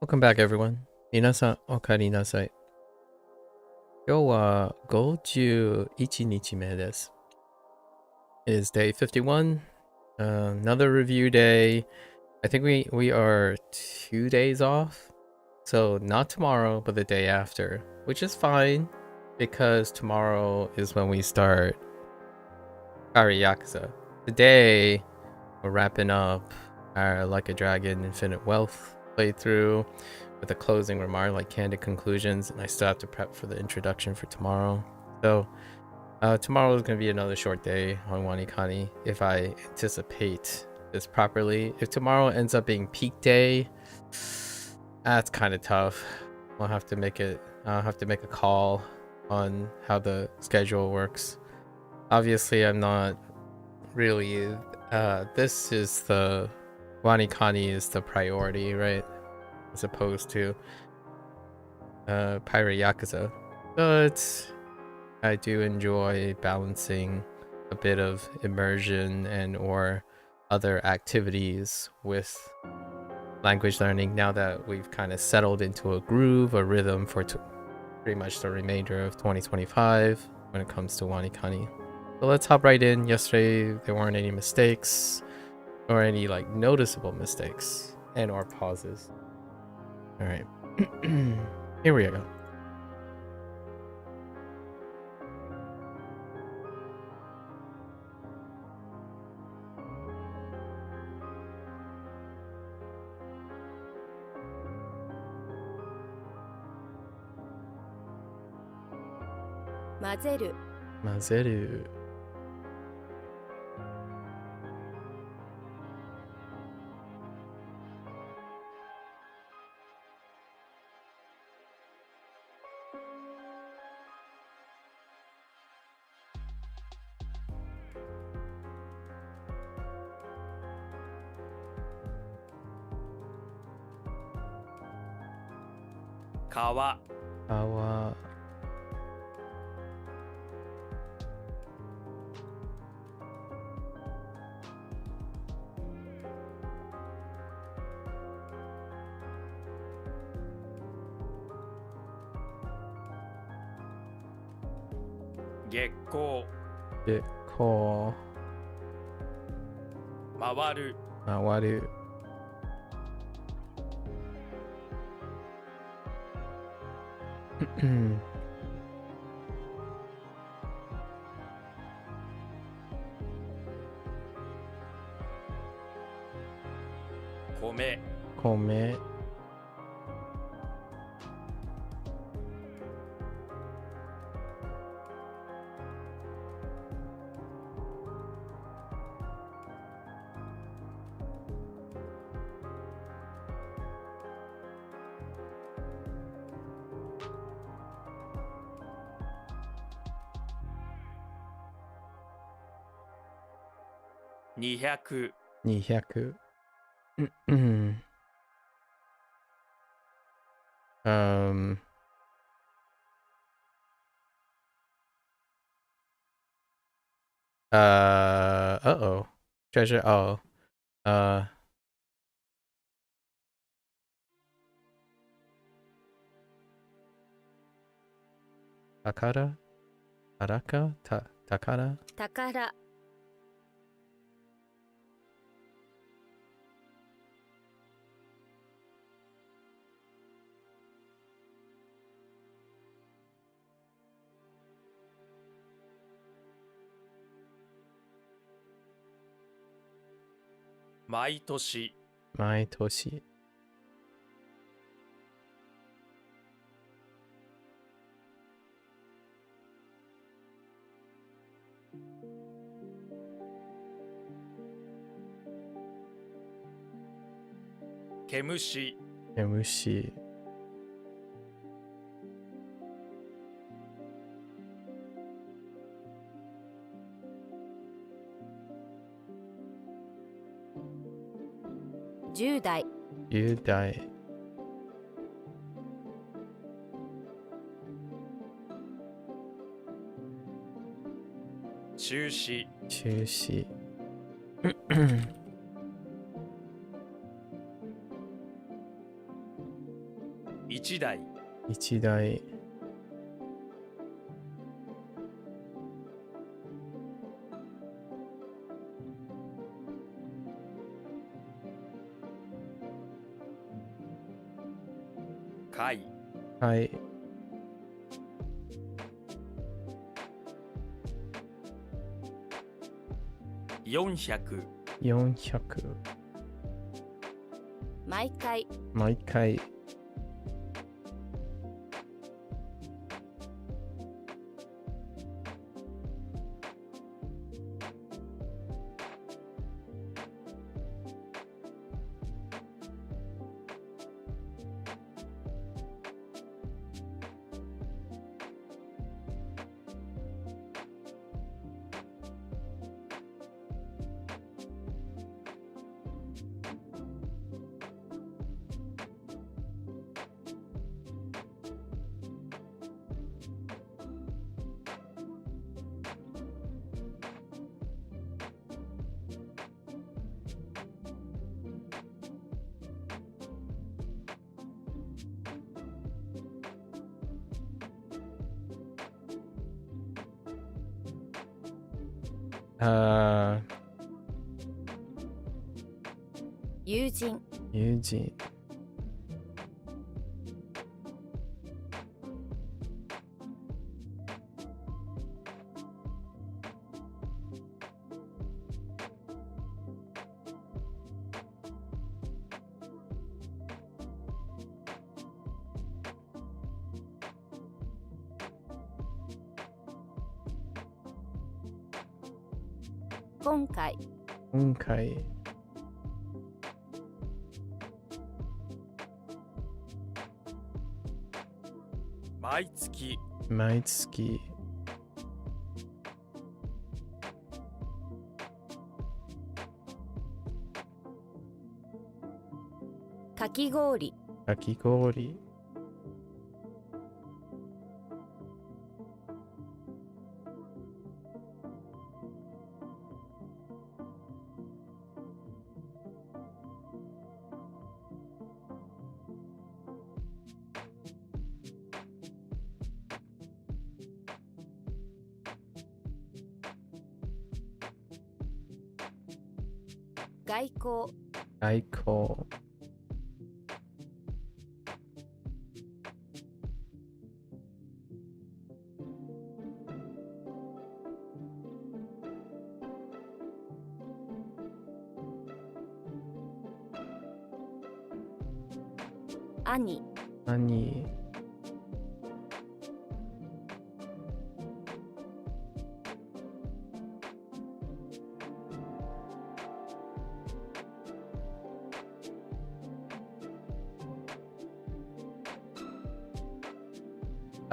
Welcome back, everyone. 皆さん、お帰りなさい。今日は51日目です。It is day 51. Another review day. I think we are 2 days off. So not tomorrow, but the day after, which is fine because tomorrow is when we start Yakuza. Today, we're wrapping up our Like a Dragon Infinite Wealth playthrough with a closing remark like candid conclusions, and I still have to prep for the introduction for tomorrow. So tomorrow is going to be another short day on WaniKani if I anticipate this properly. If tomorrow ends up being peak day, that's kind of tough. I'll have to make a call on how the schedule works. Obviously, I'm not really this is the WaniKani is the priority, right? As opposed to Pirate Yakuza. But I do enjoy balancing a bit of immersion and or other activities with language learning now that we've kind of settled into a groove, a rhythm for pretty much the remainder of 2025 when it comes to WaniKani. So let's hop right in. Yesterday there weren't any mistakes or any like noticeable mistakes and or pauses. All right. Here we go. Mazeru. Mazeru. Kawa. Kawa. Gekko. Gekko. Mawaru. Mawaru. Kome. Kome. Nihaku. Nihaku. Uh-oh. Treasure. Oh. Takara? Taraka? Takara? Takara. Maitoshi. Maitoshi. Kemushi. Kemushi. Judai. Judai. Chushi. Chushi. 1台1台。回はい。400 400。毎回毎回。友人友人。今回今回。毎月毎月。かき氷かき氷。外交外交。兄兄。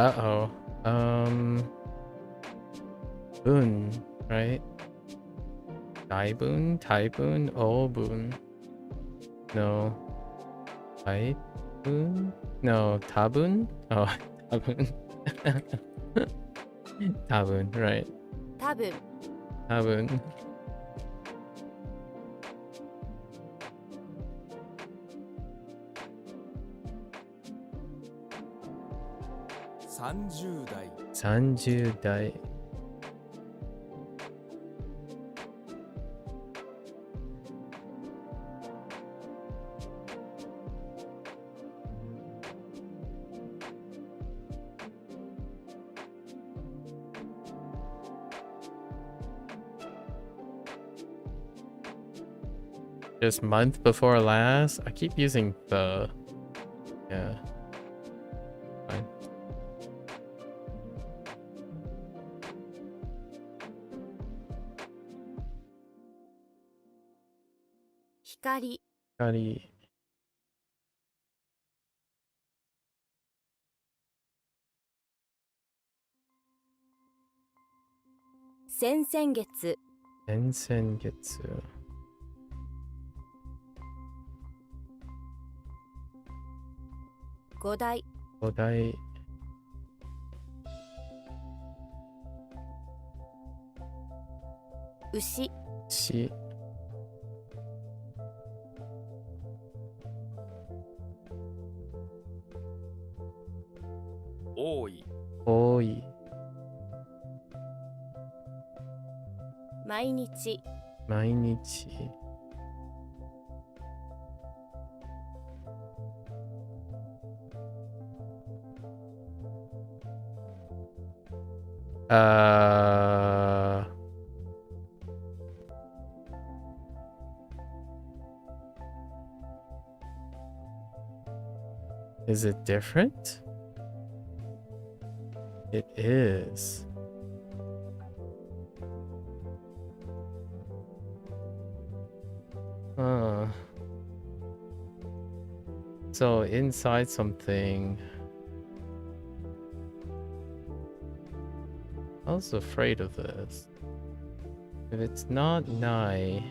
Uh-oh. Boon, right? Daiboon? Taiboon? Obun? No. Taiboon? No. Tabun? Oh, Tabun. Tabun, right. 多分 Tabun. 30代30代。Just month before last? I keep using the... Yeah. Fine. 光光。先々月先々月。5台5台。牛し。毎日 마이니치. Uh, is it different? It is. So inside something. I was afraid of this. If it's not nigh,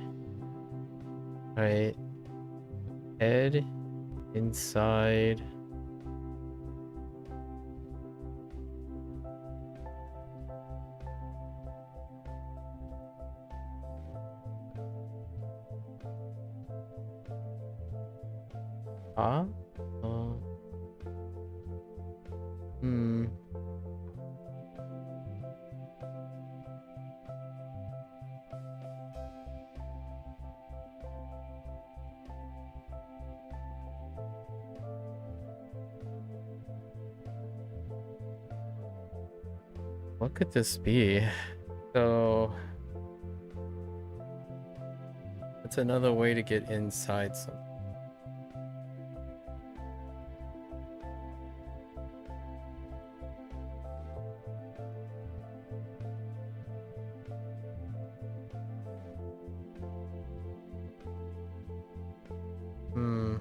right? Head inside. Ah? Hmm. What could this be? So it's another way to get inside something. Hmm.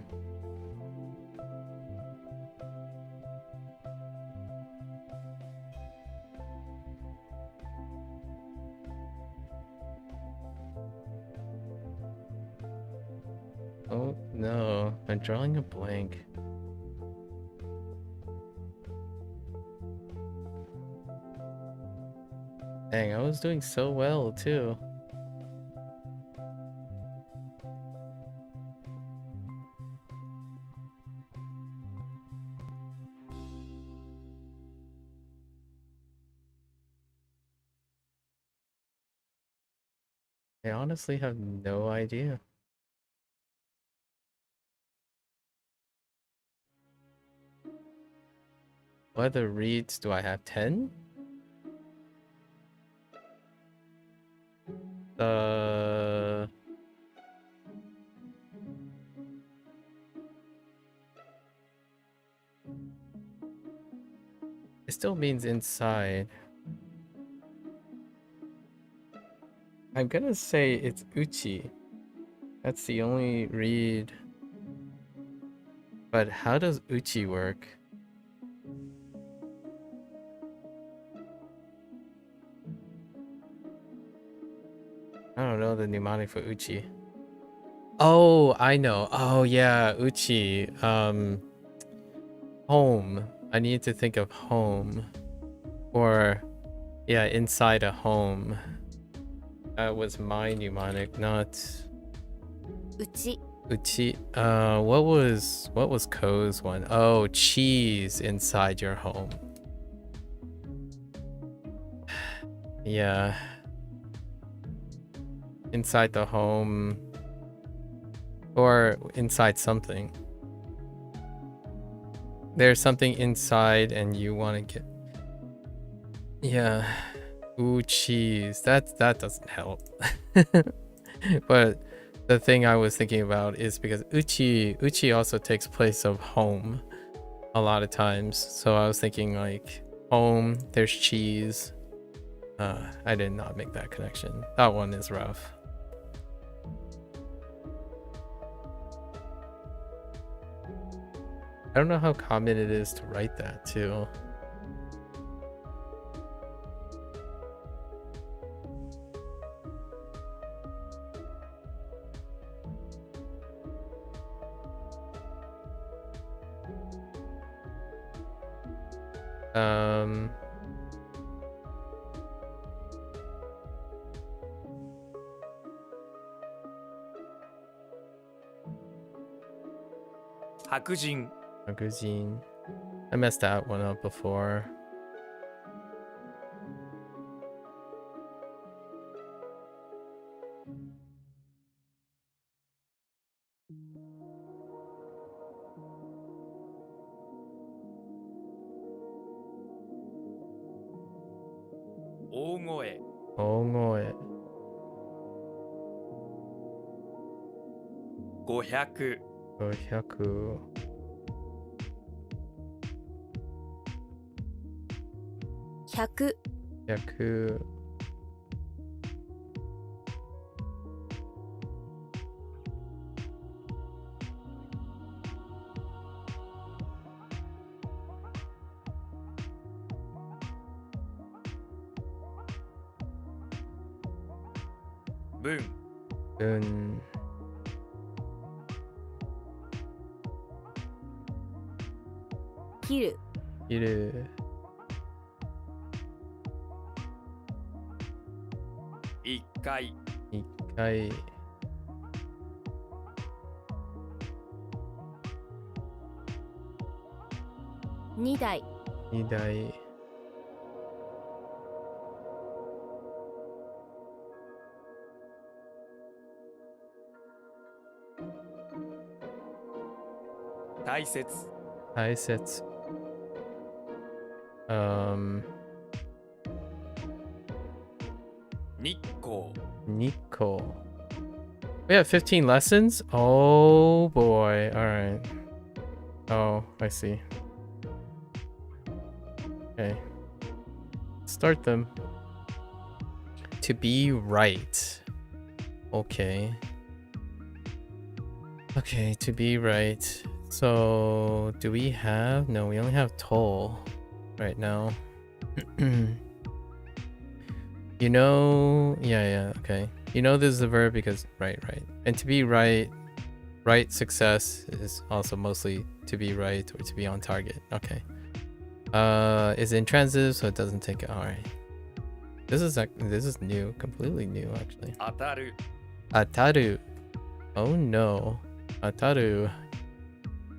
Oh no, I'm drawing a blank. Dang, I was doing so well too. I honestly have no idea. What other reads do I have? 10? It still means inside. I'm gonna say it's uchi. That's the only read. But how does uchi work? I don't know the mnemonic for uchi. Oh, I know. Oh yeah, uchi. Home. I need to think of home. Or yeah, inside a home. That was my mnemonic, not うち uchi. What was Ko's one? Oh, cheese inside your home. Yeah. Inside the home. Or inside something. There's something inside and you want to get... Yeah. Ooh, cheese. That doesn't help. But the thing I was thinking about is because uchi also takes place of home a lot of times. So I was thinking like home, there's cheese. I did not make that connection. That one is rough. I don't know how common it is to write that too. Um, 白人 magazine. I messed that one up before. 大声 오ngo에. 500 500. 100 100. 分 은 切る 1. 1回 2回. 2台 2台. 大切 大切. 日光 Nico. We have 15 lessons? Oh boy. Alright. Oh, I see. Okay. Start them. To be right. Okay. Okay, to be right. So, do we have? No, we only have toll right now. You know, yeah, okay. You know this is a verb because right. And to be right success is also mostly to be right or to be on target. Okay. Is intransitive, so it doesn't take it. All right. This is new, completely new actually. 当たる Ataru. Oh no. Ataru.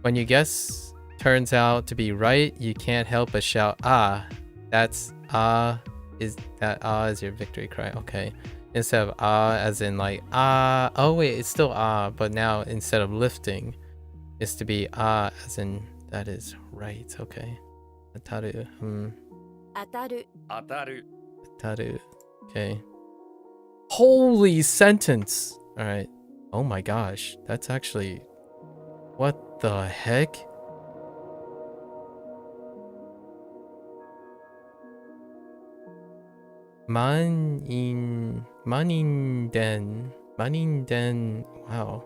When you guess turns out to be right, you can't help but shout ah. That's ah. Is that ah is your victory cry? Okay. Instead of ah as in like ah. Oh wait, it's still ah, but now instead of lifting, it's to be ah as in that is right. Okay. Ataru. 当たる 当たる Ataru. Okay. Holy sentence. All right. Oh my gosh. That's actually what the heck? Maninden. Wow.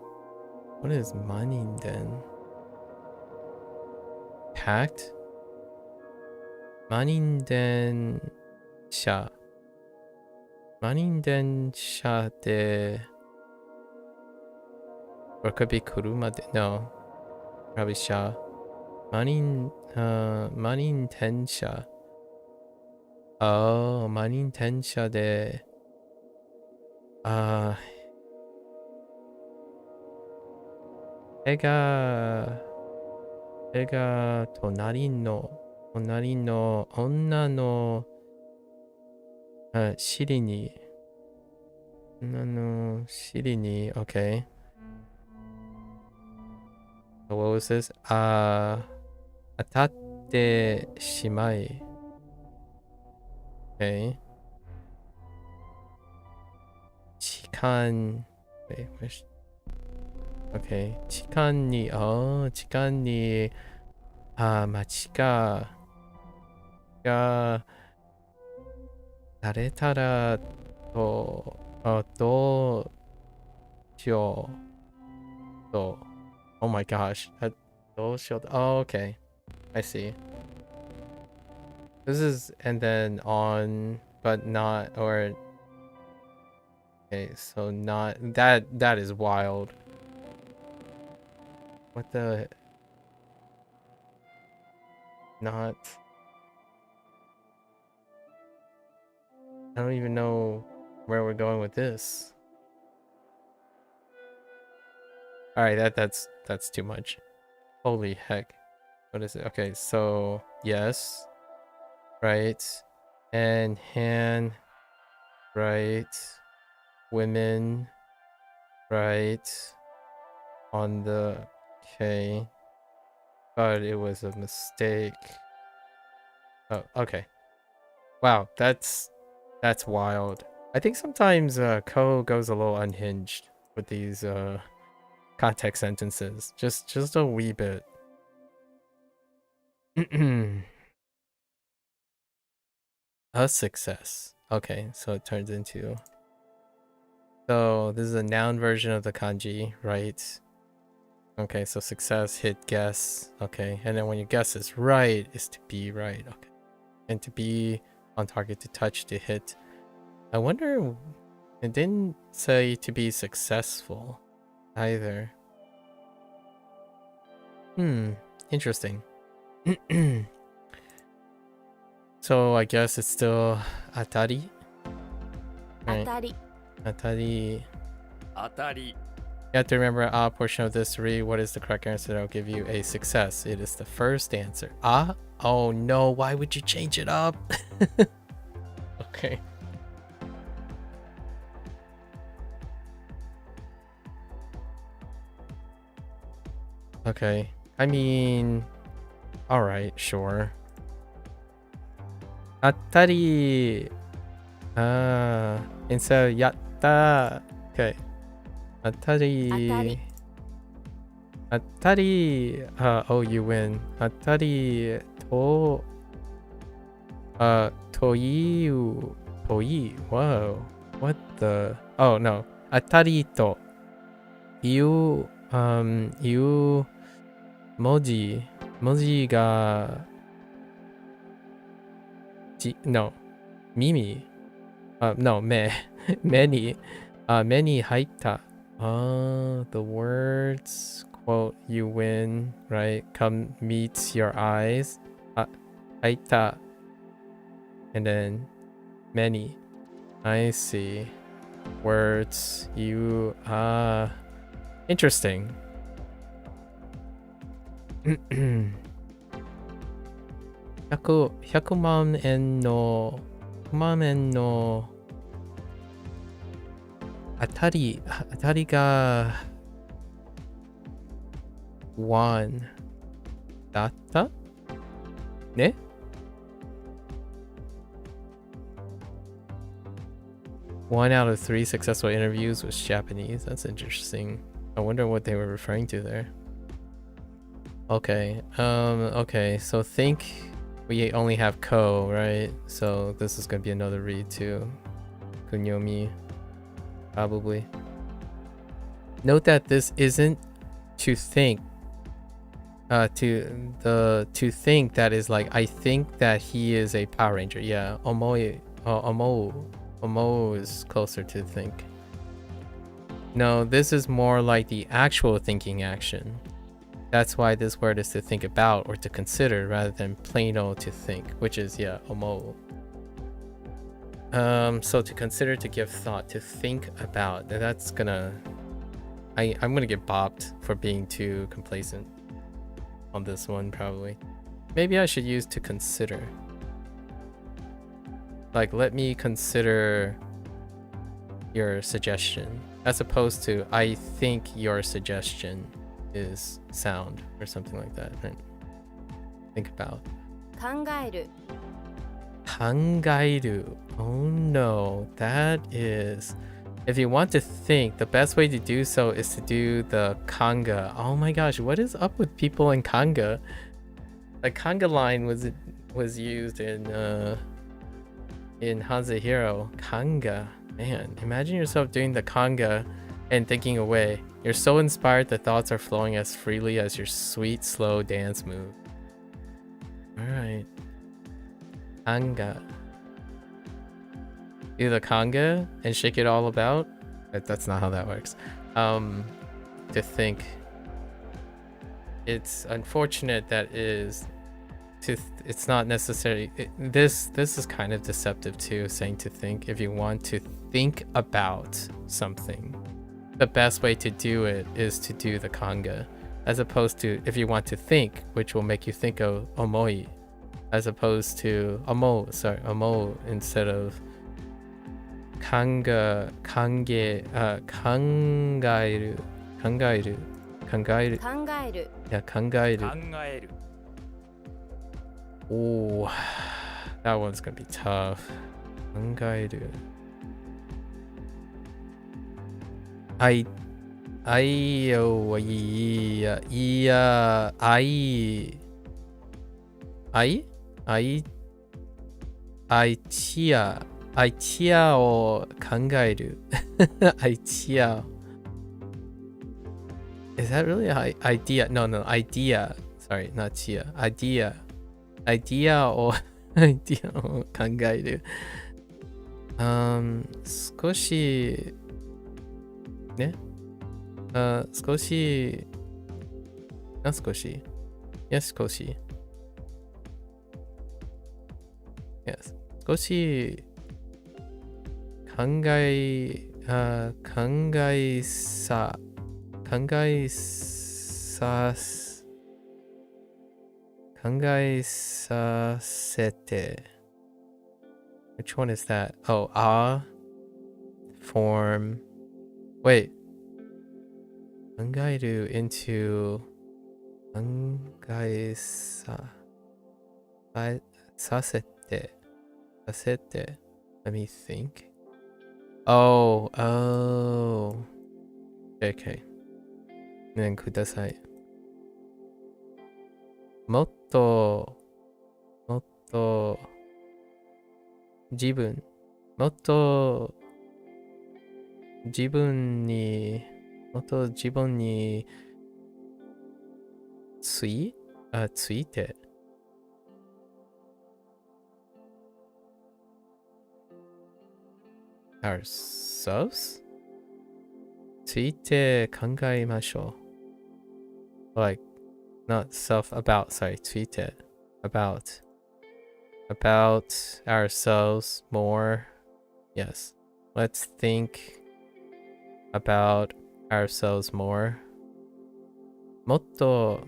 What is Maninden? Pact? Maninden sha. Maninden sha de. Or it could be kuruma de. No. Probably sha. Manin sha. Oh, Manintensha de Ega tonari no onna no shiri ni okay. So what was this? Atatte shimai. Okay. Chikan. Wait, where's. Okay. Chikan ni. Oh, chikan ni. Machiga. Ga. Daretara to. Do. Shyo. Do. Oh my gosh. Do. Shyo. Oh, okay. I see. This is and then on, but not, or okay, so not that is wild. What the not I don't even know where we're going with this. All right, that's too much. Holy heck. What is it? Okay, so yes. Right. And hand. Right. Women. Right. On the okay. But it was a mistake. Oh, okay. Wow, that's That's wild. I think sometimes Ko goes a little unhinged with these context sentences. Just a wee bit. A success. Okay, so it turns into... So this is a noun version of the kanji, right? Okay, so success, hit, guess. Okay, and then when your guess is right, is to be right. Okay, and to be on target, to touch, to hit. I wonder, it didn't say to be successful either. Interesting. So I guess it's still atari. Right. 当たり Atari. 当たり You have to remember a portion of this to read. What is the correct answer? I'll give you a success. It is the first answer. Ah? Oh no, why would you change it up? Okay. Okay. I mean, alright, sure. Atari. Ah, instead of yatta. Okay. Atari. Atari. Oh, you win. Atari to. Toiu. Toi. Whoa. What the? Oh no. Atari to. You. You. Moji. Moji ga. No. Mimi. No. Me. Many. Many haita. The words, quote, you win, right? Come meets your eyes. Haita. And then many. I see. Words, you, interesting. 100万円の当たりが1だったね。1 out of 3 successful interviews was Japanese. That's interesting. I wonder what they were referring to there. Okay. Okay. So think we only have Ko, right? So this is gonna be another read too. Kunyomi. Probably. Note that this isn't to think. To think that is like, I think that he is a Power Ranger. Yeah, omo is closer to think. No, this is more like the actual thinking action. That's why this word is to think about or to consider rather than plain old to think, which is, yeah, omo. So to consider, to give thought, to think about. That's gonna... I'm gonna get bopped for being too complacent on this one, probably. Maybe I should use to consider. Like, let me consider your suggestion, as opposed to I think your suggestion is sound or something like that, right? Think about. 考える Kangaeru. Oh no, that is... If you want to think, the best way to do so is to do the kanga. Oh my gosh, what is up with people in kanga? The kanga line was used in HanziHero. Kanga. Man, imagine yourself doing the kanga and thinking away. You're so inspired the thoughts are flowing as freely as your sweet, slow dance move. Alright. Kanga. Do the kanga and shake it all about? That's not how that works. To think. It's unfortunate that it's not necessary. This is kind of deceptive too, saying to think. If you want to think about something, the best way to do it is to do the kanga, as opposed to if you want to think, which will make you think of omoi, as opposed to omo instead of kangaeru. Yeah, 考 kangaeru. える Oh, that one's gonna be tough. 考える。I oh yeah yeah idea を考える。idea. Is that really an idea? No, idea. Sorry, not chia. Idea をidea を考える。少しね。少し。少し。少し。Yes. 少し考えさせて Which one is that? Oh, form. Wait. 考える into 考えさせて Let me think. Oh. Okay. ね、ください。もっと自分についてourselves ついて考えましょう。Like not self about, sorry, ついて about ourselves more. Yes. Let's think about ourselves more. もっと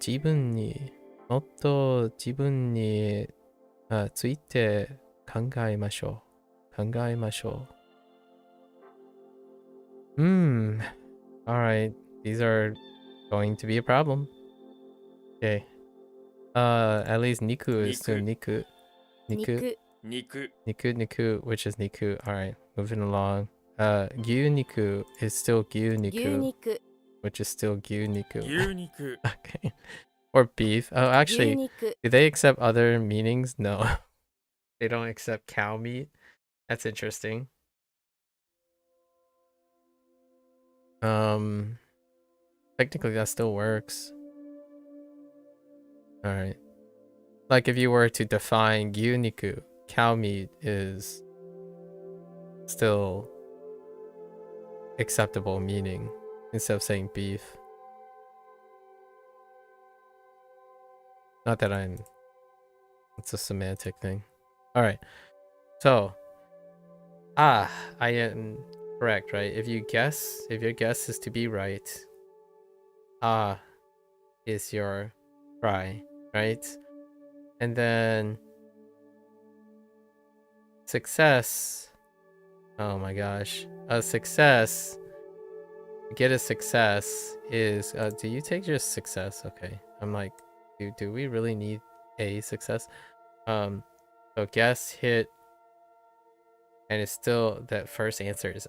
自分について考えましょう。Alright. These are going to be a problem. Okay. At least Niku is still Niku. 肉 Niku. Which is Niku. Alright, moving along. Gyuniku is still Gyuniku, 牛肉 which is still Gyuniku. 牛肉 Okay. Or beef. Oh, 牛 actually, 肉 do they accept other meanings? No. They don't accept cow meat. That's interesting. Technically that still works. Alright. Like if you were to define gyuniku, cow meat is still acceptable meaning instead of saying beef. Not that it's a semantic thing. Alright. So I am correct, right? If your guess is to be right, is your try, right? And then success. Oh my gosh. A success. Get a success is do you take just success? Okay. I'm like, do we really need a success? So guess hit, and it's still that first answer is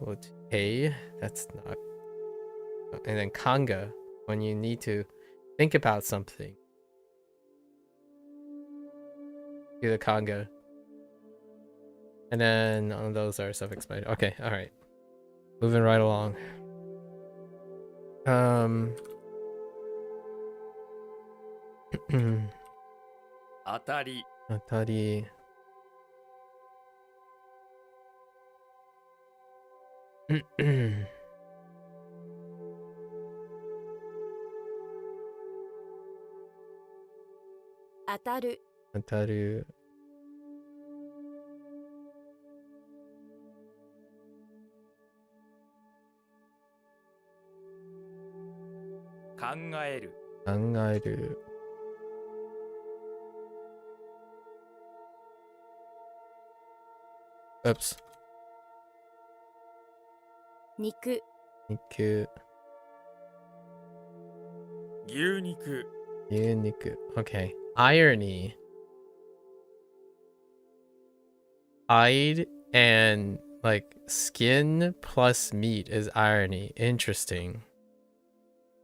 with a. That's not. And then kanga, when you need to think about something. Do the kanga. And then those are self-explanatory. Okay, all right. Moving right along. 当たり当たり。当たる当たる。考える考える。Oops. 肉肉。牛肉 牛肉。Okay. Irony. hide and like skin plus meat is irony. Interesting.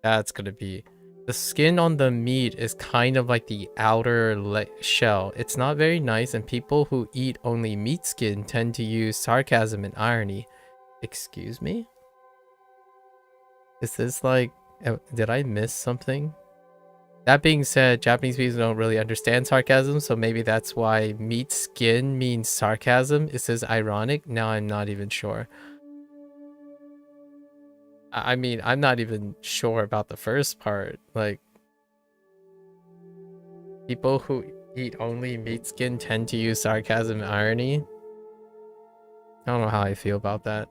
That's gonna be the skin on the meat is kind of like the outer shell. It's not very nice, and people who eat only meat skin tend to use sarcasm and irony. Excuse me? Is this like, did I miss something? That being said, Japanese people don't really understand sarcasm, so maybe that's why meat skin means sarcasm. It says ironic. Now I'm not even sure. I mean, I'm not even sure about the first part. Like, people who eat only meat skin tend to use sarcasm and irony. I don't know how I feel about that.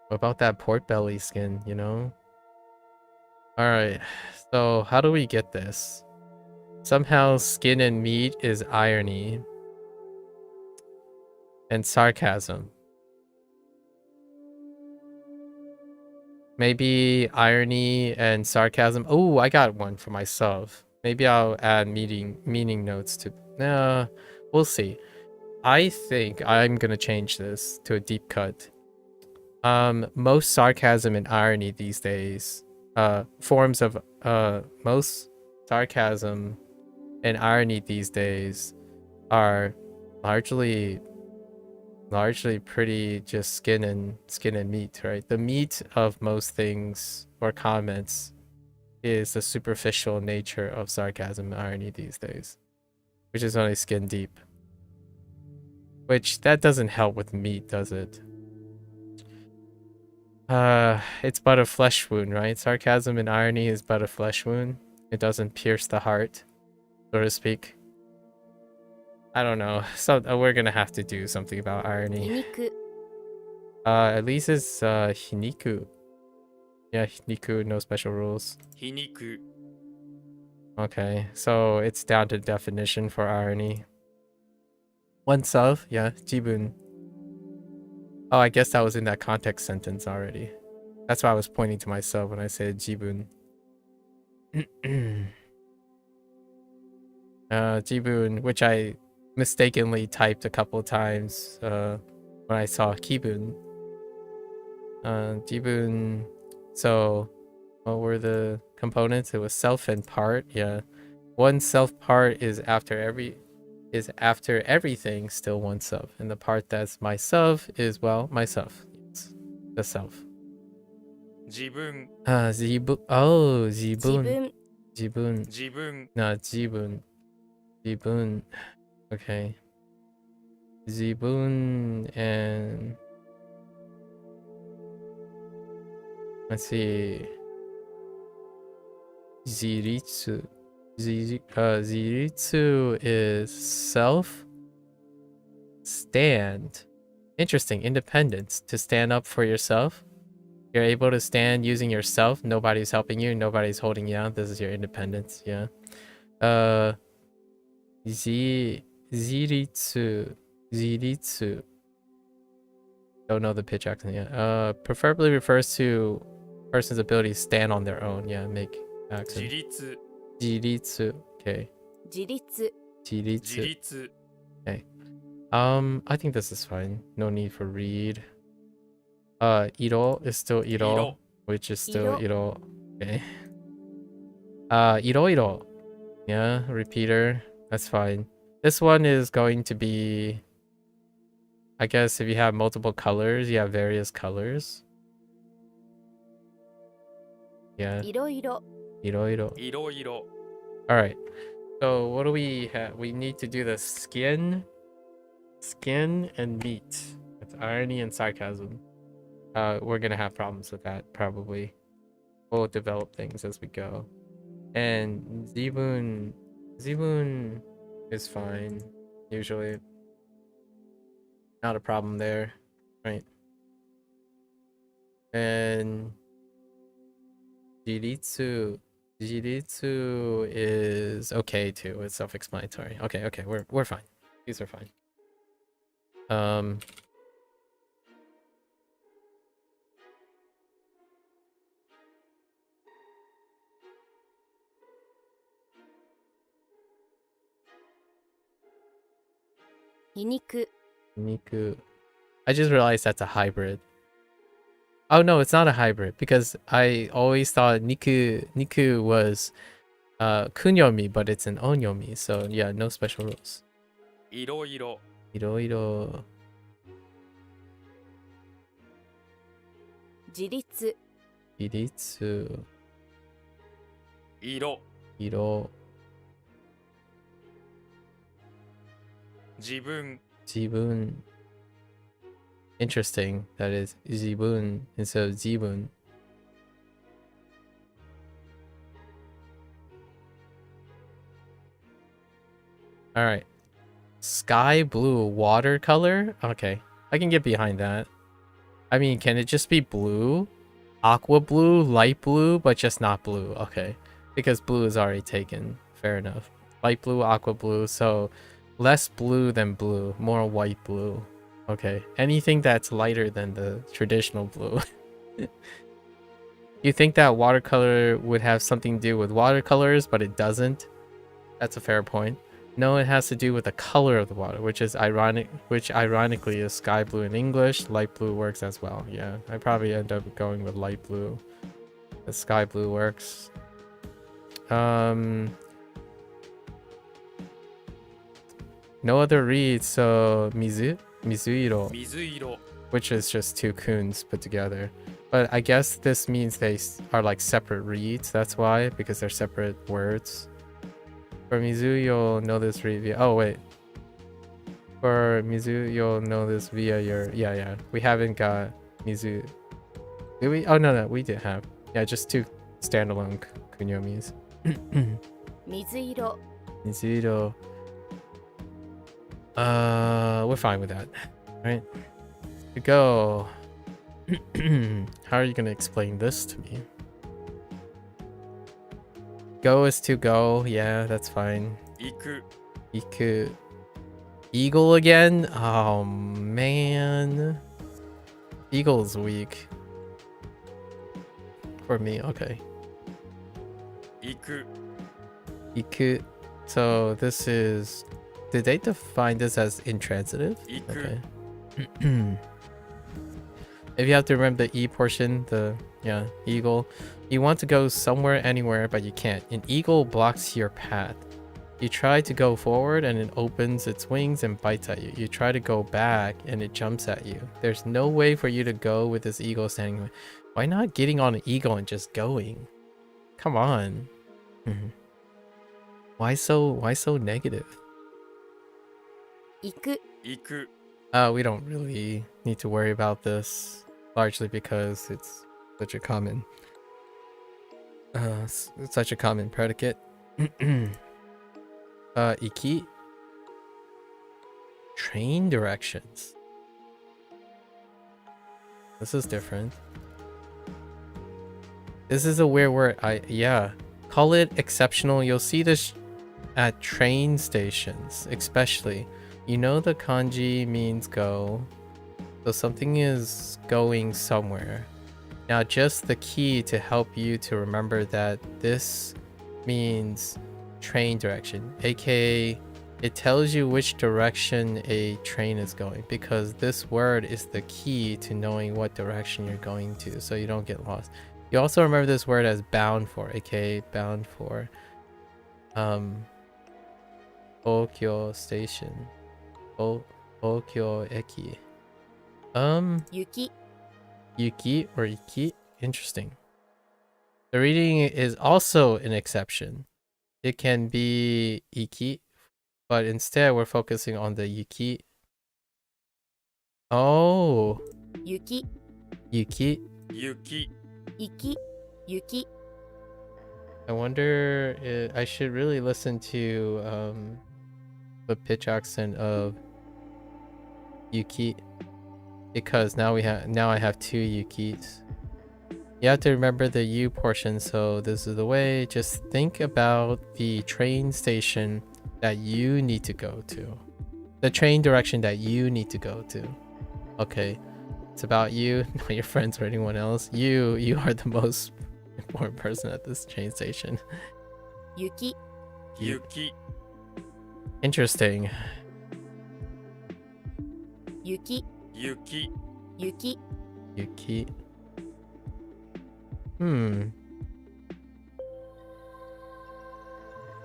What about that pork belly skin, you know? Alright, so how do we get this? Somehow skin and meat is irony. And sarcasm. Maybe irony and sarcasm. Oh, I got one for myself. Maybe I'll add meaning notes to... Nah, we'll see. I think I'm gonna change this to a deep cut. Most sarcasm and irony these days, forms of most sarcasm and irony these days are largely pretty just skin and meat, right? The meat of most things or comments is the superficial nature of sarcasm and irony these days, which is only skin deep. Which that doesn't help with meat, does it? It's but a flesh wound, right? Sarcasm and irony is but a flesh wound. It doesn't pierce the heart, so to speak. I don't know. So we're gonna have to do something about irony. 皮肉 At least it's hiniku. Yeah, hiniku, no special rules. 皮肉 Okay, so it's down to definition for irony. Oneself, yeah, jibun. Oh, I guess that was in that context sentence already. That's why I was pointing to myself when I said jibun. Jibun, which I mistakenly typed a couple times when I saw kibun. Jibun. So, what were the components? It was self and part. Yeah, one self part is after everything, still oneself, and the part that's myself is, well, myself. It's the self. 自分 Zibun. Oh, zibun. 自分 Jibun. 自分 No, jibun. Jibun. Okay. Zibun and... Let's see. Ziritsu. Ziritsu is self. Stand. Interesting. Independence. To stand up for yourself. You're able to stand using yourself. Nobody's helping you. Nobody's holding you out. This is your independence. Yeah. Ziritsu. Ziritsu. Don't know the pitch accent yet. Preferably refers to person's ability to stand on their own. Yeah, make 自 accent. 立 Jiritsu. Okay. 自立 自 Jiritsu. 立 I think this is fine. No need for read. Iro is still Iro, Iro. which is still Iro. Iro. Okay. Iro. Yeah, repeater. That's fine. This one is going to be, I guess if you have multiple colors, you have various colors. Yeah, いろいろ Iro. いろいろ Alright. So what do we have? We need to do the skin and meat. That's irony and sarcasm. We're gonna have problems with that, probably. We'll develop things as we go. And Zibun is fine, usually. Not a problem there, right? And Jiritsu is okay too. It's self-explanatory. Okay, we're fine. These are fine. Iniku. Niku. I just realized that's a hybrid. Oh no, it's not a hybrid because I always thought Niku was kunyomi, but it's an onyomi. So yeah, no special rules. いろいろ Iroiro. 自立。 Iritsu. 色 Iro. 自分 Jibun. Interesting. That is Jibun instead of Jibun. Alright. Sky blue watercolor? Okay. I can get behind that. I mean, can it just be blue? Aqua blue, light blue, but just not blue. Okay. Because blue is already taken. Fair enough. Light blue, aqua blue. So less blue than blue. More white blue. Okay. Anything that's lighter than the traditional blue. You think that watercolor would have something to do with watercolors, but it doesn't? That's a fair point. No, it has to do with the color of the water, which is ironic. Which ironically is sky blue in English. Light blue works as well. Yeah, I probably end up going with light blue. The sky blue works. No other reads, so Mizuiro, 水色 which is just two kuns put together. But I guess this means they are like separate reads. That's why, because they're separate words. For Mizu, you'll know this read via. Oh wait. For Mizu, you'll know this via your. Yeah. We haven't got Mizu. Did we? Oh no, we did have. Yeah, just two standalone kunyomis. 水色。 Mizudo. We're fine with that. Right. To go. How are you gonna explain this to me? Go is to go. Yeah, that's fine. 行く Iku. Eagle again? Oh man. Eagle's weak. For me, okay. 行く Iku. So this is. Did they define this as intransitive? 行く Okay. If you have to remember the E portion, eagle. You want to go somewhere, anywhere, but you can't. An eagle blocks your path. You try to go forward and it opens its wings and bites at you. You try to go back and it jumps at you. There's no way for you to go with this eagle standing. Why not getting on an eagle and just going? Come on. Why so negative? 行く。 行く We don't really need to worry about this, largely because it's such a common predicate. Iki. Train directions. This is different. This is a weird word. Call it exceptional. You'll see this at train stations, especially. You know the kanji means go, so something is going somewhere. Now just the key to help you to remember that this means train direction, aka it tells you which direction a train is going, because this word is the key to knowing what direction you're going to, so you don't get lost. You also remember this word as bound for, aka bound for Tokyo Station. Tokyo Eki. Yuki. Yuki or Iki? Interesting. The reading is also an exception. It can be Iki, but instead we're focusing on the Yuki. Oh. Yuki. Yuki. 雪 Iki. Yuki. I wonder if I should really listen to the pitch accent of Yuki, because now I have two Yukis. You have to remember the U portion, so this is the way. Just think about the train station that you need to go to. The train direction that you need to go to. Okay. It's about you, not your friends or anyone else. You are the most important person at this train station. Yuki. 雪 Interesting. 雪 Yuki. 雪 Yuki.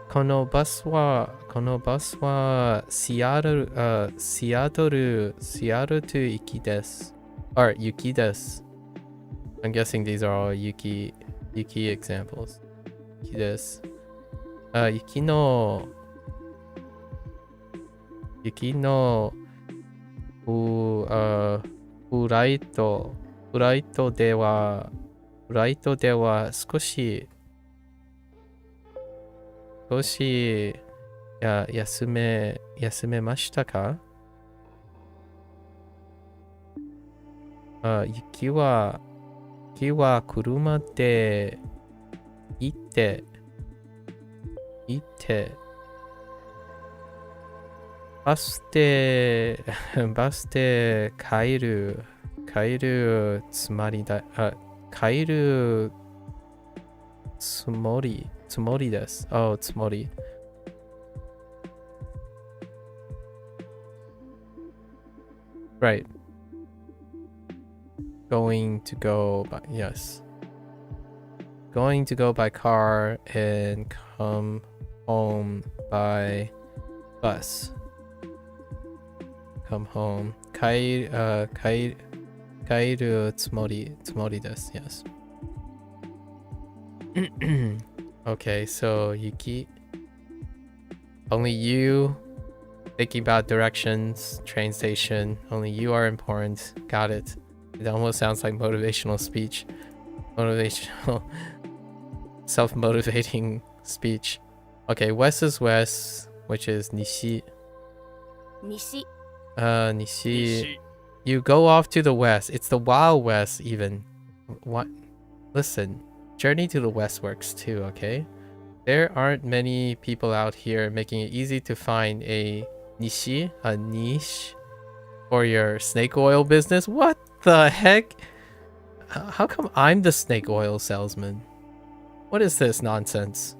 Kono bus wa Seattle to Iki desu. Or Yuki desu. I'm guessing these are all Yuki examples. Yuki desu. Yuki noフライトでは少し休めましたか？雪は車で行ってバスで帰るつもりです。つもり。Right. Going to go by car and come home by bus. Come home. 帰るつもりです。Yes. Okay, so Yuki. Only you thinking about directions, train station. Only you are important. Got it. It almost sounds like motivational speech. Motivational self-motivating speech. Okay, west is west, which is Nishi. 西 Nishi. You go off to the west. It's the Wild West even. What? Listen, Journey to the West works too, okay? There aren't many people out here making it easy to find a niche for your snake oil business. What the heck? How come I'm the snake oil salesman? What is this nonsense?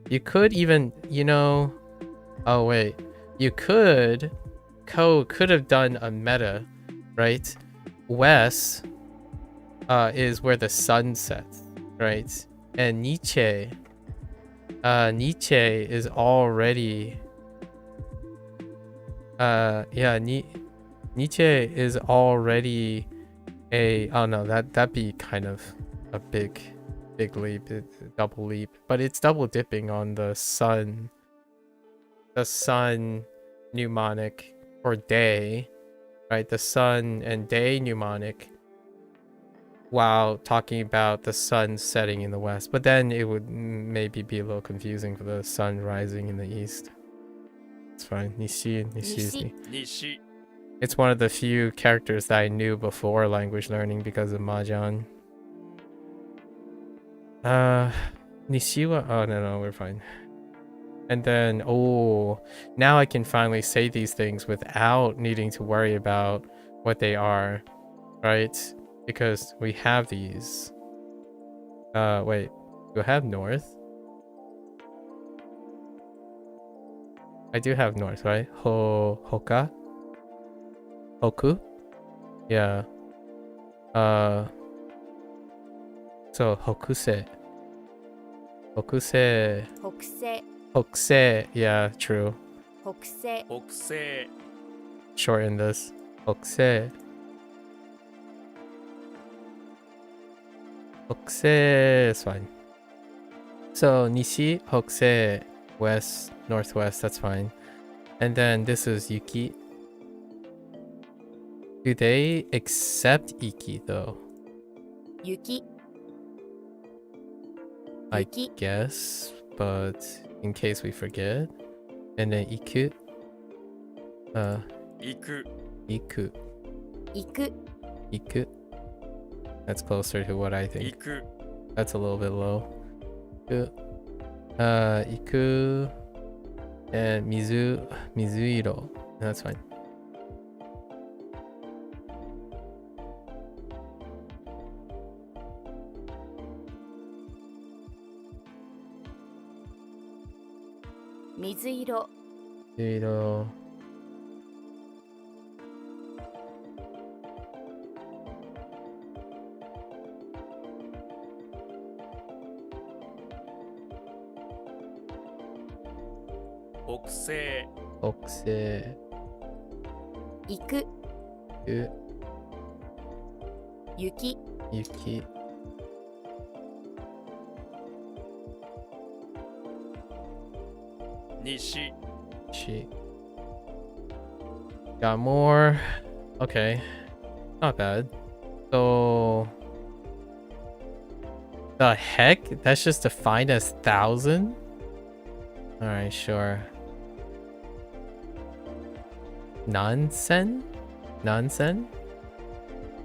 You could even, oh wait, could have done a meta, right? West is where the sun sets, right? And Nietzsche is already Nietzsche is already a, oh no, that'd be kind of a big leap, double leap, but it's double dipping on the sun mnemonic or day, right? The sun and day mnemonic while talking about the sun setting in the west, but then it would maybe be a little confusing for the sun rising in the east. It's fine. Nishi. Nishi. It's one of the few characters that I knew before language learning because of Mahjong. Nishiwa. Oh no, we're fine. And then, oh, now I can finally say these things without needing to worry about what they are, right? Because we have these. Wait, do I have north? I do have north, right? Hoka? Hoku? Yeah. So Hokuse. Hokusei. Hokusei. Yeah, true. Hokusei. Hokusei. Shorten this. Hokusei. Hokusei is fine. So Nishi, Hokusei, west, northwest, that's fine. And then this is Yuki. Do they accept Iki though? Yuki. I guess, but in case we forget. And then Iku. Iku. Iku. That's closer to what I think. Iku. That's a little bit low. Iku and Mizuhiro. That's fine. Zero. Okse. Okse. 行く U. 雪 Yuki. Nishi. She. Got more. Okay. Not bad. So. The heck? That's just defined as 1,000? Alright, sure. Nansen? Nansen?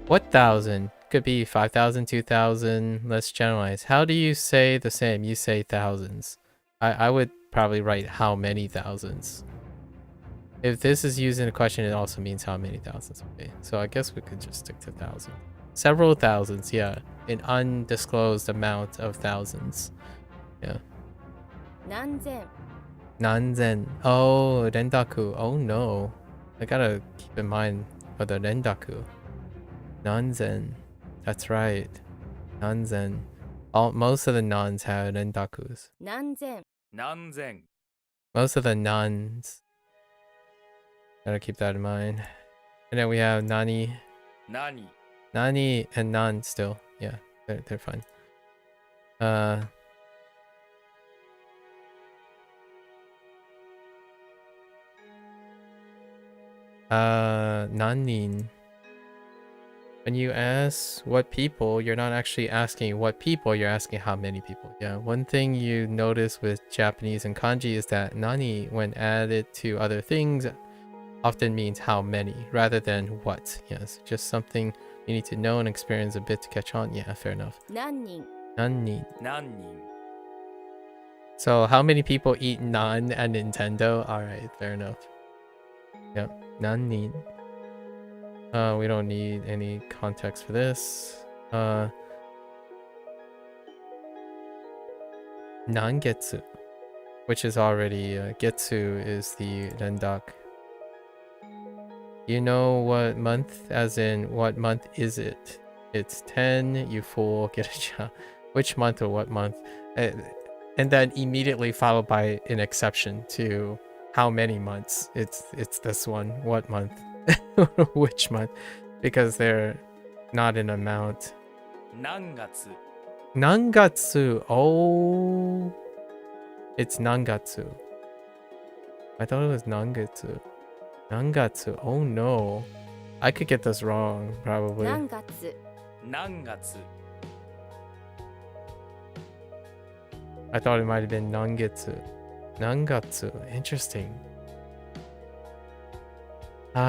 What 1,000? Could be 5,000, 2,000. Let's generalize. How do you say the same? You say thousands. I would probably write how many thousands. If this is used in a question, it also means how many thousands. Okay, so I guess we could just stick to 1,000. Several thousands, yeah. An undisclosed amount of thousands. Yeah. 何千 Nanzen. Oh, rendaku. Oh no. I gotta keep in mind for the rendaku. Nanzen. That's right. Nanzen. Most of the nuns have rendakus. 何千 Nanzen. Most of the nuns. Gotta keep that in mind. And then we have Nani. Nani. Nani and Nan still. Yeah, they're fine. Nanin. When you ask what people, you're not actually asking what people, you're asking how many people. Yeah, one thing you notice with Japanese and kanji is that nani, when added to other things, often means how many rather than what. Yes, just something you need to know and experience a bit to catch on. Yeah, fair enough. 何人 Nanin. Nannin. So how many people eat nan at Nintendo? Alright, fair enough. Yep, nanin. We don't need any context for this. Nangetsu, which is already getsu is the rendak. You know what month, as in what month is it? It's 10, you fool, get a job. Which month or what month? And then immediately followed by an exception to how many months. It's this one. What month? Which month? Because they're not an amount. Nangatsu. Nangatsu. Oh, it's Nangatsu. I thought it was Nangetsu. Nangatsu. Oh no. I could get this wrong, probably. 何月 Nangatsu. I thought it might have been Nangetsu. Nangatsu. Interesting.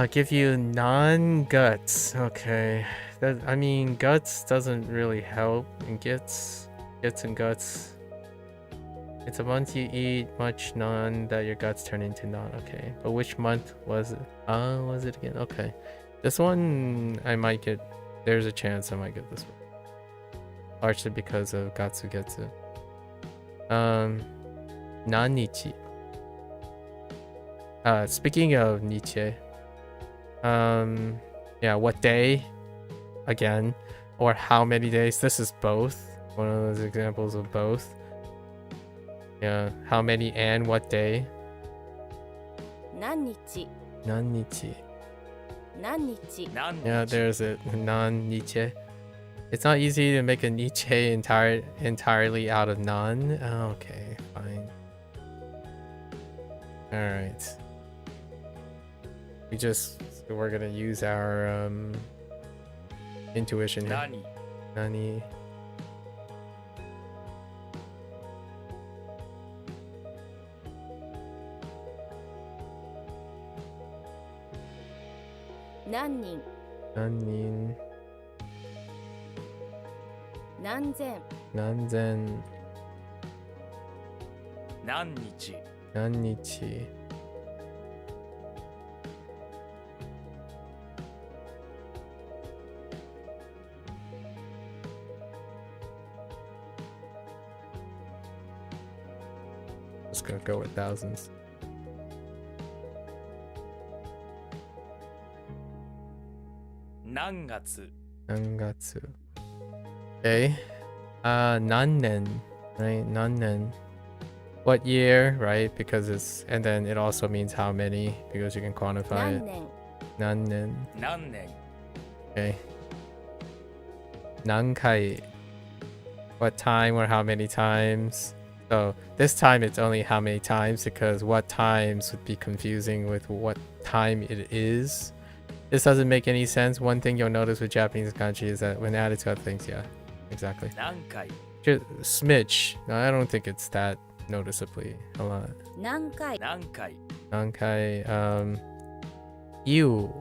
Give you non-guts. Okay. That, I mean, guts doesn't really help. And gets and guts. It's a month you eat much non that your guts turn into non. Okay. But which month was it? Was it again? Okay. This one I might get. There's a chance I might get this one. Largely because of Gatsu Getsu. Nanichi. Speaking of Nietzsche. Yeah, what day? Again. Or how many days? This is both. One of those examples of both. Yeah, how many and what day? 何日 Nanichi. 何日 Nannichi. Yeah, there's it. Non-Nietzsche. It's not easy to make a Nietzsche entirely out of non. Oh, okay, fine. Alright. We're gonna use our intuition here. Nani. Nani. Nanin. 何人 Nanin. 何千 Nanzen. Nannichi. Nanichi. Just gonna go with thousands. 何月 Nangatsu. Okay. Nannen, right? Nannen. What year, right? Because it's, and then it also means how many, because you can quantify 何 it. 年 Nannen. 何年 Okay. Nankai. What time or how many times? So this time it's only how many times, because what times would be confusing with what time it is. This doesn't make any sense. One thing you'll notice with Japanese kanji is that when added to other things, yeah, exactly. 何回 Just smidge. No, I don't think it's that noticeably a lot. 何回何回 Nankai, you.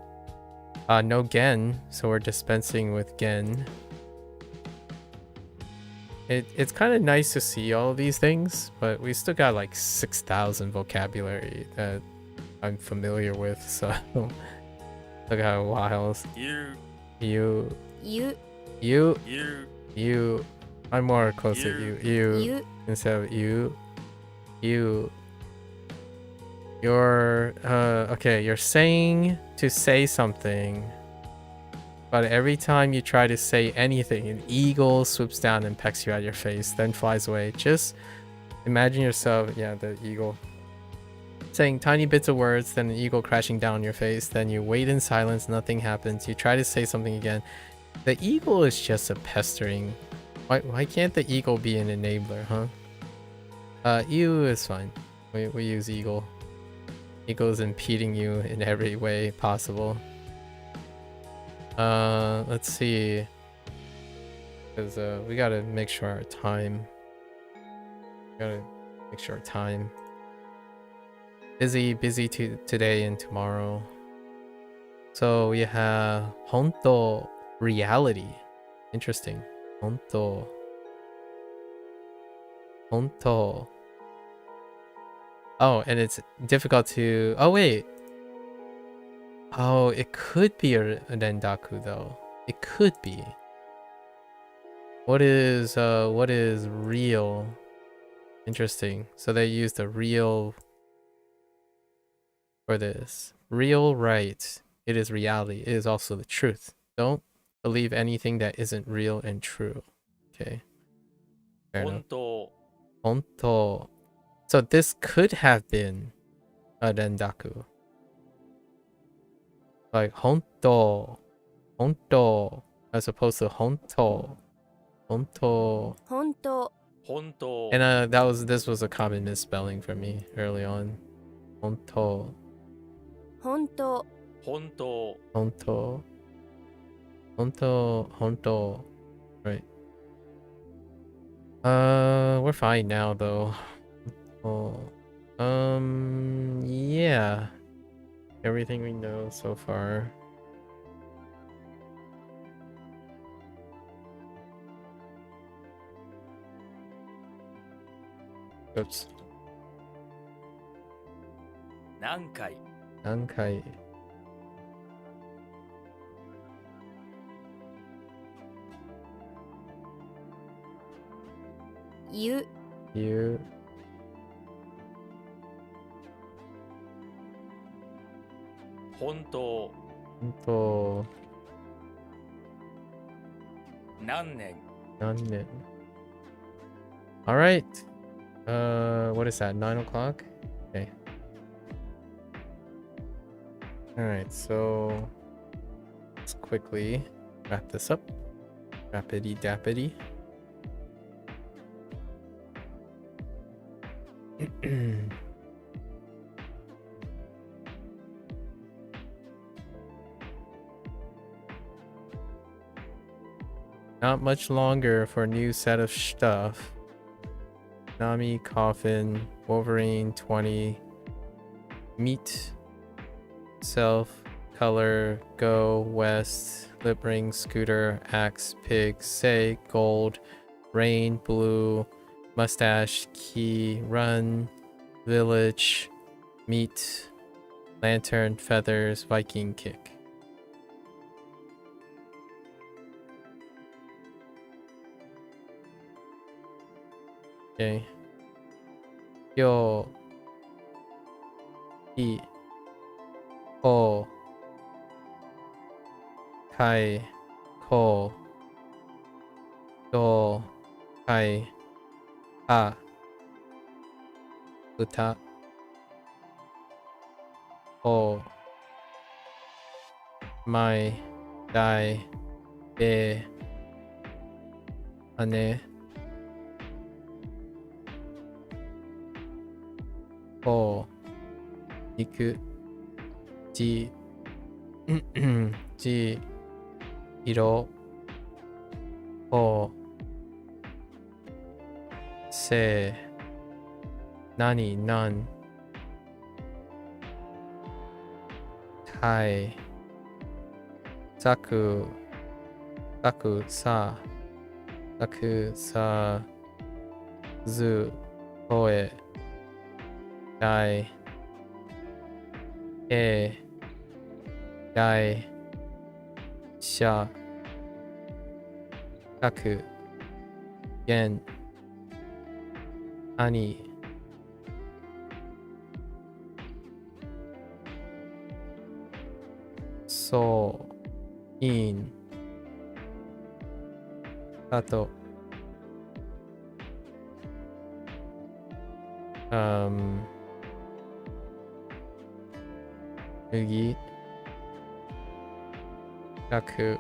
No gen, so we're dispensing with gen. It's kind of nice to see all of these things, but we still got like 6,000 vocabulary that I'm familiar with, so look how wild. 言う You, 言う you, 言う you. I'm more close to you. You 言う instead of you. You. You're okay, you're saying to say something, but every time you try to say anything, an eagle swoops down and pecks you at your face, then flies away. Just imagine yourself, yeah, the eagle, saying tiny bits of words, then an eagle crashing down on your face. Then you wait in silence, nothing happens. You try to say something again. The eagle is just a pestering. Why can't the eagle be an enabler, huh? You is fine. We use eagle. Eagle's impeding you in every way possible. Let's see. Because we gotta make sure our time. Busy today and tomorrow. So we have Honto reality. Interesting. Honto. Oh, and it's difficult to. Oh wait. Oh, it could be a rendaku though. It could be. What is real? Interesting. So they use the real for this. Real, right. It is reality. It is also the truth. Don't believe anything that isn't real and true. Okay. Fair enough. 本当 Honto. So this could have been a rendaku. Like honto. As opposed to honto. 本当 本当 And this was a common misspelling for me early on. Honto. 本当Honto. Right. We're fine now though. Oh. Yeah. Everything we know so far. Oops. 何回 Nankai. 言う You. 本当 Honto. 何年 Nannen. All right. What is that? 9 o'clock? Okay. All right. So let's quickly wrap this up. Rappity dappity. Not much longer for a new set of stuff. Nami, Coffin, Wolverine, 20, Meat, Self, Color, Go, West, Lip Ring, Scooter, Axe, Pig, Say, Gold, Rain, Blue, Mustache, Key, Run, Village, Meat, Lantern, Feathers, Viking Kick. Okay. Yo. I. O. kai, ko, do, kai, a, uta, o, mai, dai, de, ane, ko, iku, ji, ji, hiro, ho, se, nani, nan, tai, saku, saku, sa, saku, sa, zu, koe, dai, e, dai, sha, kaku, gen, ani, so, in, sato, mugi, kaku,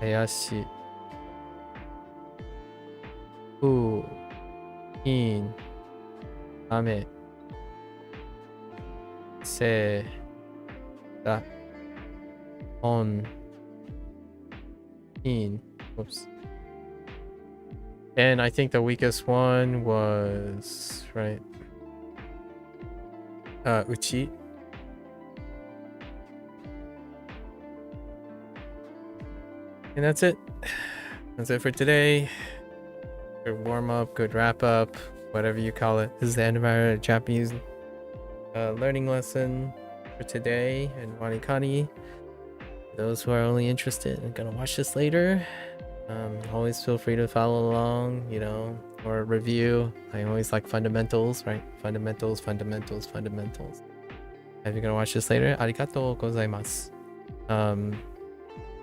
hayashi, fu, in, ame, se, da, on, in, whoops. And I think the weakest one was, right, uchi. And that's it. That's it for today. Good warm up, good wrap up, whatever you call it. This is the end of our Japanese learning lesson for today in WaniKani. Those who are only interested and gonna watch this later, always feel free to follow along, you know, or review. I always like fundamentals, right? Fundamentals. If you're gonna watch this later, arigatou gozaimasu.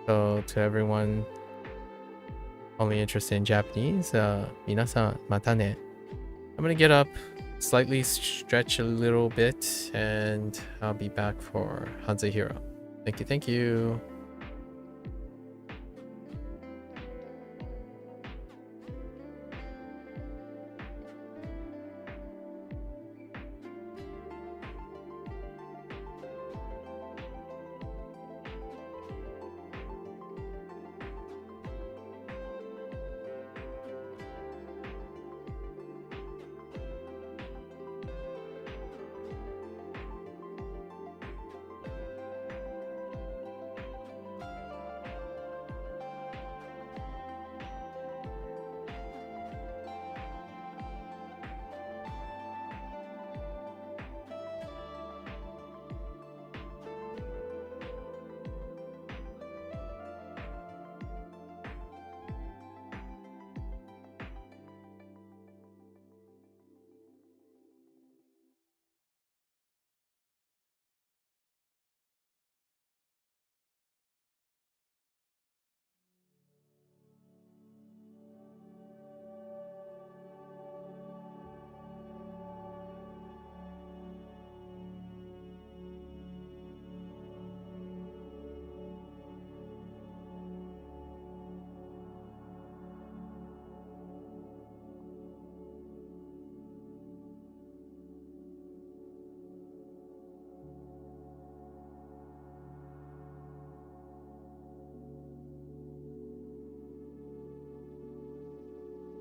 So to everyone only interested in Japanese, minasan mata ne. I'm gonna get up, slightly stretch a little bit, and I'll be back for HanziHero. Thank you.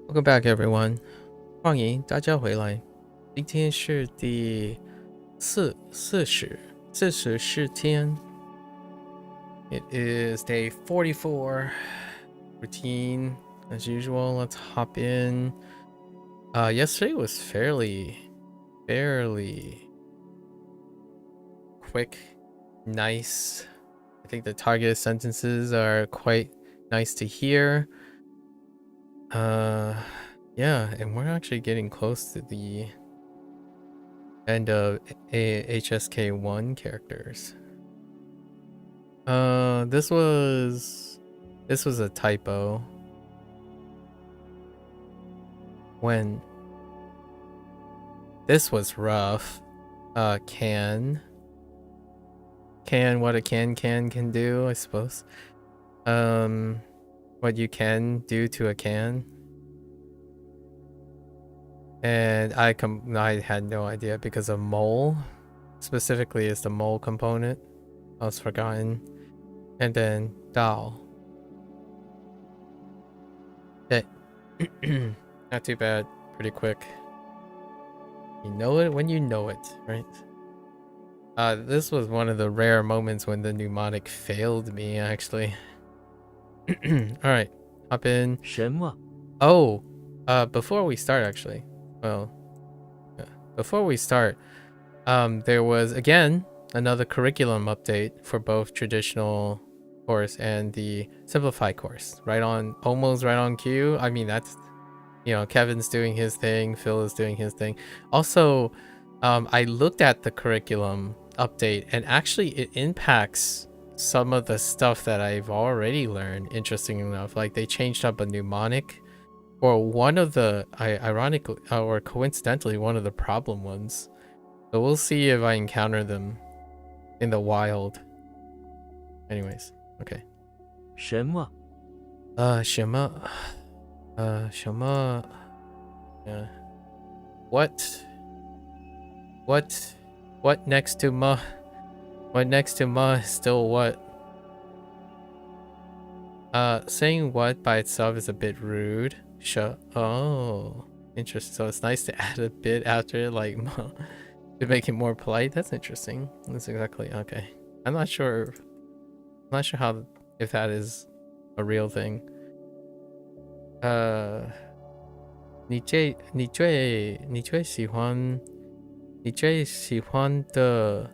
Welcome back, everyone. 欢迎大家回来。今天是第44天。It is day 44. Routine as usual. Let's hop in. Yesterday was fairly quick, nice. I think the targeted sentences are quite nice to hear. Yeah, and we're actually getting close to the and HSK1 characters. This was a typo. When this was rough. Can what a can do, I suppose. What you can do to a can. And I had no idea because of mole. Specifically is the mole component. I was forgotten. And then Dao. Okay. Not too bad. Pretty quick. You know it when you know it, right? This was one of the rare moments when the mnemonic failed me, actually. Alright. Hop in. 什么？ Oh, before we start, actually. Well, yeah. Before we start, there was, again, another curriculum update for both traditional course and the simplified course. Almost right on cue. I mean, that's, you know, Kevin's doing his thing, Phil is doing his thing. Also, I looked at the curriculum update, and actually it impacts some of the stuff that I've already learned, interesting enough. Like, they changed up a mnemonic, or one of the, ironically, or coincidentally, one of the problem ones. So we'll see if I encounter them in the wild. Anyways, okay. 什么？什么？什么？ Yeah. What next to ma? What next to ma is still what? Saying what by itself is a bit rude. Oh, interesting. So it's nice to add a bit after it, like ma, to make it more polite. That's interesting. That's exactly okay. I'm not sure how, if that is a real thing. 你最喜欢的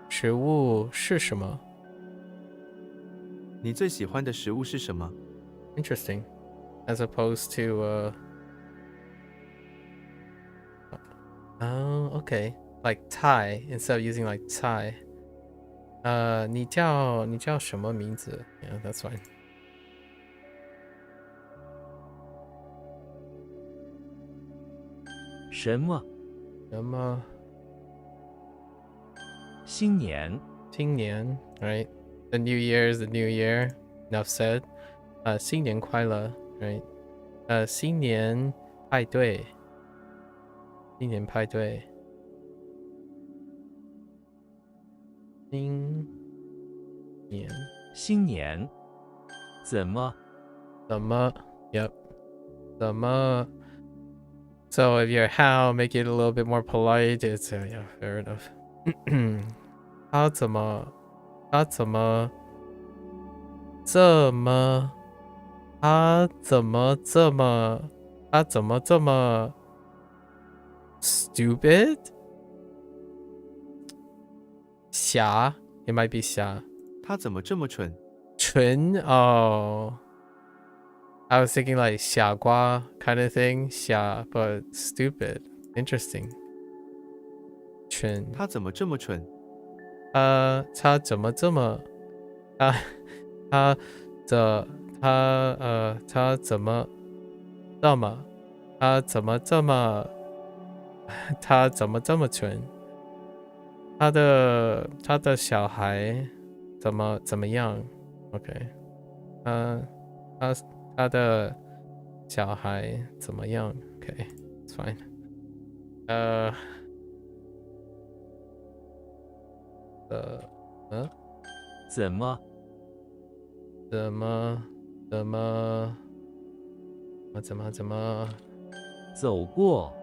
食物是什么？ 你最喜欢的食物是什么？ Interesting, as opposed to oh, okay, like Thai instead of using like Thai. 你叫什么名字? Yeah, that's fine. 什么？什么？新年？新年, right? The new year is the new year. Enough said. 新年快乐, right? 新年派对. 新年派对. 新年. 新年？怎么？怎么? Yep. 怎么? So if you're how, make it a little bit more polite. It's yeah, fair enough. 他怎么他怎么这么stupid? 瞎 It might be 瞎他怎么这么蠢？蠢 Oh, I was thinking like 傻瓜 kind of thing 瞎 but stupid. Interesting. 蠢他怎么这么蠢？他怎么这么他怎么这么蠢？他的小孩怎么样 ？OK， 他的小孩怎么样 ？OK, it's fine. 怎么？走过？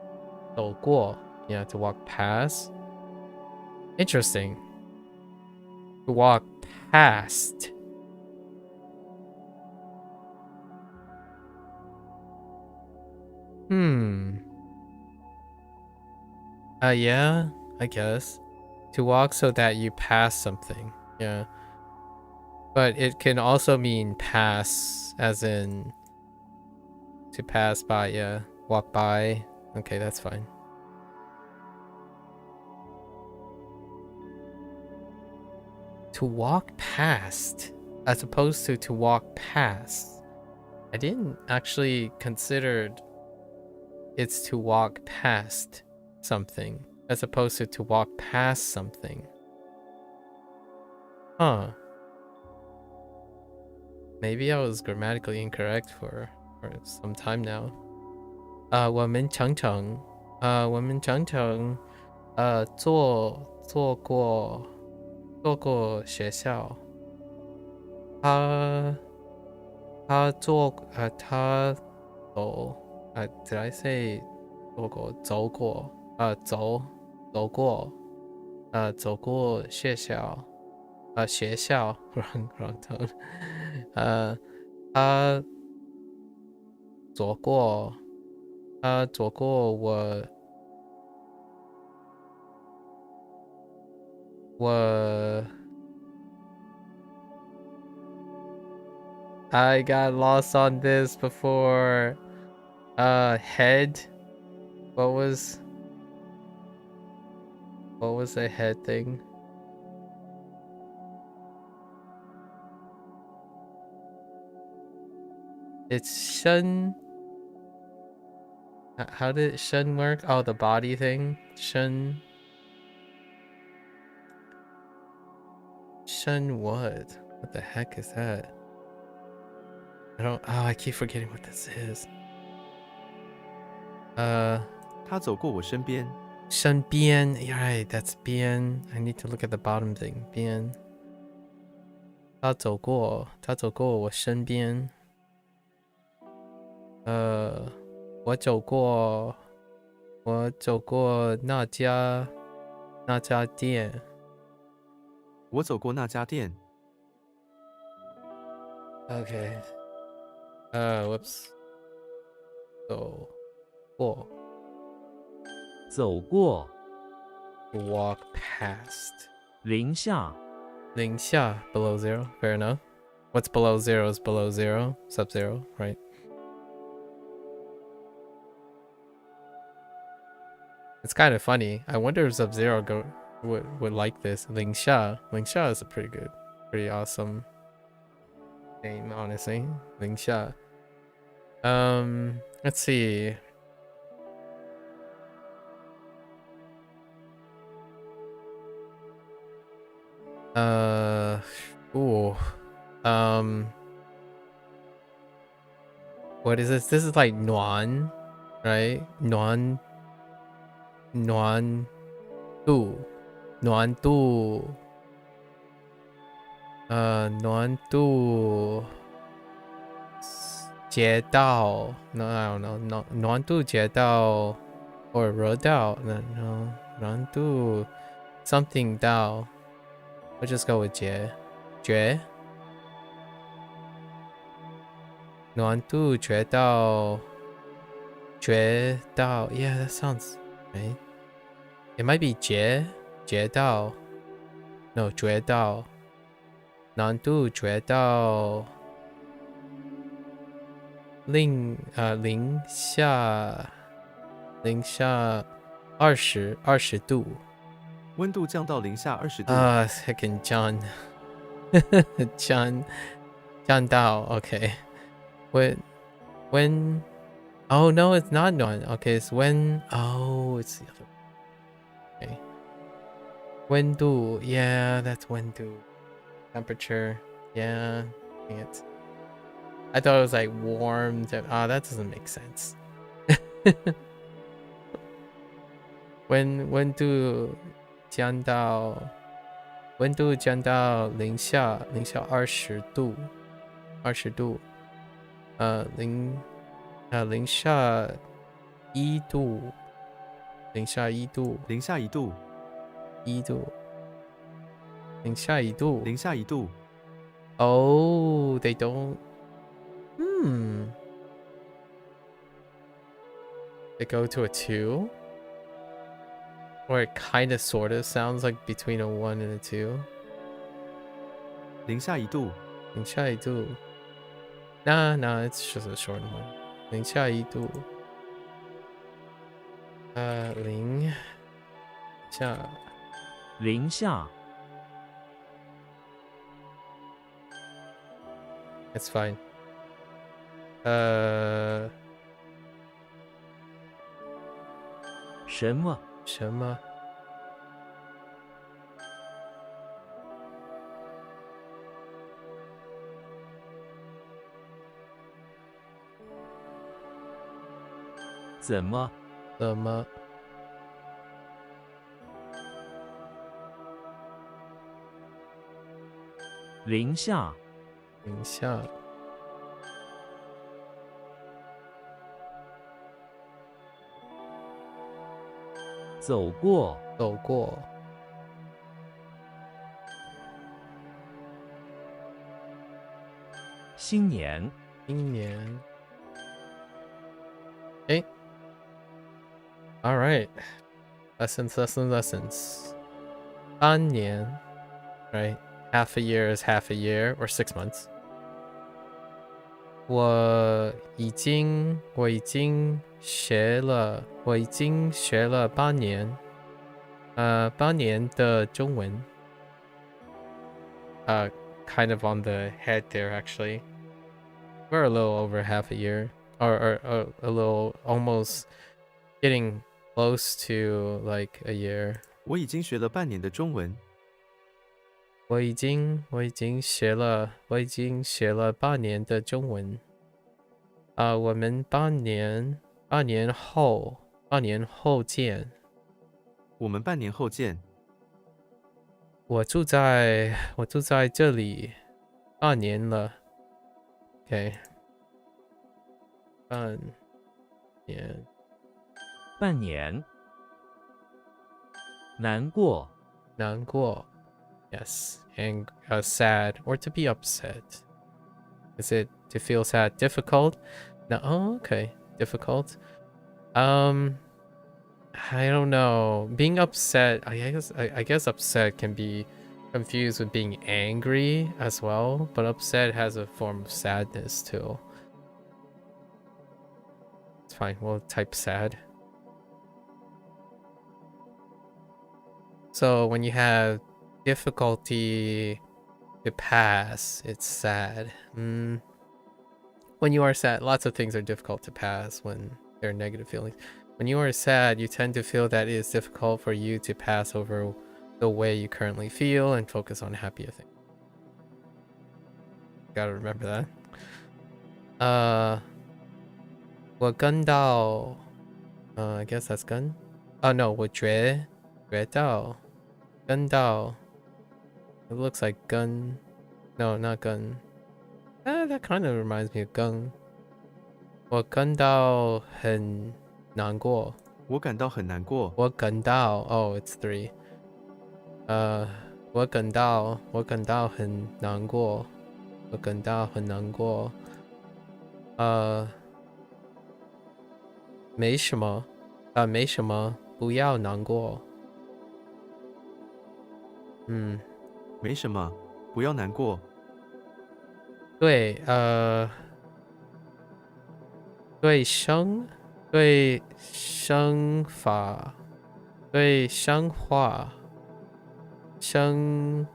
走过 Yeah, to walk past. Interesting. To walk past. Yeah, I guess. To walk so that you pass something. Yeah. But it can also mean pass as in To pass by, yeah. Walk by. Okay, that's fine. To walk past, as opposed to walk past. I didn't actually consider it's to walk past something, as opposed to walk past something. Huh. Maybe I was grammatically incorrect for some time now. 我们常常坐过学校。他did I say 坐过走过走过学校学校 wrong tone 他走过我 I got lost on this before. Head. What was the head thing? It's shun. How did shun work? Oh, the body thing. Shun what? What the heck is that? I keep forgetting what this is. 他走过我身边。身边, you're right, that's 边. I need to look at the bottom thing. 边。他走过我身边。我走过那家店。我走过那家店。Okay. Whoops. 走过 walk past 零下零下 below 0. Fair enough. What's below 0 is below 0. Sub-0, right? It's kind of funny. I wonder if Sub-Zero would like this. 零下 is a pretty awesome name, honestly. 零下. Let's see. What is this? This is like nuan, right? Nuan du. Nuan du. 街道 No, I don't know. No, 暖度街道 or 热道 No, 暖度 something 道 We'll just go with 觉暖度觉道 Yeah, that sounds right. It might be 觉道 No, 觉道暖度觉道零下20度温度降到零下20度。Heckin' John 降到 Okay. When Oh no, it's not one. Okay, it's when it's the other. Okay. 温度 Yeah, that's 温度 Temperature. Yeah, dang it. I thought it was like warm. That doesn't make sense.温度降到零下20度，20度，零下1度，零下1度，零下1度1度，零下1度，零下1度。Oh, they don't. They go to a 2? Or it kind of sort of sounds like between a 1 and a 2. 零下1度。零下1度. Nah, it's just a short one. 零下1度。零下零下 ，It's fine。什么什么？怎么怎么？零下零下走过走过新年今年。诶 All right. Lessons. 半年 right? Half a year is half a year or 6 months. 我已经学了8年8年的中文 kind of on the head there actually. We're a little over half a year or a little almost getting close to like a year. 我已经学了半年的中文。我已经学了8年的中文。我们半年后见。我们半年后见。我住在这里半年了。OK， 半年。半年难过 Yes, and sad or to be upset. Is it to feel sad? Difficult? No. Oh, okay. Difficult. I don't know. Being upset. I guess upset can be confused with being angry as well, but upset has a form of sadness too. It's fine. We'll type sad. So when you have difficulty to pass, it's sad. When you are sad, lots of things are difficult to pass when they're negative feelings. When you are sad, you tend to feel that it is difficult for you to pass over the way you currently feel and focus on happier things. Gotta remember that. 我跟到 I guess that's 跟 Oh no, 我觉到 跟到 It looks like gun. No, not gun. That kind of reminds me of gun. 我感到很难过。我感到很难过。我感到 Oh, it's 3. 我感到很难过。我感到很难过。没什么。没什么，不要难过。没什么，不要难过。对，对生法，对生化，you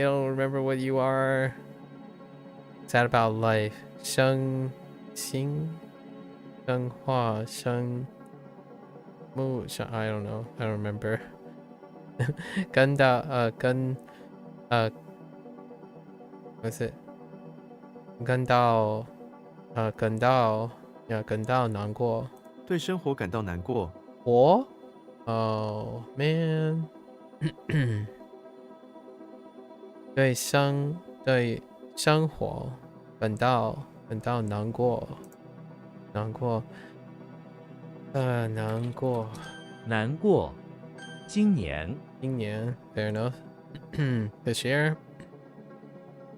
don't remember what you are. Sad about life. 生化I don't know. I don't remember. 跟到what's it? 感到难过。对生活感到难过。我 Oh man. 对生活感到难过。难过。今年 Fair enough. This year.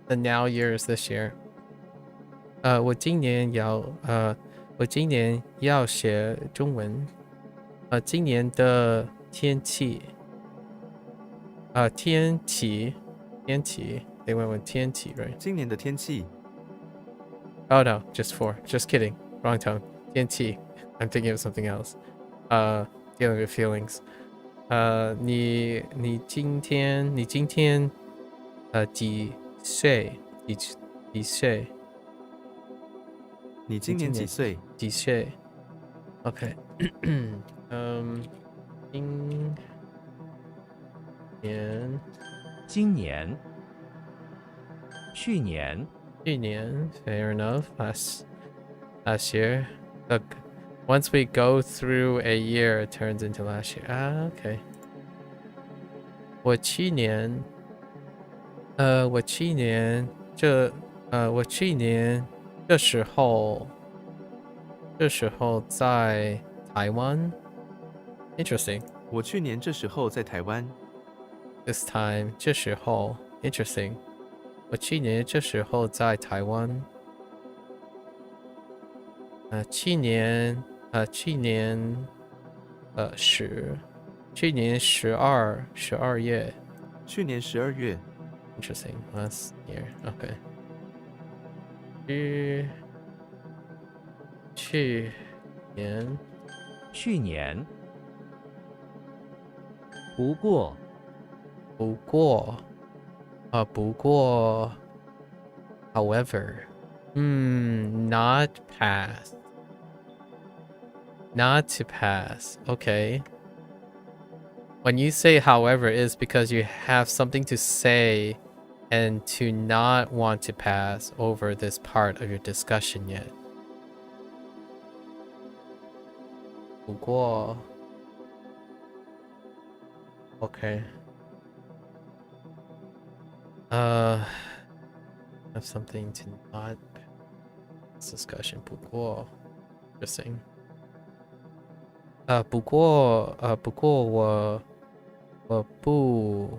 The now year is this year. 我今年要学中文。今年的天气 They went with 天气 right? 今年的天气 Oh no, just 4. Just kidding. Wrong tone. 天气 I'm thinking of something else. Dealing with feelings. 你今天几岁？几岁？你今年几岁？几岁？ Okay. 今年去年去年 fair enough. Last year. Look, once we go through a year, it turns into last year. Okay. 我去年这时候在台湾 Interesting. 我去年这时候在台湾。 This time 这时候 Interesting. 我去年这时候在台湾。去年12月。去年12月。 Interesting. Last year. Okay. 去年。不过 however. Not pass. Not to pass. Okay. When you say however, it's because you have something to say and to not want to pass over this part of your discussion yet. 不过 Okay. Have something to not this discussion. 不过 Interesting. 不过我不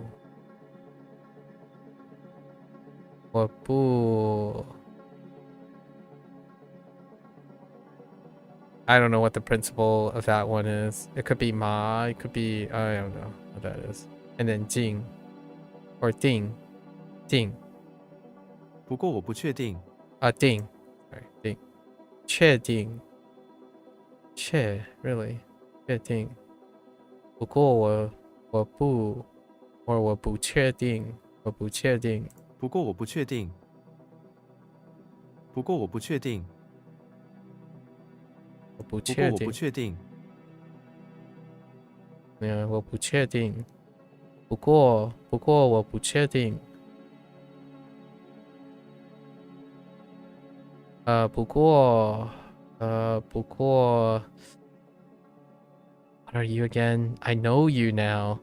I don't know what the principle of that one is. It could be ma, it could be I don't know what that is. And then 定 or 定 不过我不确定。定 sorry 定确定 really 确定不过我不 or 我不确定不过我不确定。不过我不确定。 我不确定我不确定。 我不确定不过我不确定不过 What are you again? I know you now.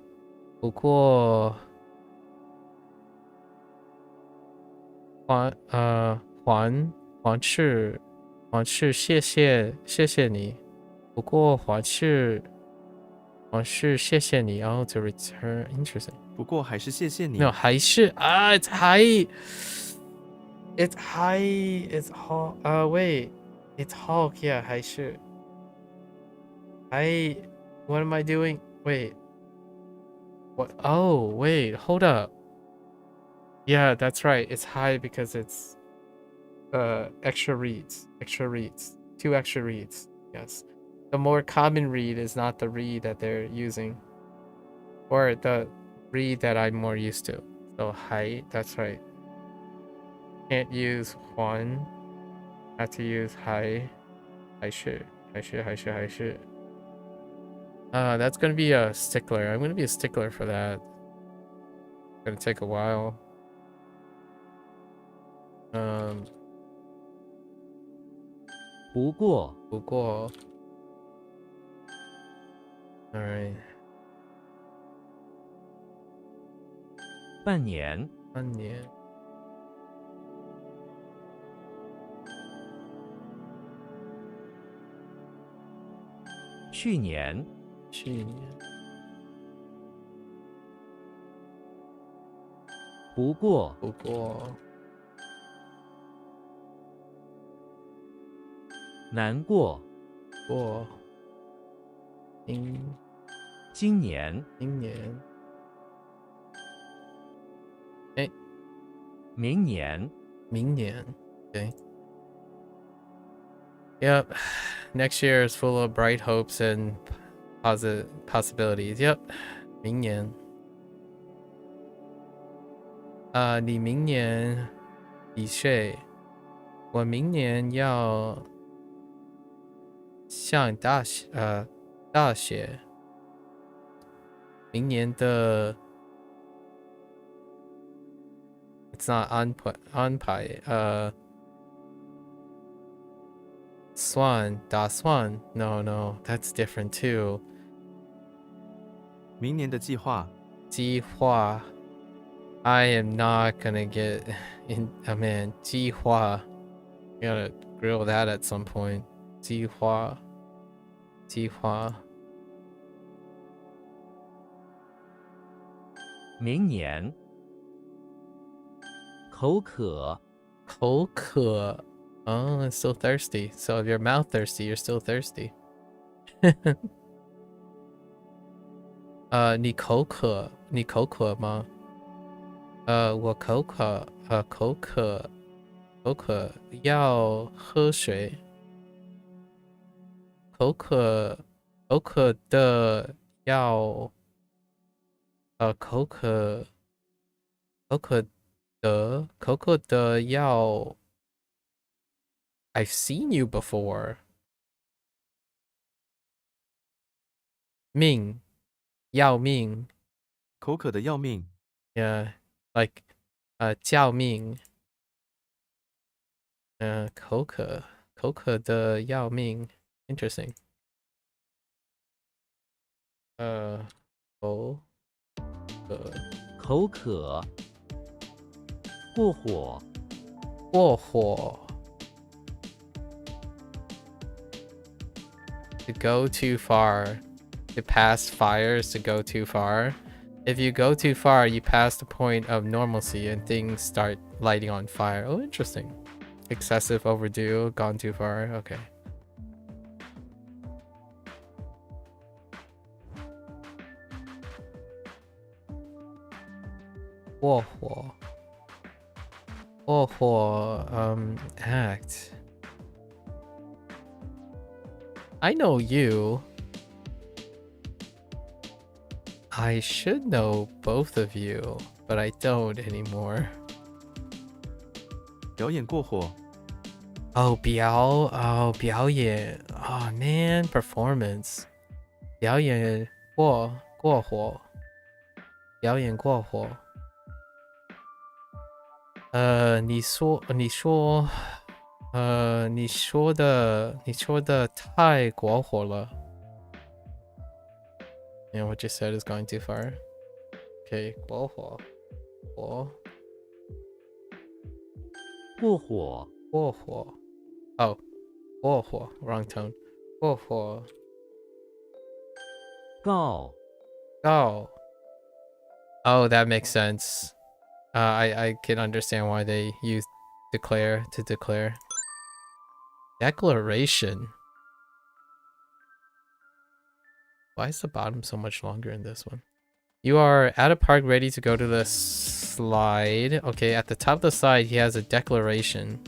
不过还是谢谢你。不过还是谢谢你。然后 to return interesting. 不过还是谢谢你。 No 还是it's high. It's high. It's hawk. Wait. It's hawk. Yeah 还是 What am I doing? Wait. What? Oh, wait. Hold up. Yeah, that's right. It's high because it's extra reads. 2 extra reads. Yes. The more common read is not the read that they're using. Or the read that I'm more used to. So high, that's right. Can't use Huan. Have to use high. 还是 that's gonna be a stickler. I'm gonna be a stickler for that. It's gonna take a while. Um 不过 Alright. 半年去年不过难过今年明年，明年. Okay. Yep. Next year is full of bright hopes and possibilities. Yep. 明年. 你明年几岁？我明年要上大学。明年的 It's not 安排打算 No, that's different too. 明年的计划，计划 I am not gonna get in. Man, 计划 You gotta grill that at some point. 计划明年，口渴，口渴 Oh, it's still thirsty. So if you're mouth thirsty, you're still thirsty. 你口渴吗？我口渴要喝水。口渴的要口渴的要 I've seen you before. 命要命。口渴的要命。 Yeah, like 救命。口渴的要命。Interesting. 口渴，过火，过火。To go too far. To pass fires, to go too far. If you go too far, you pass the point of normalcy and things start lighting on fire. Oh, interesting. Excessive, overdue, gone too far. Okay. Act. I know you. I should know both of you, but I don't anymore. 表演过火， 表演 Oh man, performance. 表演过火。表演过火。你说的太过火了。Yeah, what you said is going too far. Okay, 过火。过火， Oh, 过火 wrong tone. 过火。告， Oh, that makes sense. I can understand why they use declare to declare. Declaration. Why is the bottom so much longer in this one? You are at a park ready to go to the slide. Okay, at the top of the slide, he has a declaration.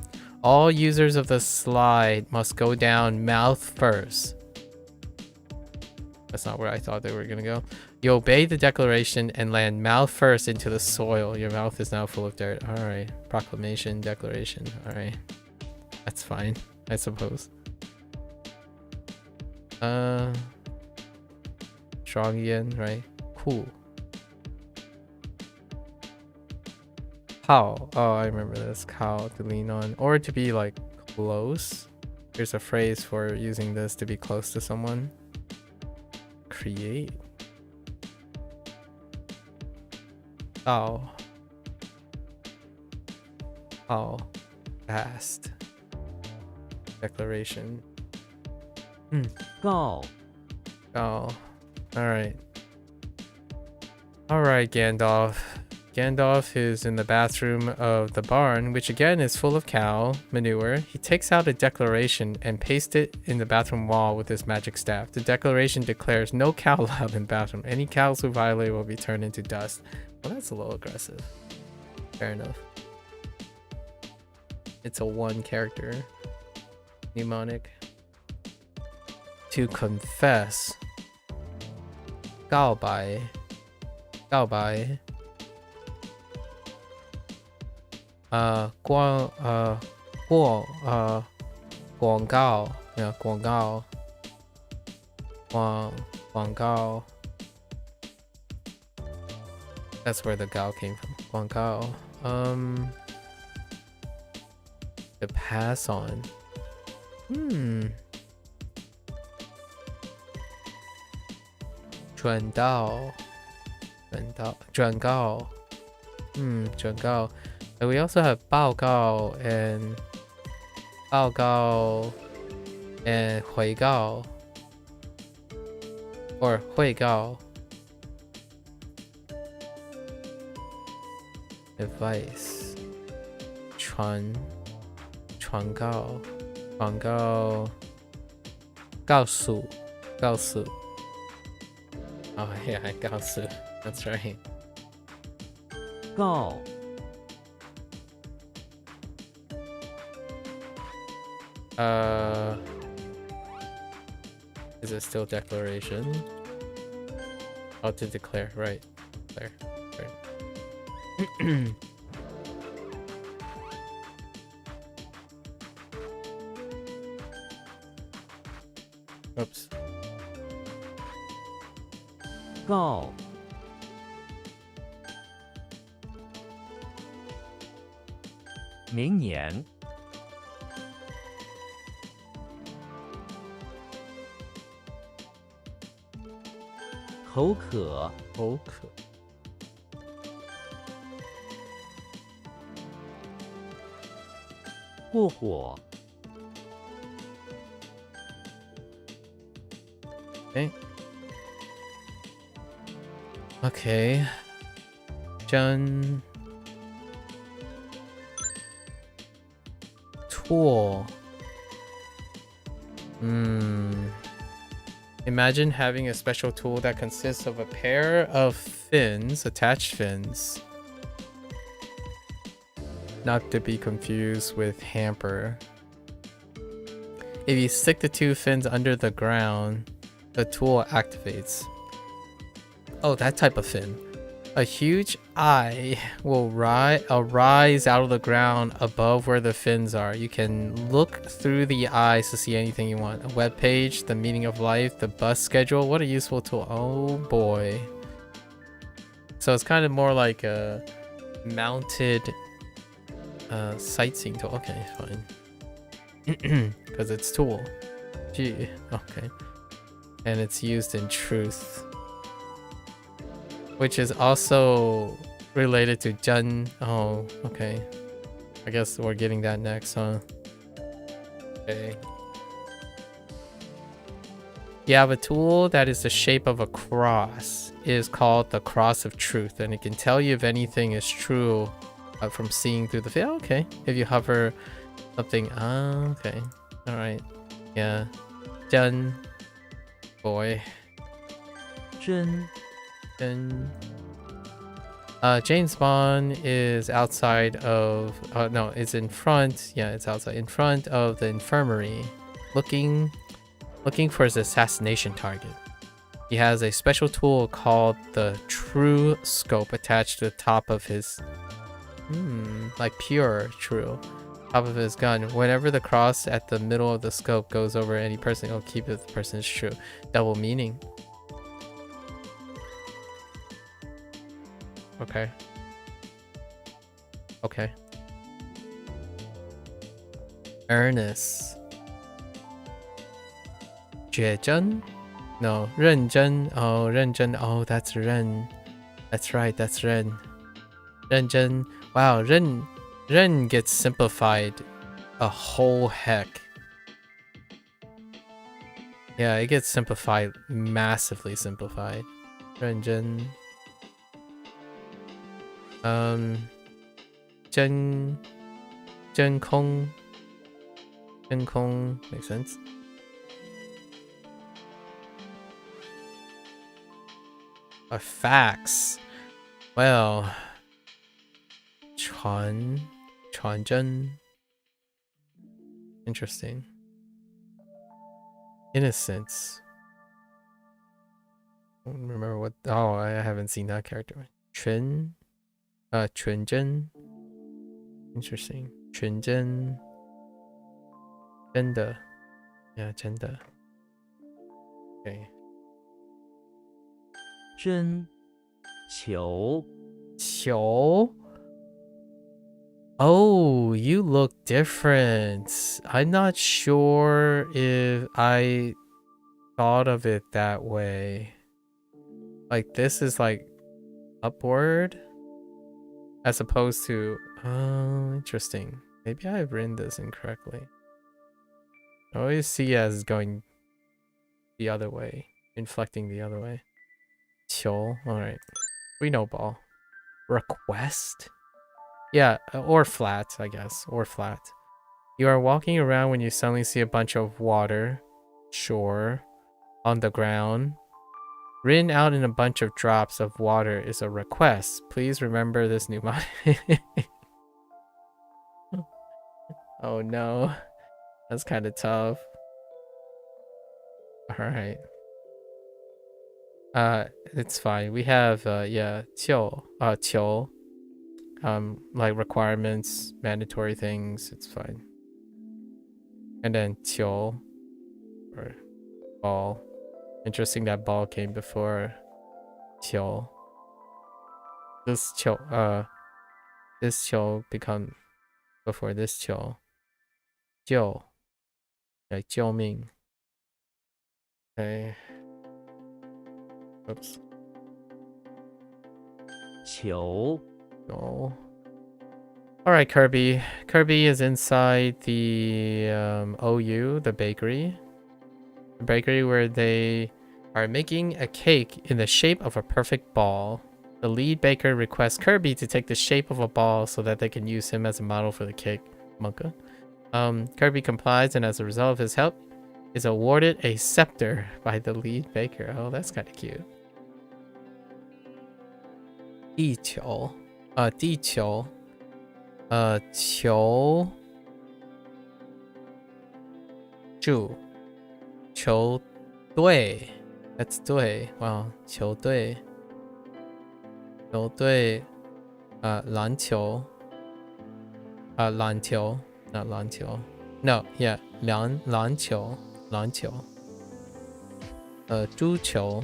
All users of the slide must go down mouth first. That's not where I thought they were gonna go. You obey the declaration and land mouth first into the soil. Your mouth is now full of dirt. Alright. Proclamation, declaration. Alright. That's fine, I suppose. Strong again, right? Cool. How? Oh, I remember this. Cow to lean on. Or to be like close. There's a phrase for using this to be close to someone. Create. Oh. Fast. Declaration. 告， Oh. Alright. Alright, Gandalf. Gandalf is in the bathroom of the barn, which again is full of cow manure. He takes out a declaration and pastes it in the bathroom wall with his magic staff. The declaration declares no cow allowed in the bathroom. Any cows who violate will be turned into dust. Well, that's a little aggressive. Fair enough. It's a one character mnemonic. To confess. 告白. 告白. 广告. Yeah, 广告. 广告. That's where the gao came from. 广告. To pass on. 转告. 转告. 转告. And we also have 报告 and 报告 and 回告 or 会告. Advice. 传告 告诉 Oh yeah, 告诉. That's right. 告 Is it still declaration? Oh, to declare, right. Declare. Right. Oops. 告 明年 口渴 口渴 过火 Okay. 真 tool. Imagine having a special tool that consists of a pair of fins, attached fins. Not to be confused with hamper. If you stick the two fins under the ground, the tool activates. Oh, that type of fin. A huge eye will arise out of the ground above where the fins are. You can look through the eyes to see anything you want. A web page, the meaning of life, the bus schedule. What a useful tool. Oh boy. So it's kind of more like a mounted sightseeing tool. Okay, fine. Because it's tool. Gee, okay. And it's used in truth. Which is also related to Jun. Oh, okay. I guess we're getting that next, huh? Okay. You have a tool that is the shape of a cross. It is called the Cross of Truth, and it can tell you if anything is true from seeing through the field. Okay. If you hover something. Okay. Alright. Yeah. Jun. Boy. 真 James Bond is outside of no, it's in front. Yeah, it's outside in front of the infirmary, looking for his assassination target. He has a special tool called the True Scope attached to the top of his like pure true top of his gun. Whenever the cross at the middle of the scope goes over any person, it'll keep if the person is true. Double meaning. Okay. Okay. Earnest. 决真? No, 认真. Oh, 认真. Oh, that's 认. That's right, that's 认. 认真. Wow, 认 gets simplified a whole heck. Yeah, it gets simplified, massively simplified. 认真. 真空 makes sense. Facts. Well, 传真 Interesting. Innocence. I don't remember what. Oh, I haven't seen that character. Chun. Chunzhen. Interesting. Chunzhen. Gender. Yeah, gender. Okay. 真球 Qiu. Oh, you look different. I'm not sure if I thought of it that way. Like this is like upward as opposed to oh, interesting. Maybe I've written this incorrectly. I always see it as going the other way, inflecting the other way. Qiu. Alright. We know ball. Request? Yeah, or flat, I guess. Or flat. You are walking around when you suddenly see a bunch of water. Sure. On the ground. Written out in a bunch of drops of water is a request. Please remember this new mod. Oh no. That's kind of tough. Alright. It's fine. We have yeah, 求 like requirements, mandatory things, it's fine. And then 球 or ball. Interesting that ball came before 球. This 球 become before this 球. 救 like 救命. Okay. Oops. 球 Oh. Alright, Kirby. Kirby is inside the OU, the bakery. The bakery where they are making a cake in the shape of a perfect ball. The lead baker requests Kirby to take the shape of a ball so that they can use him as a model for the cake. Monka. Kirby complies, and as a result of his help, is awarded a scepter by the lead baker. Oh, that's kind of cute. 地球 地球 球 柱 球队 that's 队 wow 球队 球队 篮球 篮球 not 篮球 no yeah 篮球 足球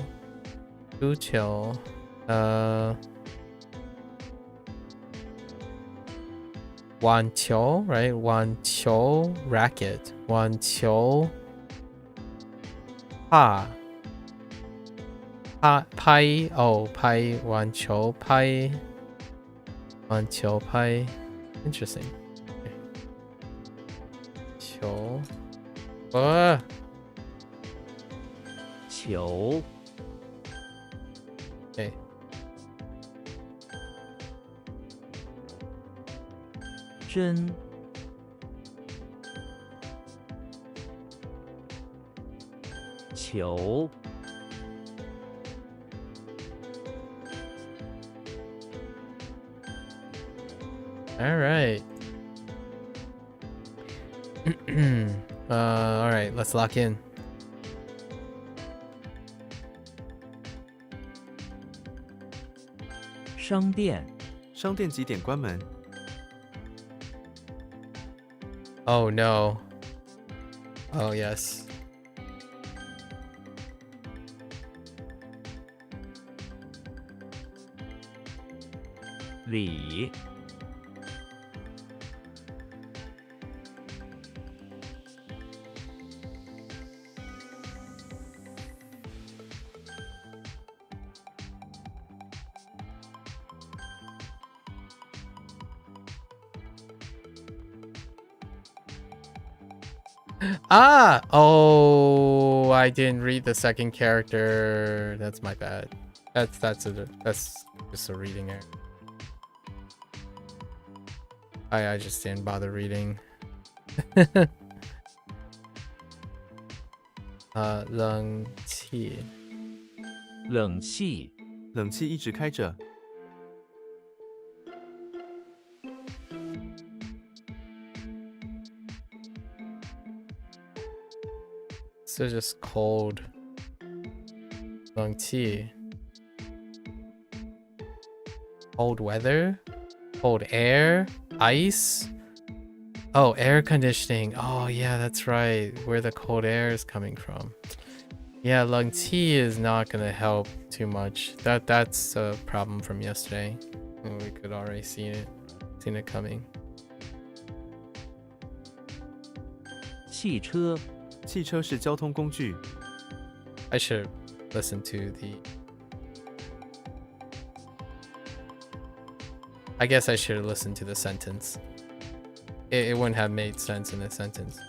网球 right 网球 racket 网球拍网球拍 interesting okay. 球球 okay. 真 球 All right. All right, let's lock in.商店商店几点关门？ Oh no. Oh yes. 里 Ah! Oh, I didn't read the second character. That's my bad. That's just a reading error. I just didn't bother reading. 冷气冷气冷气一直开着。This is just cold. Long tea. Cold weather? Cold air? Ice? Oh, air conditioning. Oh yeah, that's right. Where the cold air is coming from. Yeah, lung tea is not gonna help too much. That's a problem from yesterday. And we could already seen it coming. 汽车 汽车是交通工具。 I should listen to the. I guess I should have listened to the sentence. It wouldn't have made sense in a sentence.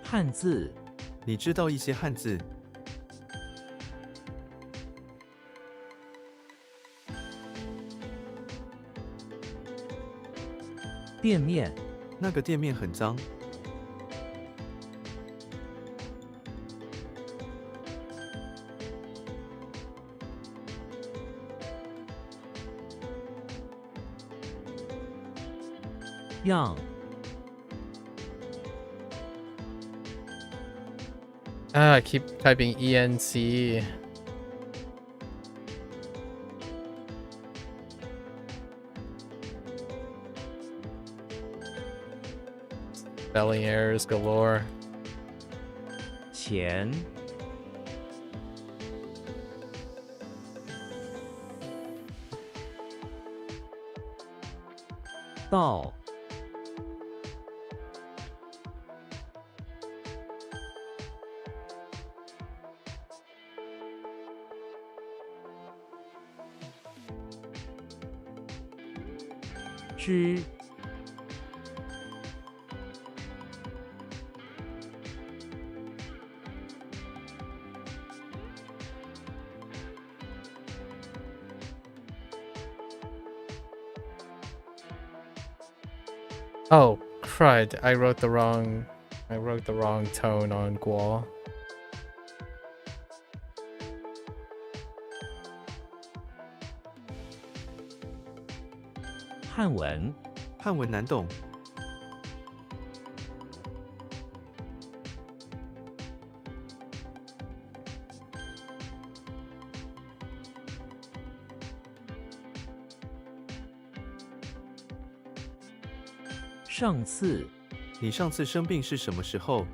汉字 你知道一些汉字？ 店面 那个店面很脏。 样 I keep typing ENC. Spelling errors galore. 钱 到 之 Oh, crud. I wrote the wrong tone on Guo. 汉文 汉文难懂。 上次 你上次生病是什么时候？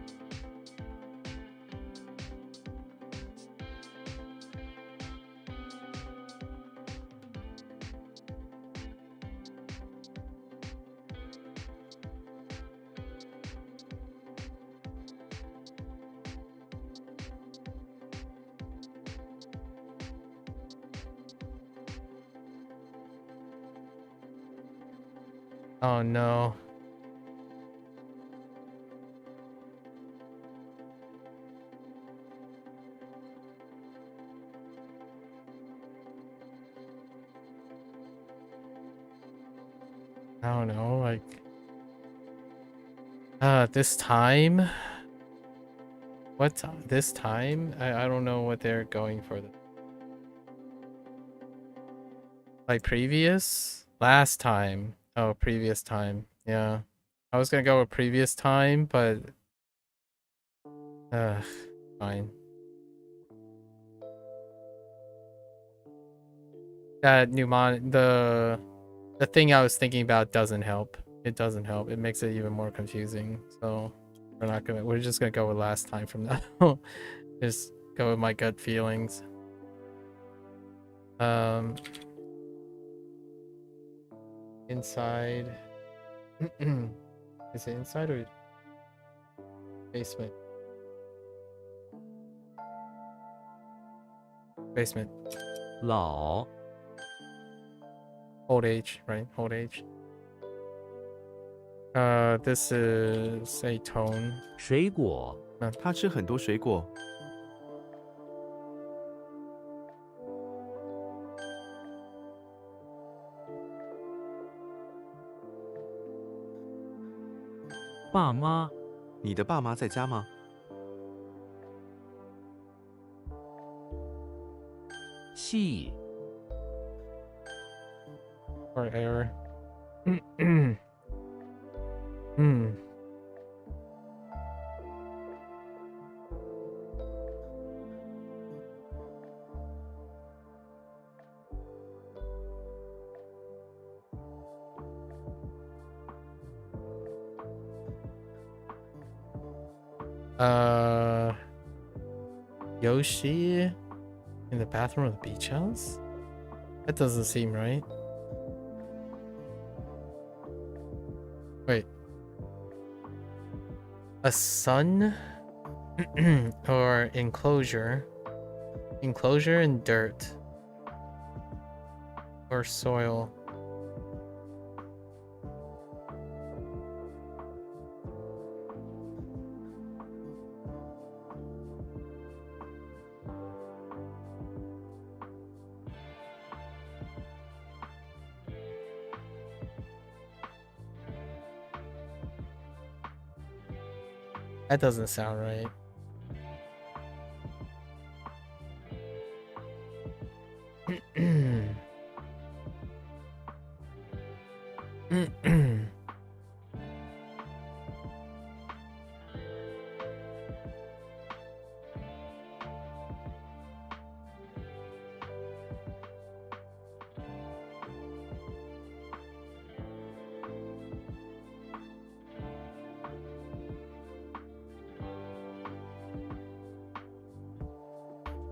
Oh no. I don't know, like this time? What this time? I don't know what they're going for. Like previous? Last time. Oh, previous time. Yeah. I was gonna go with previous time, but fine. That the thing I was thinking about doesn't help. It doesn't help. It makes it even more confusing. So we're just gonna go with last time from now. Just go with my gut feelings. Inside. Is it inside or basement? Basement. 老 Old age, right? Old age. This is a tone. 水果 他吃很多水果。 爸妈 你的爸妈在家吗？细 or error. Hmm. Yoshi in the bathroom of the beach house? That doesn't seem right. Wait. A sun or enclosure? Enclosure and dirt or soil. That doesn't sound right.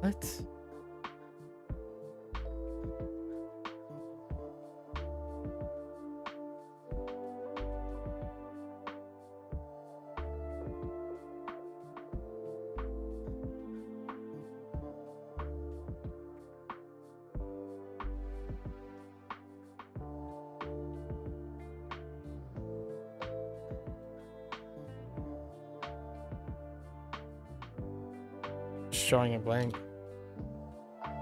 What? Just drawing a blank.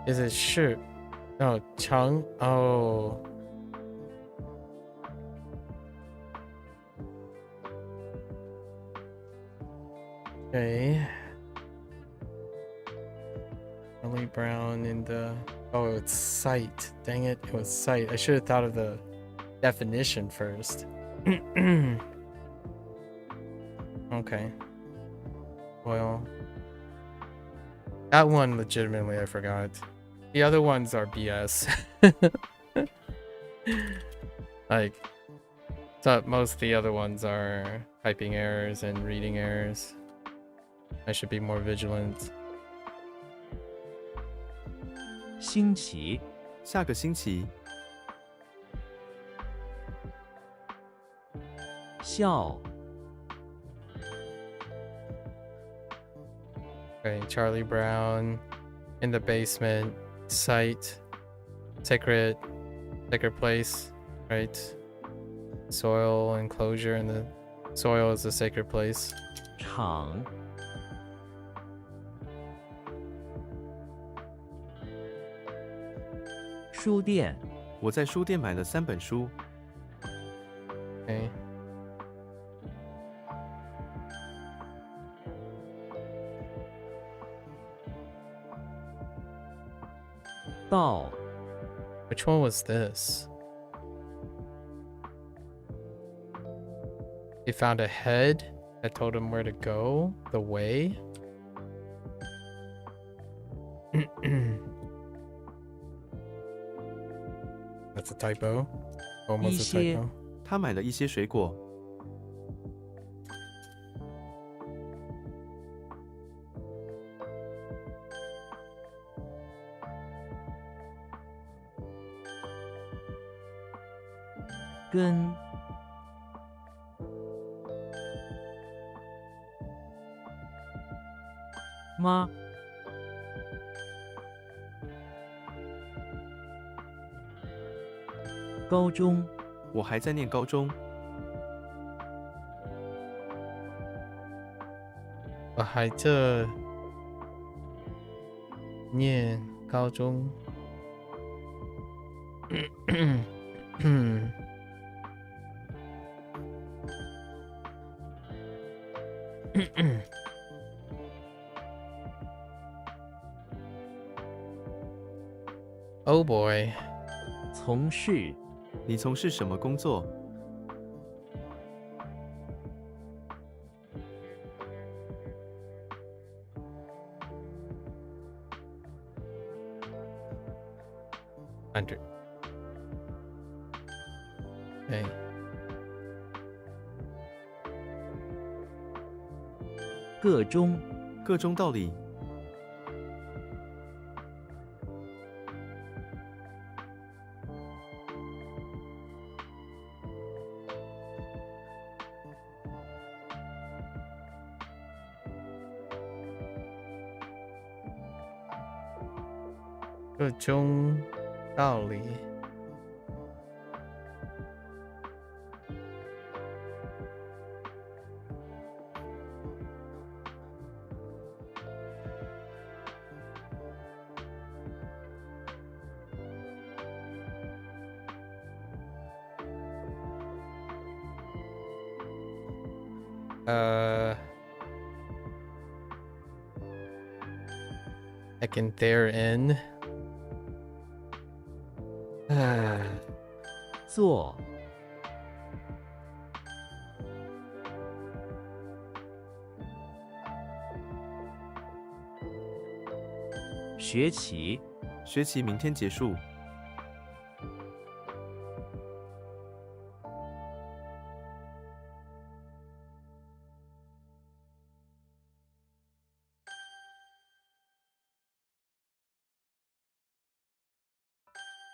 Is it Shu? No, Cheng. Oh. Okay. Charlie Brown in the... Oh, it's sight. Dang it, it was sight. I should have thought of the definition first. Okay. Well... That one, legitimately, I forgot. The other ones are BS. Like, so most of the other ones are typing errors and reading errors. I should be more vigilant. 星期下个星期笑 Okay, Charlie Brown in the basement, site, sacred place, right? Soil enclosure, and the soil is a sacred place. 场 书店 我在书店买了3本书， Okay. 到 Which one was this? He found a head that told him where to go, the way. That's a typo. Almost a 一些 typo. 他买了一些水果， 跟 吗 高中 我还在念高中，我还在念高中。Oh boy. 从事你从事什么工作？ 100. Okay. 个中个中道理。各中道理。I can therein. 做学期学期明天结束。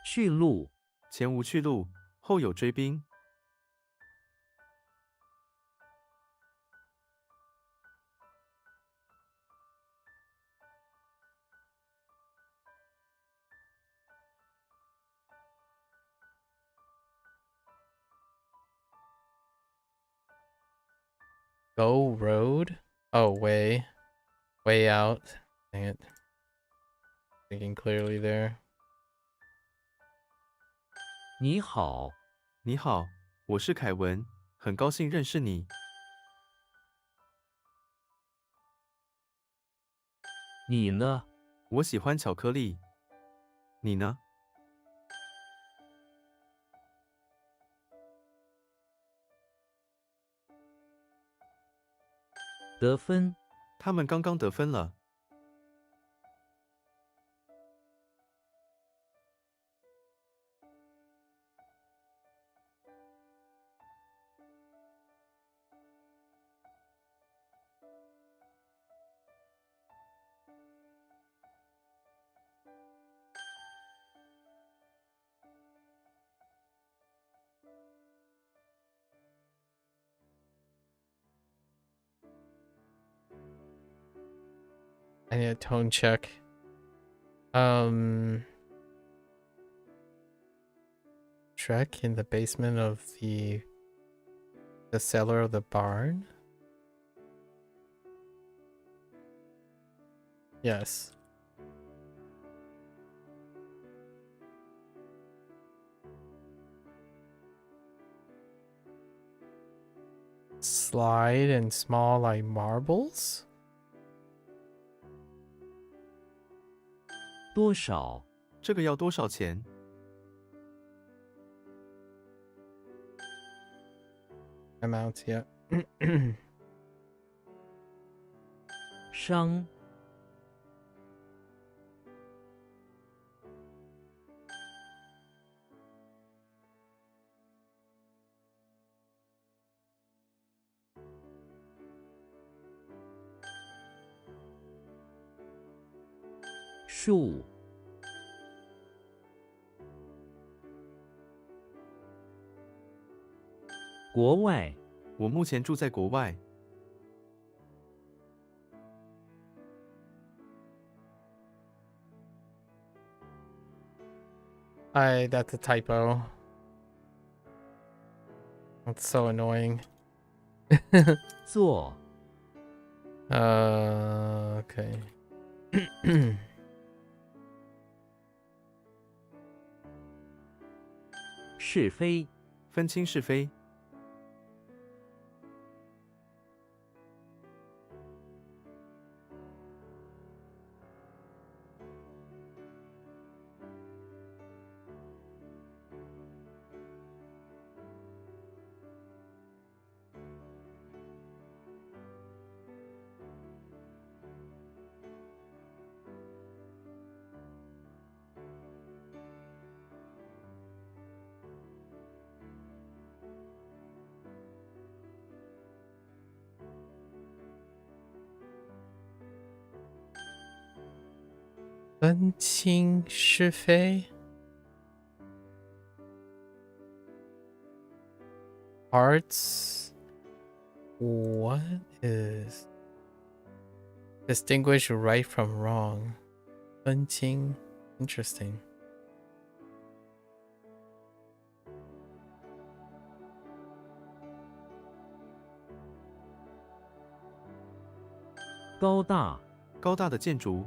去路前无去路，后有追兵。Go road? Oh, way out. Dang it. Thinking clearly there. 你好，你好，我是凯文，很高兴认识你。你呢？我喜欢巧克力。你呢？得分他们刚刚得分了。I need a tone check. Trek in the basement of the cellar of the barn? Yes. Slide and small like marbles? 多少这个要多少钱？ Amount, yeah. 伤树国外我目前住在国外。 That's a typo. That's so annoying. 做 Okay. 是非分清是非。分清是非 Arts. What is distinguish right from wrong? 分清 Interesting. 高大，高大的建筑，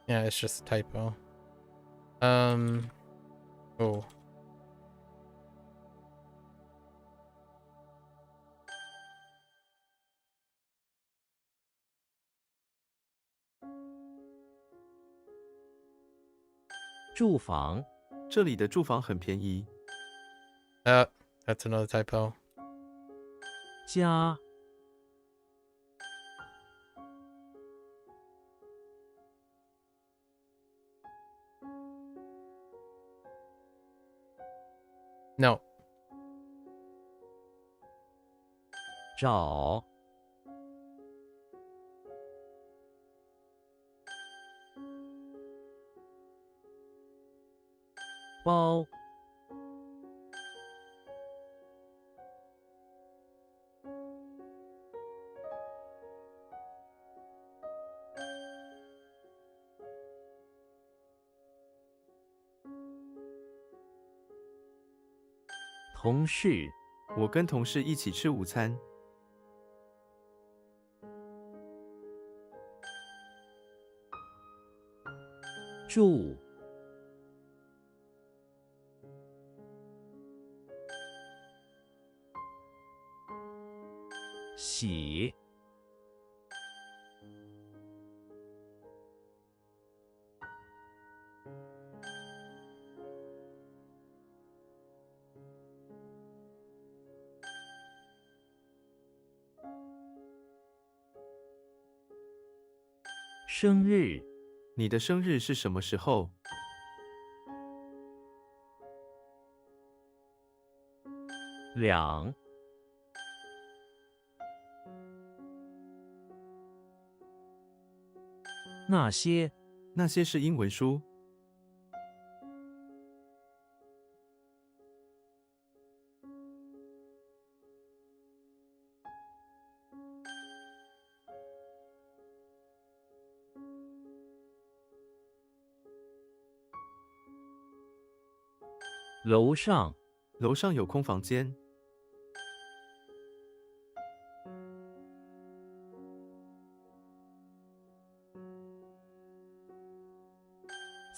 Yeah, it's just a typo. Oh. 住房，这里的住房很便宜。 That's another typo. 家， No. 找，包，同事，我跟同事一起吃午餐。 住，洗，生日，你的生日是什么时候？ 两，那些，那些是英文书。 楼上，楼上有空房间。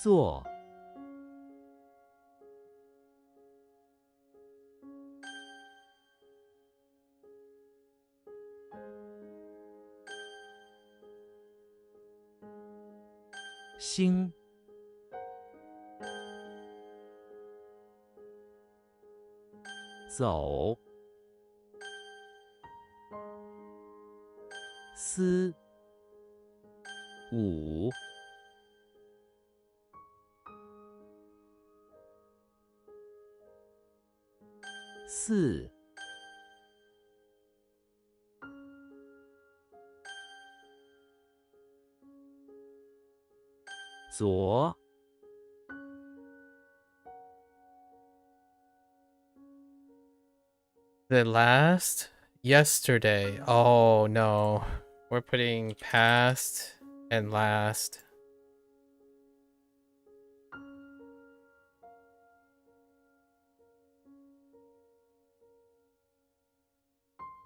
坐，星，走，思，五，四，左， The last yesterday. Oh no. We're putting past and last.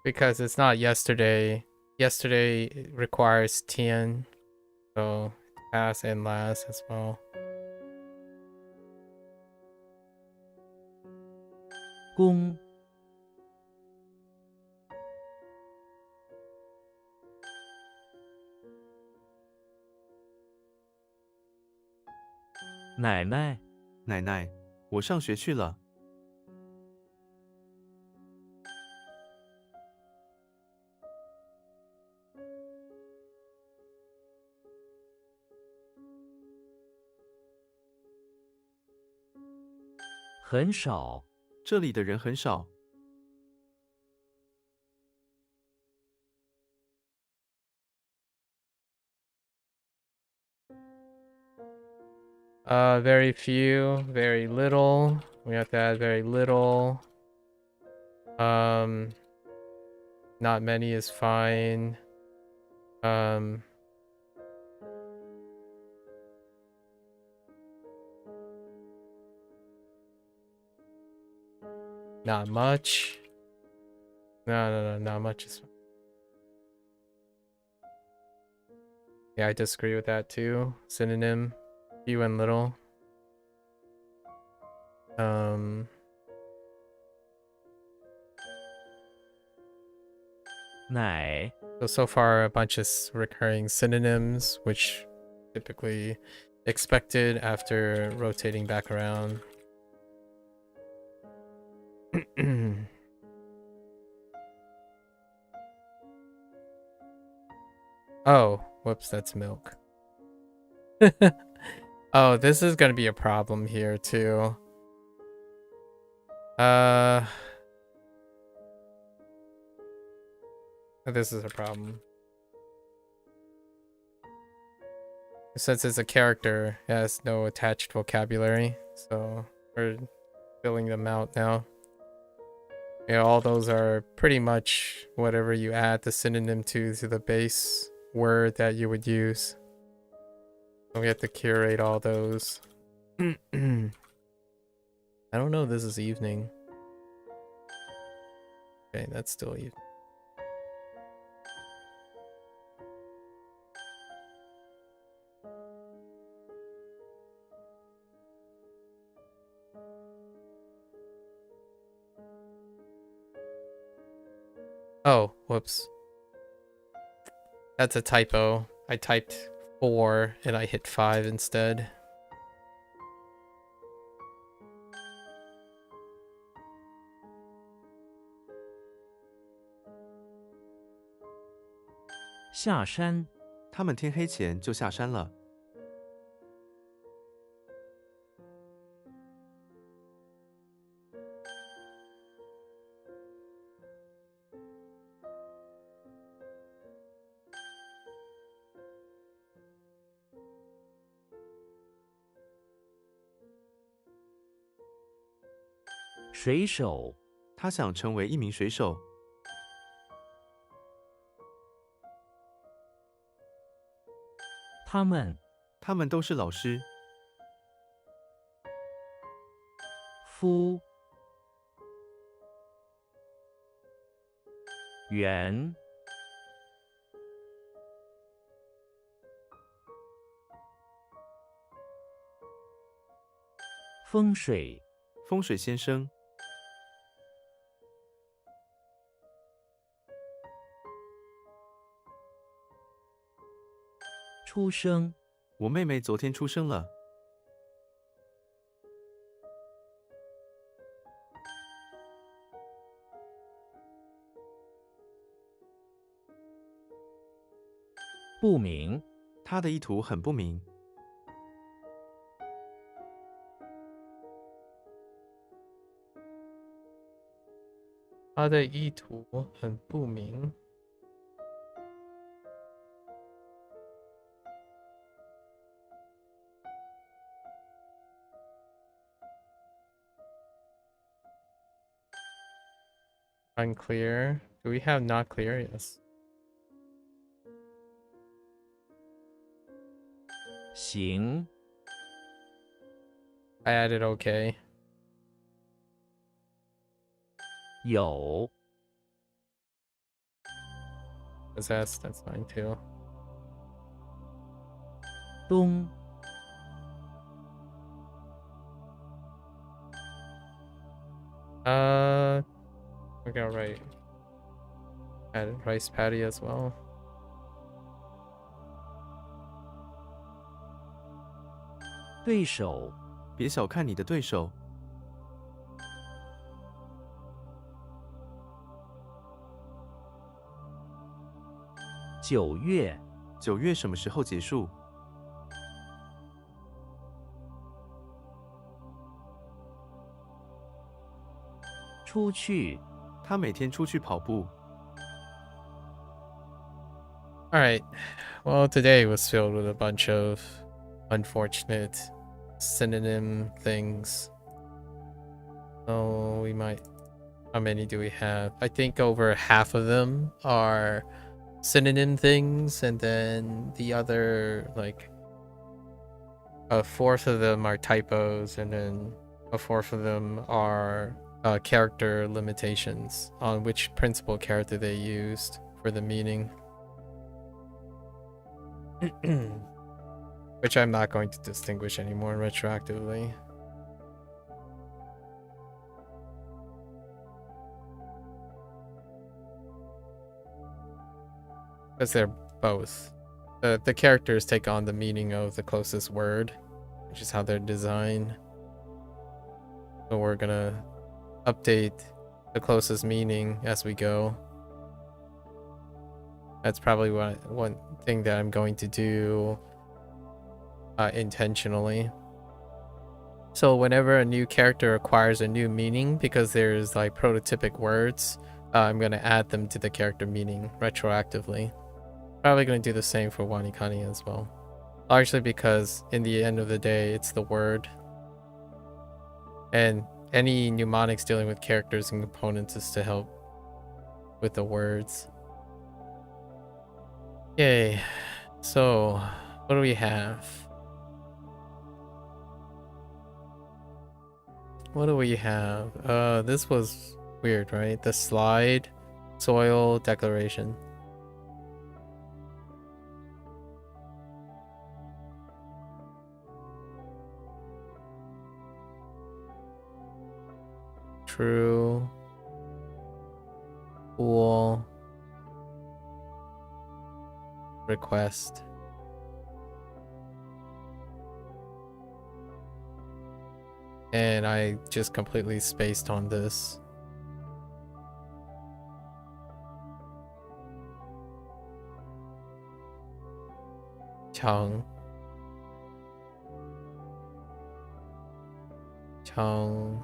Because it's not yesterday. Yesterday requires Tian. So past and last as well. 公，奶奶，奶奶，我上学去了。很少，这里的人很少。Very few, very little. We have to add very little. Not many is fine. Not much. No, not much is fine. Yeah, I disagree with that too. Synonym, few and little.奶 So far a bunch of recurring synonyms, which typically expected after rotating back around. Oh, whoops, that's milk. Oh, this is gonna be a problem here too. This is a problem. Since it's a character, it has no attached vocabulary, so we're filling them out now. Yeah, all those are pretty much whatever you add the synonym to the base word that you would use. So we have to curate all those. I don't know if this is evening. Okay, that's still evening. Oh, whoops. That's a typo. I typed 4 and I hit 5 instead.下山，他们天黑前就下山了。水手，他想成为一名水手。他们，他们都是老师。夫，圆，风水，风水先生。出生，我妹妹昨天出生了。不明，他的意图很不明。他的意图很不明。Unclear. Do we have not clear? Yes. 行， I added okay. 有， Possessed, that's fine too. 东， We got right. Added rice patty as well. 对手，别小看你的对手。9月， 9月什么时候结束？《出去，他每天出去跑步。 All right. Well, today was filled with a bunch of unfortunate synonym things. So we might. How many do we have? I think over half of them are synonym things, and then the other, like, a fourth of them are typos, and then a fourth of them are character limitations on which principal character they used for the meaning. Which I'm not going to distinguish anymore retroactively. Because they're both. The characters take on the meaning of the closest word, which is how they're designed. So we're gonna update the closest meaning as we go. That's probably one thing that I'm going to do intentionally. So whenever a new character acquires a new meaning, because there's like prototypic words, I'm going to add them to the character meaning retroactively. Probably going to do the same for WaniKani as well. Largely because in the end of the day, it's the word. And any mnemonics dealing with characters and components is to help with the words. Yay. So, what do we have? What do we have? This was weird, right? The slide, soil, declaration. True. Cool. Request. And I just completely spaced on this. Chang. Chang.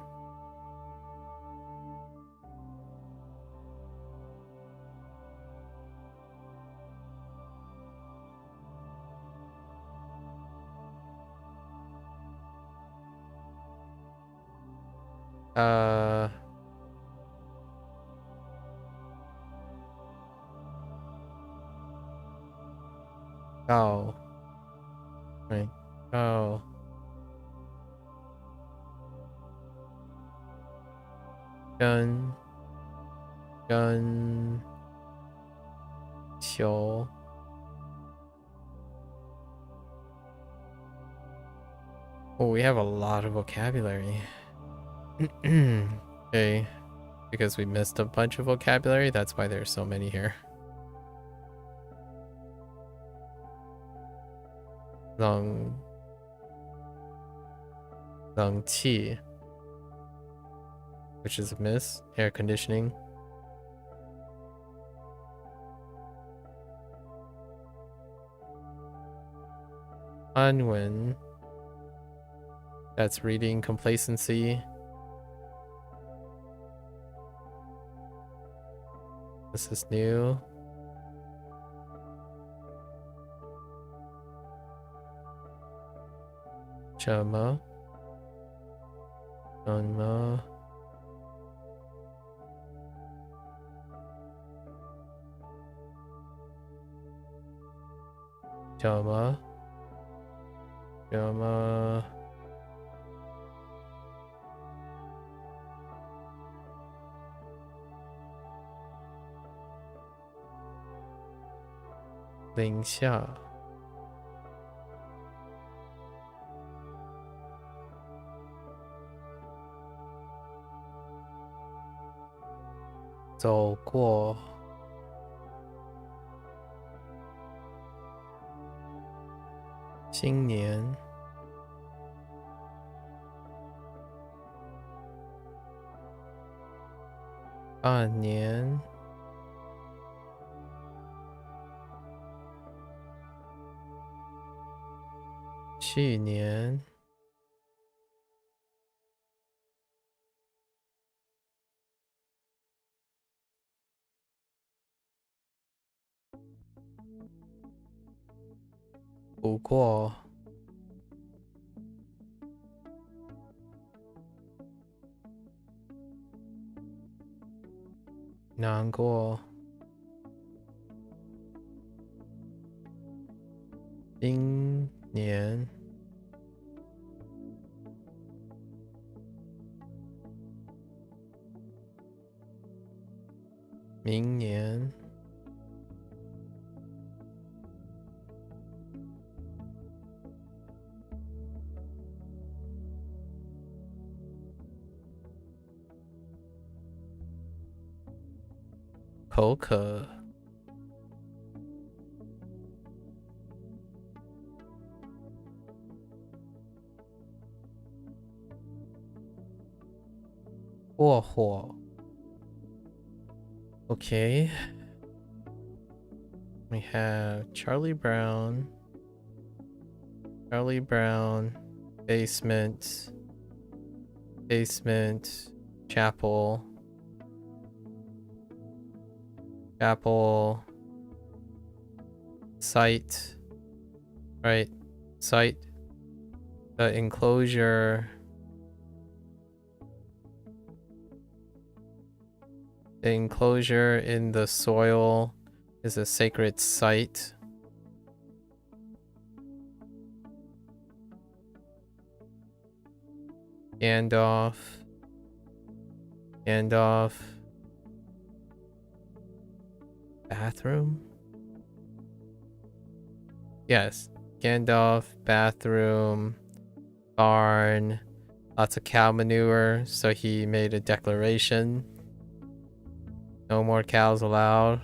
Oh. Right. Oh. Gun. Gun. Xiu. Oh, we have a lot of vocabulary. Okay. Because we missed a bunch of vocabulary, that's why there's so many here. Long Qi, which is a miss. Air conditioning. Anwen. That's reading complacency. This is new. Chama. Donma. Chama. Chama. Ling Xia. Zhou guo. Xing nian. Ban nian. 去年不过难过今年明年口渴过火 Okay. We have Charlie Brown, basement, chapel, site, right? Site, the enclosure. The enclosure in the soil is a sacred site. Gandalf. Bathroom? Yes. Gandalf, bathroom, barn, lots of cow manure, so he made a declaration. No more cows allowed.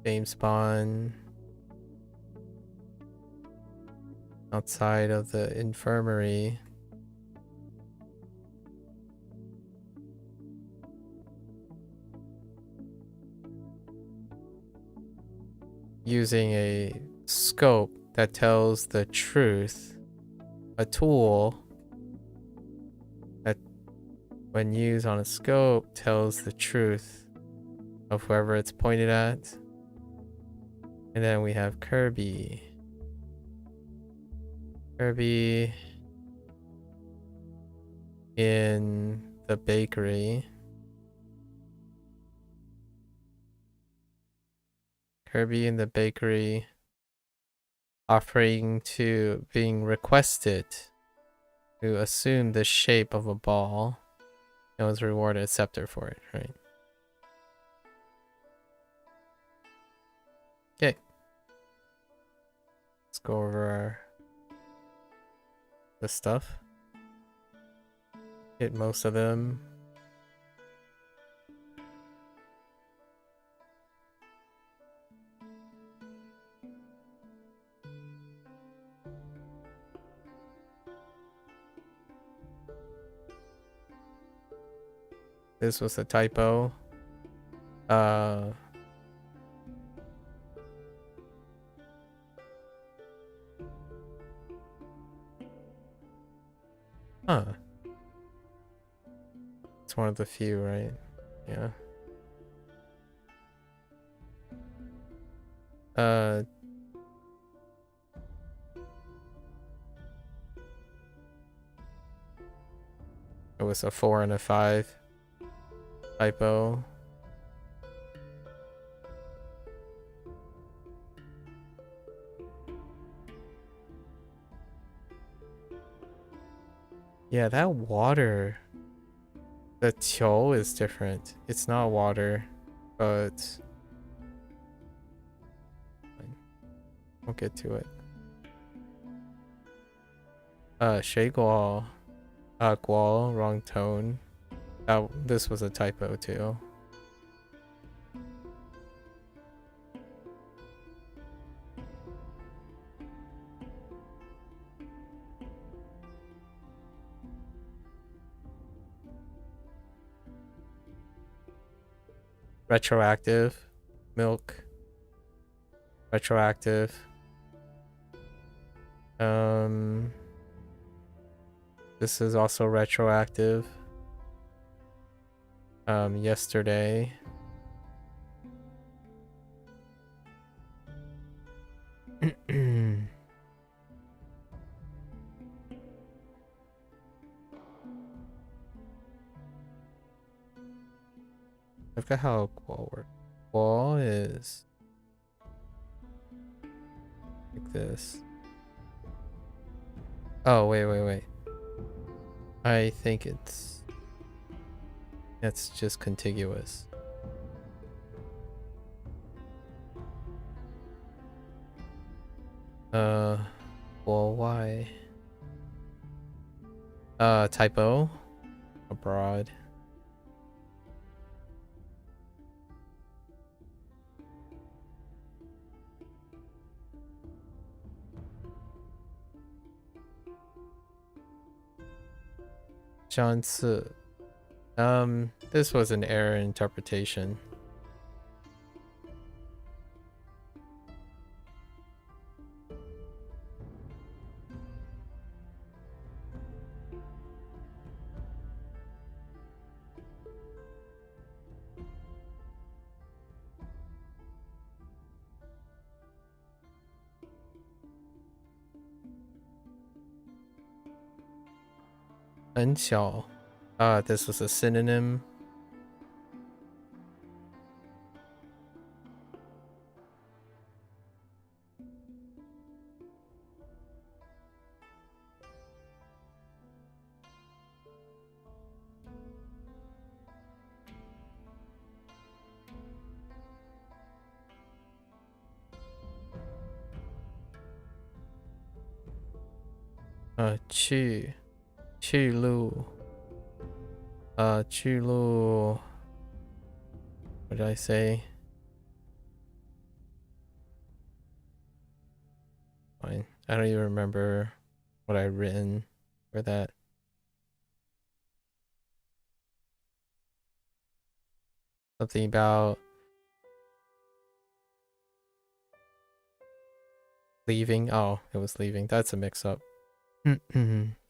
James Bond. Outside of the infirmary. Using a scope that tells the truth. A tool that, when used on a scope, tells the truth of whoever it's pointed at. And then we have Kirby. Kirby in the bakery. Kirby in the bakery offering to being requested to assume the shape of a ball and was rewarded a scepter for it, right? Okay. Let's go over the stuff. Hit most of them. This was a typo. Huh. It's one of the few, right? Yeah. It was a 4 and a 5 typo. Yeah, that water, the qiu is different. It's not water, but we'll get to it. 水果 guo, wrong tone. This was a typo too. Retroactive. Milk. Retroactive. This is also retroactive. yesterday. I forgot how Qual works. Qual is like this. Oh, wait. I think it's just contiguous. Well, why? Typo abroad. Johnson. This was an error interpretation. Unxiao. This was a synonym. Qu Lu. Qu Lu. What did I say? Fine. I don't even remember what I'd written for that. Something about leaving. Oh, it was leaving. That's a mix-up.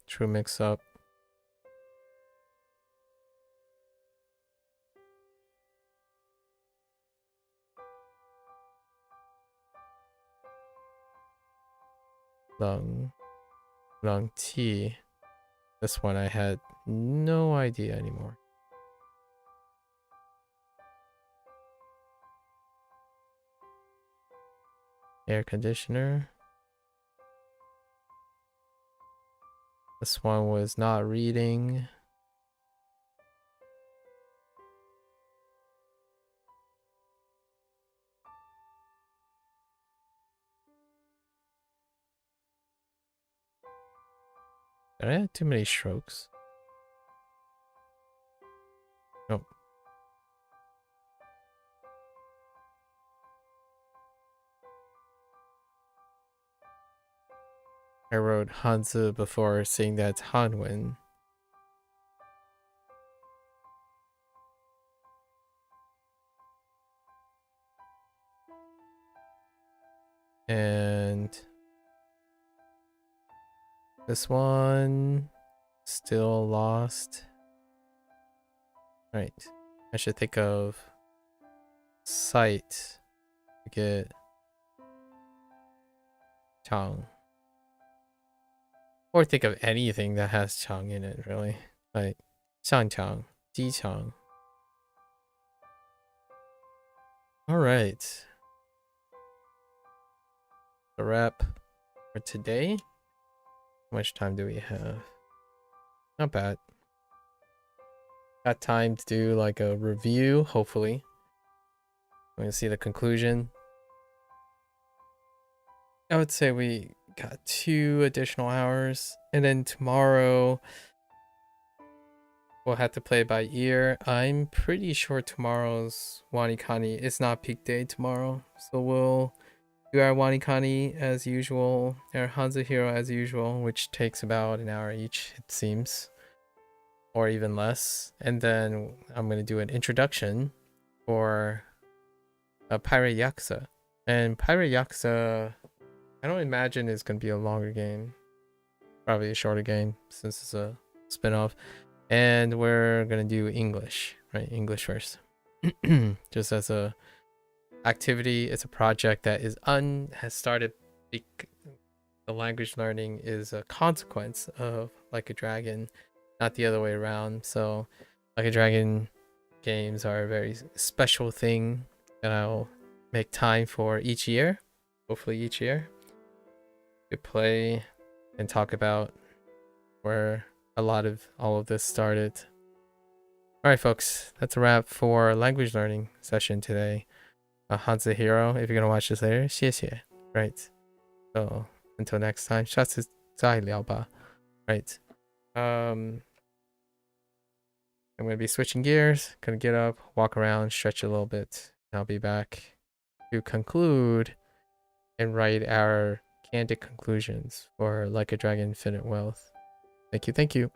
True mix-up. Long T. This one I had no idea anymore. Air conditioner. This one was not reading. Did I have too many strokes? Nope. I wrote Hanzi before seeing that Hanwen. And this one still lost. Right. I should think of site to get Chang. Or think of anything that has Chang in it, really. Like Xiangchang, Jichang. Alright. The wrap for today. How much time do we have? Not bad. Got time to do like a review, hopefully. I'm gonna see the conclusion. I would say we got 2 additional hours, and then tomorrow we'll have to play by ear. I'm pretty sure tomorrow's WaniKani is not peak day tomorrow, so we'll do our WaniKani as usual, our HanziHero as usual, which takes about an hour each, it seems, or even less. And then I'm gonna do an introduction for Pirate Yakuza, and Pirate Yakuza, I don't imagine it's gonna be a longer game. Probably a shorter game since it's a spin-off. And we're gonna do English, right? English first. Just as a activity, it's a project that has started. The language learning is a consequence of Like a Dragon, not the other way around. So, Like a Dragon games are a very special thing that I'll make time for each year. Hopefully, each year to play and talk about where all of this started. All right, folks, that's a wrap for language learning session today. HanziHero, if you're gonna watch this later, 谢谢. Right. So until next time, 下次再聊吧. Right. I'm gonna be switching gears. Gonna get up, walk around, stretch a little bit. And I'll be back to conclude and write our candid conclusions for Like a Dragon Infinite Wealth. Thank you. Thank you.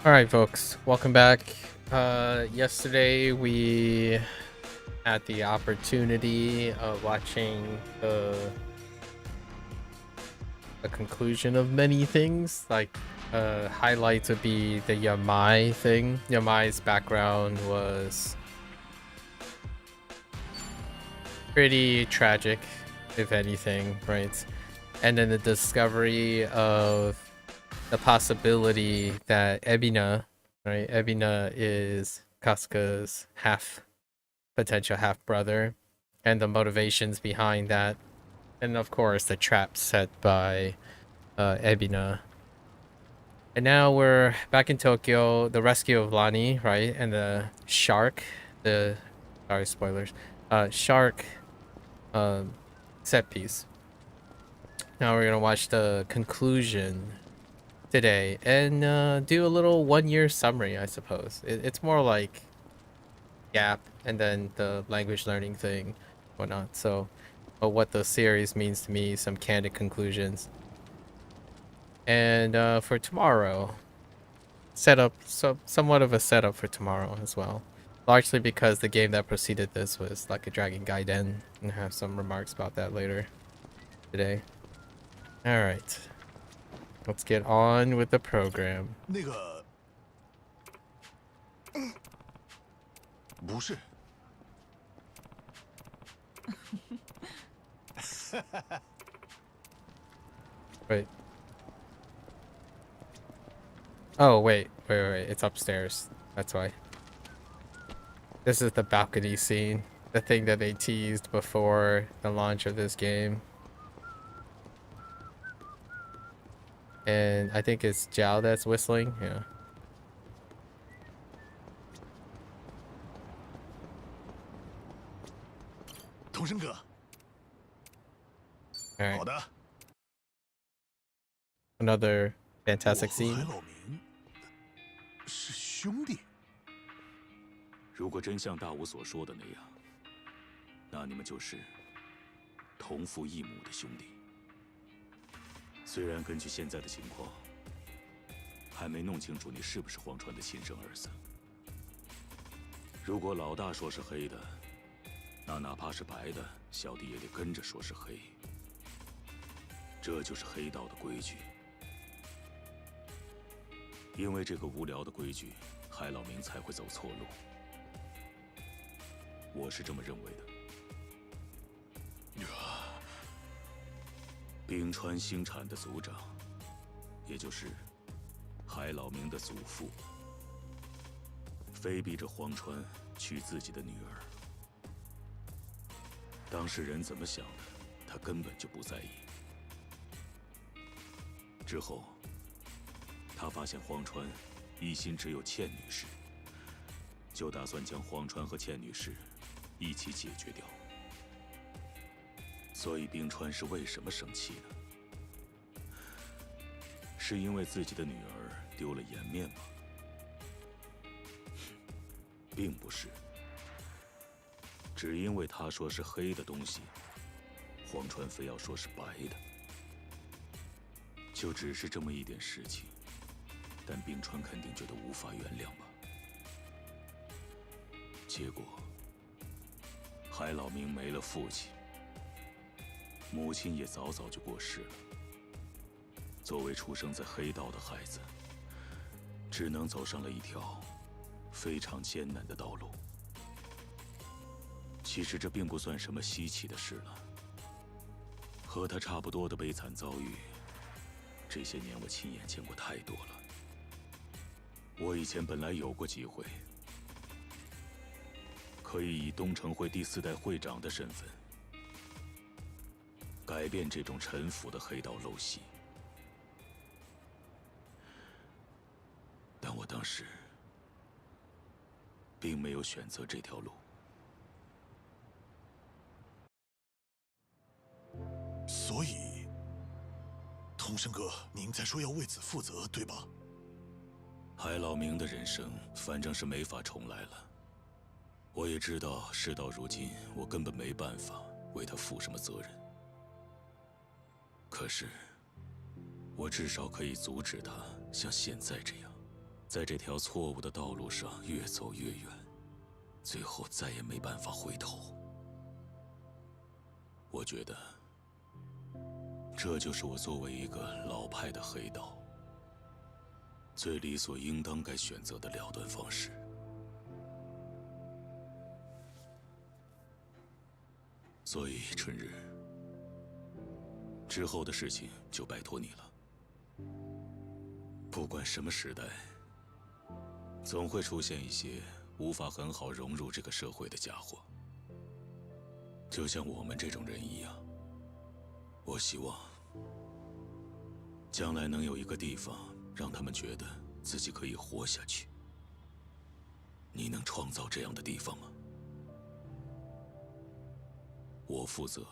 All right, folks, welcome back. Yesterday we had the opportunity of watching the conclusion of many things. Like highlights would be the Yamai thing. Yamai's background was pretty tragic, if anything, right? And then the discovery of the possibility that Ebina, right? Ebina is Kasuka's potential half brother, and the motivations behind that, and of course the trap set by Ebina. And now we're back in Tokyo, the rescue of Lani, right? And the shark, sorry, spoilers, shark set piece. Now we're gonna watch the conclusion today and do a little 1-year summary, I suppose. It's more like gap and then the language learning thing, whatnot. So, what the series means to me, some candid conclusions. And for tomorrow, somewhat of a setup for tomorrow as well. Largely because the game that preceded this was Like a Dragon Gaiden, and I have some remarks about that later today. All right, let's get on with the program. 那个，不是， Wait. Oh, wait. It's upstairs. That's why. This is the balcony scene. The thing that they teased before the launch of this game. And I think it's Zhao that's whistling. Yeah. 童生哥， All right. 好的， Another 我 fantastic 和 scene. 海老明是兄弟。 如果真像大武所说的那样，那你们就是同父异母的兄弟。虽然根据现在的情况，还没弄清楚你是不是荒川的亲生儿子。如果老大说是黑的，那哪怕是白的，小弟也得跟着说是黑。这就是黑道的规矩。因为这个无聊的规矩，海老明才会走错路。 我是这么认为的。冰川星产的族长，也就是海老明的祖父，非逼着荒川娶自己的女儿。当事人怎么想的，他根本就不在意。之后，他发现荒川一心只有倩女士，就打算将荒川和倩女士 一起解决掉。所以冰川是为什么生气呢？是因为自己的女儿丢了颜面吗？并不是，只因为他说是黑的东西，荒川非要说是白的。就只是这么一点事情，但冰川肯定觉得无法原谅吧。结果， 海老明没了父亲，母亲也早早就过世了。作为出生在黑道的孩子，只能走上了一条非常艰难的道路。其实这并不算什么稀奇的事了。和他差不多的悲惨遭遇，这些年我亲眼见过太多了。我以前本来有过机会， 可以以东城会第4代会长的身份，改变这种陈腐的黑道陋习。但我当时并没有选择这条路。所以，童生哥，您在说要为此负责，对吧？海老明的人生，反正是没法重来了。 我也知道，事到如今，我根本没办法为他负什么责任。可是，我至少可以阻止他像现在这样，在这条错误的道路上越走越远，最后再也没办法回头。我觉得，这就是我作为一个老派的黑道，最理所应当该选择的了断方式。所以，春日，之后的事情就拜托你了。不管什么时代，总会出现一些无法很好融入这个社会的家伙，就像我们这种人一样。我希望将来能有一个地方，让他们觉得自己可以活下去。你能创造这样的地方吗？我负责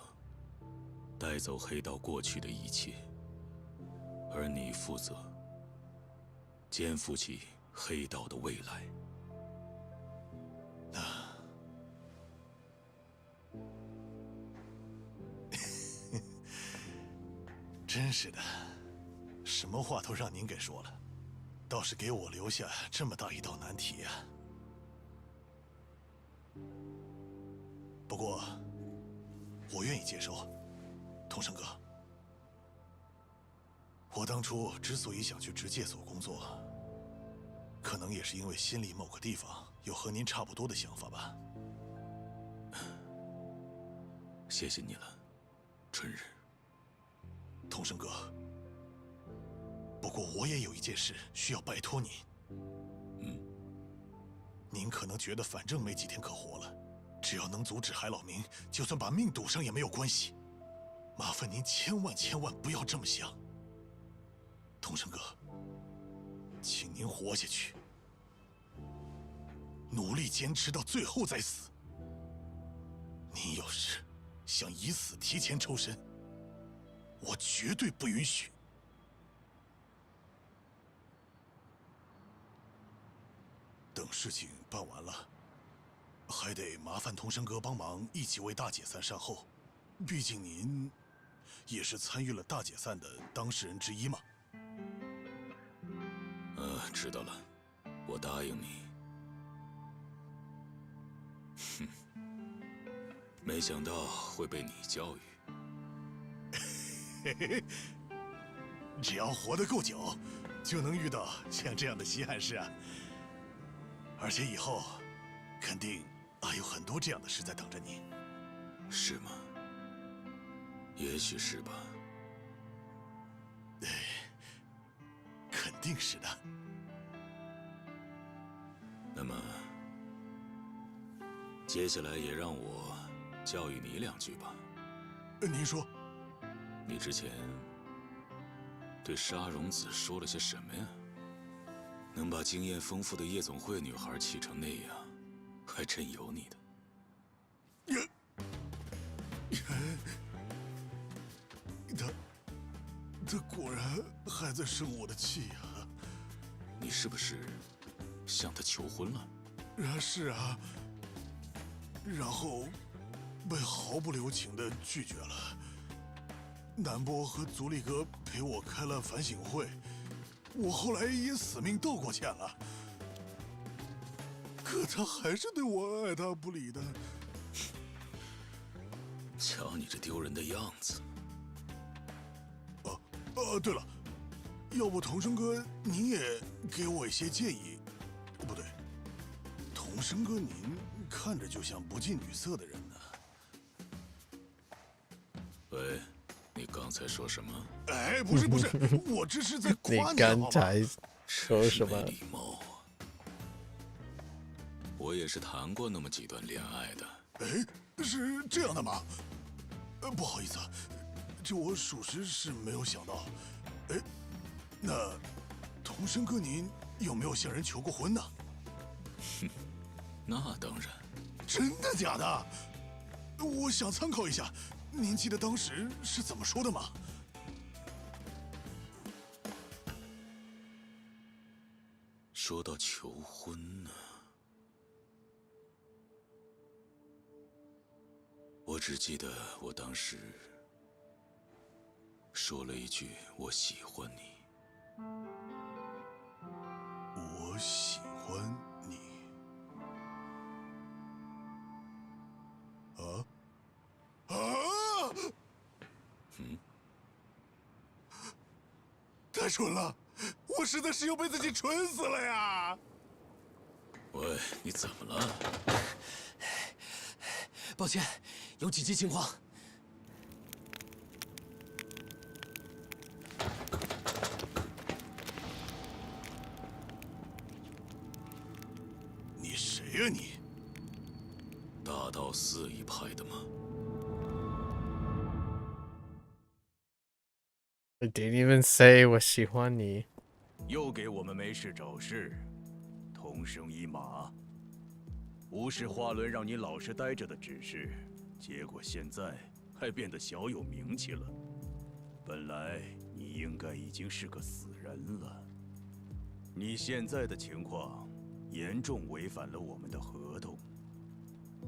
带走黑道过去的一切，而你负责肩负起黑道的未来。真是的，什么话都让您给说了，倒是给我留下这么大一道难题呀。不过，我愿意接受，桐生哥。我当初之所以想去职介所工作，可能也是因为心里某个地方有和您差不多的想法吧。谢谢你了，春日。桐生哥，不过我也有一件事需要拜托您。您可能觉得反正没几天可活了，只要能阻止海老明，就算把命赌上也没有关系。麻烦您千万不要这么想。桐生哥，请您活下去，努力坚持到最后再死。您要是想以死提前抽身，我绝对不允许。等事情办完了，还得麻烦桐生哥帮忙一起为大解散善后，毕竟您也是参与了大解散的当事人之一嘛。知道了，我答应你。哼，没想到会被你教育。嘿嘿，只要活得够久，就能遇到像这样的稀罕事啊！而且以后肯定还有很多这样的事在等着你。是吗？也许是吧。肯定是的。那么，接下来也让我教育你2句吧。您说。你之前对沙荣子说了些什么呀？能把经验丰富的夜总会女孩气成那样，还真有你的。他果然还在生我的气呀！你是不是向他求婚了？是啊，然后被毫不留情地拒绝了。南波和足利哥陪我开了反省会，我后来也死命道过歉了，可他还是对我爱答不理的。瞧你这丢人的样子！对了，要不桐生哥您也给我一些建议？不对，桐生哥您看着就像不近女色的人呢。喂，你刚才说什么？不是，我这是在夸你刚才说什么？没礼貌啊！我也是谈过那么几段恋爱的。是这样的吗？不好意思啊，这我属实是没有想到。那桐生哥您有没有向人求过婚呢？那当然。真的假的？我想参考一下，您记得当时是怎么说的吗？说到求婚呢，我只记得我当时说了一句“我喜欢你”。我太蠢了，我实在是要被自己蠢死了呀！喂，你怎么了？抱歉，有紧急情况。你谁呀你？大道4一派的吗？ I didn't even say 我喜欢你。又给我们没事找事，同生一马。无视花轮让你老实待着的指示，结果现在还变得小有名气了。本来你应该已经是个死人了。你现在的情况严重违反了我们的合同，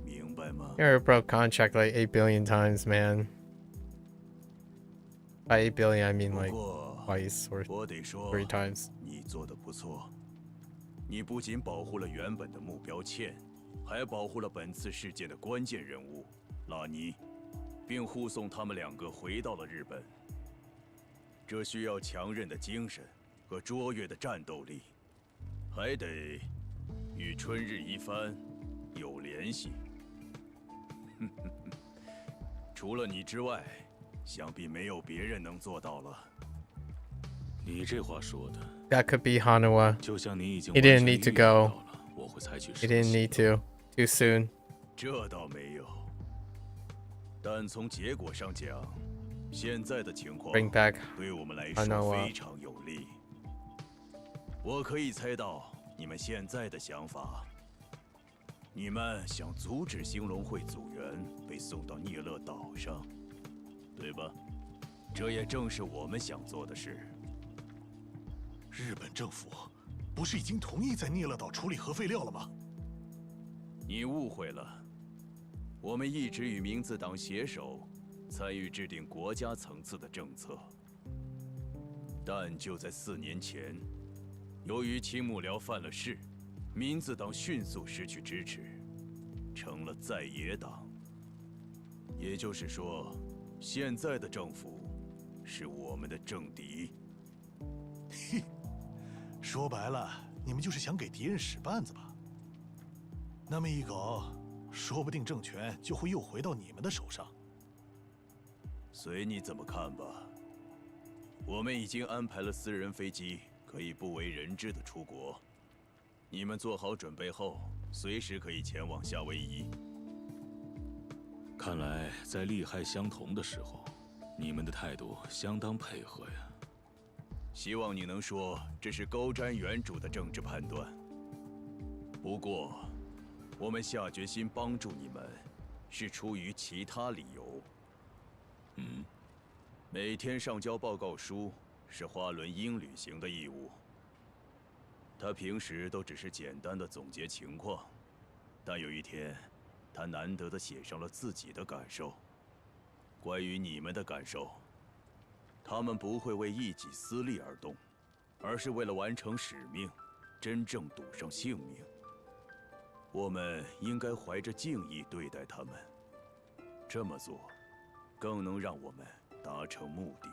明白吗？ You already broke contract like 8 billion times, man. By 8 billion, I mean 不 like 过 twice or 我得说 3 times. 你做的不错。你不仅保护了原本的目标茜，还保护了本次事件的关键人物拉尼，并护送他们2个回到了日本。这需要强韧的精神和卓越的战斗力，还得与春日一番有联系。除了你之外，想必没有别人能做到了。你这话说的， That could be Hanawa. 就像你已经 He 完 didn't 全 need to 预料 go. 到了我会采取 He 什么 didn't 行 need 动。 to. Too soon. 这倒没有，但从结果上讲，现在的情况 Bring back 对我们来 Hanawa. 说非常有利。我可以猜到你们现在的想法，你们想阻止兴隆会组员被送到聂勒岛上，对吧？这也正是我们想做的事。日本政府不是已经同意在聂勒岛处理核废料了吗？你误会了，我们一直与明字党携手，参与制定国家层次的政策。但就在4年前，由于青木寮犯了事，民字党迅速失去支持，成了在野党。也就是说，现在的政府是我们的政敌。嘿，说白了，你们就是想给敌人使绊子吧？那么一搞，说不定政权就会又回到你们的手上。随你怎么看吧。我们已经安排了私人飞机，可以不为人知的出国。你们做好准备后，随时可以前往夏威夷。看来在利害相同的时候，你们的态度相当配合呀。希望你能说这是高瞻远瞩的政治判断。不过，我们下决心帮助你们，是出于其他理由。每天上交报告书是花轮应履行的义务。他平时都只是简单的总结情况，但有一天，他难得的写上了自己的感受。关于你们的感受，他们不会为一己私利而动，而是为了完成使命，真正赌上性命。我们应该怀着敬意对待他们，这么做，更能让我们达成目的。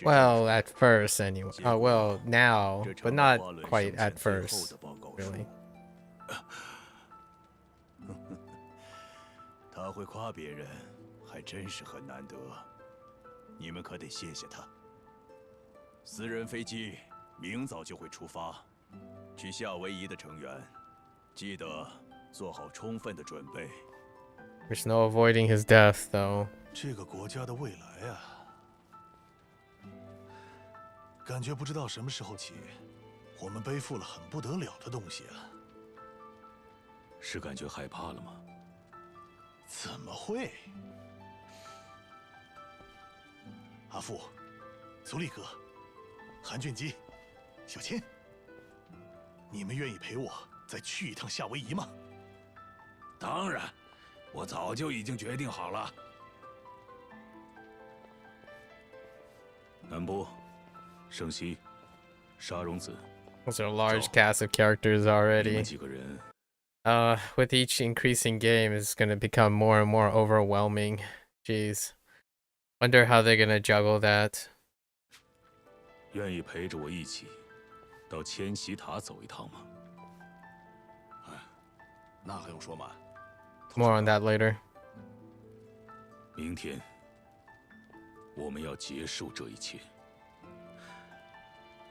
Well, at first, anyway. Oh, well, now, but not quite at first, really. 他会夸别人，还真是很难得。你们可得谢谢他。私人飞机明早就会出发，去夏威夷的成员，记得做好充分的准备。 There's no avoiding his death, though. 这个国家的未来啊，感觉不知道什么时候起，我们背负了很不得了的东西啊。是感觉害怕了吗？怎么会？阿富、足利哥、韩俊基、小千，你们愿意陪我再去一趟夏威夷吗？当然，我早就已经决定好了。南波、圣希、沙荣子， Those are a large cast of characters 你们 already. 几个人 With each increasing game, it's gonna become more and more overwhelming. Jeez. Wonder how they're gonna juggle that. 愿意陪着我一起到千禧塔走一趟吗？那还用说吗？ More on that later. 明天我们要结束这一切。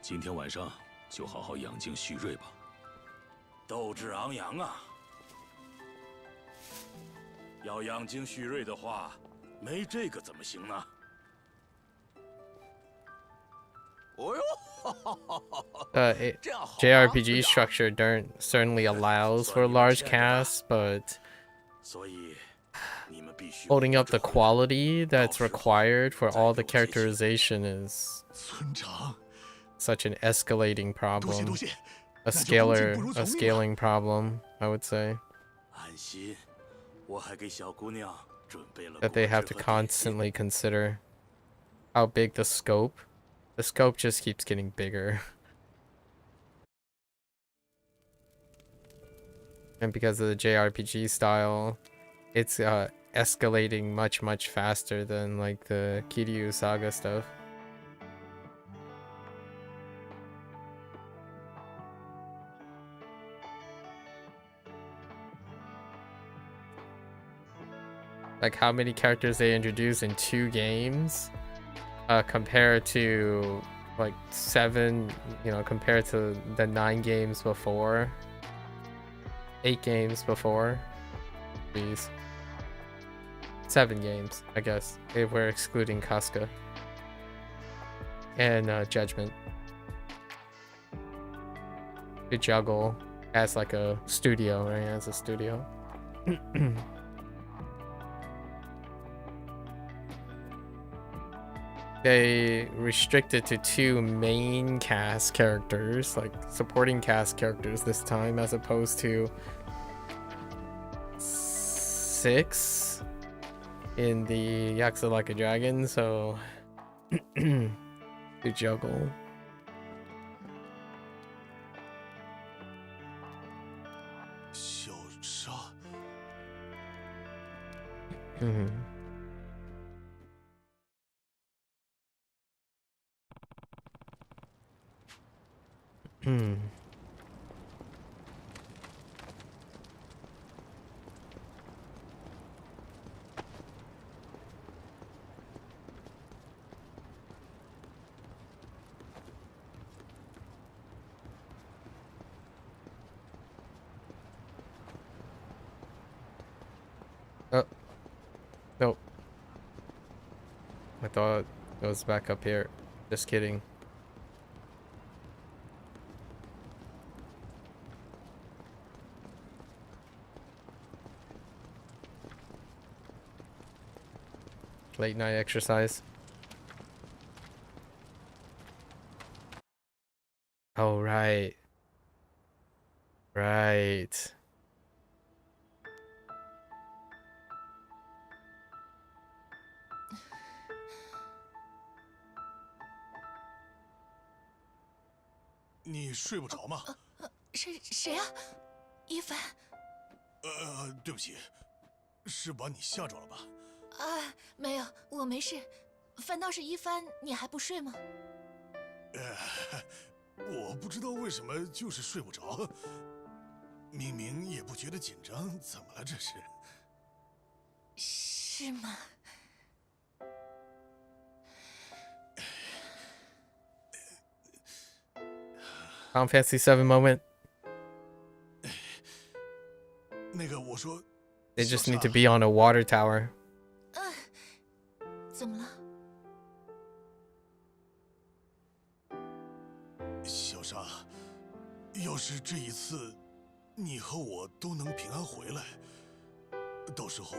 今天晚上就好好养精蓄锐吧。斗志昂扬啊！要养精蓄锐的话，没这个怎么行呢？哦哟， JRPG structure certainly allows for large casts, but holding up the quality that's required for all the characterization is such an escalating problem, a scaling problem, I would say, that they have to constantly consider how big the scope just keeps getting bigger. And because of the JRPG style, it's escalating much faster than like the Kiryu Saga stuff. Like how many characters they introduce in 2 games compared to like 7, compared to the 9 games before. 8 games before. Jeez. 7 games, I guess, if we're excluding Casca. And Judgment. To juggle as like a studio, right? As a studio. They restricted to 2 main cast characters, like supporting cast characters this time, as opposed to 6 in the Yakuza Like a Dragon, so to juggle. Oh. Nope. I thought it was back up here. Just kidding. Late night exercise. Oh, right. Right.你睡不着吗？谁啊？一凡。对不起，是把你吓着了吧？啊，没有，我没事。反倒是一帆，你还不睡吗？我不知道为什么就是睡不着，明明也不觉得紧张，怎么了这是？是吗？ Final Fantasy 7 moment. 那个我说 They just need to be on a water tower. 怎么了？小沙，要是这一次你和我都能平安回来，到时候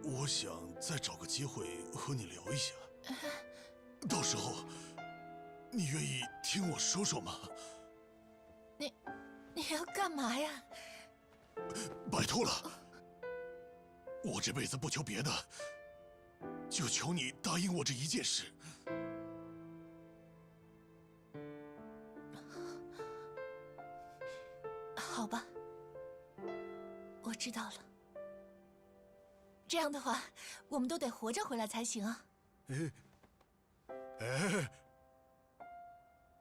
我想再找个机会和你聊一下。到时候你愿意听我说说吗？ 你要干嘛呀？拜托了，我这辈子不求别的，就求你答应我这一件事。好吧，我知道了。这样的话，我们都得活着回来才行啊。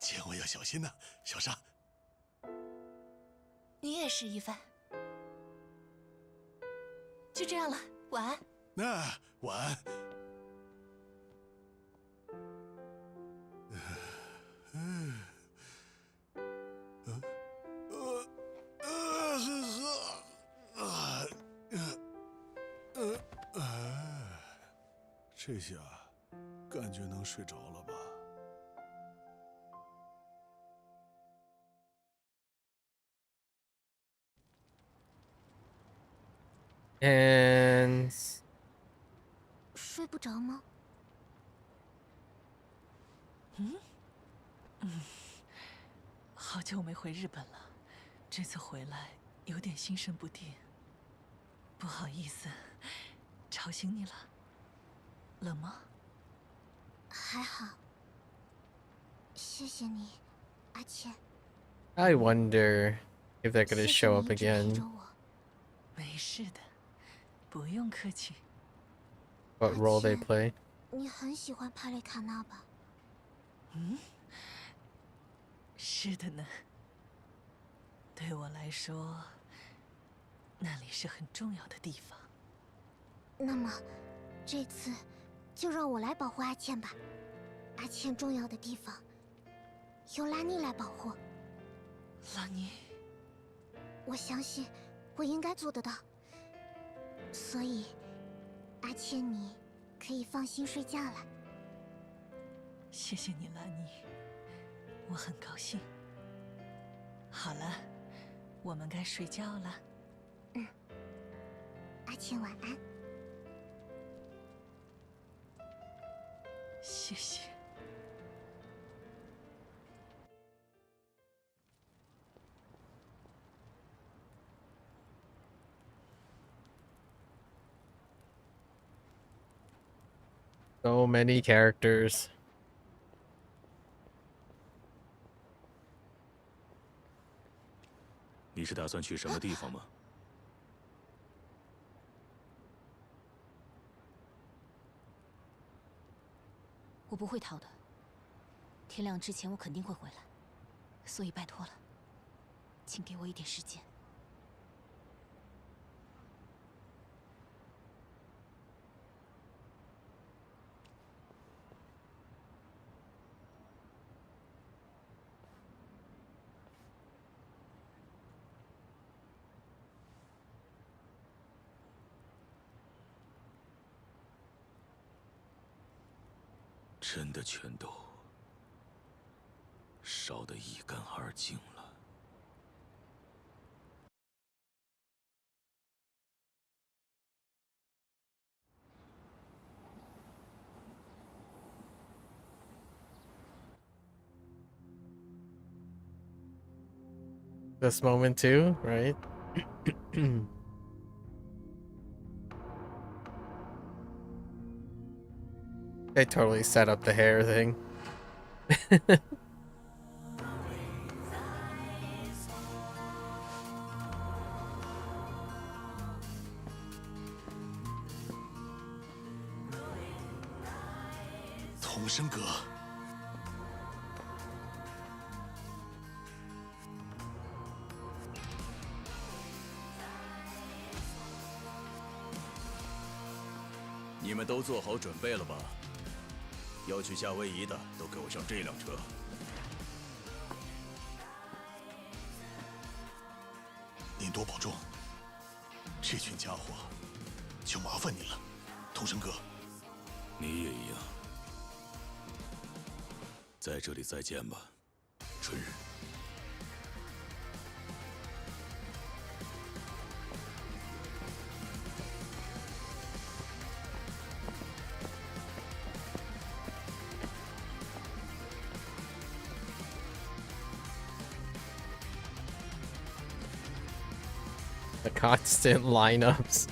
千万要小心呐，小沙。你也是一帆。就这样了，晚安。那晚安。这下感觉能睡着了吧？And 睡不着吗？好久没回日本了，这次回来有点心神不定。不好意思，吵醒你了。冷吗？还好。谢谢你，阿茜。 I wonder if they're gonna 谢谢 show 你 up 一直陪 again. 着我。没事的，不用客气。What role they 阿茜， play? 你很喜欢帕雷卡纳吧？是的呢。对我来说，那里是很重要的地方。那么，这次就让我来保护阿茜吧。阿茜重要的地方，由拉妮来保护。拉妮，我相信我应该做得到。所以，阿茜，你可以放心睡觉了。谢谢你，拉妮，我很高兴。好了，我们该睡觉了。阿茜晚安。谢谢。So many characters. 你是打算去什么地方吗？我不会逃的。天亮之前我肯定会回来，所以拜托了，请给我一点时间。真的全都烧得一干二净了。This moment too, right? They totally set up the hair thing. 童声阁。你们都做好准备了吧？要去夏威夷的都给我上这辆车。您多保重。这群家伙，就麻烦你了，童声哥。你也一样。在这里再见吧，春日。The constant lineups.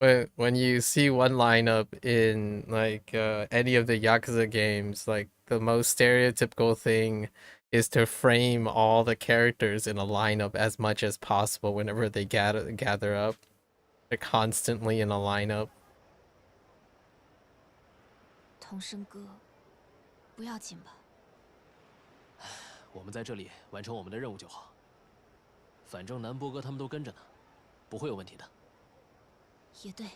When you see one lineup in like any of the Yakuza games, like the most stereotypical thing is to frame all the characters in a lineup as much as possible whenever they gather up. They're constantly in a lineup. 童声哥，不要紧吧？我们在这里完成我们的任务就好。反正南波哥他们都跟着呢，不会有问题的。也对。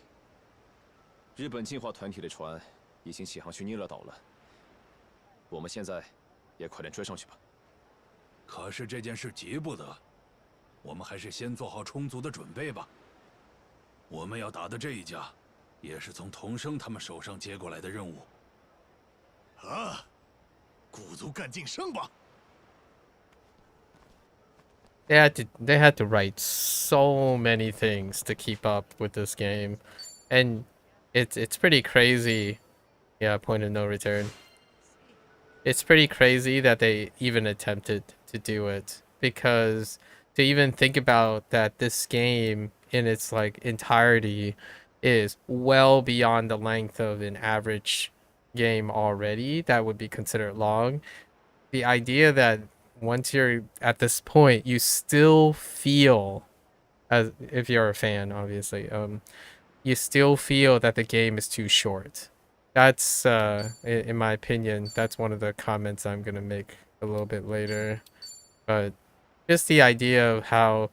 日本进化团体的船已经起航去尼勒岛了，我们现在也快点追上去吧。可是这件事急不得，我们还是先做好充足的准备吧。我们要打的这一架，也是从童生他们手上接过来的任务。啊，鼓足干劲胜吧！ They had to write so many things to keep up with this game, and it's pretty crazy. Yeah, point of no return. It's pretty crazy that they even attempted to do it, because to even think about that this game in its like entirety is well beyond the length of an average game already that would be considered long. The idea that once you're at this point, you still feel, as if you're a fan, obviously, you still feel that the game is too short. That's, in my opinion, that's one of the comments I'm gonna make a little bit later. But just the idea of how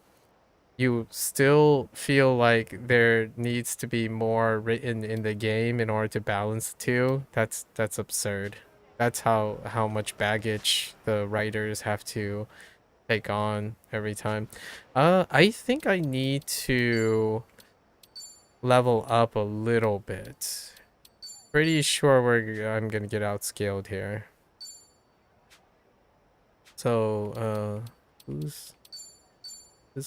you still feel like there needs to be more written in the game in order to balance the two, that's absurd. That's how much baggage the writers have to take on every time. I think I need to level up a little bit. Pretty sure I'm gonna get outscaled here. So who's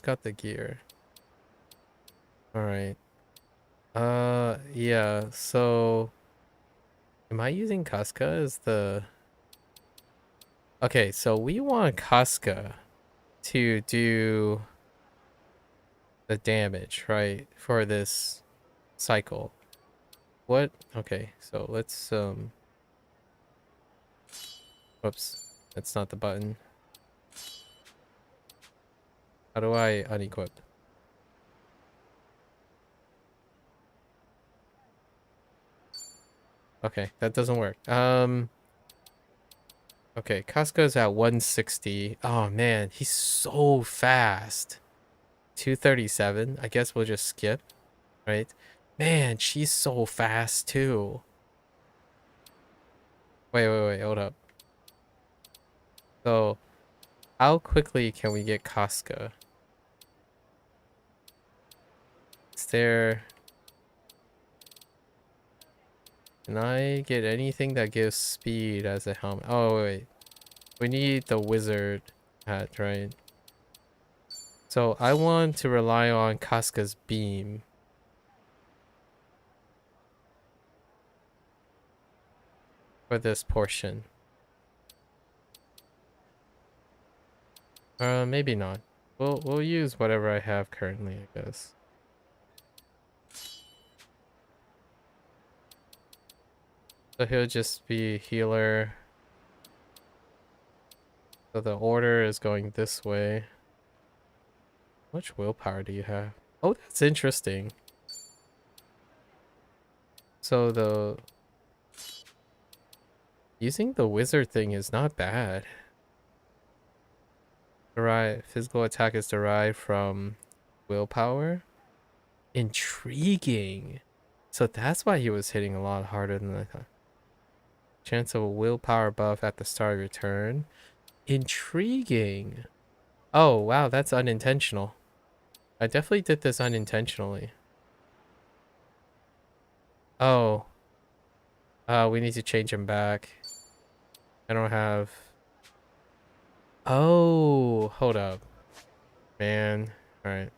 got the gear? All right. Yeah. So. Am I using Casca as the... Okay, so we want Casca to do the damage, right? For this cycle. What? Okay, so let's, whoops. That's not the button. How do I unequip? Okay, that doesn't work. Okay, Casca's at 160. Oh man, he's so fast. 237. I guess we'll just skip, right? Man, she's so fast too. Wait, hold up. So, how quickly can we get Casca? Is there... Can I get anything that gives speed as a helmet? Oh, wait. We need the wizard hat, right? So I want to rely on Casca's beam. For this portion. Maybe not. We'll use whatever I have currently, I guess. So he'll just be healer. So the order is going this way. How much willpower do you have? Oh, that's interesting. So the... Using the wizard thing is not bad. Physical attack is derived from willpower. Intriguing. So that's why he was hitting a lot harder than I thought. Chance of a willpower buff at the start of your turn. Intriguing. Oh, wow, that's unintentional. I definitely did this unintentionally. Oh. We need to change him back. I don't have... Oh, hold up. Man. Alright.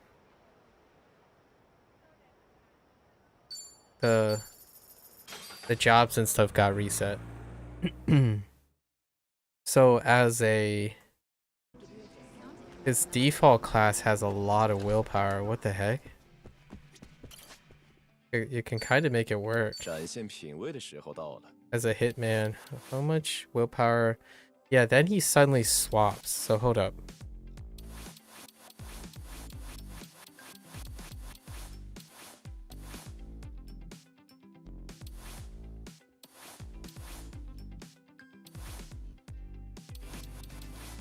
The jobs and stuff got reset. So as a... His default class has a lot of willpower. What the heck? You can kind of make it work. As a hitman. How much willpower? Yeah, then he suddenly swaps. So hold up.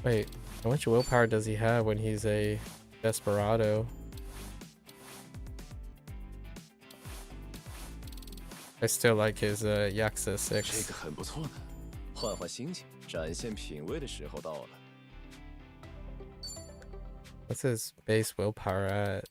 Wait, how much willpower does he have when he's a desperado? I still like his Yakuza 6. 这个很不错呢，换换心情，展现品味的时候到了。 What's his base willpower at?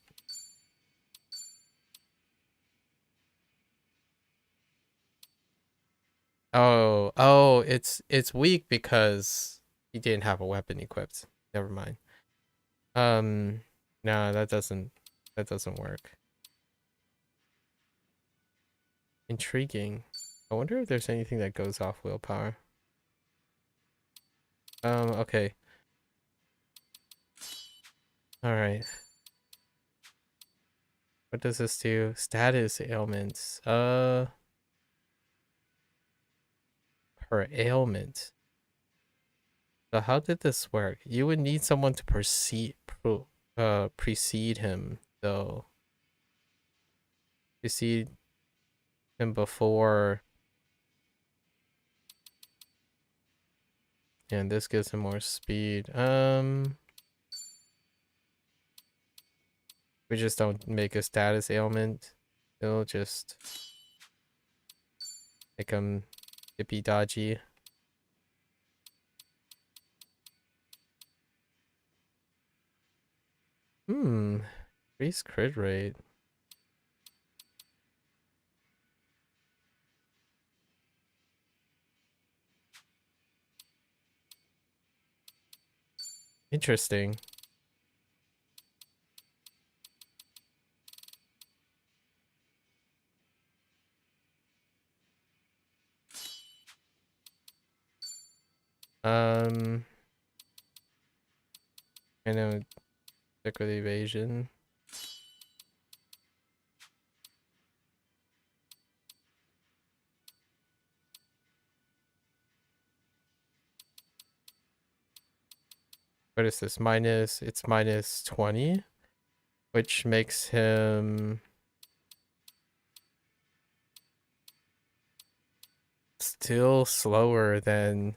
Oh, it's weak because he didn't have a weapon equipped. Never mind. No, that doesn't work. Intriguing. I wonder if there's anything that goes off willpower. Okay. Alright. What does this do? Status ailments. Per ailment. So how did this work? You would need someone to precede him, though. Precede him before. And this gives him more speed. We just don't make a status ailment. It'll just make him hippie dodgy. Increase crit rate. Interesting. I know, stick with evasion. What is this? It's minus 20, which makes him still slower than.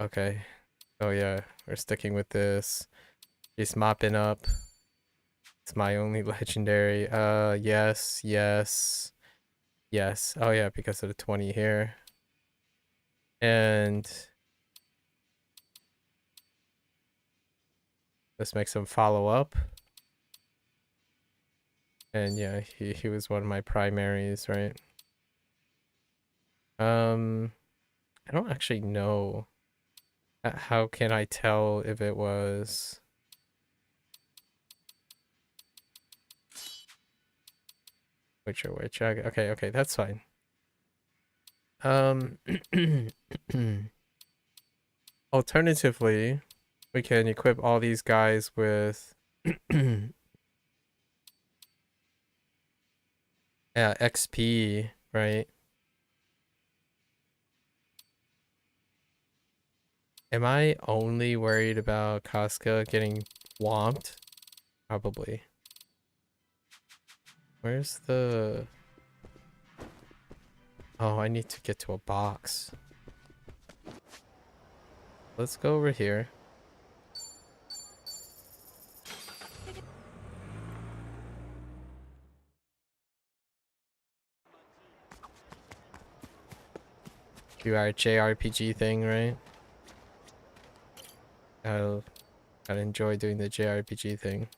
Okay. Oh yeah, we're sticking with this. He's mopping up. It's my only legendary. Yes, yes, yes. Oh yeah, because of the 20 here. And this makes him follow up. And yeah, he was one of my primaries, right? I don't actually know. How can I tell if it was? Which or which? Okay, that's fine. Alternatively, we can equip all these guys with XP, right? Am I only worried about Casca getting whomped? Probably. Where's the... Oh, I need to get to a box. Let's go over here. Do our JRPG thing, right? Gotta enjoy doing the JRPG thing.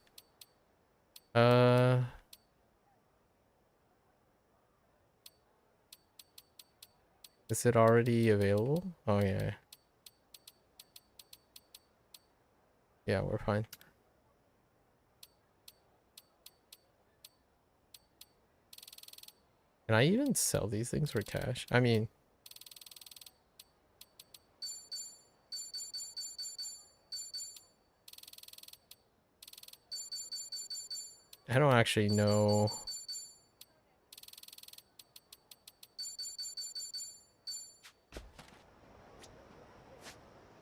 Is it already available? Oh yeah. Yeah, we're fine. Can I even sell these things for cash? I mean... I don't actually know.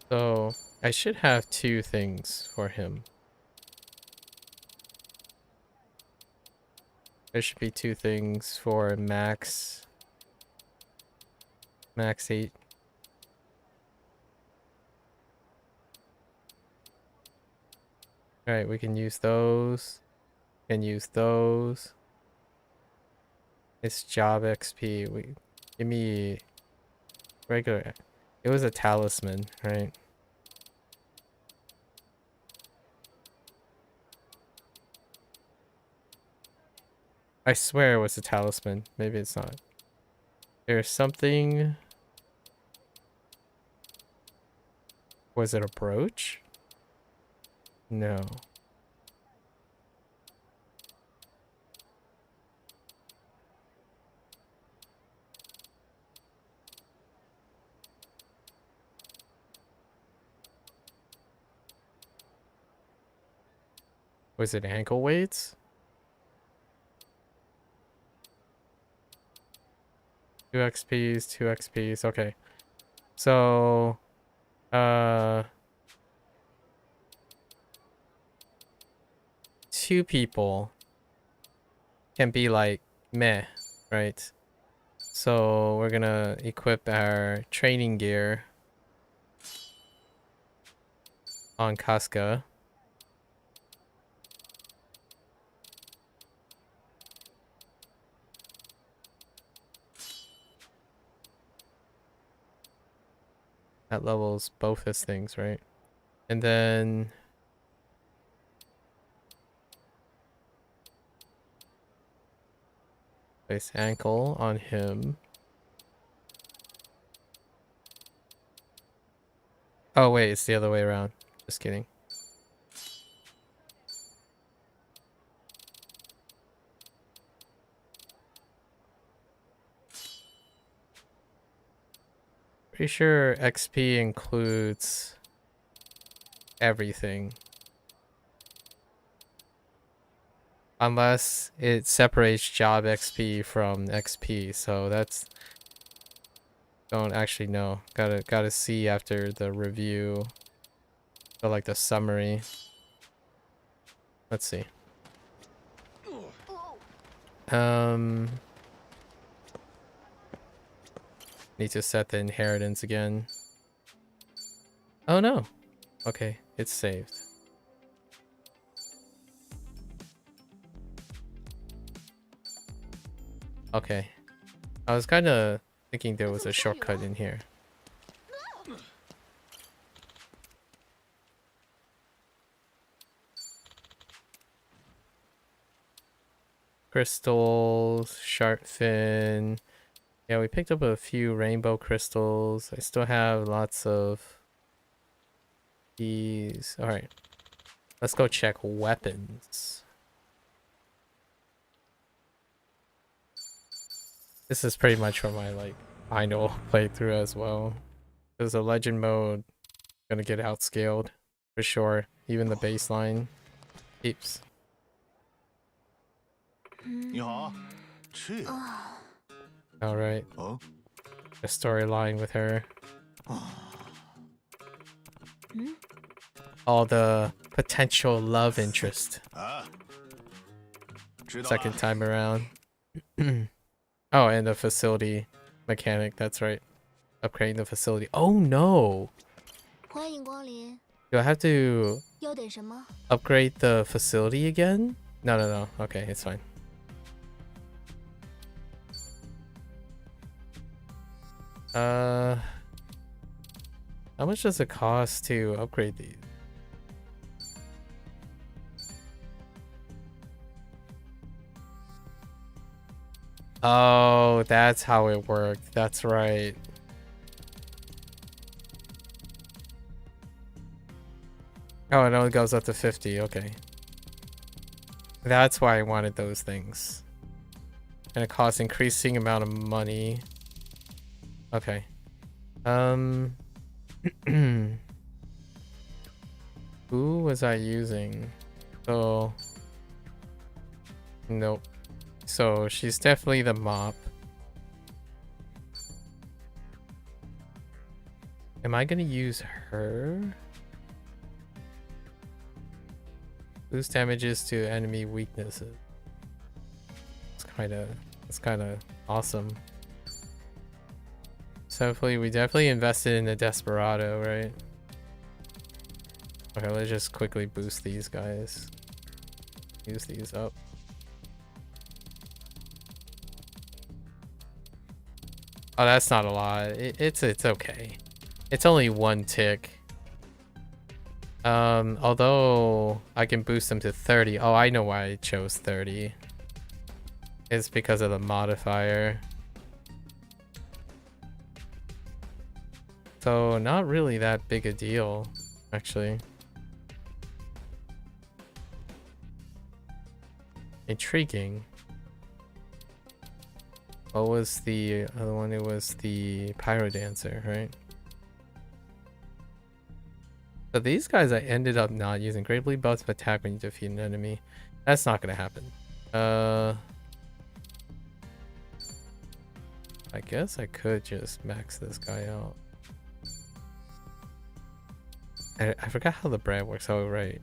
So, I should have 2 things for him. There should be 2 things for max 8. Alright, we can use those. Can use those. It's job XP. Give me regular. It was a talisman, right? I swear it was a talisman. Maybe it's not. There's something. Was it a brooch? No. Was it ankle weights? 2 XPs, 2 XPs. Okay. So, 2 people can be like meh, right? So we're gonna equip our training gear on Casca. That levels both his things, right? And then place ankle on him. Oh wait, it's the other way around. Just kidding. Pretty sure XP includes everything. Unless it separates job XP from XP, so that's... Don't actually know. Gotta see after the review. Or like the summary. Let's see. Need to set the inheritance again. Oh no. Okay, it's saved. Okay. I was kind of thinking there was a shortcut in here. Crystals, shark fin. Yeah, we picked up a few rainbow crystals. I still have lots of these. Alright. Let's go check weapons. This is pretty much for my like final playthrough as well. There's a legend mode gonna get outscaled for sure. Even the baseline keeps. Alright. A storyline with her. All the potential love interest. Second time around. Oh, and the facility mechanic, that's right. Upgrading the facility. Oh no! Do I have to upgrade the facility again? No. Okay, it's fine. How much does it cost to upgrade these? Oh, that's how it worked. That's right. Oh, it only goes up to 50. Okay. That's why I wanted those things. And it costs increasing amount of money. Okay. Who was I using? So... Nope. So she's definitely the mop. Am I gonna use her? Boost damages to enemy weaknesses. It's kinda awesome. So hopefully we definitely invested in the Desperado, right? Okay, let's just quickly boost these guys. Use these up. Oh, that's not a lot. It's okay. It's only 1 tick. Although I can boost them to 30. Oh, I know why I chose 30. It's because of the modifier. So not really that big a deal, actually. Intriguing. What was the other one? It was the Pyro Dancer, right? So these guys I ended up not using. Greatly buffs attack when you defeat an enemy. That's not gonna happen. I guess I could just max this guy out. I forgot how the brand works. Oh, right.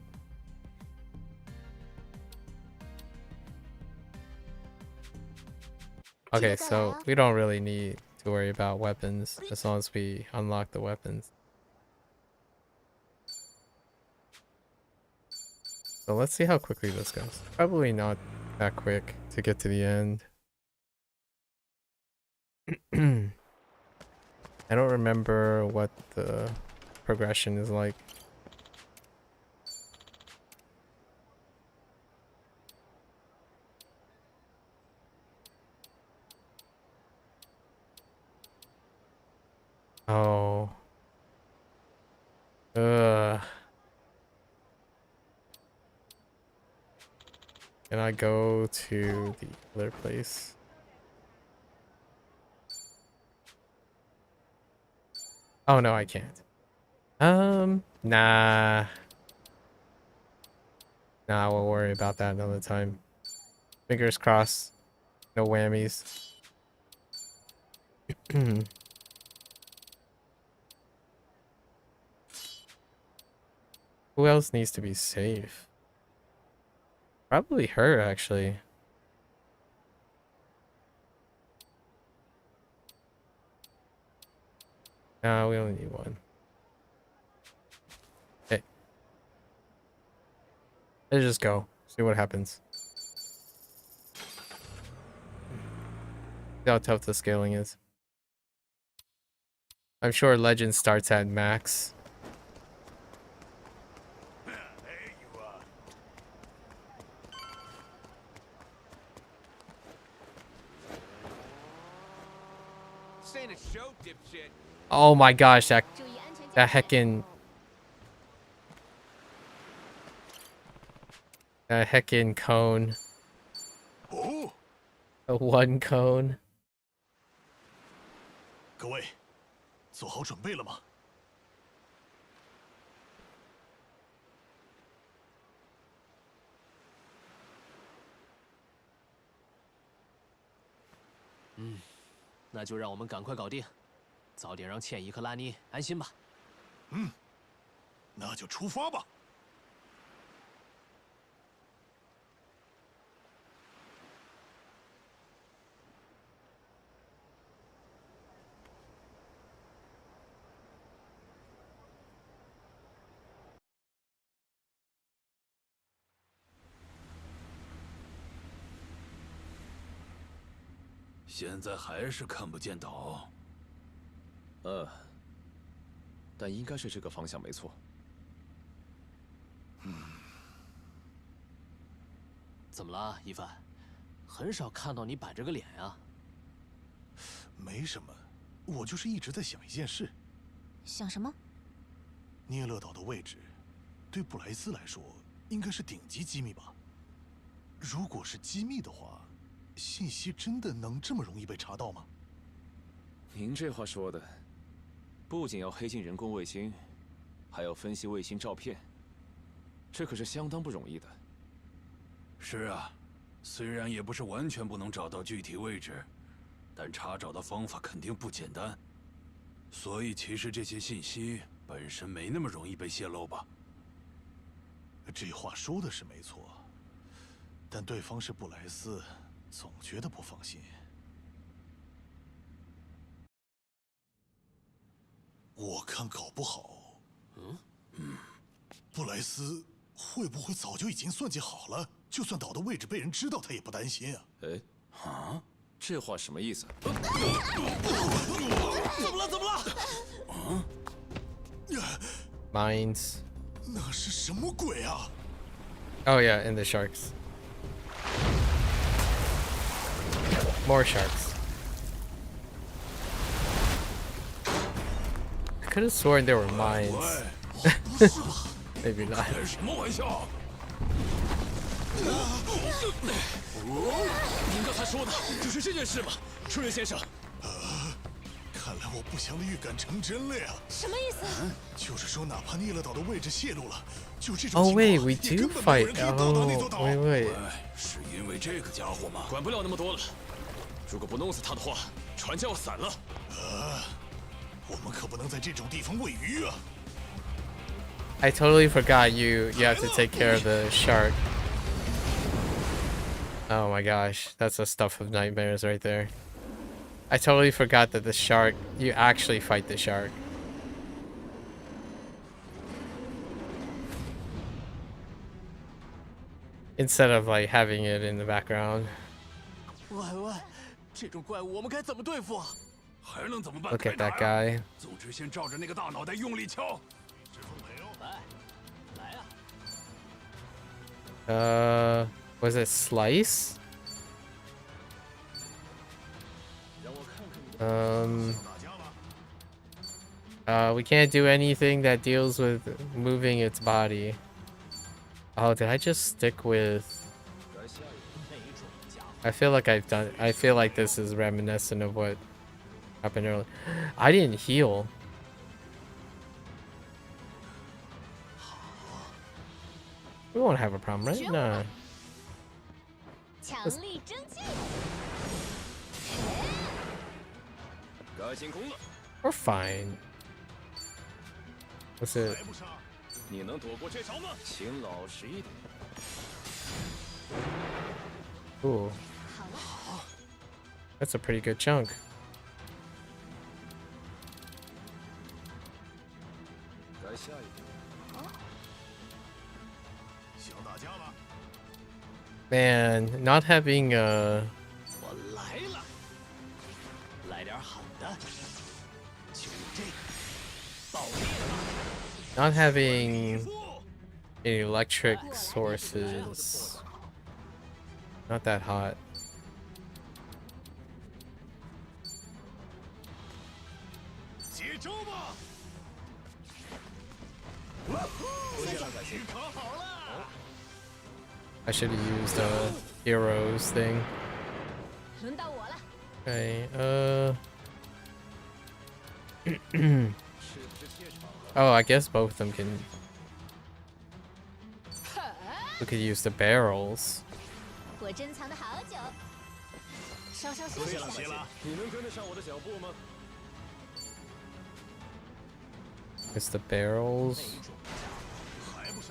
Okay, so we don't really need to worry about weapons as long as we unlock the weapons. So let's see how quickly this goes. Probably not that quick to get to the end. I don't remember what the progression is like. Oh. Ugh. Can I go to the other place? Oh no, I can't. Nah. Nah, we'll worry about that another time. Fingers crossed. No whammies. Who else needs to be safe? Probably her, actually. Nah, we only need one. Okay. Let's just go. See what happens. See how tough the scaling is. I'm sure Legend starts at max. Oh my gosh, that heckin' cone. A 1 cone. 各位，做好准备了吗？那就让我们赶快搞定，早点让倩怡和拉妮安心吧。那就出发吧。现在还是看不见岛。但应该是这个方向没错。怎么了，一帆？很少看到你板着个脸呀。没什么，我就是一直在想一件事。想什么？涅勒岛的位置，对布莱斯来说应该是顶级机密吧？如果是机密的话，信息真的能这么容易被查到吗？您这话说的，不仅要黑进人工卫星，还要分析卫星照片，这可是相当不容易的。是啊，虽然也不是完全不能找到具体位置，但查找的方法肯定不简单。所以，其实这些信息本身没那么容易被泄露吧？这话说的是没错，但对方是布莱斯，总觉得不放心。我看搞不好，布莱斯会不会早就已经算计好了？就算岛的位置被人知道，他也不担心啊。哎，啊，这话什么意思？怎么了？怎么了？啊 Mines. 那是什么鬼啊 Oh yeah, and the sharks. More sharks. I could have sworn there were mines. Maybe not. 开什么玩笑？您刚才说的就是这件事吗，春日先生？看来我不祥的预感成真了呀！什么意思？就是说，哪怕涅勒岛的位置泄露了，就这种 Oh 情况 wait, we 也 do 根本没有 fight. 人可以到达那座 Oh 岛。 wait. 是因为这个家伙吗？管不了那么多了，如果不弄死他的话，船就要散了。我们可不能在这种地方喂鱼啊！ I totally forgot you have to take care of the shark. Oh my gosh, that's the stuff of nightmares right there. I totally forgot that the shark, you actually fight the shark. Instead of like having it in the background. 喂喂，这种怪物我们该怎么对付啊？还能怎么办？ Look at that guy. 组织先照着那个大脑袋用力敲。 Was it Slice? We can't do anything that deals with moving its body. Oh, did I just stick with... I feel like I feel like this is reminiscent of what happened earlier. I didn't heal. We won't have a problem, right? Nah. We're fine. What's it? 你能躲过这招吗？请老实一点。 Ooh. That's a pretty good chunk. Man, not having not having electric sources not that hot. I should have used heroes thing. Okay, oh, I guess both of them can. We could use the barrels. It's the barrels.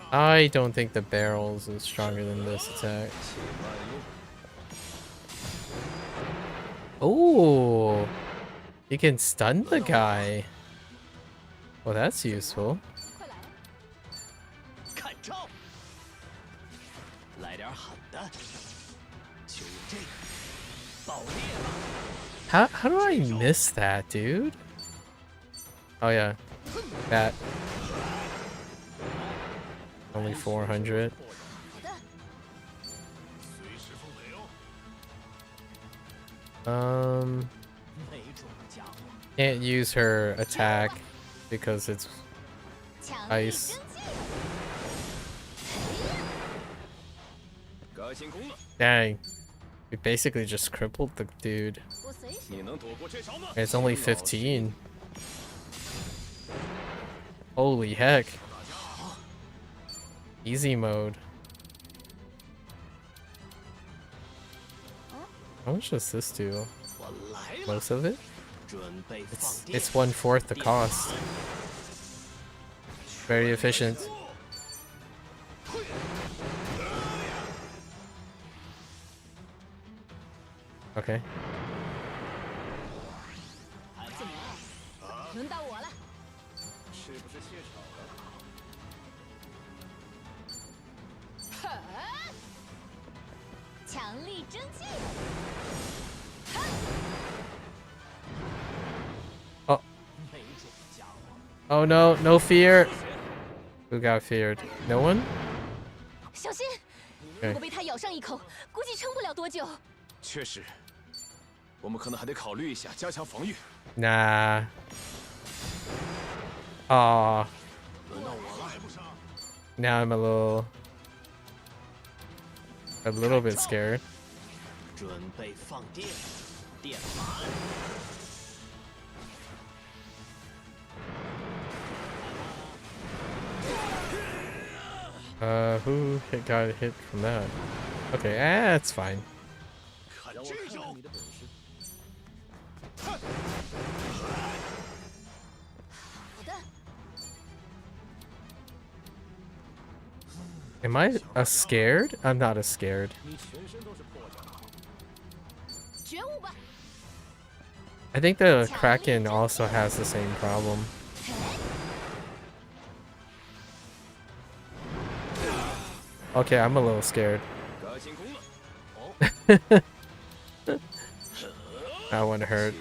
I don't think the barrels is stronger than this attack. Oh, you can stun the guy. Well, that's useful. How do I miss that, dude? Oh yeah, that. Only 400. Can't use her attack because it's ice. Dang. We basically just crippled the dude. It's only 15. Holy heck. Easy mode. How much does this do? Most of it? It's 1/4 the cost. Very efficient. Okay. 强力蒸汽。 Oh. Oh no, no fear. Who got feared? No one? 小心！如果被它咬上一口，估计撑不了多久。确实，我们可能还得考虑一下加强防御。 Nah. Aw. Now I'm a little bit scared. 准备放电，电满。 Who got hit from that? Okay, that's fine. Am I scared? I'm not scared. I think the Kraken also has the same problem. Okay, I'm a little scared. That one hurt.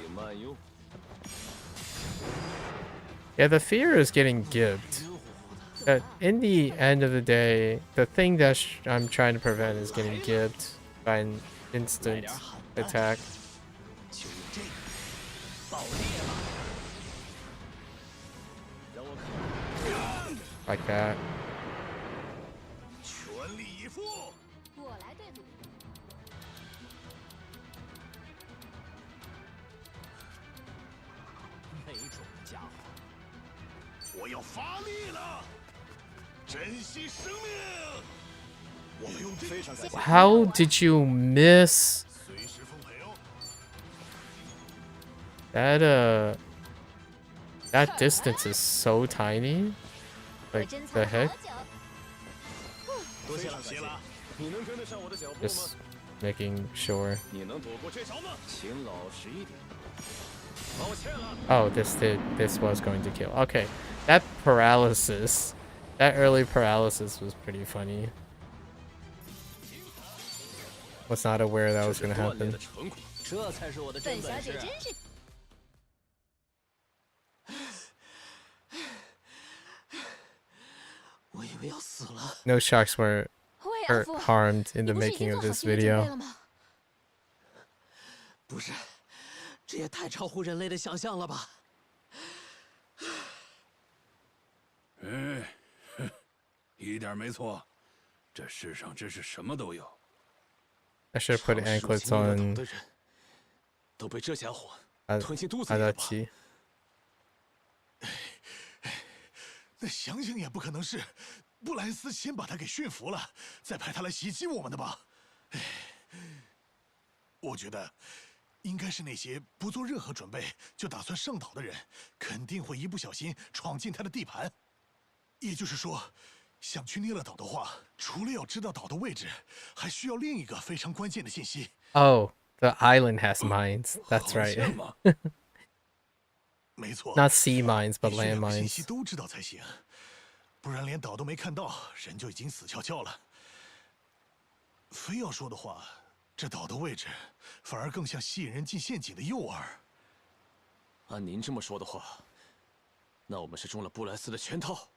Yeah, the fear is getting gibbed. In the end of the day, the thing that I'm trying to prevent is getting gibbed by an instant attack. Like that. How did you miss? That distance is so tiny. Like the heck? Just making sure. Oh, this was going to kill. Okay, that paralysis, that early paralysis was pretty funny. Was not aware that was gonna happen. No sharks were harmed in the making of this video. 不是，这也太超乎人类的想象了吧！一点没错，这世上真是什么都有。 I should put anklets on 都被这家伙吞进肚子里了吧？ 那想想也不可能是布莱斯先把他给驯服了，再派他来袭击我们的吧？我觉得应该是那些不做任何准备就打算上岛的人，肯定会一不小心闯进他的地盘。也就是说，想去涅勒岛的话，除了要知道岛的位置，还需要另一个非常关键的信息。Oh, the island has mines. That's right. 没错 Not sea mines, but land 信息 mines. 都知道才行，不然连岛都没看到，人就已经死翘翘了。非要说的话，这岛的位置反而更像吸引人进陷阱的诱饵。按您这么说的话，那我们是中了布莱斯的圈套。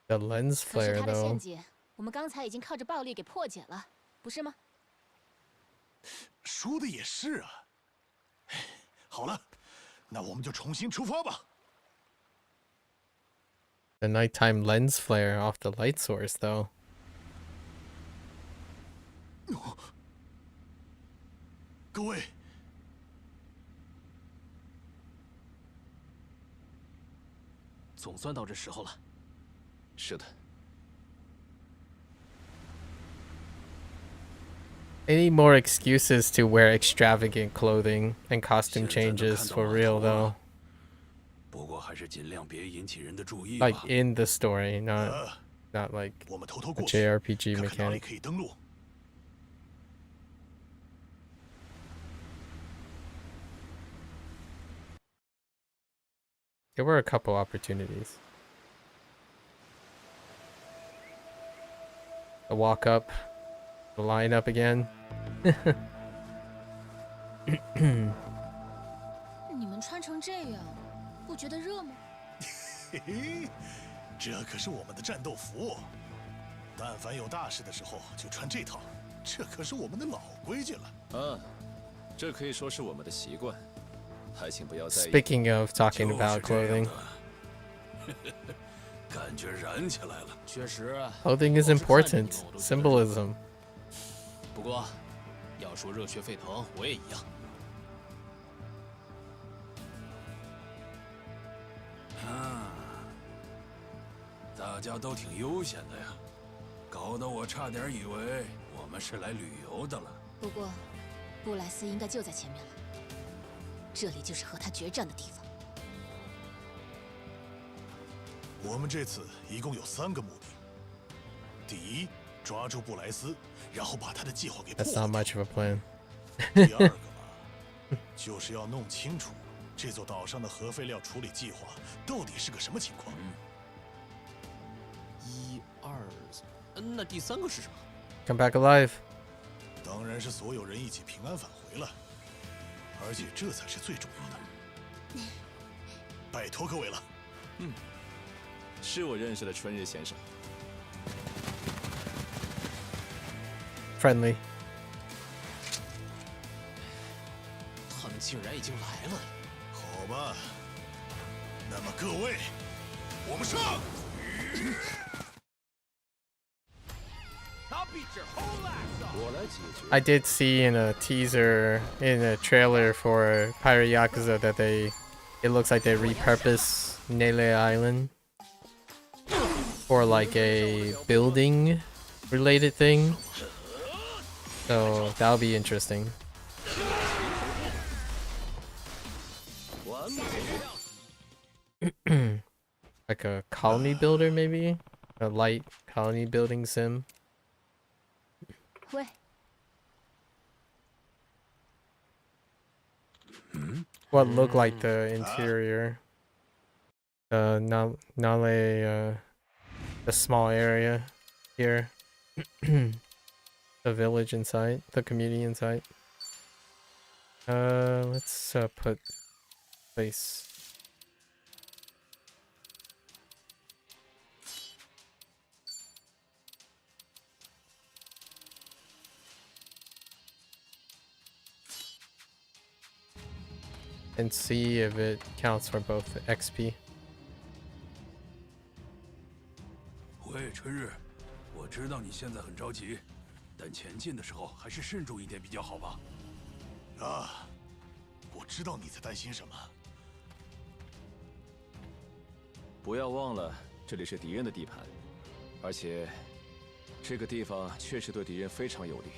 The lens 可是 flare 他的陷 though. 阱，我们刚才已经靠着暴力给破解了，不是吗？说的也是啊。好了，那我们就重新出发吧。 The nighttime lens flare off the light source though. 各位，总算到这时候了。是的。 Any more excuses to wear extravagant clothing and costume changes for real though? 不过还是尽量别引起人的注意 Like in the story, not like 我们偷偷 a 过去， JRPG 看看哪里 mechanic. 可以登陆。 There were a couple opportunities. A walk up line up again. 你们穿成这样，不觉得热吗？嘿嘿，这可是我们的战斗服，但凡有大事的时候就穿这套，这可是我们的老规矩了。啊，这可以说是我们的习惯，还请不要在意。 Speaking of talking about clothing. 感觉燃起来了。确实 Clothing is important. Symbolism. 不过，要说热血沸腾，我也一样。啊，大家都挺悠闲的呀，搞得我差点以为我们是来旅游的了。不过，布莱斯应该就在前面了，这里就是和他决战的地方。 我们这次一共有3个目的：第一，抓住布莱斯，然后把他的计划给破 That's not much of a plan. 第2个嘛，就是要弄清楚这座岛上的核废料处理计划到底是个什么情况。1、2，那第3个是什么 Come back alive. 当然是所有人一起平安返回了，而且这才是最重要的。拜托各位了。是我认识的春日先生。 Friendly. 他们竟然已经来了。好吧，那么各位，我们上！ I did see in a teaser, in a trailer for Pirate Yakuza that it looks like they repurpose Nele Island for like a building related thing. So that'll be interesting. Like a colony builder maybe? A light colony building sim. 喂， What looked like the interior. Nale, the small area here. The village inside, the community inside. Let's put place. And see if it counts for both XP. 喂，春日，我知道你现在很着急，但前进的时候还是慎重一点比较好吧？啊，我知道你在担心什么。不要忘了，这里是敌人的地盘，而且这个地方确实对敌人非常有利。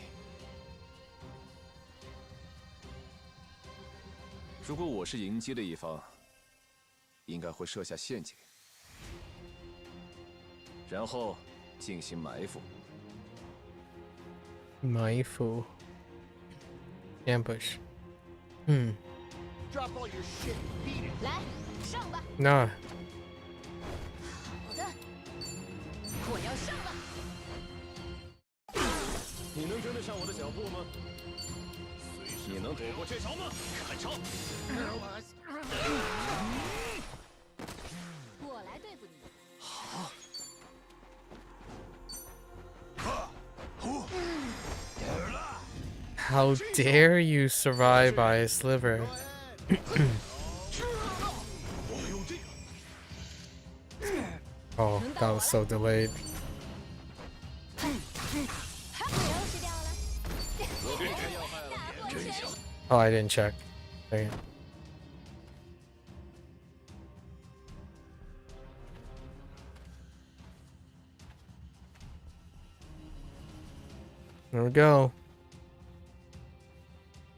如果我是迎击的一方，应该会设下陷阱，然后进行埋伏。埋伏 ambush. 来，上吧。那。好的，我要上了。你能跟得上我的脚步吗？ 你能躲过这招吗？看招！我来对付你。好。How dare you survive by a sliver? Oh, that was so delayed. Oh, I didn't check. Dang it. There we go.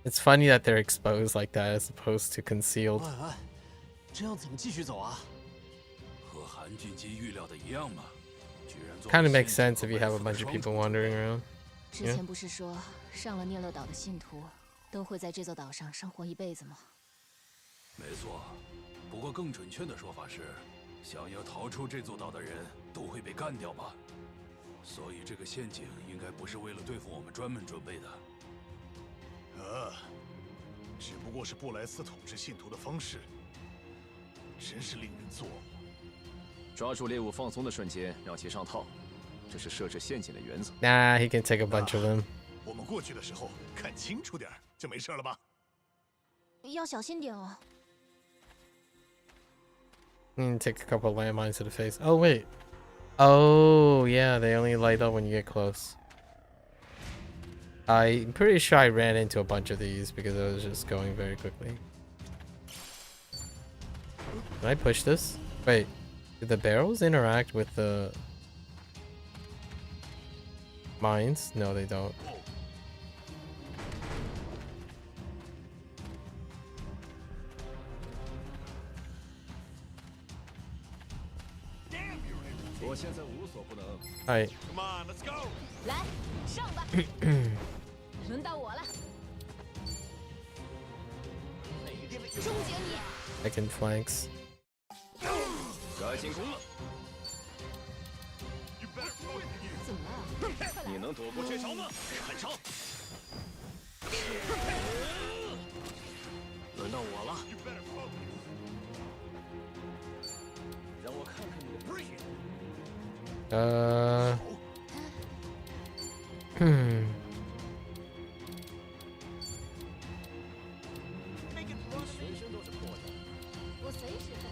It's funny that they're exposed like that as opposed to concealed. 这样怎么继续走啊？ 和韩俊基预料的一样嘛，居然做。 Kind of makes sense if you have a bunch of people wandering around. 之前不是说上了聂勒岛的信徒都会在这座岛上生活一辈子吗？没错，不过更准确的说法是，想要逃出这座岛的人都会被干掉吧？所以这个陷阱应该不是为了对付我们专门准备的。只不过是布莱斯统治信徒的方式，真是令人作呕。抓住猎物放松的瞬间，让其上套，这是设置陷阱的原则。Nah, he can take a bunch of them. 我们过去的时候看清楚点儿，就没事了吧？要小心点哦。Take a couple landmines to the face. Oh wait. Oh yeah, they only light up when you get close. I'm pretty sure I ran into a bunch of these because I was just going very quickly. Can I push this? Wait, did the barrels interact with the mines? No, they don't. Alright. Come on, let's go. 来，上吧。轮到我了。终结你。 I can flanks. 该进攻了。怎么了？你能躲过这招吗？看招！轮到我了。让我看看你的威力。全身都是破绽。我随时在。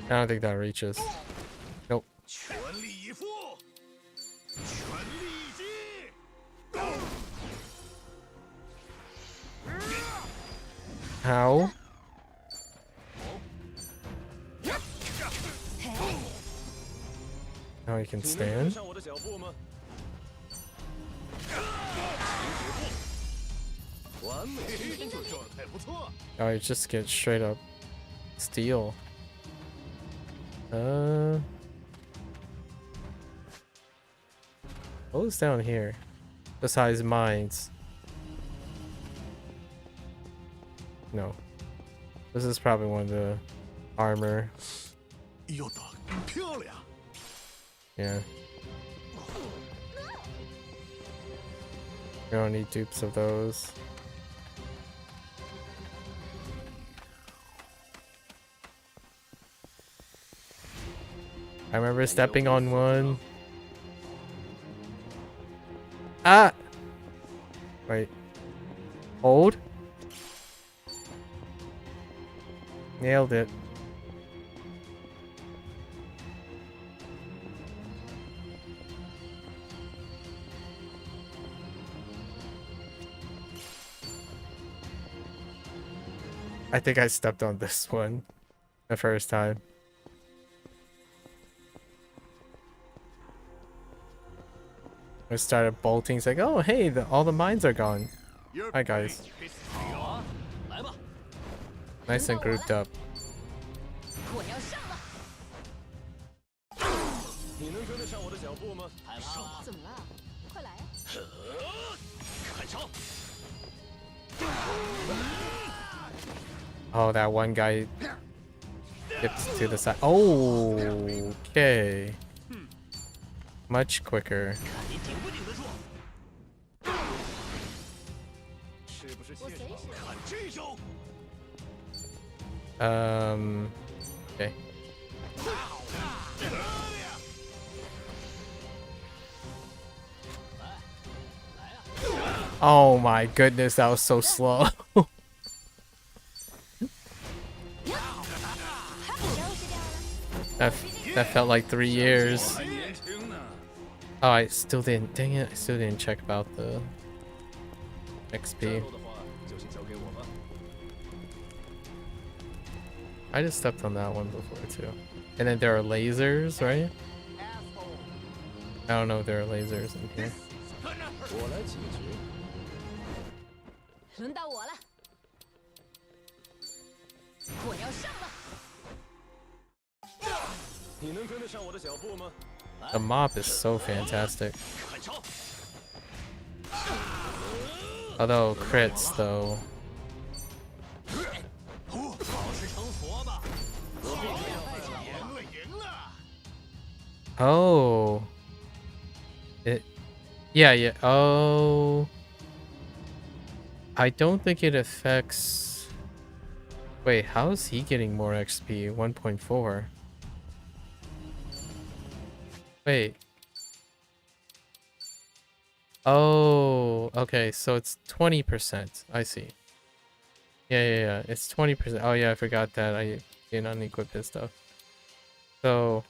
I don't think that reaches. Nope. 全力以赴，全力以击。 How? Now he can stand. Oh, he just gets straight up steel. What was down here? Besides mines. No. This is probably one of the armor. Yeah. We don't need dupes of those. I remember stepping on one. Ah! Wait. Hold. Nailed it. I think I stepped on this one the first time. I started bolting. It's like, oh, hey, all the mines are gone. Hi, guys. Nice and grouped up. Oh, that one guy dipped to the side. Oh, okay. Much quicker. Okay. Oh my goodness, that was so slow. That felt like 3 years. Oh, I still didn't. Dang it! I still didn't check about the XP. I just stepped on that one before too. And then there are lasers, right? I don't know if there are lasers in here. The mop is so fantastic. Although crits though. Oh. Yeah. Oh. I don't think it affects... Wait, how is he getting more XP? 1.4. Wait. Oh, okay, so it's 20%. I see. Yeah. It's 20%. Oh yeah, I forgot that. I didn't unequip his stuff. So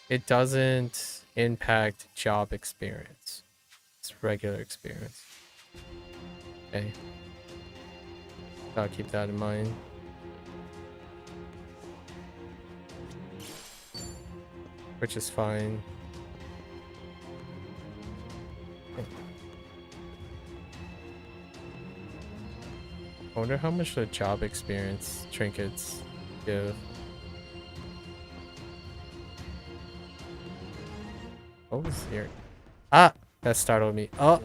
it doesn't impact job experience. It's regular experience. Okay. I'll keep that in mind. Which is fine. I wonder how much the job experience trinkets give. What was here? Ah! That startled me. Oh!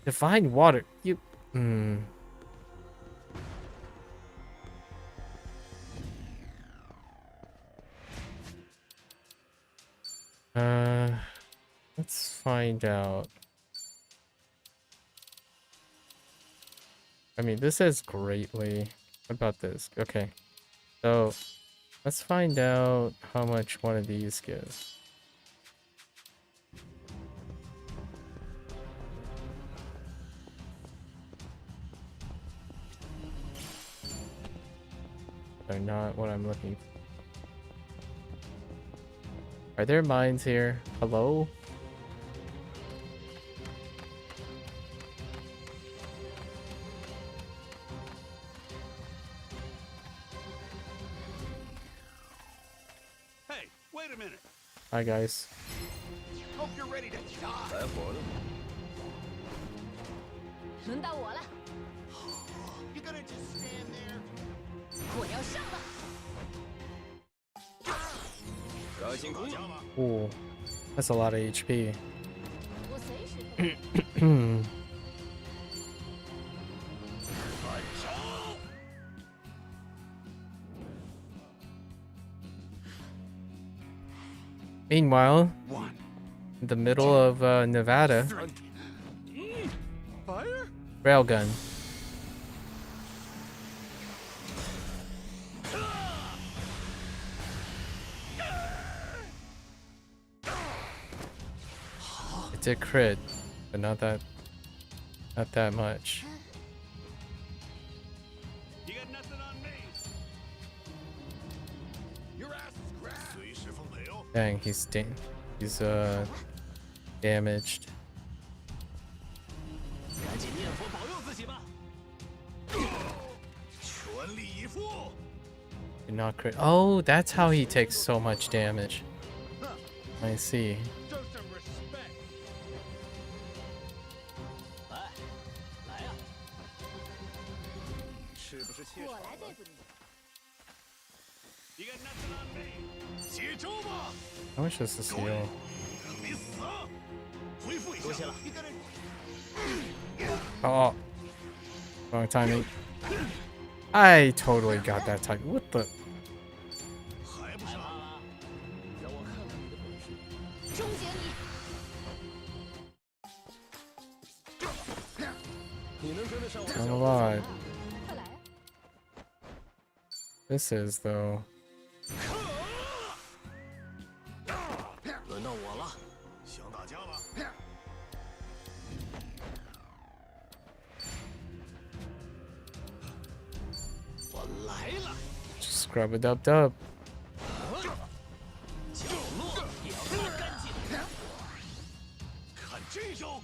Divine water. You... Let's find out. I mean, this is greatly. What about this? Okay. So, let's find out how much one of these gives. They're not what I'm looking for. Are there mines here? Hello? Hey, wait a minute. Hi guys. Hope you're ready to die. 轮到我了， You gonna just stand there? 我要上了。 Ooh, that's a lot of HP. 我随时。 Meanwhile, in the middle of Nevada, railgun. It's a crit, but not that much. You got nothing on me. Your ass is grass. Dang, he's damaged. 赶紧念佛保佑自己吧。全力以赴。 Did not crit. Oh, that's how he takes so much damage. I see. Show some respect. 来，来呀！是不是切我来对付你。 You got nothing on me. 接招吧。 How much does this heal? 让你死啊！恢复一下。多谢了。You gotta... Oh, wrong timing. I totally got that time. What the? 还不上？让我看看你的本事。终结你！ 你能跟得上我的 I'm 脚步？ alive. 快来呀！ This is though. 轮到我了。想打架了？ 我来了。 Just scrub it up, dub. 角落也要擦干净。看这招！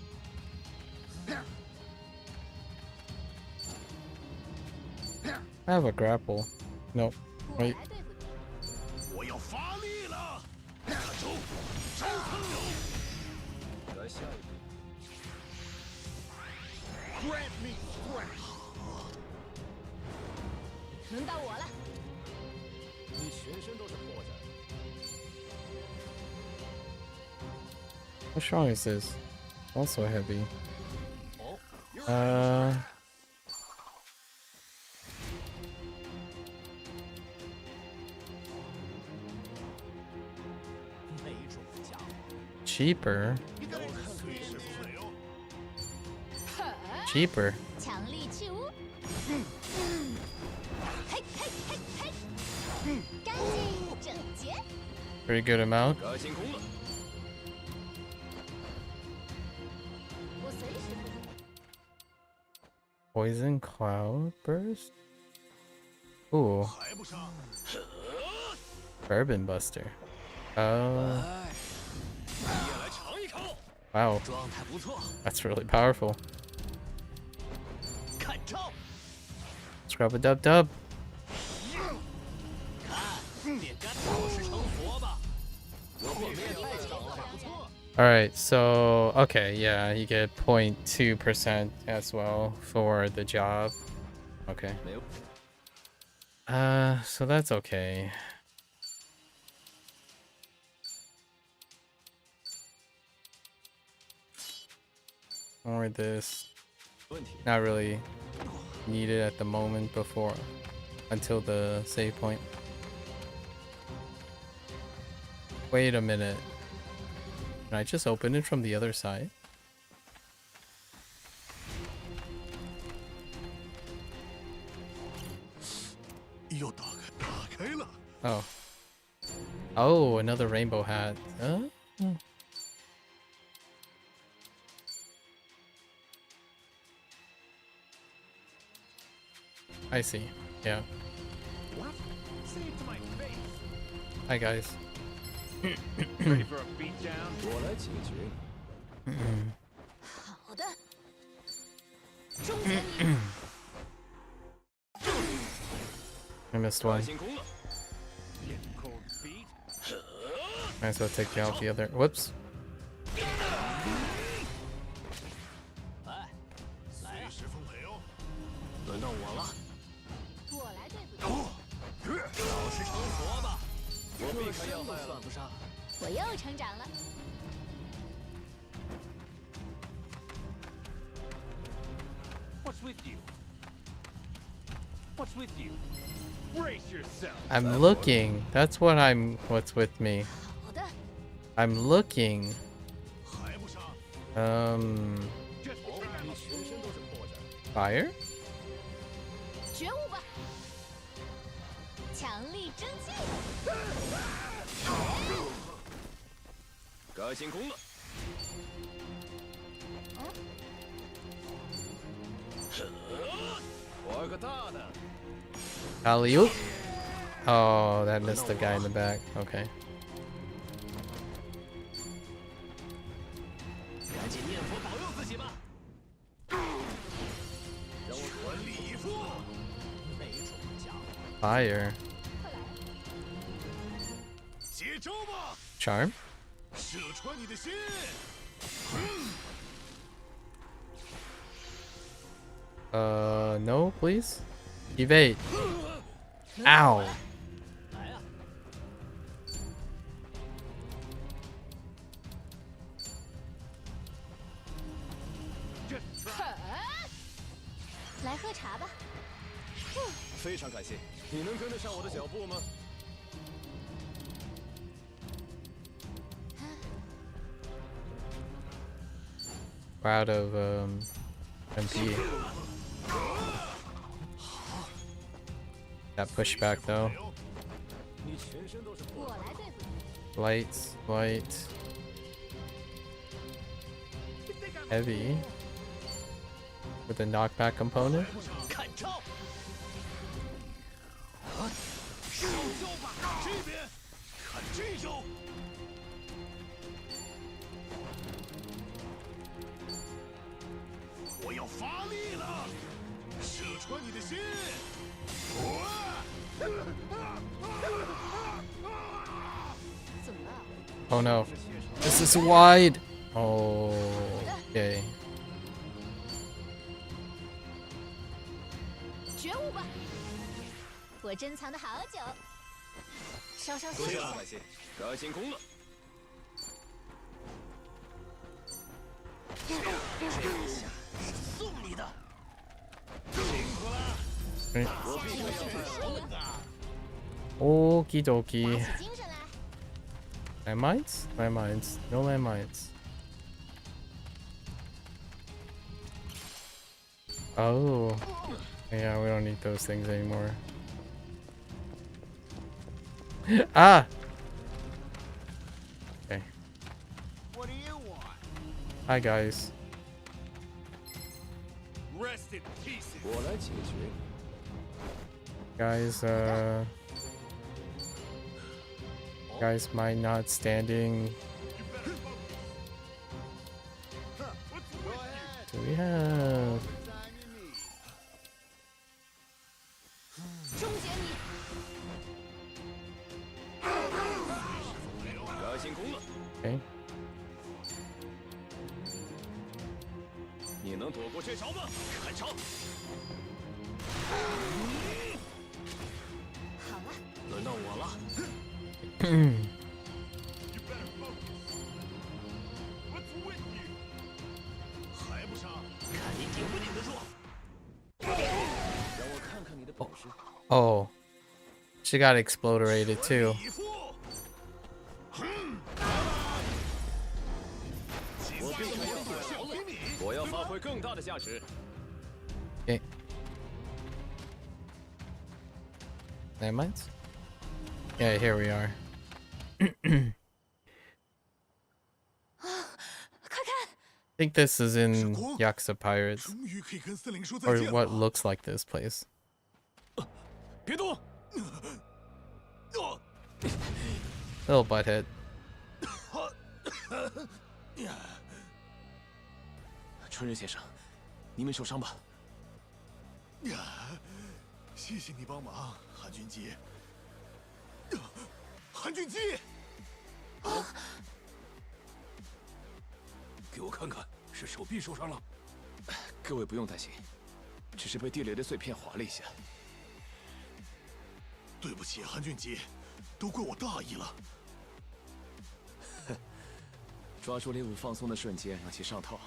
I have a grapple. Nope. 我 Wait. 来对付你。 我要发力了！看招，招喷流！来下一步。 Grant me strength！ 轮到我了。 你全身都是破绽。 How strong is this? Also heavy. 哦， cheaper. Cheaper. 强力去污，嘿嘿嘿嘿，干净整洁。 Pretty good amount. 该进攻了。 我随时。 Poison cloud burst. Ooh. Bourbon buster. Oh. Wow. 状态不错。 That's really powerful. 看招。 Scrub a dub dub. 看，别干倒是成佛吧。我面太少了，不错。 Alright, so okay, yeah, you get 0.2% as well for the job. Okay. So that's okay. Or this. Not really needed at the moment before until the save point. Wait a minute. Can I just open it from the other side? Oh. Oh, another rainbow hat. I see. Yeah. Hi guys. Ready for a beatdown? 我来解决。好的。终结你。 I missed one. 进攻了。 Might as well take out the other. Whoops. 来，来啊！轮到我了。我来对付你。倒是成佛吧。我避开要害了，不杀。我又成长了。 What's with you? What's with you? Brace yourself. I'm looking. That's what's with me. 好的。 I'm looking. 你全身都是破绽。 Fire? 觉悟吧。强力蒸汽。该进攻了。玩个大的。 Alley-oop. Oh, that missed the guy in the back. Okay. 赶紧念佛保佑自己吧。让我全力以赴。没准家伙。 Fire. 接招吧！ Charm? 射穿你的心。No, please. Evade. Ow. 来啊！来喝茶吧。非常感谢，你能跟得上我的脚步吗？ We're out of MP. That pushback though. 你全身都是破绽。我来对付你。 Lights, light. Heavy. With a knockback component. 看招！上招吧，这边，看这招！我要发力了，射穿你的心！ Oh no. This is wide. Oh, okay. 觉悟吧，我珍藏的好酒。稍稍休息一下。非常感谢，该进攻了。这一下是送你的。辛苦了。我必须要在稳啊。 Okie dokie. 打起精神来。Landmines? Landmines. No landmines. Oh. Yeah, we don't need those things anymore. Ah! Okay. What do you want? Hi, guys. Rest in peace. Guys, guys, my not standing. Do we have? Okay. 你能躲过这招吗？看招！好了，轮到我了。还不上？看你顶不顶得住！让我看看你的本事。Oh, she got exploderated too. 我要发挥更大的价值。 Okay. Landmines? Yeah, here we are. I think this is in Yakuza Pirates. Or what looks like this place. 别动！ Little butthead. 春日先生，你没受伤吧？谢谢你帮忙，韩俊基。韩俊基，给我看看，是手臂受伤了。各位不用担心，只是被地雷的碎片划了一下。对不起，韩俊基，都怪我大意了。抓住猎物放松的瞬间让其上套，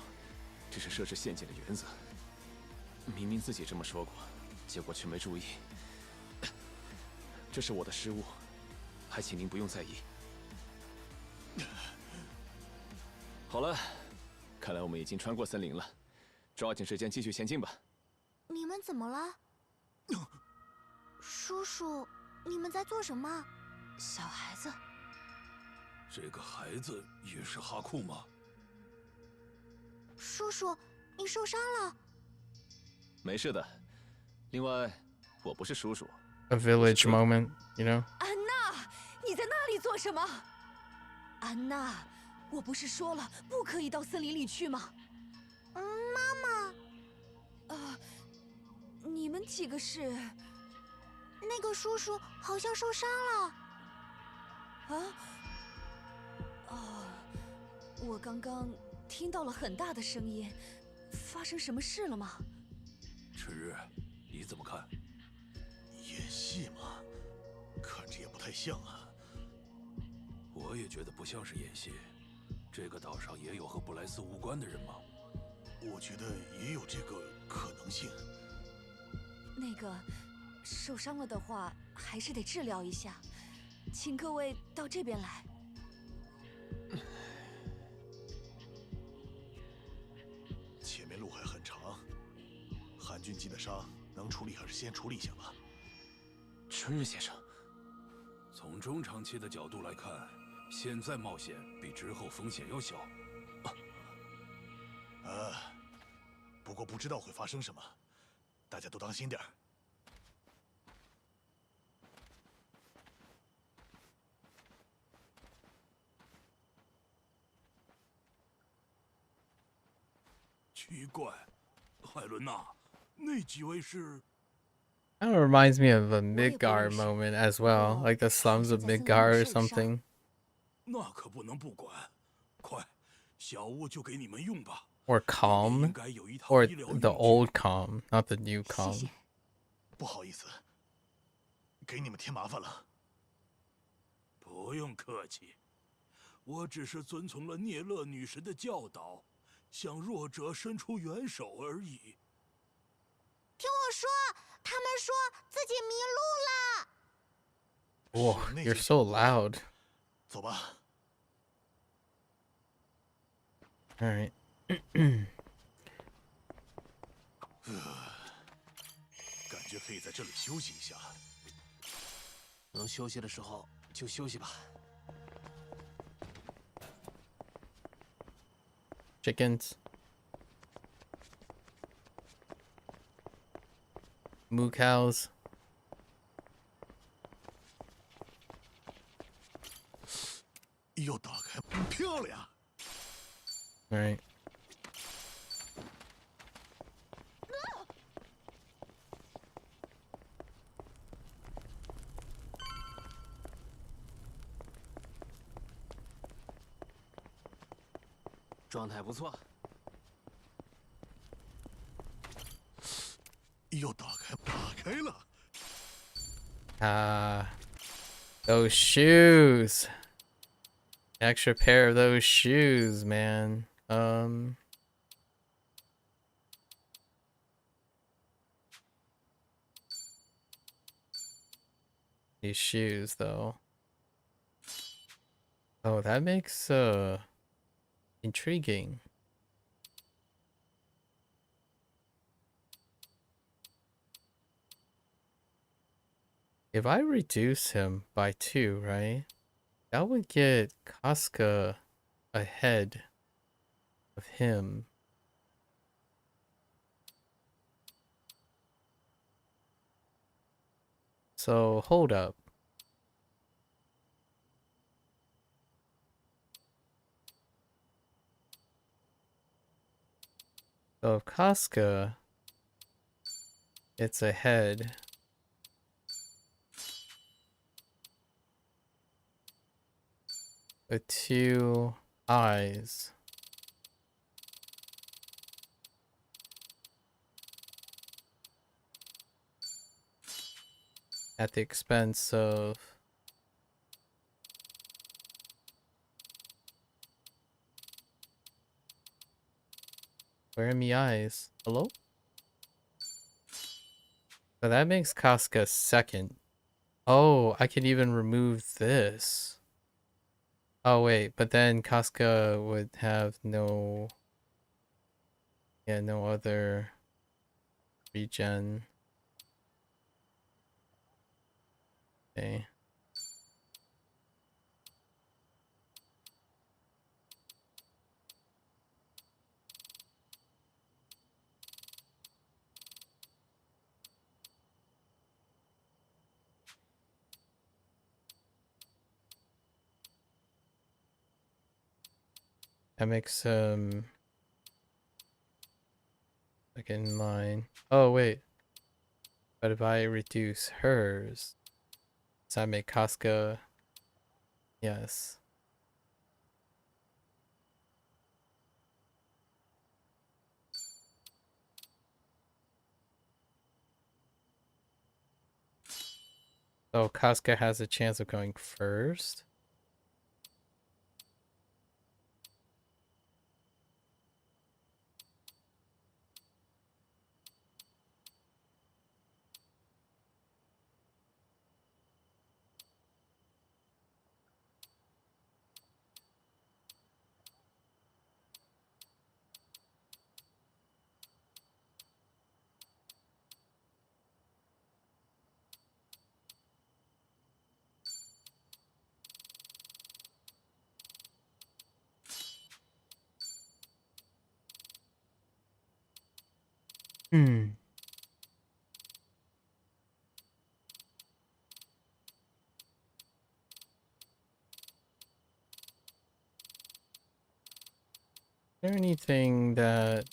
这是设置陷阱的原则。明明自己这么说过，结果却没注意，这是我的失误，还请您不用在意。好了，看来我们已经穿过森林了，抓紧时间继续前进吧。你们怎么了？叔叔，你们在做什么？小孩子。这个孩子也是哈库吗？叔叔，你受伤了？没事的。另外，我不是叔叔。A village moment, you know? 安娜，你在那里做什么？安娜，我不是说了不可以到森林里去吗？妈妈。你们几个是？那个叔叔好像受伤了。我刚刚听到了很大的声音，发生什么事了吗？春日，你怎么看？演戏吗？看着也不太像啊。我也觉得不像是演戏。这个岛上也有和布莱斯无关的人吗？我觉得也有这个可能性。那个受伤了的话，还是得治疗一下，请各位到这边来。前面路还很长，韩俊基的伤能处理还是先处理一下吧。春日先生，从中长期的角度来看，现在冒险比之后风险要小。不过不知道会发生什么，大家都当心点儿。奇怪，海伦娜，那几位是？ Kind of reminds me of a Midgar moment as well, like the slums of Midgar or something. 那可不能不管，快，小屋就给你们用吧。 Or Calm, or the old Calm, not the new Calm. 不好意思，给你们添麻烦了。不用客气，我只是遵从了涅勒女神的教导，向弱者伸出援手而已。听我说，他们说自己迷路了。Whoa, you're so loud. 走吧， All right. 感觉可以在这里休息一下。能休息的时候就休息吧。Chickens. Moo cows. 要打开，漂亮。 All right. 状态不错。要打开，打开了。 Those shoes. Extra pair of those shoes, man. These shoes though. Oh, that makes intriguing. If I reduce him by 2, right? That would get Casca ahead of him. So, hold up. So, if Casca gets ahead, with 2 eyes. At the expense of where are my eyes? Hello? So that makes Casca second. Oh, I can even remove this. Oh wait, but then Casca would have no other regen. Okay. That makes second in line. Oh wait. But if I reduce hers, does that make Casca? Yes. So Casca has a chance of going first. Hmm. Is there anything that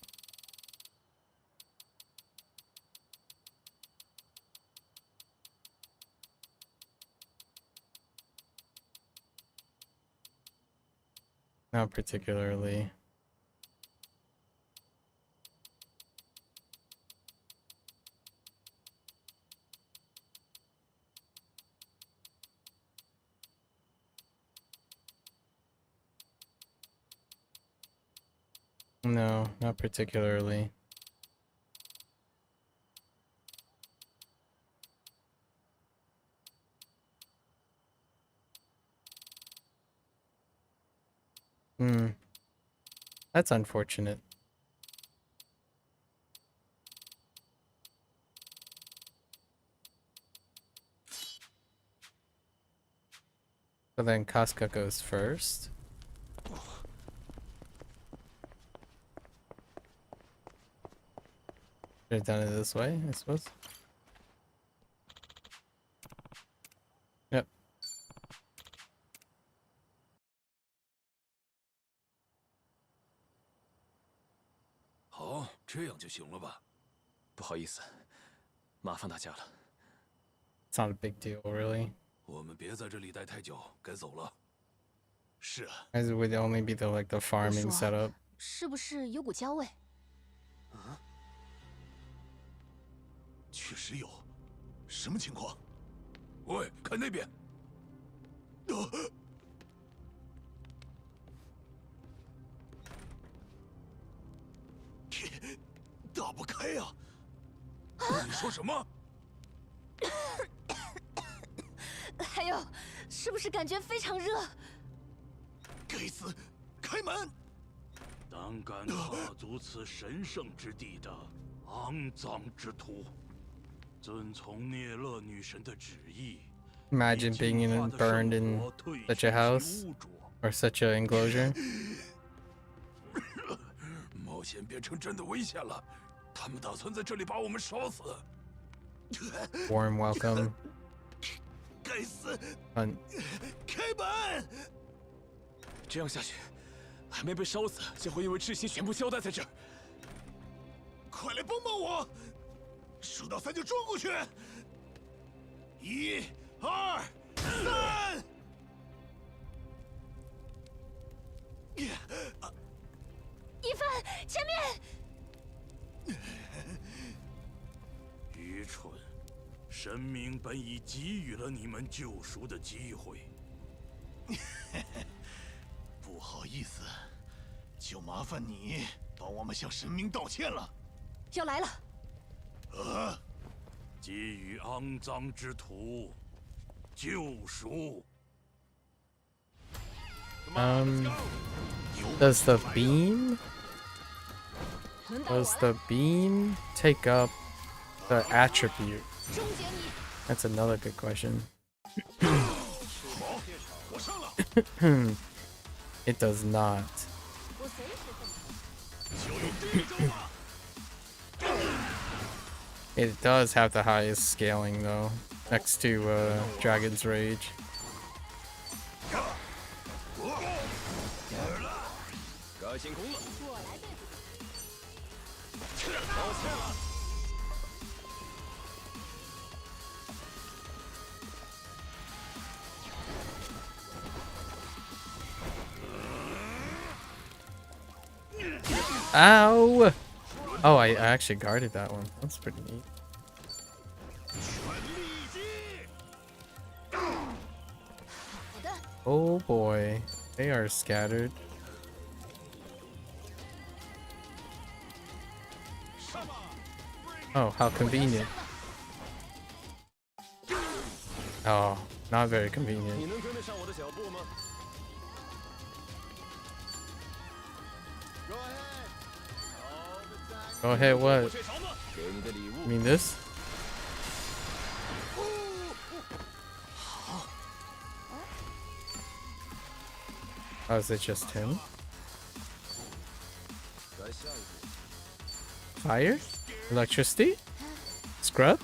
not particularly? No, not particularly. That's unfortunate. So then Casca goes first. Should have done it this way, I suppose. Yep. 好，这样就行了吧？不好意思，麻烦大家了。It's not a big deal, really. 我们别在这里待太久，该走了。是啊， As it would only be the like the farming setup. 是不是有股焦味？确实有。什么情况？喂，看那边！打不开呀！你说什么？还有，是不是感觉非常热？该死！开门！胆敢踏足此神圣之地的肮脏之徒，遵从涅勒女神的旨意。 Imagine being burned in such a house or such an enclosure. 冒险变成真的危险了，他们打算在这里把我们烧死。Warm welcome. 该死！ Fun. 开门！这样下去，还没被烧死，就会因为窒息全部交代在这儿。快来帮帮我！数到3就撞过去。1、2、3！一帆，前面！愚蠢！神明本已给予了你们救赎的机会。不好意思，就麻烦你帮我们向神明道歉了。要来了！给予肮脏之徒救赎。Does the beam take up the attribute? That's another good question. It does not. It does have the highest scaling though, next to Dragon's Rage. Ow! Oh, I actually guarded that one. That's pretty neat. Oh boy, they are scattered. Oh, how convenient. Oh, not very convenient. Go ahead, what? You mean this? Oh, is it just him? Fire? Electricity? Scrub?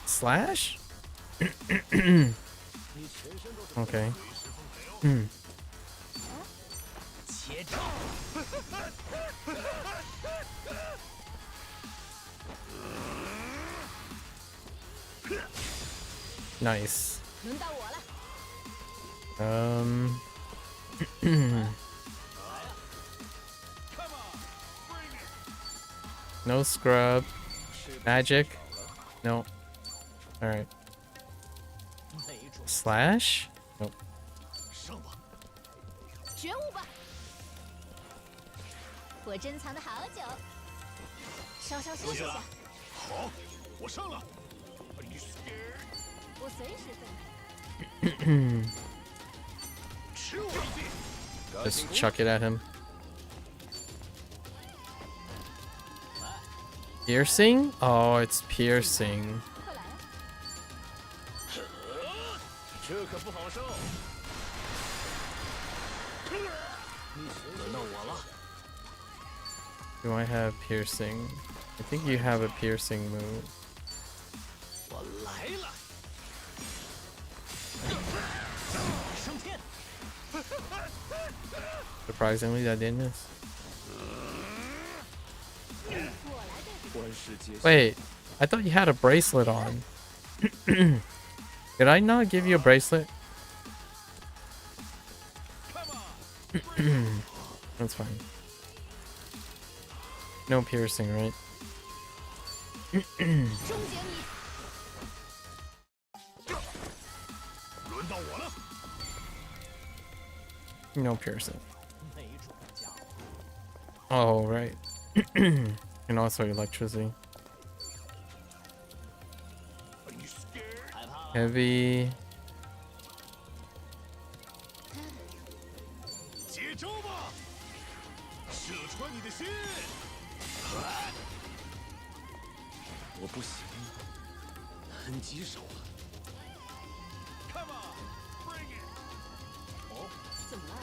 Slash? Okay. Nice. No scrub. Magic? No. Alright. Slash? Nope. 觉悟吧！我珍藏的好久，稍稍休息下。好，我上了。我随时准备。Just chuck it at him. Piercing? Oh, it's piercing. 这可不好受。轮到我了。 Do I have piercing? I think you have a piercing move. 我来了。升天。 Surprisingly, that didn't miss. 万事皆 Wait, I thought you had a bracelet on. Did I not give you a bracelet? That's fine. No piercing, right? 终结你！轮到我了。 No piercing. Oh, right. And also electricity. Heavy. 接招吧，射穿你的心。我不行，很棘手啊。哦，怎么了？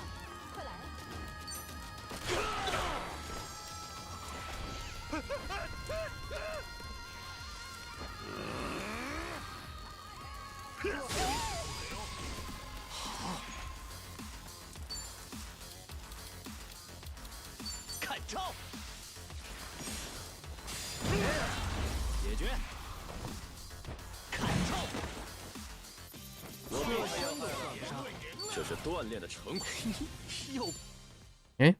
快来！看招！解决！看招！我并非要害怕伤，这是锻炼的成果。又。 Eh?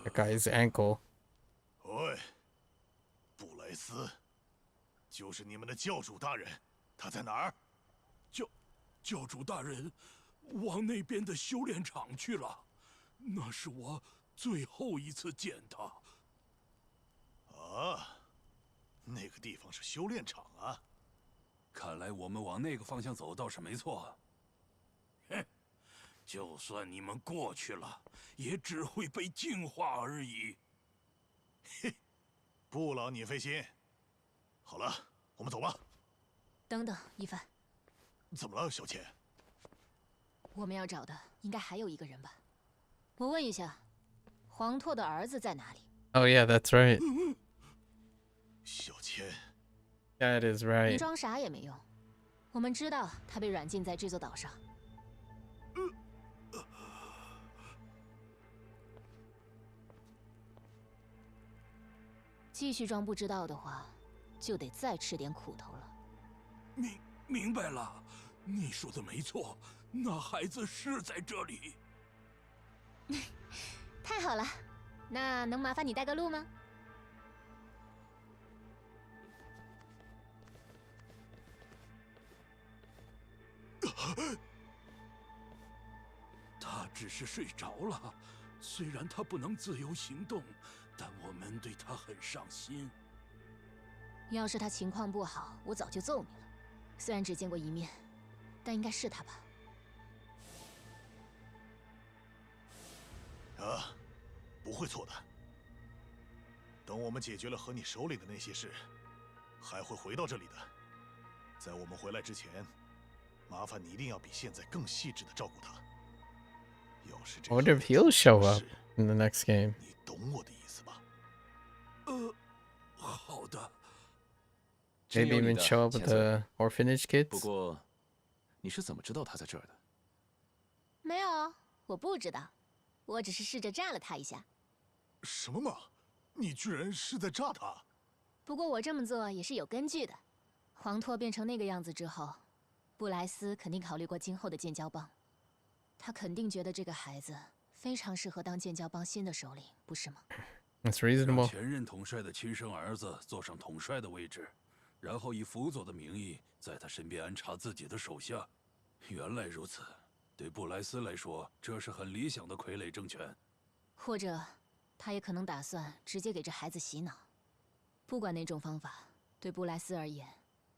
That guy's ankle. 喂，布莱斯，就是你们的教主大人，他在哪儿？教主大人往那边的修炼场去了，那是我最后一次见他。啊，那个地方是修炼场啊。看来我们往那个方向走倒是没错。哼，就算你们过去了，也只会被净化而已。嘿，不劳你费心。好了，我们走吧。等等，一帆，怎么了，小千？我们要找的应该还有一个人吧？我问一下，黄拓的儿子在哪里？ Oh yeah, that's right. 小千 That is 你 right. 装傻也没用，我们知道他被软禁在这座岛上。继续装不知道的话，就得再吃点苦头了。明白了，你说的没错，那孩子是在这里。太好了，那能麻烦你带个路吗？他只是睡着了，虽然他不能自由行动，但我们对他很上心。要是他情况不好，我早就揍你了。虽然只见过一面，但应该是他吧？啊，不会错的。等我们解决了和你首领的那些事，还会回到这里的。在我们回来之前，麻烦你一定要比现在更细致的照顾他。要是 I wonder if he'll show up in the next game. 你懂我的意思吧？好的。 Maybe even show up with the orphanage 不 kids. 过，你是怎么知道他在这儿的？没有，我不知道，我只是试着炸了他一下。什么嘛！你居然是在炸他！不过我这么做也是有根据的。黄拓变成那个样子之后，布莱斯肯定考虑过今后的建交帮，他肯定觉得这个孩子非常适合当建交帮新的首领，不是吗？ That's reasonable. 前任统帅的亲生儿子坐上统帅的位置，然后以辅佐的名义在他身边安插自己的手下。原来如此，对布莱斯来说，这是很理想的傀儡政权。或者，他也可能打算直接给这孩子洗脑。不管哪种方法，对布莱斯而言，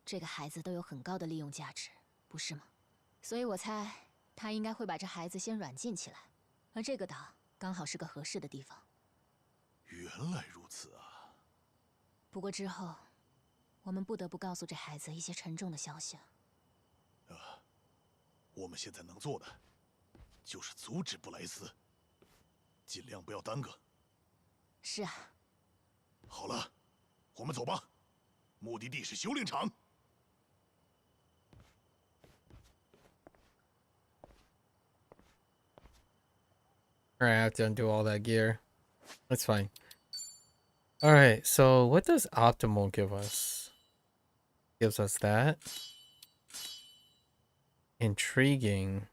这个孩子都有很高的利用价值，不是吗？所以我猜他应该会把这孩子先软禁起来，而这个岛刚好是个合适的地方。原来如此啊！不过之后，我们不得不告诉这孩子一些沉重的消息。我们现在能做的，就是阻止布莱斯，尽量不要耽搁。是啊。好了，我们走吧，目的地是修炼场。Alright, I have to undo all that gear. That's fine. Alright, so what does optimal give us? Gives us that. Intriguing.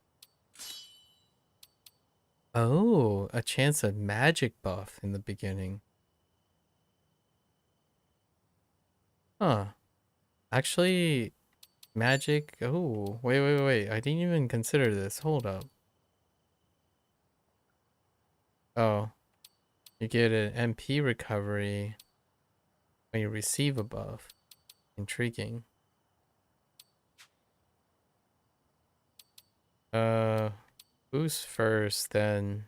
Oh, a chance of magic buff in the beginning. Huh. Actually, magic. Oh, wait. I didn't even consider this. Hold up. Oh. You get an MP recovery when you receive a buff. Intriguing. Who's first then?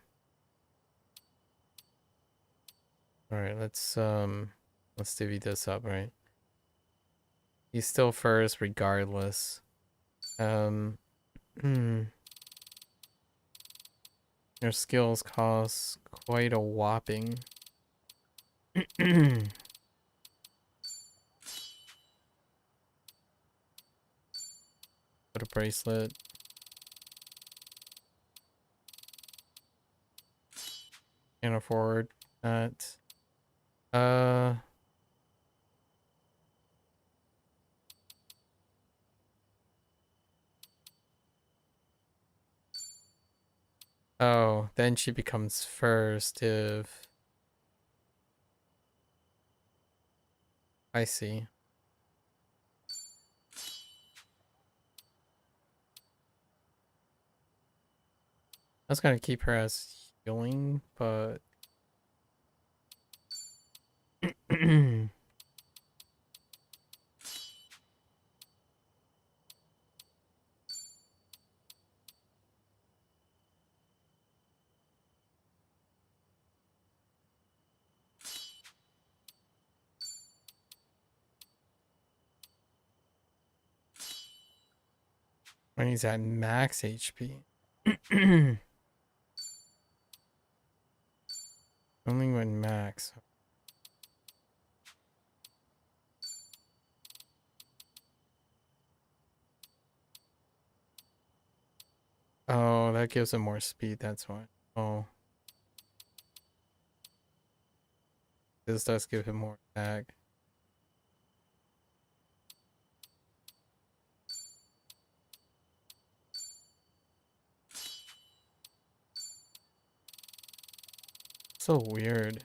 Alright, let's divvy this up, right? He's still first regardless. Your skills cost quite a whopping. Put a bracelet. Can't afford that. Oh, then she becomes first if... I see. I was gonna keep her as healing, but... when he's at max HP. Only when max. Oh, that gives him more speed, that's why. Oh. This does give him more attack. So weird.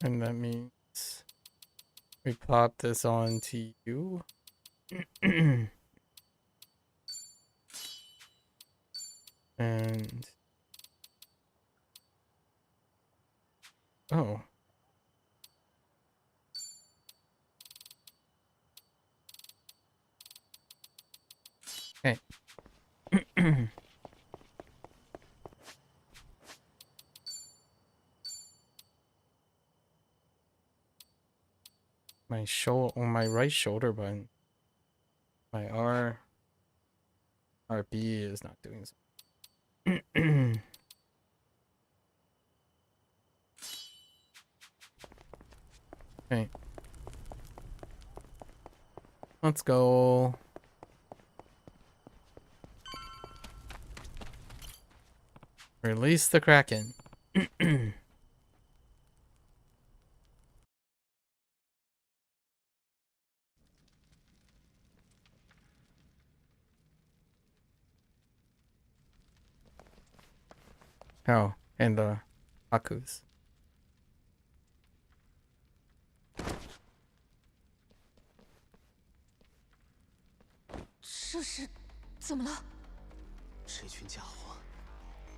And that means we pop this on to you. And oh. Okay. My shoulder, on my right shoulder button. My RB is not doing so. Okay. Let's go. Release the Kraken. Oh, and the Hakus. 这是怎么了？这群家伙，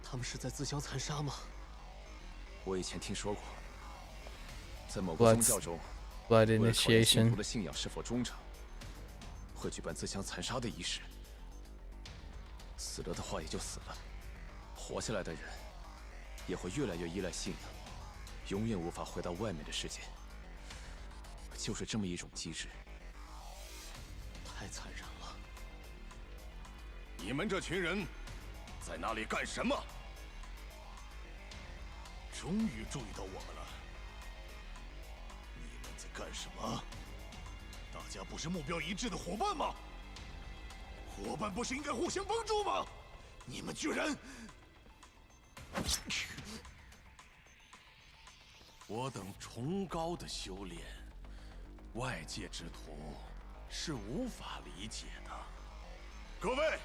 他们是在自相残杀吗？我以前听说过，在某个宗教中， blood 为了考验信 initiation 徒的信仰是否忠诚，会举办自相残杀的仪式。死了的话也就死了，活下来的人也会越来越依赖信仰，永远无法回到外面的世界。就是这么一种机制。太残忍了！你们这群人在那里干什么？终于注意到我们了。你们在干什么？大家不是目标一致的伙伴吗？伙伴不是应该互相帮助吗？你们居然……我等崇高的修炼，外界之徒是无法理解的。各位，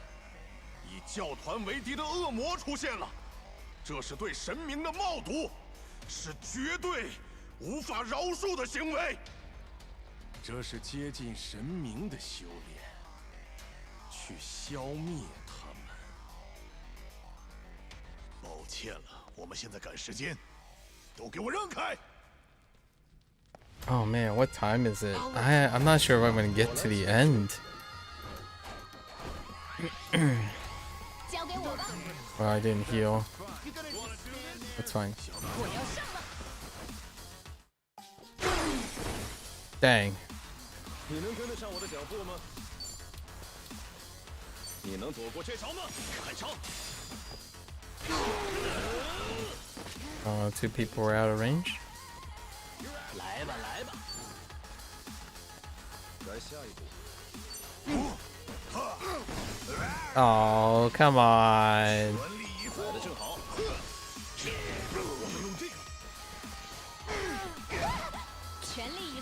以教团为敌的恶魔出现了，这是对神明的冒渎，是绝对无法饶恕的行为。这是接近神明的修炼，去消灭他们。抱歉了，我们现在赶时间，都给我让开！ Oh man, what time is it? I'm not sure if I'm gonna get to the end. Well, I didn't heal. That's fine. Dang. 你能跟得上我的脚步吗？你能躲过这招吗？开枪！ Two people were out of range. 来吧，来吧！该下一步。 Oh, come on. 来的正好。我们用这个。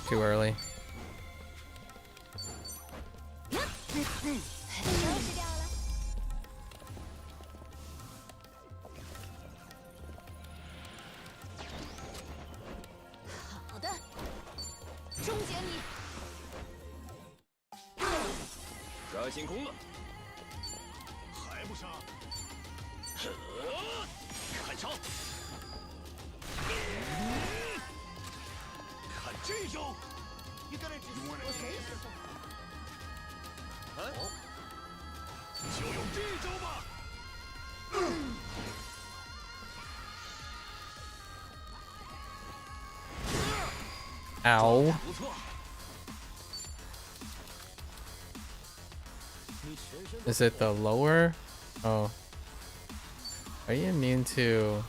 Too early. 好的，终结你！该进攻了。还不上？开枪！看这招！我随时送。就用这招吧！ Ow. Is it the lower? Oh. Are you immune to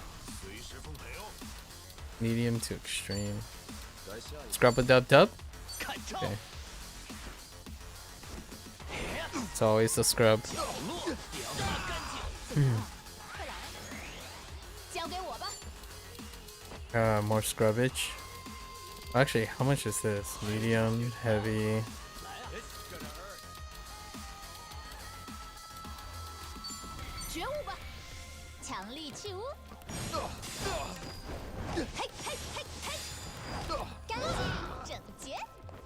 medium to extreme? Scrub a dub dub? Okay. It's always the scrub. More scrubbage. Actually, how much is this? Medium, heavy.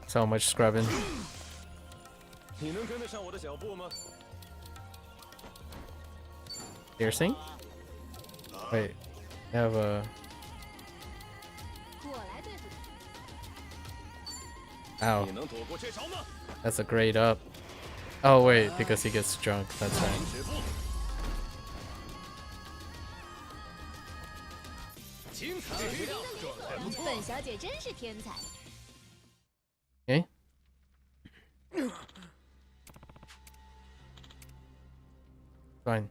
So much scrubbing. 你能跟得上我的脚步吗？ Piercing? Wait, I have a. Ow. That's a grade up. Oh wait, because he gets drunk. That's right. Okay. Fine.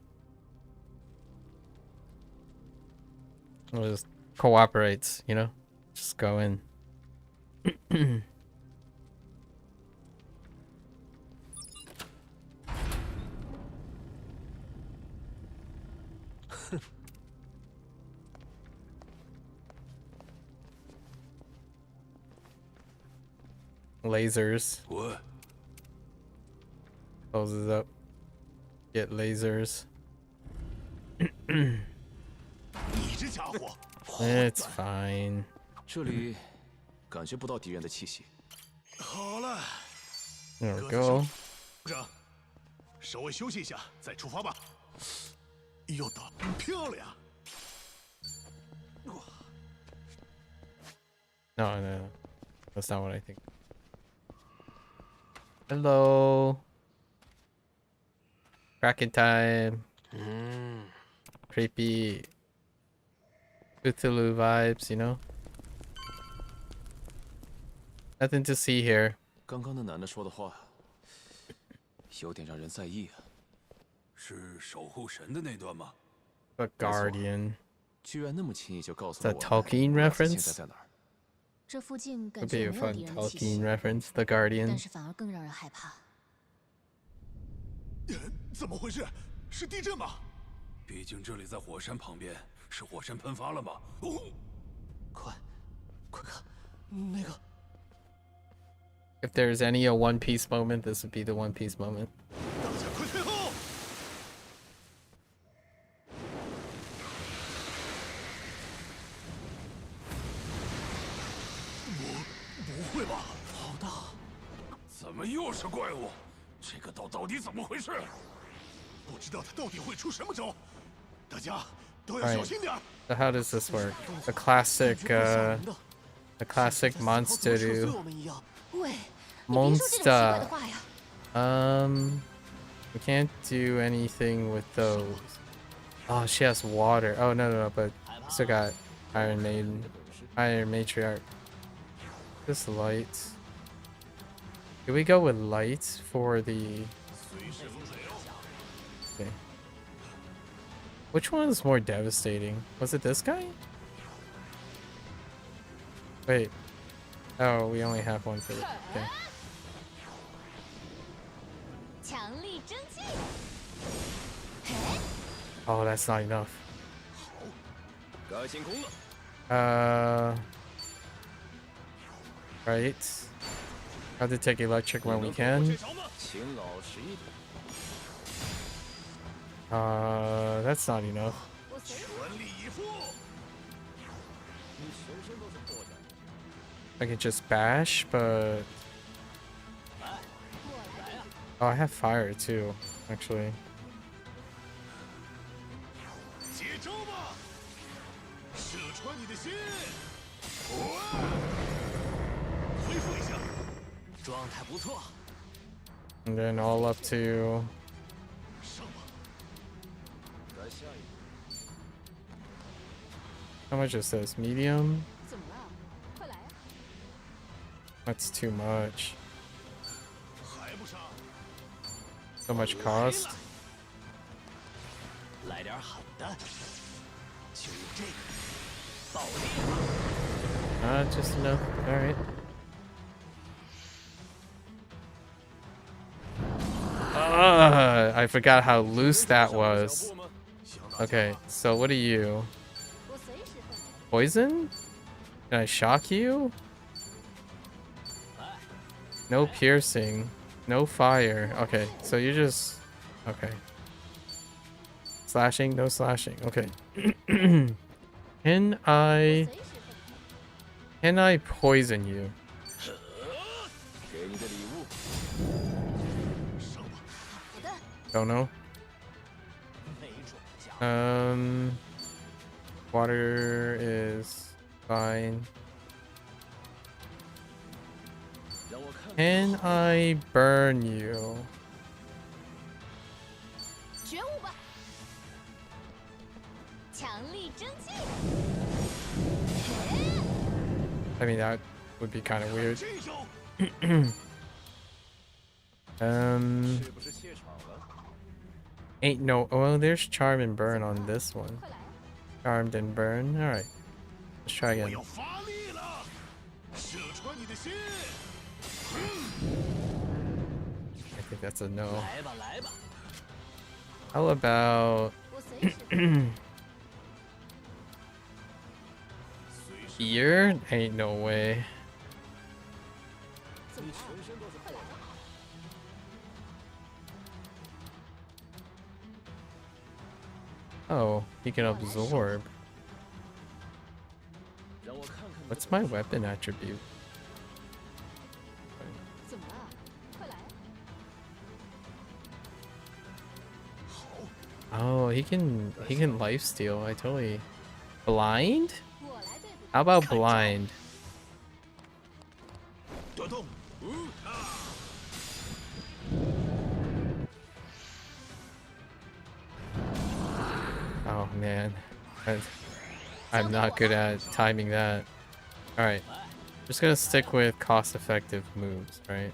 We'll just cooperates, you know? Just go in. Lasers. What? Closes up. Get lasers. It's fine. 这里感觉不到敌人的气息。好了， There we go. 长，稍微休息一下，再出发吧。又打漂亮。 No, no, no. That's not what I think. Hello. Kraken time. Creepy Cthulhu vibes, you know? Nothing to see here. 刚刚那男的说的话，有点让人在意啊。是守护神的那段吗？ The Guardian. 居然那么轻易就告诉了 It's 我 a Tolkien 现在 reference. 在哪儿？ 这附近感 Could be 觉 a 没有 fun 敌人的气 Tolkien 息， reference. The 但 Guardian. 是反而更让人害怕。怎么回事？是地震吗？毕竟这里在火山旁边，是火山喷发了吗？哦，快看，那个。 If there's any a One Piece moment, this would be the One Piece moment. 大家快退后！不会吧？好大！怎么又是怪物？这个岛到底怎么回事？不知道它到底会出什么招，大家都要小心点。 So how does this work? The classic monster do. 喂， Monster. We can't do anything with those. Oh, she has water. Oh no, but still got Iron Maiden, Iron Matriarch. Just light. Do we go with light for the? Okay. Which one is more devastating? Was it this guy? Wait. Oh, we only have one for it. Okay. Oh, that's not enough. Right. Have to take electric when we can. That's not enough. I can just bash, but... Oh, I have fire too, actually. And then all up to... How much is this? Medium? That's too much. So much cost. Just enough. Alright. I forgot how loose that was. Okay, so what are you? Poison? Can I shock you? No piercing. No fire. Okay, so you're just... Okay. Slashing? No slashing. Okay. Can I poison you? Don't know. Water is fine. Can I burn you? I mean, that would be kind of weird. Ain't no... Oh, there's Charm and Burn on this one. Charmed and Burn. Alright. Let's try again. I think that's a no. How about... Here? Ain't no way. Oh, he can absorb. What's my weapon attribute? he can lifesteal. I totally blind. How about blind? Oh man, I'm not good at timing that. All right, just gonna stick with cost-effective moves, right?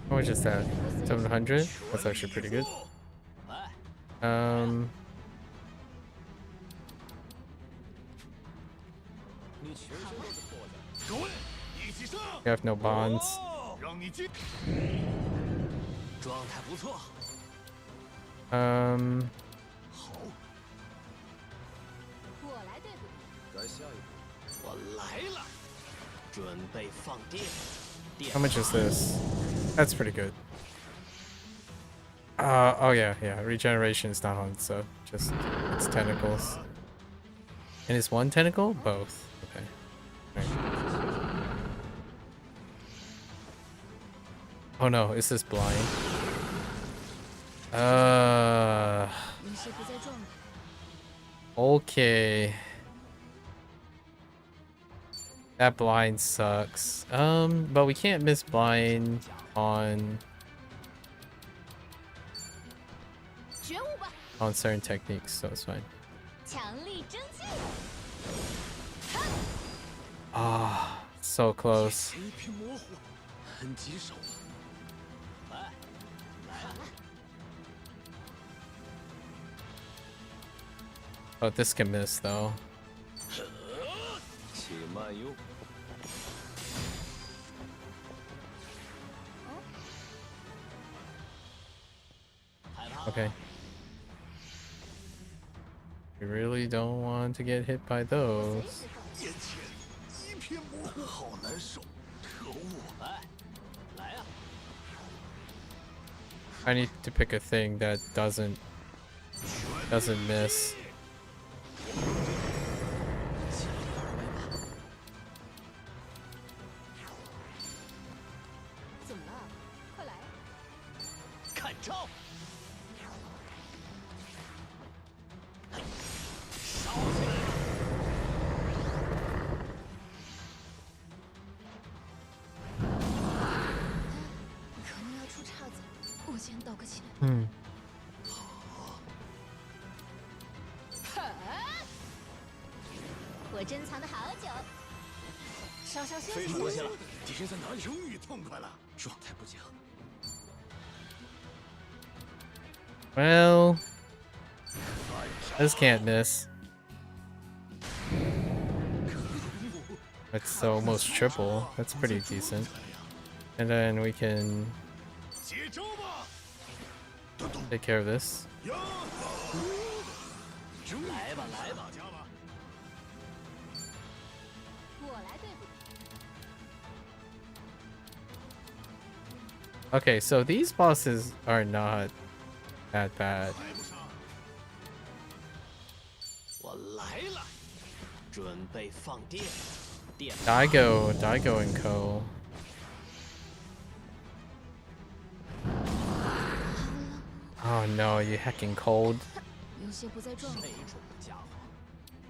How much is that? 700? That's actually pretty good. You have no bonds. How much is this? That's pretty good. Oh yeah, regeneration is not on, so just it's tentacles. And is one tentacle? Both. Okay. Right. Oh no, is this blind? Okay. That blind sucks. But we can't miss blind on certain techniques, so it's fine. Ah, so close. Oh, this can miss though. Okay. We really don't want to get hit by those. I need to pick a thing that doesn't miss. Well, this can't miss. That's almost triple. That's pretty decent. And then we can take care of this. Okay, so these bosses are not that bad. Daigo and Co. Oh no, you heckin' cold.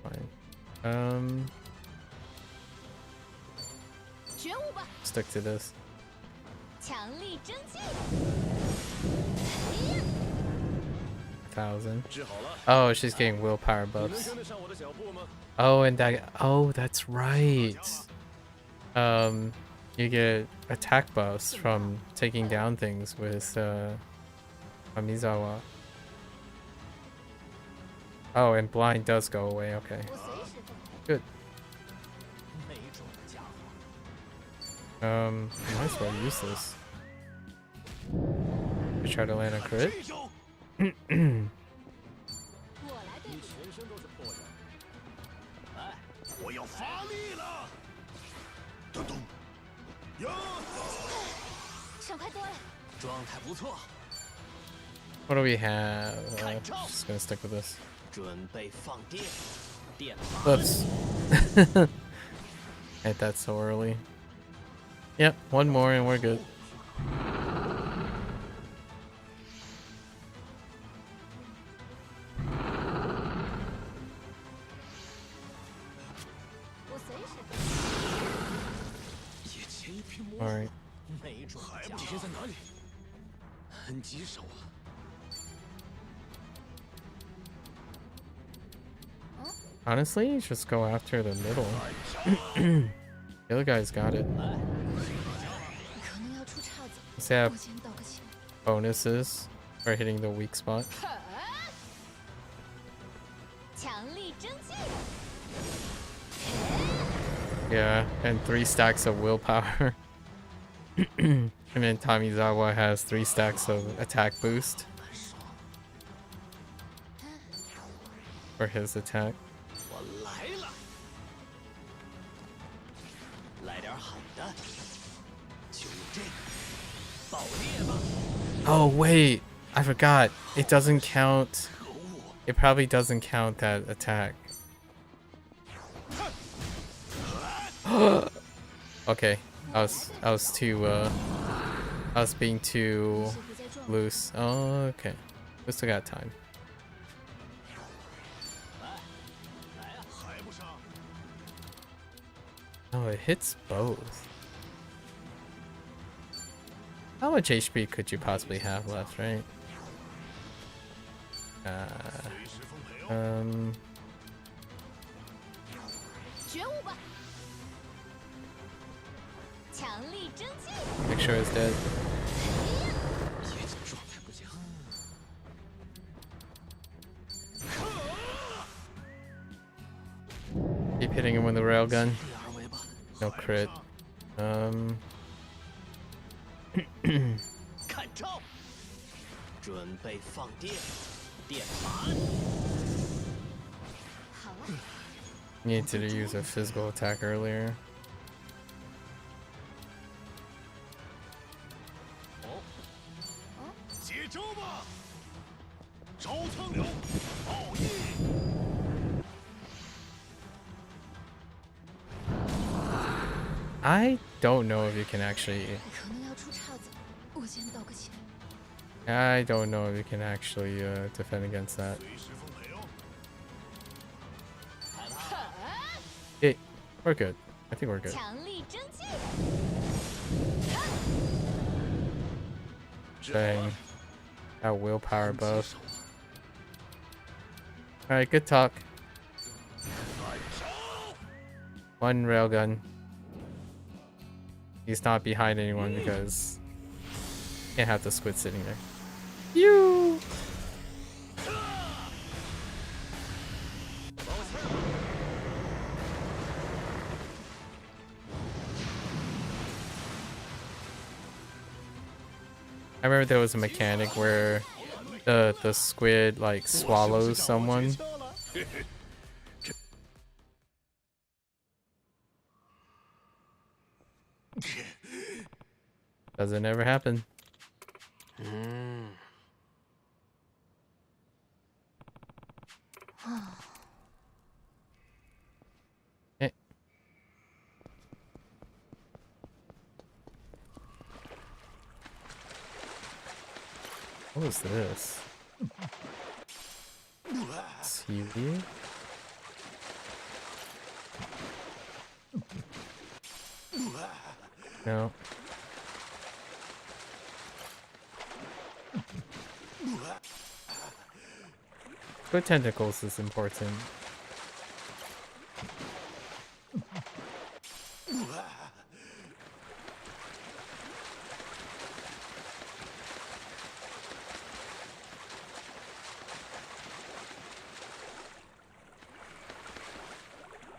Fine. Stick to this. 1,000. Oh, she's getting willpower buffs. Oh, and that. Oh, that's right. You get attack buffs from taking down things with Amizawa. Oh, and blind does go away. Okay. Good. Might as well use this. We try to land a crit. 爽快多了。状态不错。 What do we have? Just gonna stick with this. 准备放电，电。 Whoops. Hit that so early. Yep, one more and we're good. All right. 没准敌人在哪里？很棘手啊！ Honestly, just go after the middle. The other guy's got it. Let's have bonuses for hitting the weak spot. Yeah, and 3 stacks of willpower. And then Tamizawa has 3 stacks of attack boost for his attack. 我来了，来点狠的，就这个，爆裂吧！ Oh wait, I forgot. It doesn't count. It probably doesn't count that attack. Okay, I was too I was being too loose. Oh, okay. We still got time. Oh, it hits both. How much HP could you possibly have left, right? Make sure it's dead. Keep hitting him with the railgun. No crit. 看招！准备放电，电盘。 Need to use a physical attack earlier. 接招吧！招苍流，奥义。 I don't know if you can actually. I don't know if you can actually defend against that. Hey, we're good. I think we're good. Dang. That willpower buff. Alright, good talk. One railgun. He's not behind anyone because can't have the squid sitting there. You. I remember there was a mechanic where the squid like swallows someone. Doesn't ever happen. Okay. What was this? Seaweed? No. Good tentacles is important.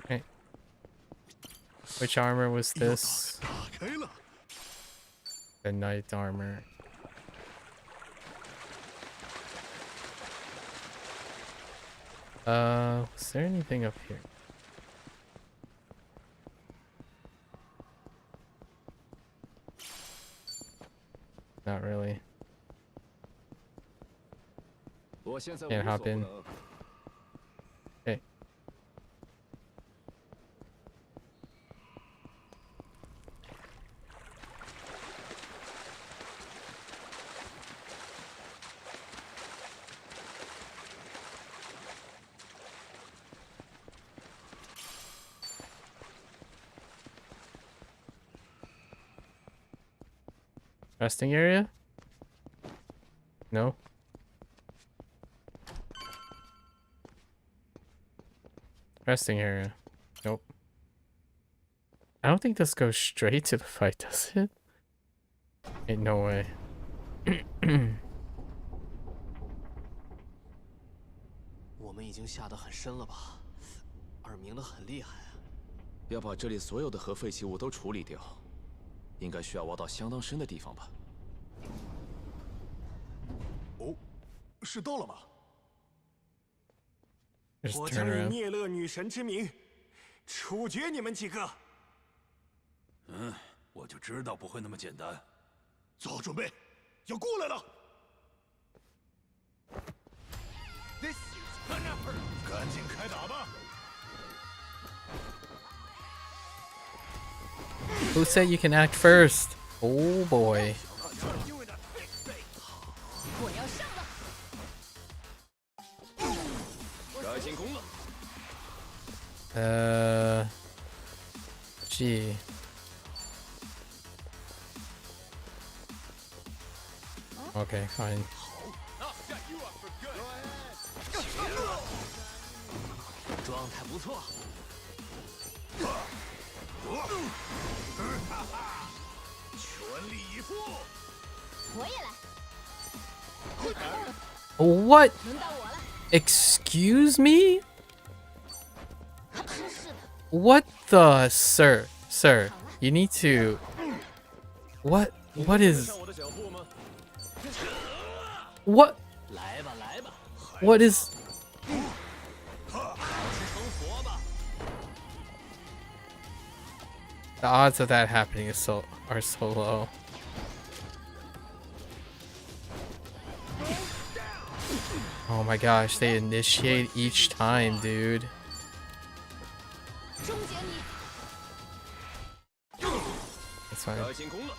Okay. Which armor was this? The knight armor. Was there anything up here? Can't hop in. Hey. Resting area? No. Resting area. Nope. I don't think this goes straight to the fight, does it? Ain't no way. 我们已经下得很深了吧？耳鸣得很厉害啊！要把这里所有的核废弃物都处理掉，应该需要挖到相当深的地方吧？哦，是到了吗？ 我将以聂勒女神之名处决你们几个。我就知道不会那么简单。做好准备，要过来了。赶紧开打吧！ Who said you can act first? Oh boy. 我要上了。 该进攻了。Gee. Okay, fine. 状态不错。全力以赴。我也来。 What? 轮到我了。 Excuse me? 真是的。 What the sir? Sir, you need to. What is? What? 来吧，来吧。 What is? 老实成佛吧。 The odds of that happening are so low. Oh my gosh, they initiate each time, dude. 终结你。 That's fine. 该进攻了。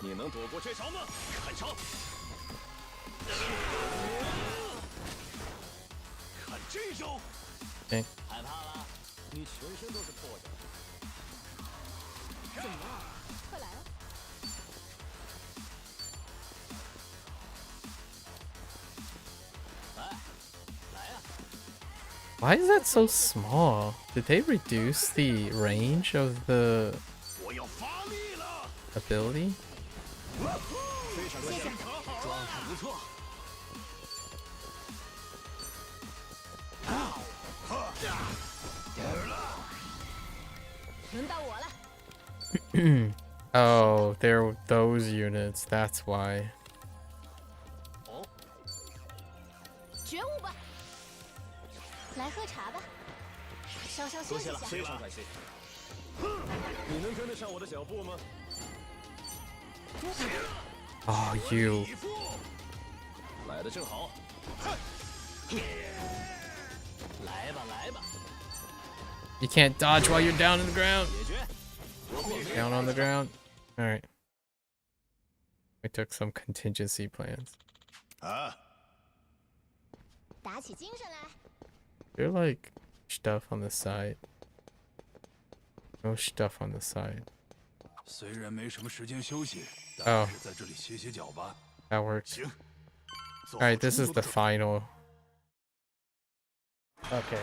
你能躲过这招吗？看招！看这招！ Okay. 害怕了？你全身都是破绽。怎么样？快来啊！ Why is that so small? Did they reduce the range of the ability? 状态不错。轮到我了。 Oh, they're those units. That's why. 觉悟吧。来喝茶吧，稍稍休息下。非常感谢。你能跟得上我的脚步吗？ Oh, you. 来的正好。来吧，来吧。 You can't dodge while you're down on the ground. Down on the ground. All right. We took some contingency plans. 打起精神来。 They're like stuff on the side. No stuff on the side. 虽然没什么时间休息， Oh. 但是在这里歇歇脚吧。 That works. All right, this is the final. Okay.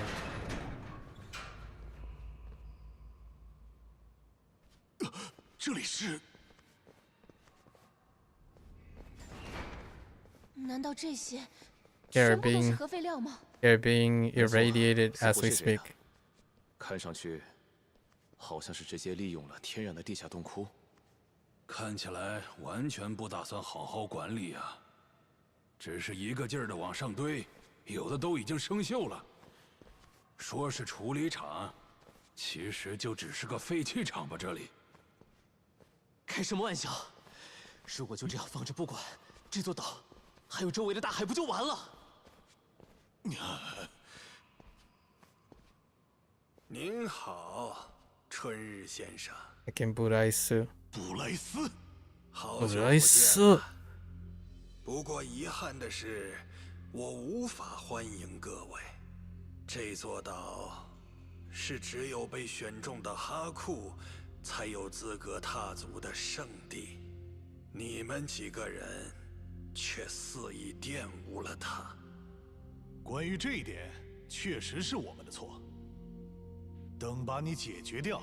这里是？难道这些 They're 全部都是 being 核废料吗？ they're being irradiated as we speak. 看上去，好像是直接利用了天然的地下洞窟。看起来完全不打算好好管理啊，只是一个劲儿的往上堆，有的都已经生锈了。说是处理厂，其实就只是个废弃厂吧？这里。开什么玩笑！如果就这样放着不管，这座岛还有周围的大海，不就完了？您好，春日先生。布莱斯。布莱斯。好久不布莱斯。不过遗憾的是，我无法欢迎各位。这座岛是只有被选中的哈库才有资格踏足的圣地，你们几个人却肆意玷污了它。关于这一点，确实是我们的错。等把你解决掉，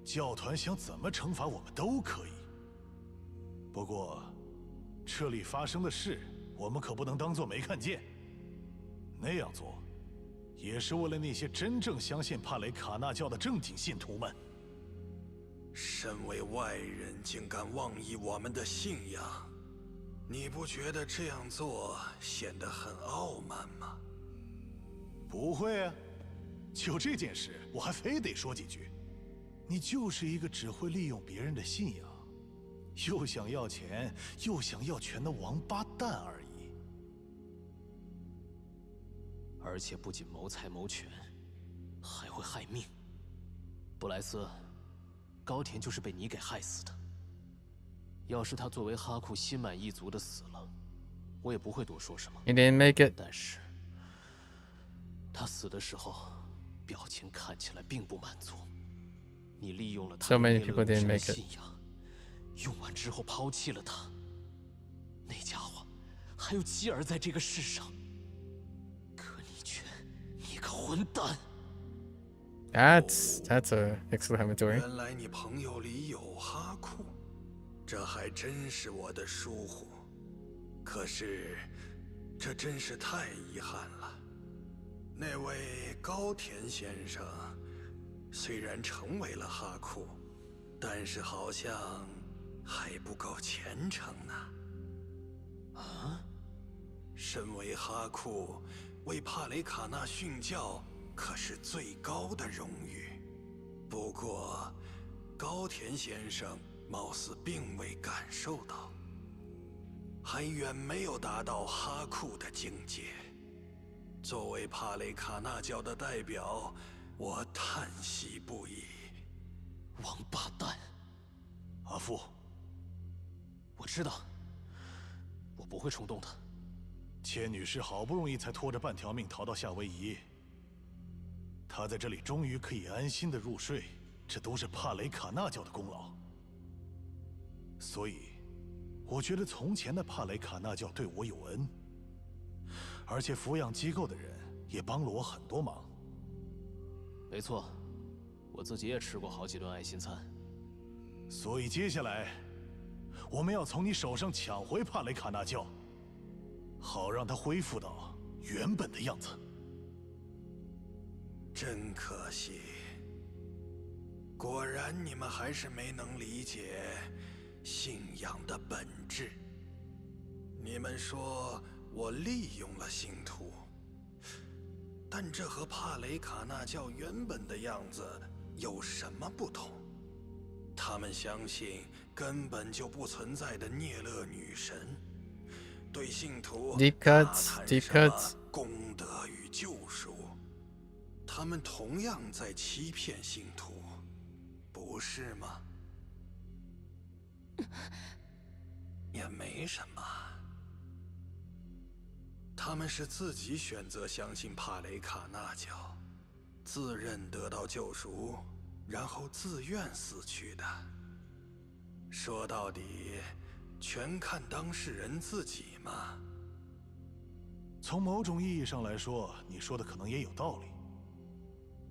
教团想怎么惩罚我们都可以。不过，这里发生的事，我们可不能当作没看见。那样做，也是为了那些真正相信帕雷卡纳教的正经信徒们。身为外人，竟敢妄议我们的信仰，你不觉得这样做显得很傲慢吗？不会啊，就这件事，我还非得说几句。你就是一个只会利用别人的信仰，又想要钱又想要权的王八蛋而已。而且不仅谋财谋权，还会害命。布莱斯，高田就是被你给害死的。要是他作为哈库心满意足的死了，我也不会多说什么。 You didn't make it. 但是，他死的时候，表情看起来并不满足。你利用了他 So many people didn't make it. 信仰，用完之后抛弃了他。那家伙还有妻儿在这个世上，可你个混蛋！ That's a exclamatory. 原来你朋友里有哈库，这还真是我的疏忽。可是，这真是太遗憾了。那位高田先生虽然成为了哈库，但是好像还不够虔诚呢。啊？身为哈库，为帕雷卡纳殉教可是最高的荣誉。不过，高田先生貌似并未感受到，还远没有达到哈库的境界。作为帕雷卡纳教的代表，我叹息不已。王八蛋！阿父，我知道，我不会冲动的。千女士好不容易才拖着半条命逃到夏威夷，她在这里终于可以安心的入睡，这都是帕雷卡纳教的功劳。所以，我觉得从前的帕雷卡纳教对我有恩，而且抚养机构的人也帮了我很多忙。没错，我自己也吃过好几顿爱心餐。所以接下来，我们要从你手上抢回帕雷卡纳教，好让它恢复到原本的样子。真可惜，果然你们还是没能理解信仰的本质。你们说我利用了信徒，但这和帕雷卡纳教原本的样子有什么不同？他们相信根本就不存在的涅勒女神，对信徒大谈什么功德与救赎。他们同样在欺骗信徒，不是吗？也没什么。他们是自己选择相信帕雷卡纳教，自认得到救赎，然后自愿死去的。说到底，全看当事人自己嘛。从某种意义上来说，你说的可能也有道理。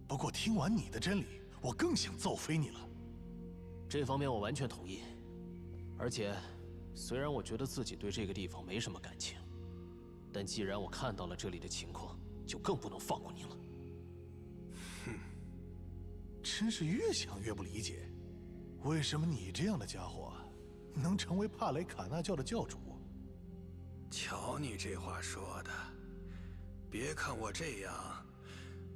不过听完你的真理，我更想揍飞你了。这方面我完全同意。而且，虽然我觉得自己对这个地方没什么感情，但既然我看到了这里的情况，就更不能放过你了。哼，真是越想越不理解，为什么你这样的家伙能成为帕雷卡纳教的教主？瞧你这话说的，别看我这样，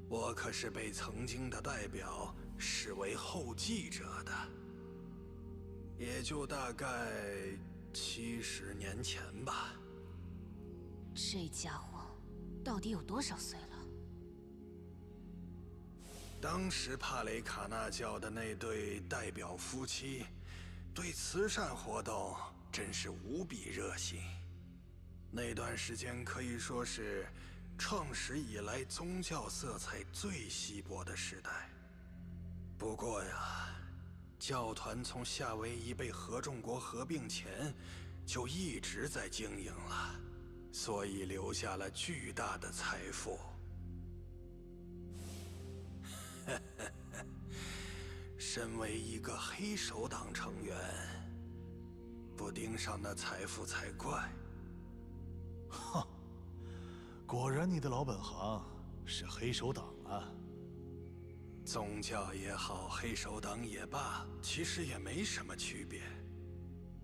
我可是被曾经的代表视为后继者的，也就大概70年前吧。这家伙到底有多少岁了？当时帕雷卡纳教的那对代表夫妻，对慈善活动真是无比热心。那段时间可以说是创始以来宗教色彩最稀薄的时代。不过呀，教团从夏威夷被合众国合并前就一直在经营了，所以留下了巨大的财富。身为一个黑手党成员，不盯上那财富才怪。哼，果然你的老本行是黑手党啊。宗教也好，黑手党也罢，其实也没什么区别，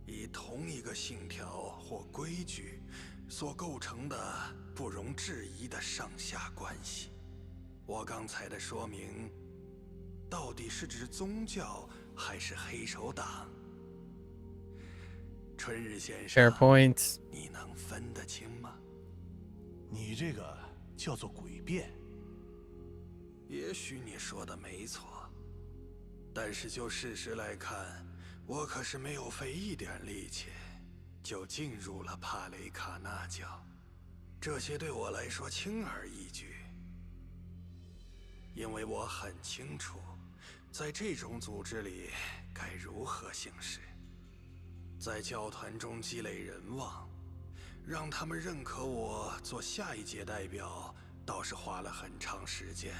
以同一个信条或规矩所构成的不容置疑的上下关系。我刚才的说明，到底是指宗教还是黑手党？春日先生 Fair point 你能分得清吗？你这个叫做诡辩。也许你说的没错，但是就事实来看，我可是没有费一点力气就进入了帕雷卡纳教，这些对我来说轻而易举，因为我很清楚，在这种组织里该如何行事。在教团中积累人望，让他们认可我做下一届代表，倒是花了很长时间。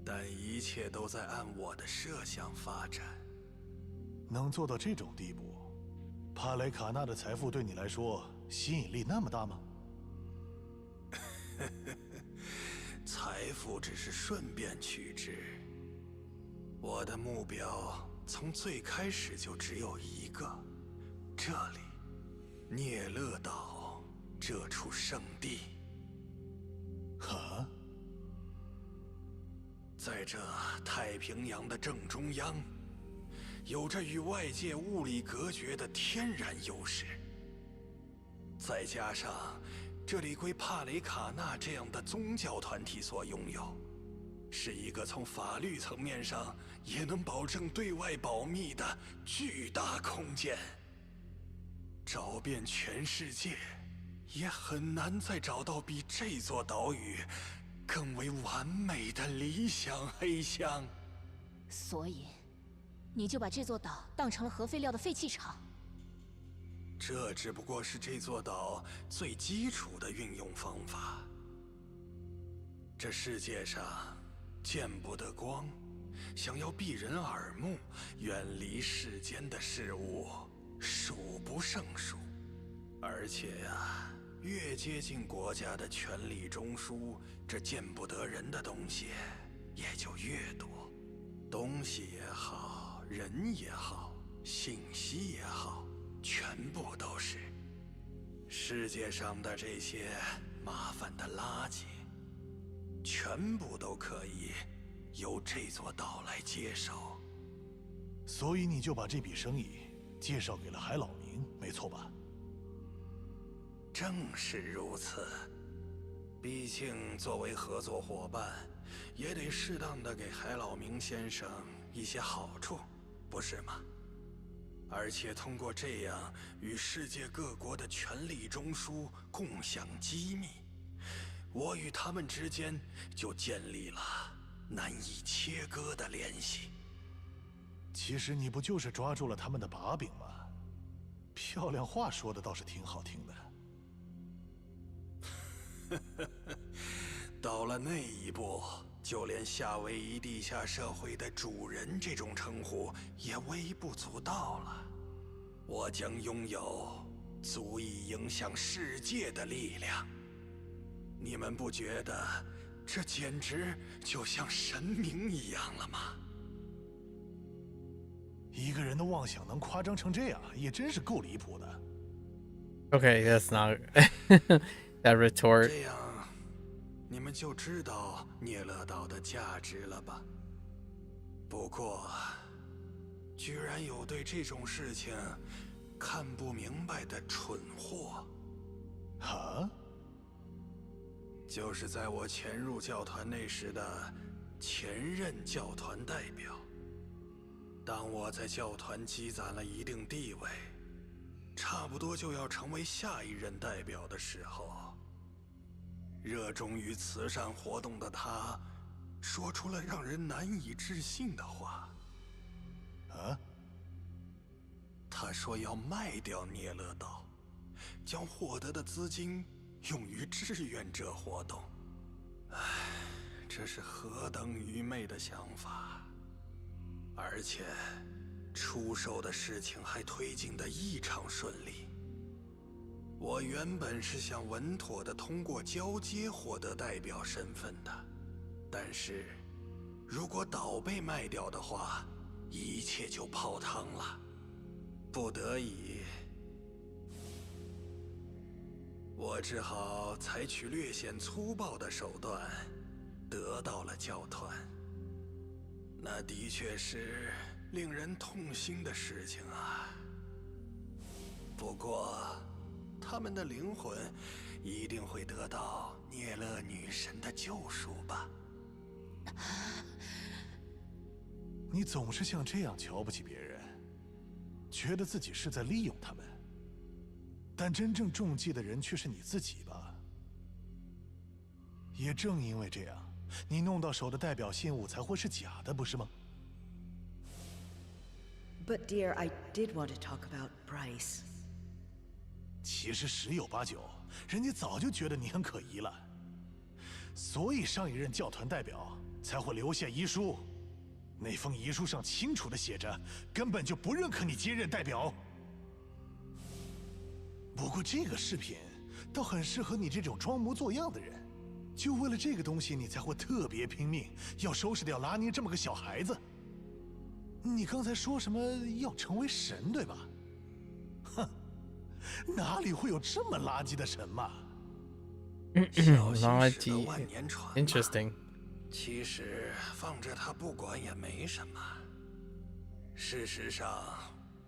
但一切都在按我的设想发展。能做到这种地步，帕雷卡纳的财富对你来说吸引力那么大吗？财富只是顺便取之。我的目标从最开始就只有一个：这里，聂勒岛这处圣地。哈？在这太平洋的正中央，有着与外界物理隔绝的天然优势。再加上这里归帕雷卡纳这样的宗教团体所拥有，是一个从法律层面上也能保证对外保密的巨大空间。找遍全世界，也很难再找到比这座岛屿更为完美的理想黑箱。所以，你就把这座岛当成了核废料的废弃场？这只不过是这座岛最基础的运用方法。这世界上见不得光，想要避人耳目、远离世间的事物数不胜数。而且呀，越接近国家的权力中枢，这见不得人的东西也就越多。东西也好，人也好，信息也好，全部都是。世界上的这些麻烦的垃圾，全部都可以由这座岛来接手。所以你就把这笔生意介绍给了海老明，没错吧？正是如此。毕竟作为合作伙伴，也得适当的给海老明先生一些好处，不是吗？而且通过这样与世界各国的权力中枢共享机密，我与他们之间就建立了难以切割的联系。其实你不就是抓住了他们的把柄吗？漂亮话说的倒是挺好听的。到了那一步，就连夏威夷地下社会的主人这种称呼也微不足道了。我将拥有足以影响世界的力量。你们不觉得这简直就像神明一样了吗？一个人的妄想能夸张成这样，也真是够离谱的。Okay, that's not that retort. 这样，你们就知道聂勒岛的价值了吧？不过，居然有对这种事情看不明白的蠢货。啊？就是在我潜入教团内时的前任教团代表。当我在教团积攒了一定地位，差不多就要成为下一任代表的时候，热衷于慈善活动的他，说出了让人难以置信的话。啊？他说要卖掉聂乐岛，将获得的资金用于志愿者活动。唉，这是何等愚昧的想法！而且，出售的事情还推进得异常顺利。我原本是想稳妥地通过交接获得代表身份的，但是，如果岛被卖掉的话，一切就泡汤了。不得已，我只好采取略显粗暴的手段，得到了教团。那的确是令人痛心的事情啊。不过，他们的灵魂一定会得到聂乐女神的救赎吧？你总是像这样瞧不起别人，觉得自己是在利用他们，但真正中计的人却是你自己吧？也正因为这样，你弄到手的代表信物才会是假的，不是吗？ But dear, I did want to talk about Bryce. 其实十有八九，人家早就觉得你很可疑了，所以上一任教团代表才会留下遗书。那封遗书上清楚地写着，根本就不认可你接任代表。不过这个饰品倒很适合你这种装模作样的人。 就为了这个东西，你才会特别拼命，要收拾掉拉尼这么个小孩子。你刚才说什么要成为神，对吧？哼，哪里会有这么垃圾的神嘛？垃圾，interesting。其实放着他不管也没什么。事实上，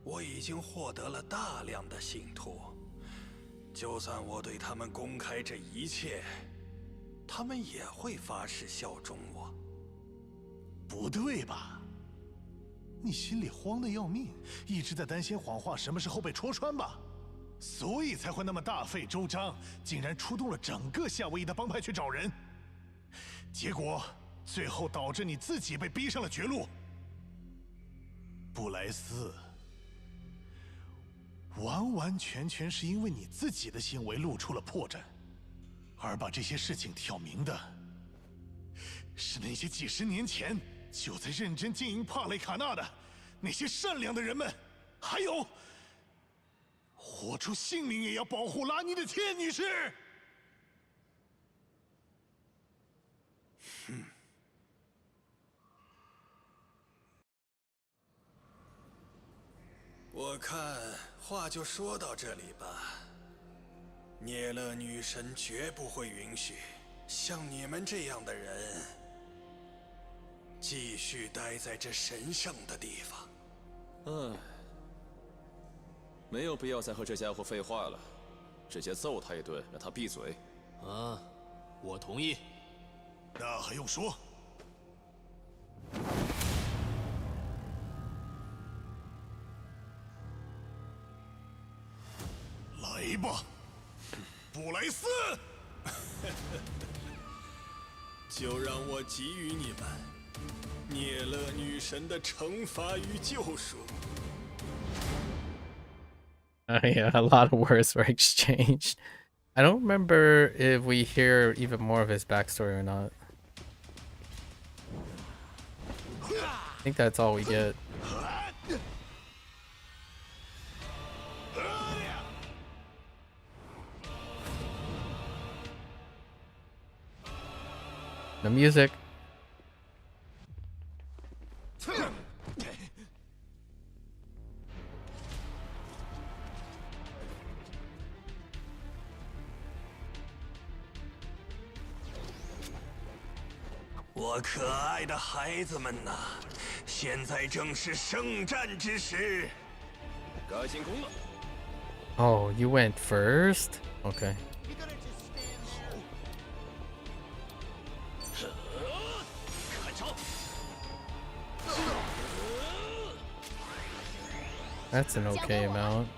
我已经获得了大量的信徒，就算我对他们公开这一切。 他们也会发誓效忠我。不对吧？你心里慌得要命，一直在担心谎话什么时候被戳穿吧，所以才会那么大费周章，竟然出动了整个夏威夷的帮派去找人，结果最后导致你自己被逼上了绝路。布莱斯，完完全全是因为你自己的行为露出了破绽。 而把这些事情挑明的，是那些几十年前就在认真经营帕雷卡纳的那些善良的人们，还有豁出性命也要保护拉尼的切女士。我看话就说到这里吧。 聂乐女神绝不会允许像你们这样的人继续待在这神圣的地方。没有必要再和这家伙废话了，直接揍他一顿，让他闭嘴。啊，我同意。那还用说？来吧。 布莱斯，就让我给予你们聂乐女神的惩罚与救赎。Yeah, a lot of words were exchanged. I don't remember if we hear even more of his backstory or not. I think that's all we get. The music. “我可爱的孩子们呐，现在正是圣战之时。”该进攻了。Oh, you went first? Okay. That's an okay amount.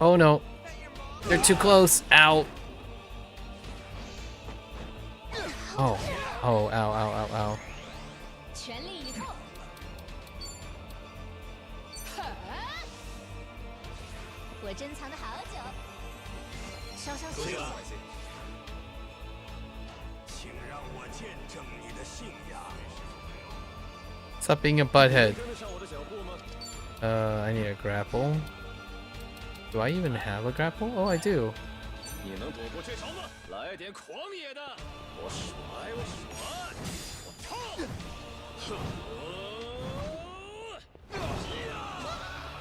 Oh no. They're too close. Ow. Oh. Oh, ow, ow, ow, ow. Stop being a butthead. I need a grapple. Do I even have a grapple? Oh, I do.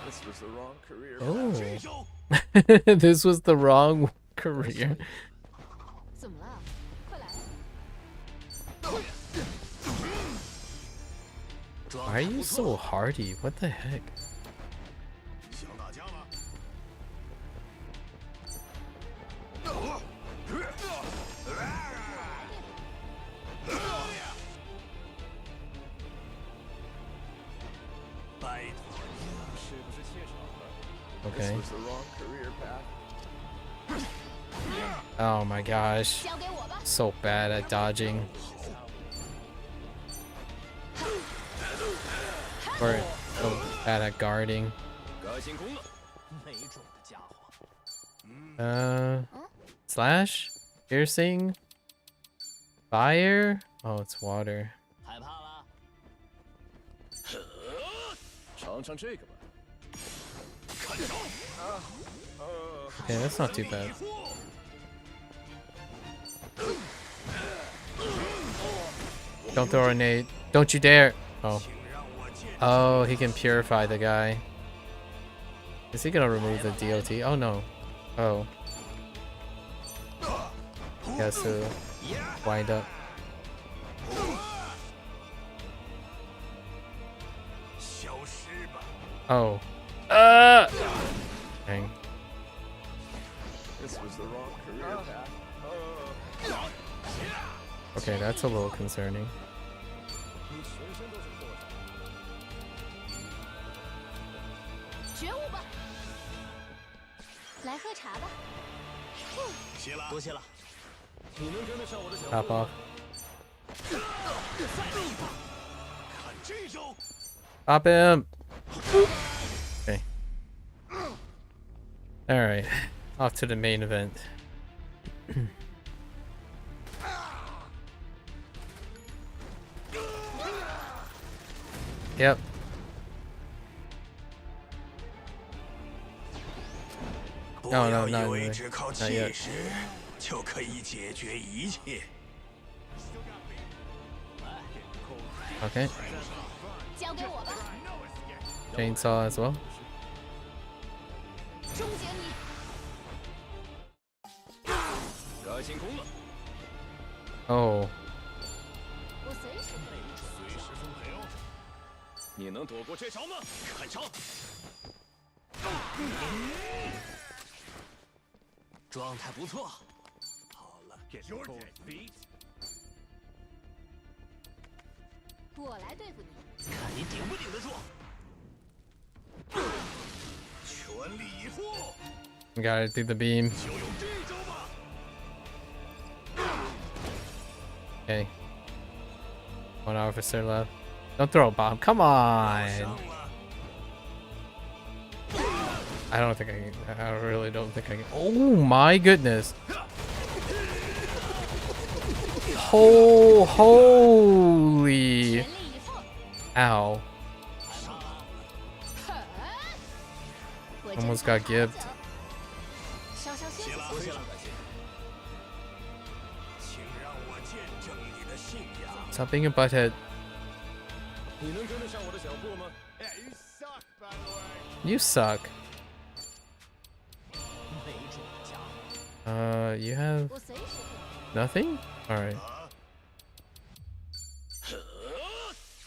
This was the wrong career. Oh. This was the wrong career. Why are you so hardy? What the heck? Okay. Oh my gosh. So bad at dodging. Or so bad at guarding. Slash? Piercing? Fire? Oh, it's water. Okay, that's not too bad. Don't throw a nade. Don't you dare! Oh. Oh, he can purify the guy. Is he gonna remove the DOT? Oh no. Oh. He has to wind up. Oh. Dang. This was the wrong career path. Okay, that's a little concerning. Top off. Pop him! Okay. Alright. Off to the main event. Yep. No, no, not really. Not yet. Okay. Chainsaw as well. Oh. We gotta do the beam. Okay. One officer left. Don't throw a bomb. Come on. I don't think I can. I really don't think I can. Oh my goodness. Oh, holy. Ow. Almost got gibbed. 稍稍休息。多谢了，感谢。请让我见证你的信仰。 Stop being a butthead. 你能跟得上我的脚步吗？ You suck. You have nothing? Alright.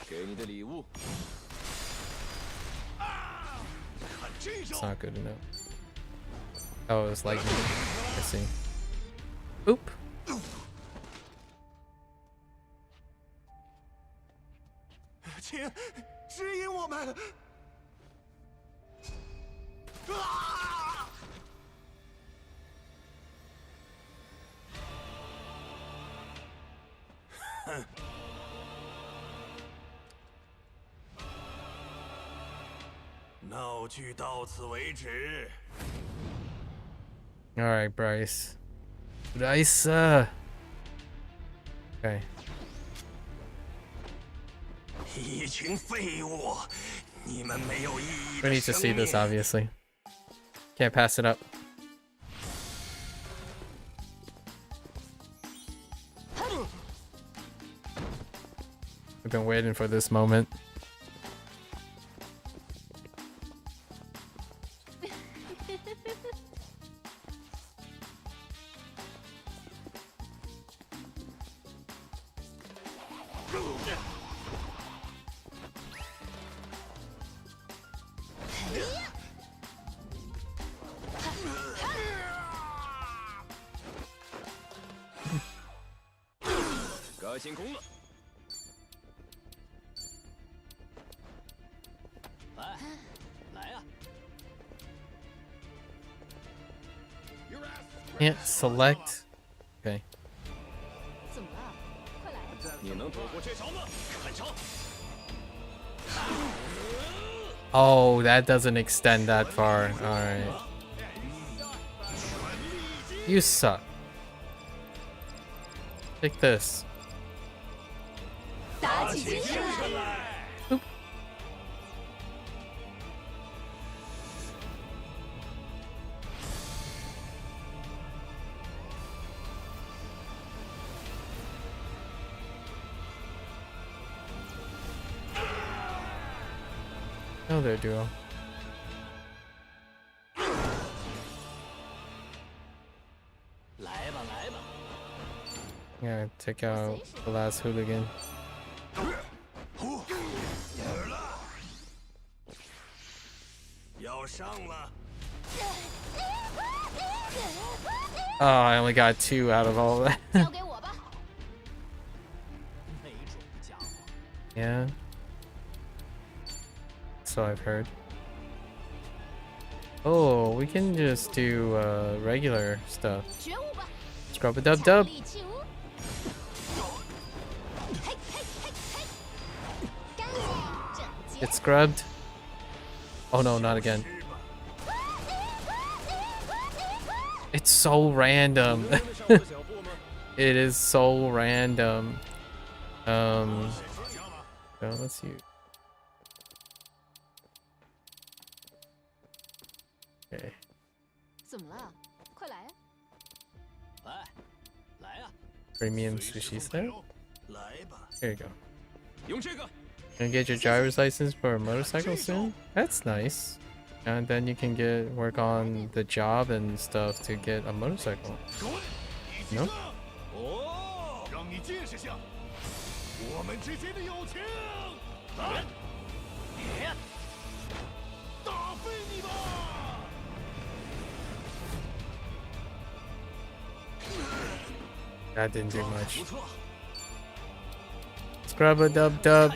给你的礼物。 It's not good enough. Oh, it's like I see. Oop. 请指引我们。啊！哼。闹剧到此为止。 Alright, Bryce. Bryce! Okay. 一群废物，你们没有意义 We 的 need to 生 see this, 命。 obviously. Can't pass it up. We've been waiting for this moment. Can't select. Okay. Oh, that doesn't extend that far. Alright. You suck. Take this. Oop. Oh, there, duo. Yeah, take out the last hooligan. 要上了。 Oh, I only got 2 out of all of that. Yeah. So I've heard. Oh, we can just do regular stuff. Scrub a dub dub. Get scrubbed. Oh no, not again. It's so random. It is so random. Oh, let's see. Okay. Premium sushi set? Here you go. Gonna get your driver's license for a motorcycle soon? That's nice. And then you can work on the job and stuff to get a motorcycle. No? 让你见识下我们之间的友情。来，打飞你吧！ That didn't do much. Scrub a dub dub.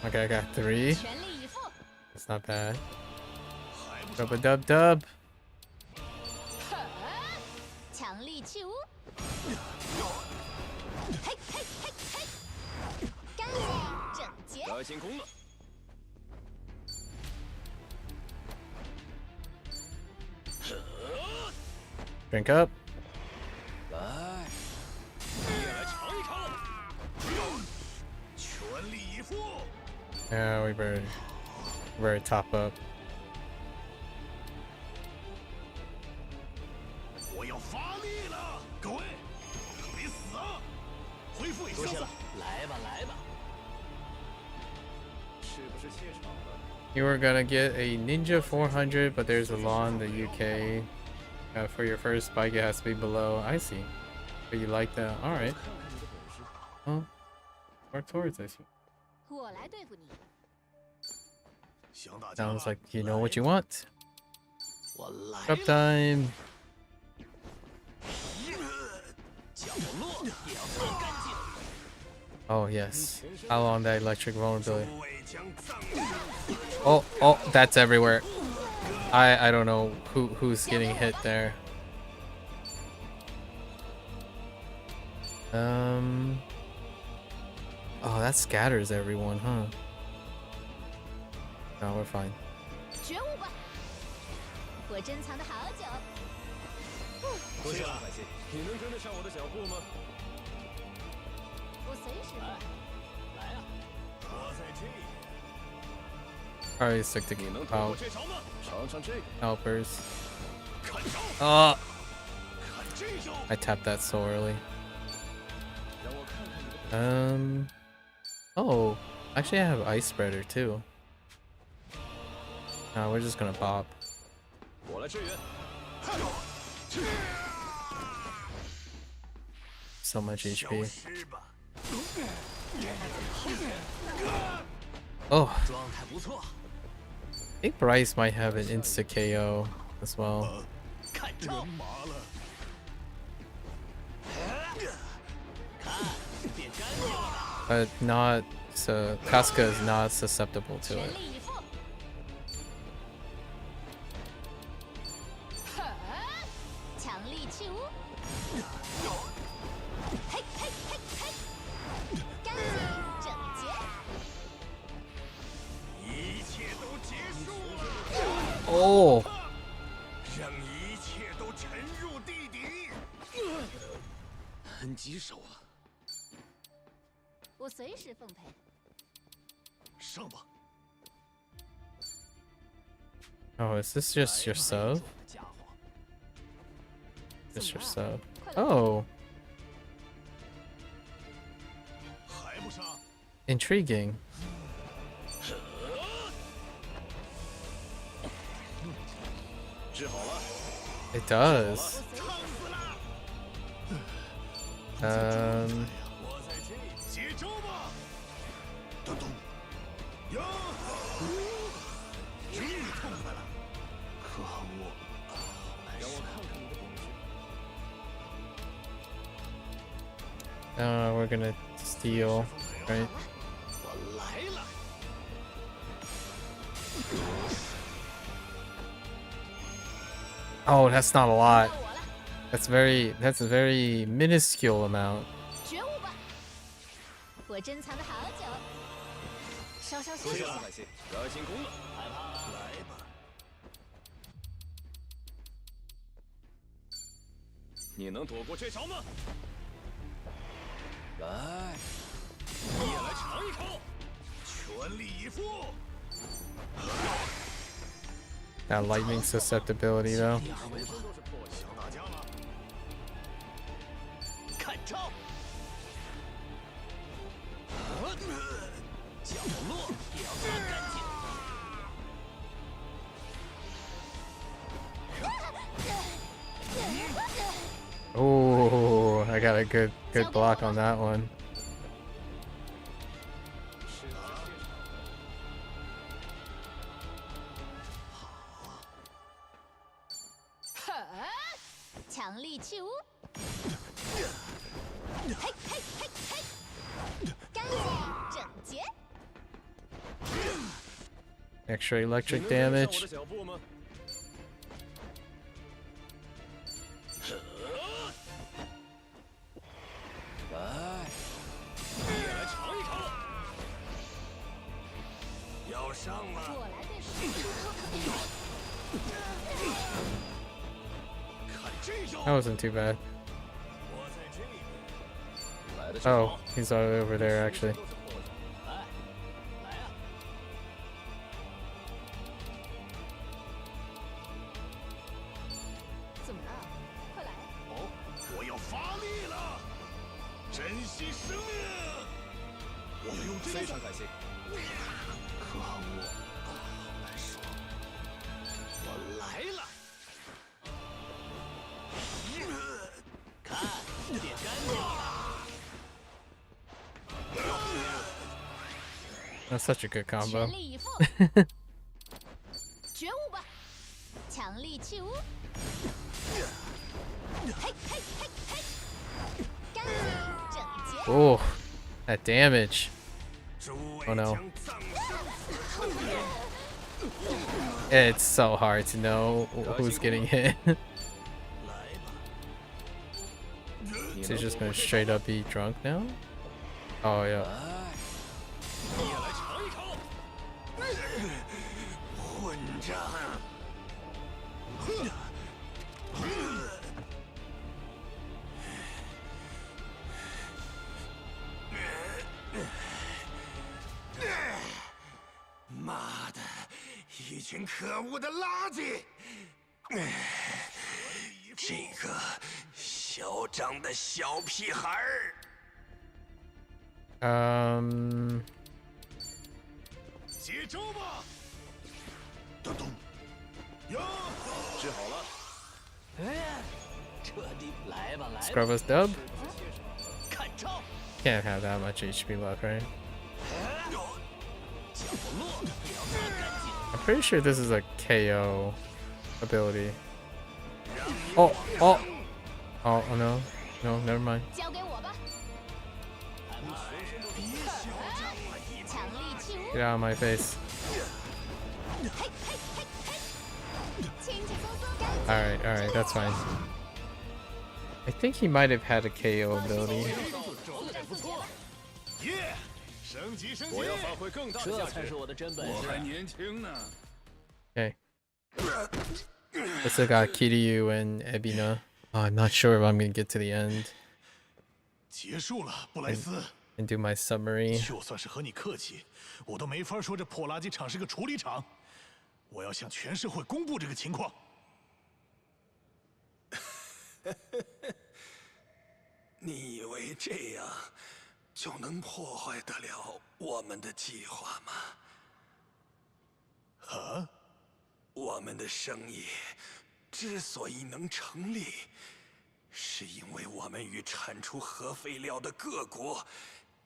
Okay, I got 3. That's not bad. Scrub a dub dub. Drink up. Yeah, we better top up. 我要发力了，各位，可别死啊！恢复一下子。来吧来吧。是不是怯场了？ You were gonna get a Ninja 400, but there's a law in the UK. For your first bike, it has to be below. I see. But you like that? All right. Well, work towards this. 我来对付你。 Sounds like you know what you want. 我来 Up time. 角落也要擦干净。 Oh yes. How long that electric vulnerability? Oh, that's everywhere. I don't know who's getting hit there. Oh, that scatters everyone, huh? No, we're fine. 觉悟吧，我珍藏的好久。多谢了，百姓。你能跟得上我的脚步吗？我随时来。来啊！我在这里。 Probably stick to out. 尝尝这个。 Helpers. Oh! I tapped that so early. Oh, actually I have ice spreader too. No, we're just gonna bop. 我来支援。 So much HP. Oh. 状态不错。 I think Bryce might have an insta KO as well. 看招！ But not so Casca is not susceptible to it. 强力去污，嘿嘿嘿嘿，干净整洁。一切都结束了。 Oh! 让一切都沉入地底。很棘手啊！ 我随时奉陪。上吧。 Oh, is this just your sub? Just your sub. Oh. Intriguing. It does. We're gonna steal, right? Oh, that's not a lot. That's a very minuscule amount. 觉悟吧，我珍藏的好久。稍稍休息一下。要进攻了，害怕了？来吧。你能躲过这招吗？来，你也来尝一口，全力以赴。 That lightning susceptibility though. 看招！角落也要擦干净。 Oh, I got a good block on that one. Extra electric damage. That wasn't too bad. Oh, he's over there actually. 珍惜生命！我要用这个。非常感谢。可恶，好难受。我来了。看，变干净了。That's such a good combo. 全力以赴。觉悟吧，强力去污。嘿嘿嘿嘿，干净整洁。Oh, that damage. Oh no. It's so hard to know who's getting hit. Is he just gonna straight up be drunk now? Oh yeah. 你也来尝一尝！混账！妈的，一群可恶的垃圾！这个嚣张的小屁孩儿！接招吧！咚咚，呀！治好了。彻底来吧，来吧。Scrubba's dub? 看招！ Can't have that much HP left, right? I'm pretty sure this is a KO ability. Oh, oh, oh, oh no, no, never mind. 交给我吧。强力去污。 Get out of my face. Alright, that's fine. I think he might have had a KO ability. 我要发挥更大的价值。这才是我的真本事。我还年轻呢。Okay. I still got Kiryu and Ebina. Oh, I'm not sure if I'm gonna get to the end 结束了，布莱斯。 and do my summary. 就算是和你客气，我都没法说这破垃圾场是个处理厂。我要向全社会公布这个情况。你以为这样就能破坏得了我们的计划吗？啊？我们的生意之所以能成立，是因为我们与产出核废料的各国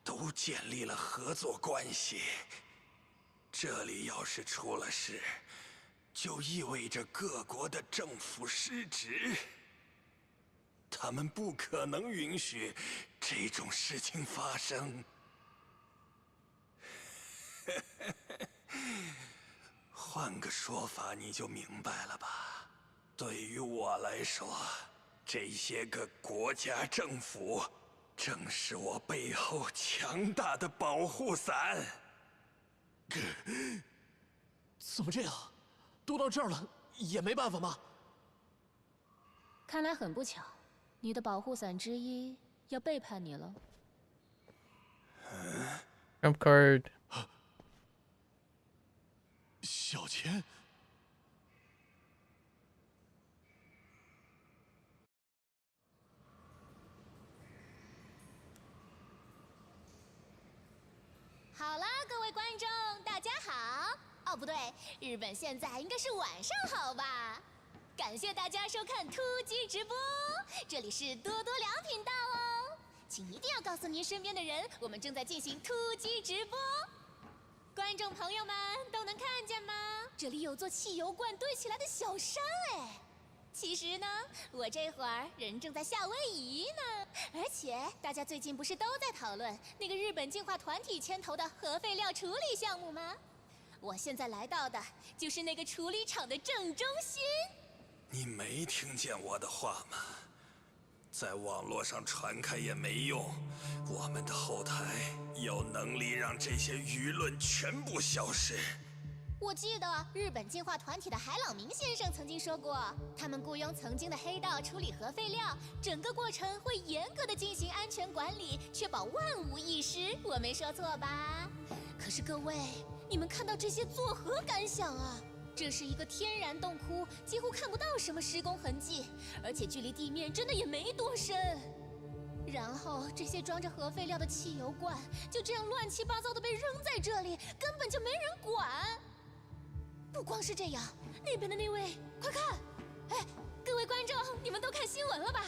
都建立了合作关系。这里要是出了事，就意味着各国的政府失职。他们不可能允许这种事情发生。换个说法，你就明白了吧？对于我来说，这些个国家政府正是我背后强大的保护伞。怎么这样？都到这儿了，也没办法吗？看来很不巧，你的保护伞之一要背叛你了。Trump card. 小钱。好了，各位观众，大家好。哦，不对，日本现在应该是晚上好吧？感谢大家收看突击直播，这里是多多良频道哦，请一定要告诉您身边的人，我们正在进行突击直播。观众朋友们都能看见吗？这里有座汽油罐堆起来的小山哎。其实呢，我这会儿人正在夏威夷呢，而且大家最近不是都在讨论那个日本净化团体牵头的核废料处理项目吗？我现在来到的就是那个处理厂的正中心。你没听见我的话吗？在网络上传开也没用，我们的后台有能力让这些舆论全部消失。我记得日本净化团体的海老明先生曾经说过，他们雇佣曾经的黑道处理核废料，整个过程会严格的进行安全管理，确保万无一失。我没说错吧？可是各位，你们看到这些作何感想啊？这是一个天然洞窟，几乎看不到什么施工痕迹，而且距离地面真的也没多深。然后这些装着核废料的汽油罐就这样乱七八糟的被扔在这里，根本就没人管。不光是这样，那边的那位，快看！哎，各位观众，你们都看新闻了吧？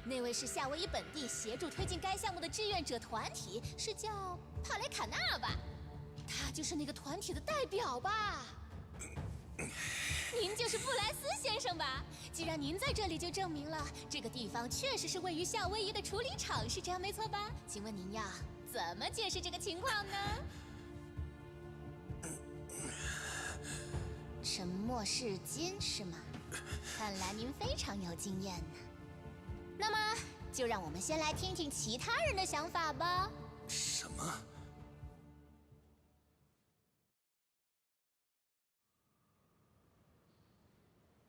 那位是夏威夷本地协助推进该项目的志愿者团体，是叫帕雷卡纳吧？他就是那个团体的代表吧？您就是布莱斯先生吧？既然您在这里，就证明了这个地方确实是位于夏威夷的处理厂，是这样没错吧？请问您要怎么解释这个情况呢？沉默是金是吗？看来您非常有经验呢。那么，就让我们先来听听其他人的想法吧。什么？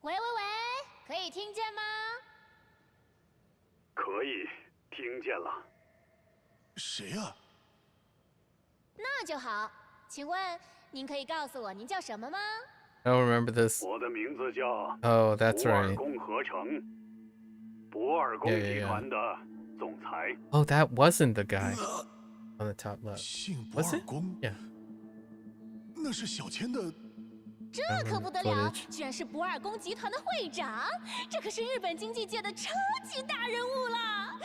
喂喂喂，可以听见吗？可以，听见了。谁呀？那就好。请问您可以告诉我您叫什么吗？ I don't remember this. 我的名字叫 Oh, that's 博尔 right. 宫合成，博尔宫集团的总裁。Oh, that wasn't the guy on the top left. 姓博尔宫 Yeah. 那是小千的。这可不得了，居然是博尔宫集团的会长，这可是日本经济界的超级大人物了。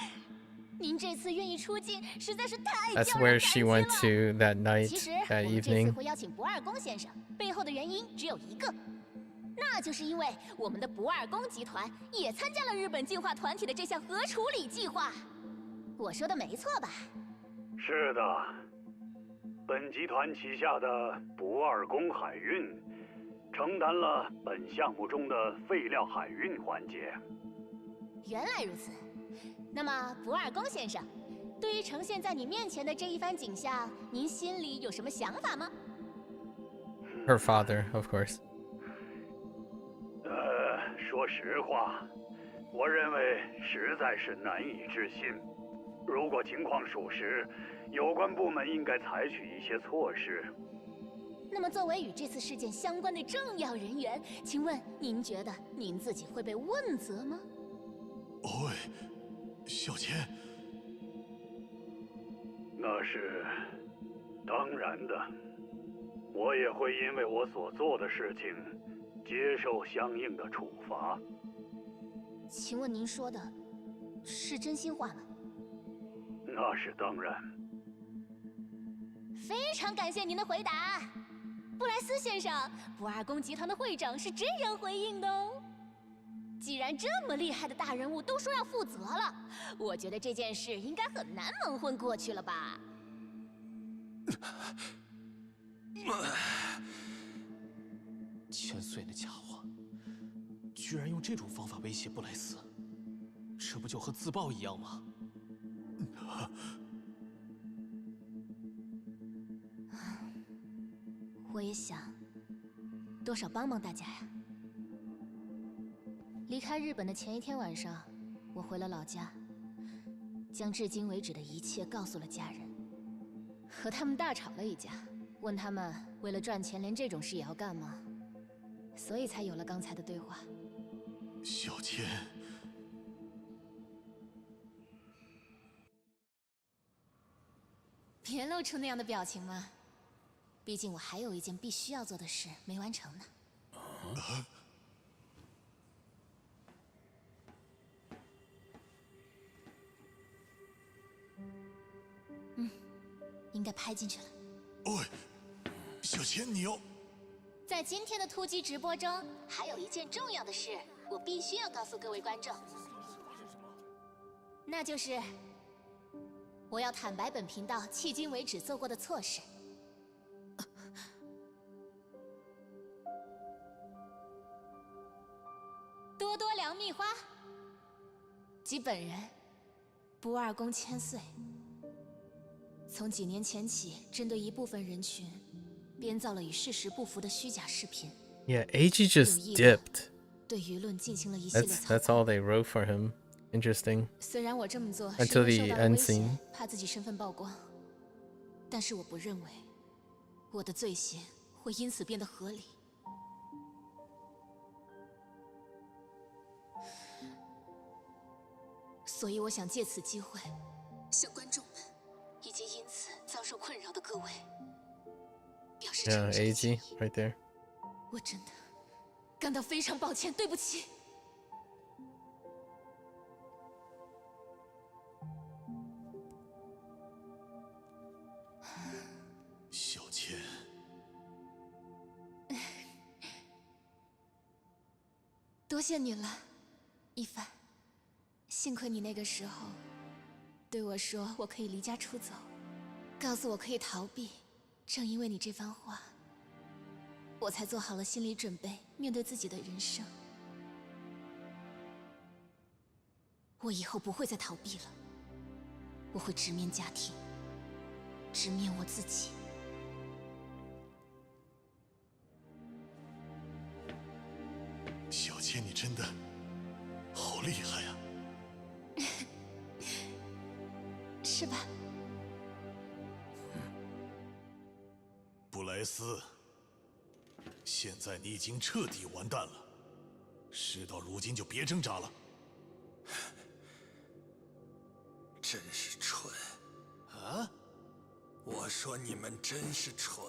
您这次愿意出镜，实在是太叫人 That's where she went to that night, 其实 that 我们这次 evening. 会邀请博尔宫先生，背后的原因只有一个，那就是因为我们的博尔宫集团也参加了日本净化团体的这项核处理计划。我说的没错吧？是的，本集团旗下的博尔宫海运承担了本项目中的废料海运环节。原来如此。那么，博尔宫先生，对于呈现在你面前的这一番景象，您心里有什么想法吗？ Her father, of course. 说实话，我认为实在是难以置信。如果情况属实，有关部门应该采取一些措施。那么，作为与这次事件相关的重要人员，请问您觉得您自己会被问责吗？哦，小千，那是当然的。我也会因为我所做的事情接受相应的处罚。请问您说的是真心话吗？那是当然。非常感谢您的回答，布莱斯先生。博尔宫集团的会长是这样回应的哦。既然这么厉害的大人物都说要负责了，我觉得这件事应该很难蒙混过去了吧？千岁那家伙，居然用这种方法威胁布莱斯，这不就和自爆一样吗？我也想多少帮帮大家呀。离开日本的前一天晚上，我回了老家，将至今为止的一切告诉了家人，和他们大吵了一架，问他们为了赚钱连这种事也要干吗？所以才有了刚才的对话。小千，别露出那样的表情嘛，毕竟我还有一件必须要做的事没完成呢。应该拍进去了。哦，小千，你要……在今天的突击直播中，还有一件重要的事，我必须要告诉各位观众，那就是我要坦白本频道迄今为止做过的错事。多多良蜜花及本人不二宫千岁。从几年前起，针对一部分人群，编造了与事实不符的虚假视频。Yeah, AG just dipped. 对舆论进行了一系列 That's all they wrote for him. Interesting. 虽然我这么做 Until 是 the 受到了 end 威胁 scene. 怕自己身份曝光，但是我不认为我的罪行会因此变得合理。所以我想借此机会，向观众们以及因此遭受困扰的各位表示诚挚的歉意。 AG right there. 我真的感到非常抱歉，对不起。小千，多谢你了，一帆。幸亏你那个时候对我说我可以离家出走，告诉我可以逃避。正因为你这番话，我才做好了心理准备，面对自己的人生。我以后不会再逃避了，我会直面家庭，直面我自己。小千，你真的好厉害呀！是吧？布莱斯，现在你已经彻底完蛋了，事到如今就别挣扎了。真是蠢啊！我说你们真是蠢！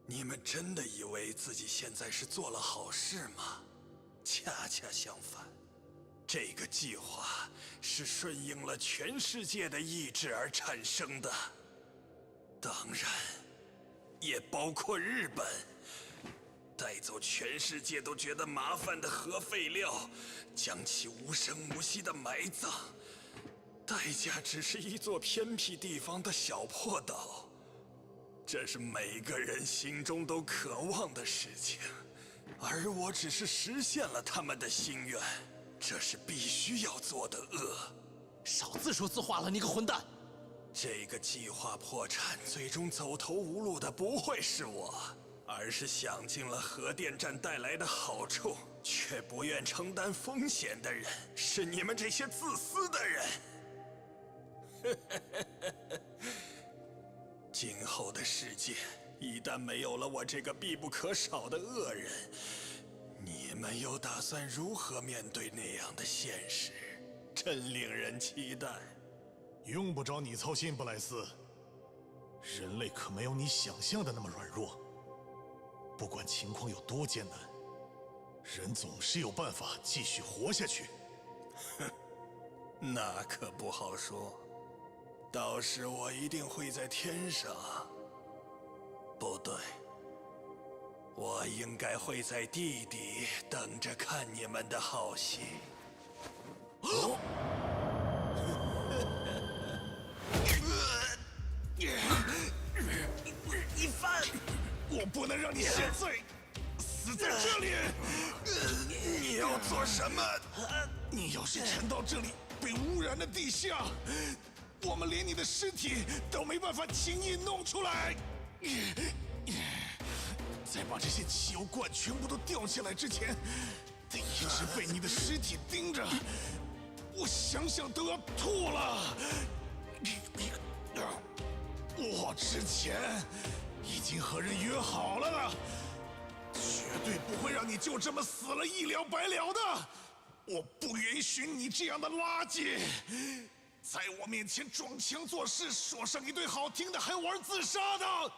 你们真的以为自己现在是做了好事吗？恰恰相反，这个计划是顺应了全世界的意志而产生的，当然，也包括日本。带走全世界都觉得麻烦的核废料，将其无声无息地埋葬。代价只是一座偏僻地方的小破岛，这是每个人心中都渴望的事情，而我只是实现了他们的心愿，这是必须要做的恶。少自说自话了，你个混蛋！这个计划破产，最终走投无路的不会是我，而是想尽了核电站带来的好处，却不愿承担风险的人，是你们这些自私的人。今后的世界，一旦没有了我这个必不可少的恶人，你们又打算如何面对那样的现实？真令人期待。用不着你操心，布莱斯。人类可没有你想象的那么软弱。不管情况有多艰难，人总是有办法继续活下去。哼，那可不好说。到时我一定会在天上。不对，我应该会在地底等着看你们的好戏。哦，一帆，我不能让你现在死在这里。你要做什么？你要是沉到这里被污染的地下，我们连你的尸体都没办法轻易弄出来。在把这些汽油罐全部都吊起来之前，得一直被你的尸体盯着，我想想都要吐了。我之前已经和人约好了的，绝对不会让你就这么死了一了百了的。我不允许你这样的垃圾在我面前装腔作势，说上一堆好听的，还玩自杀的！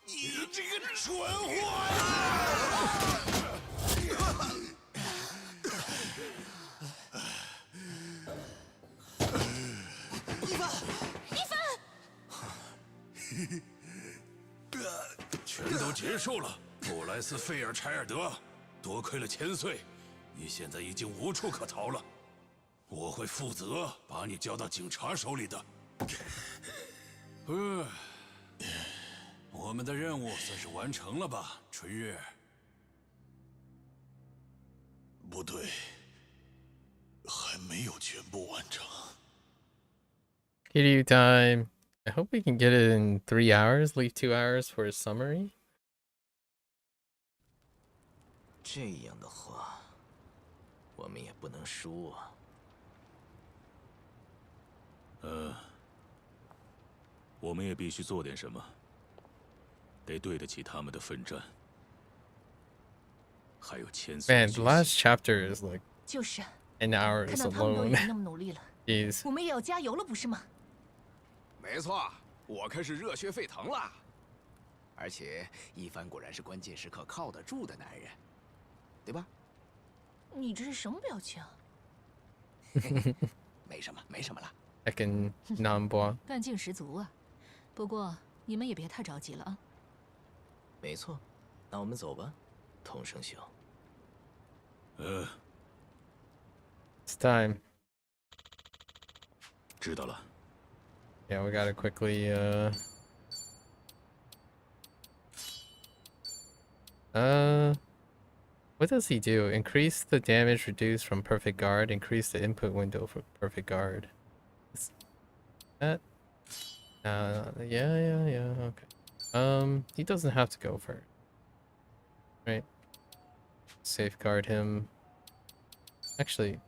你这个蠢货！一帆，一帆，全都结束了。布莱斯·费尔柴尔德，多亏了千岁，你现在已经无处可逃了。我会负责把你交到警察手里的。我们的任务算是完成了吧，春日？不对，还没有全部完成。Give you time. I hope we can get it in 3 hours. Leave 2 hours for a summary. 这样的话，我们也不能输啊。我们也必须做点什么，得对得起他们的奋战。还有千岁。 Man, the last chapter is like 就是 an hour 看 is 到他们都已 alone. 经那么努力了， Jeez. 我们也要加油了，不是吗？没错，我可是热血沸腾了。而且一帆果然是关键时刻靠得住的男人，对吧？你这是什么表情？没什么，没什么了。 Heckin' non-bois. 干劲十足啊！不过你们也别太着急了啊。没错，那我们走吧，同生兄。It's time. 知道了。 Yeah, we gotta quickly, what does he do? Increase the damage reduced from perfect guard, increase the input window for perfect guard. Is that? Yeah, okay. He doesn't have to go first. Right? Safeguard him. Actually,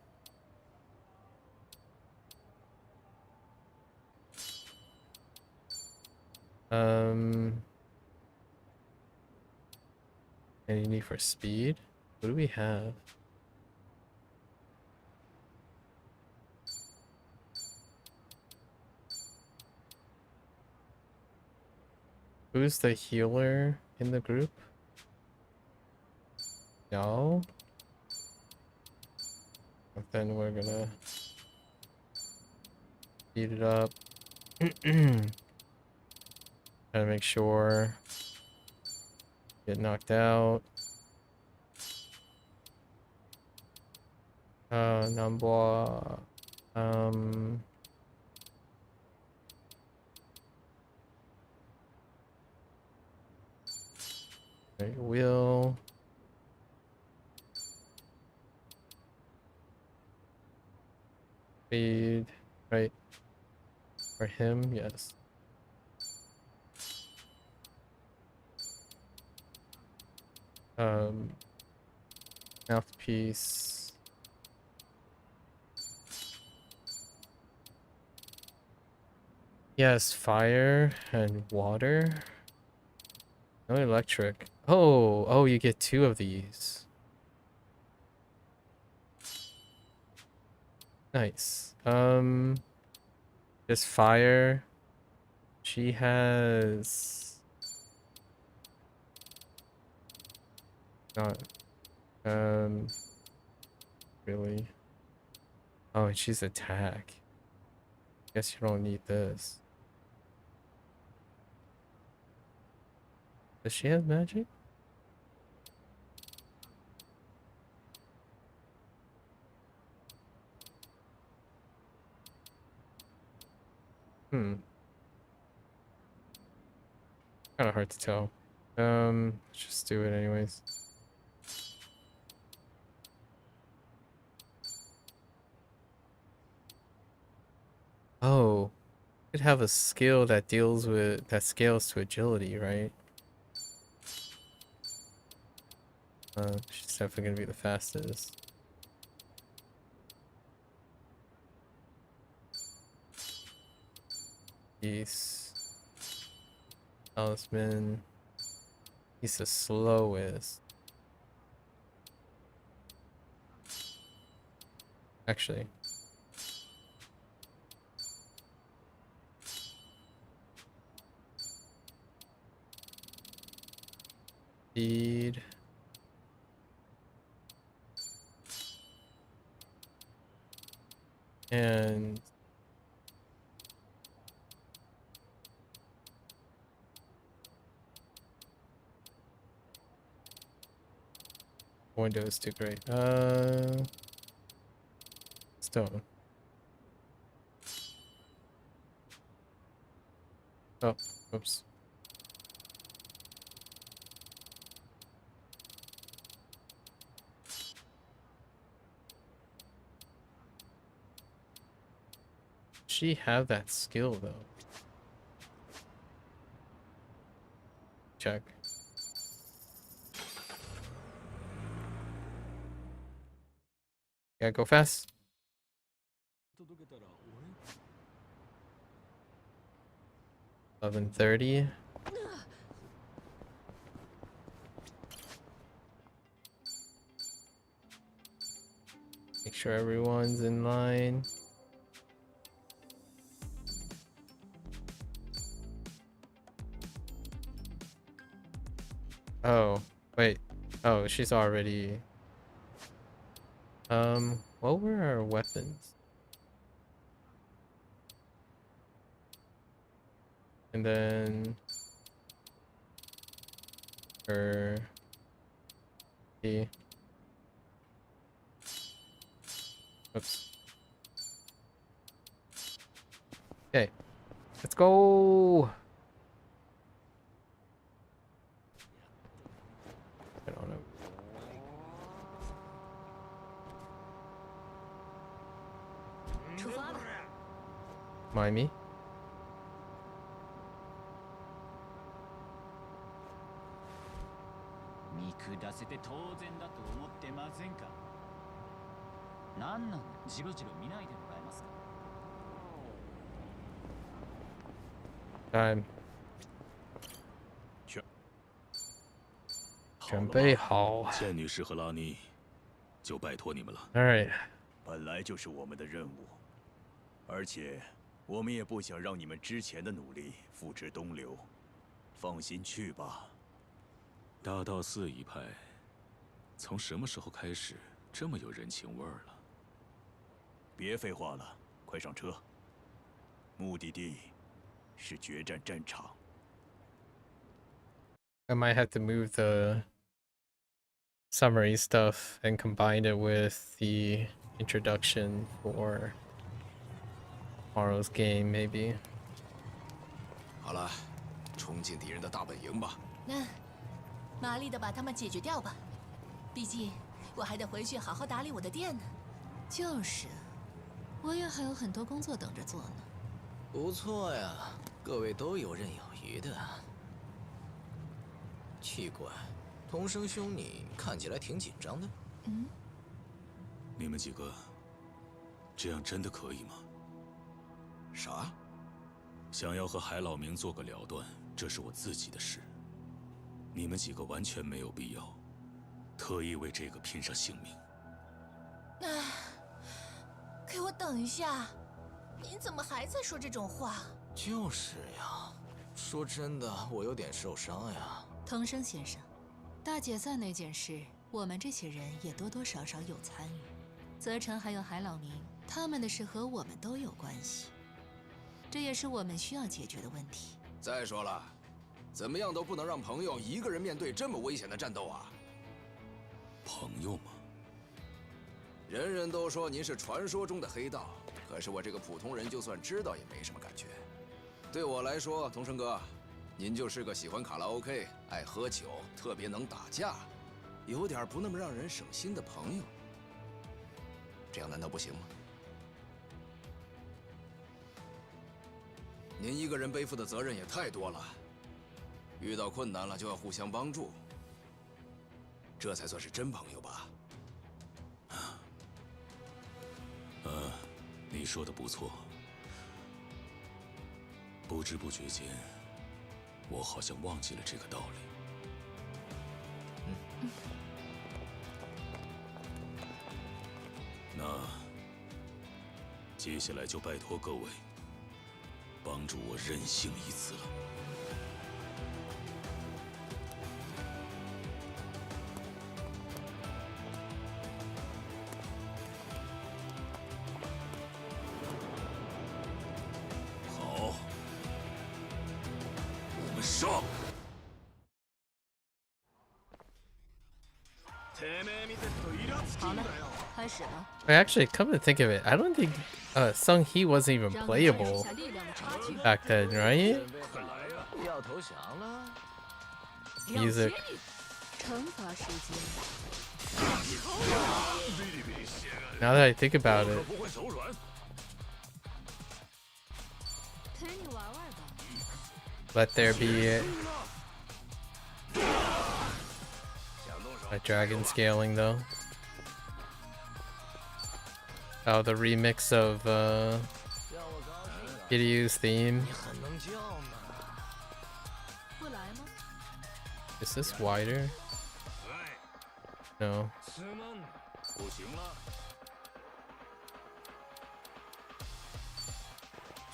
any need for speed? What do we have? Who's the healer in the group? No. But then we're gonna speed it up. Gotta make sure. Get knocked out. Nambois. Right, Will. Speed. Right. For him, yes. Mouthpiece. Yes, fire and water. No electric. Oh, you get 2 of these. Nice. Just fire. She has not really. Oh, and she's attack. Guess you don't need this. Does she have magic? Kind of hard to tell. Let's just do it anyways. Oh, could have a skill that scales to agility, right? She's definitely gonna be the fastest. Peace. Talisman. He's the slowest. Actually. Speed. And window is too great. Stone. Oh, oops. She have that skill though. Check. Yeah, go fast. 11:30. Make sure everyone's in line. Oh, wait. Oh, she's already... what were our weapons? And then... her... the... Oops. Okay. Let's go! I don't know. Mind me? Time. 准备好。倩女士和拉妮，就拜托你们了。All right. 本来就是我们的任务，而且我们也不想让你们之前的努力付之东流。放心去吧。大道寺一派，从什么时候开始这么有人情味儿了？别废话了，快上车。目的地是决战战场。 I might have to move the summary stuff and combine it with the introduction for tomorrow's game, maybe. 好了，冲进敌人的大本营吧。麻利的把他们解决掉吧。毕竟我还得回去好好打理我的店呢。就是，我也还有很多工作等着做呢。不错呀，各位都游刃有余的。奇怪，童生兄你看起来挺紧张的。嗯。你们几个，这样真的可以吗？啥？想要和海老明做个了断，这是我自己的事。你们几个完全没有必要，特意为这个拼上性命。给我等一下，您怎么还在说这种话？就是呀，说真的，我有点受伤呀。藤生先生，大解散那件事，我们这些人也多多少少有参与。泽城还有海老明，他们的事和我们都有关系，这也是我们需要解决的问题。再说了，怎么样都不能让朋友一个人面对这么危险的战斗啊！朋友吗？人人都说您是传说中的黑道，可是我这个普通人就算知道也没什么感觉。对我来说，童生哥，您就是个喜欢卡拉 OK、爱喝酒、特别能打架，有点不那么让人省心的朋友。这样难道不行吗？您一个人背负的责任也太多了，遇到困难了就要互相帮助，这才算是真朋友吧？你说的不错。不知不觉间，我好像忘记了这个道理。那接下来就拜托各位帮助我任性一次了。好，我们上！ 好了，开始了。 Wait, actually, come to think of it, I don't think Sung Hee wasn't even playable back then, right? 要投降了。 Music. 惩罚时间。 Now that I think about it. 陪你玩玩吧。 Let there be a dragon scaling though. Oh, the remix of Kiryu's theme. Is this wider? No.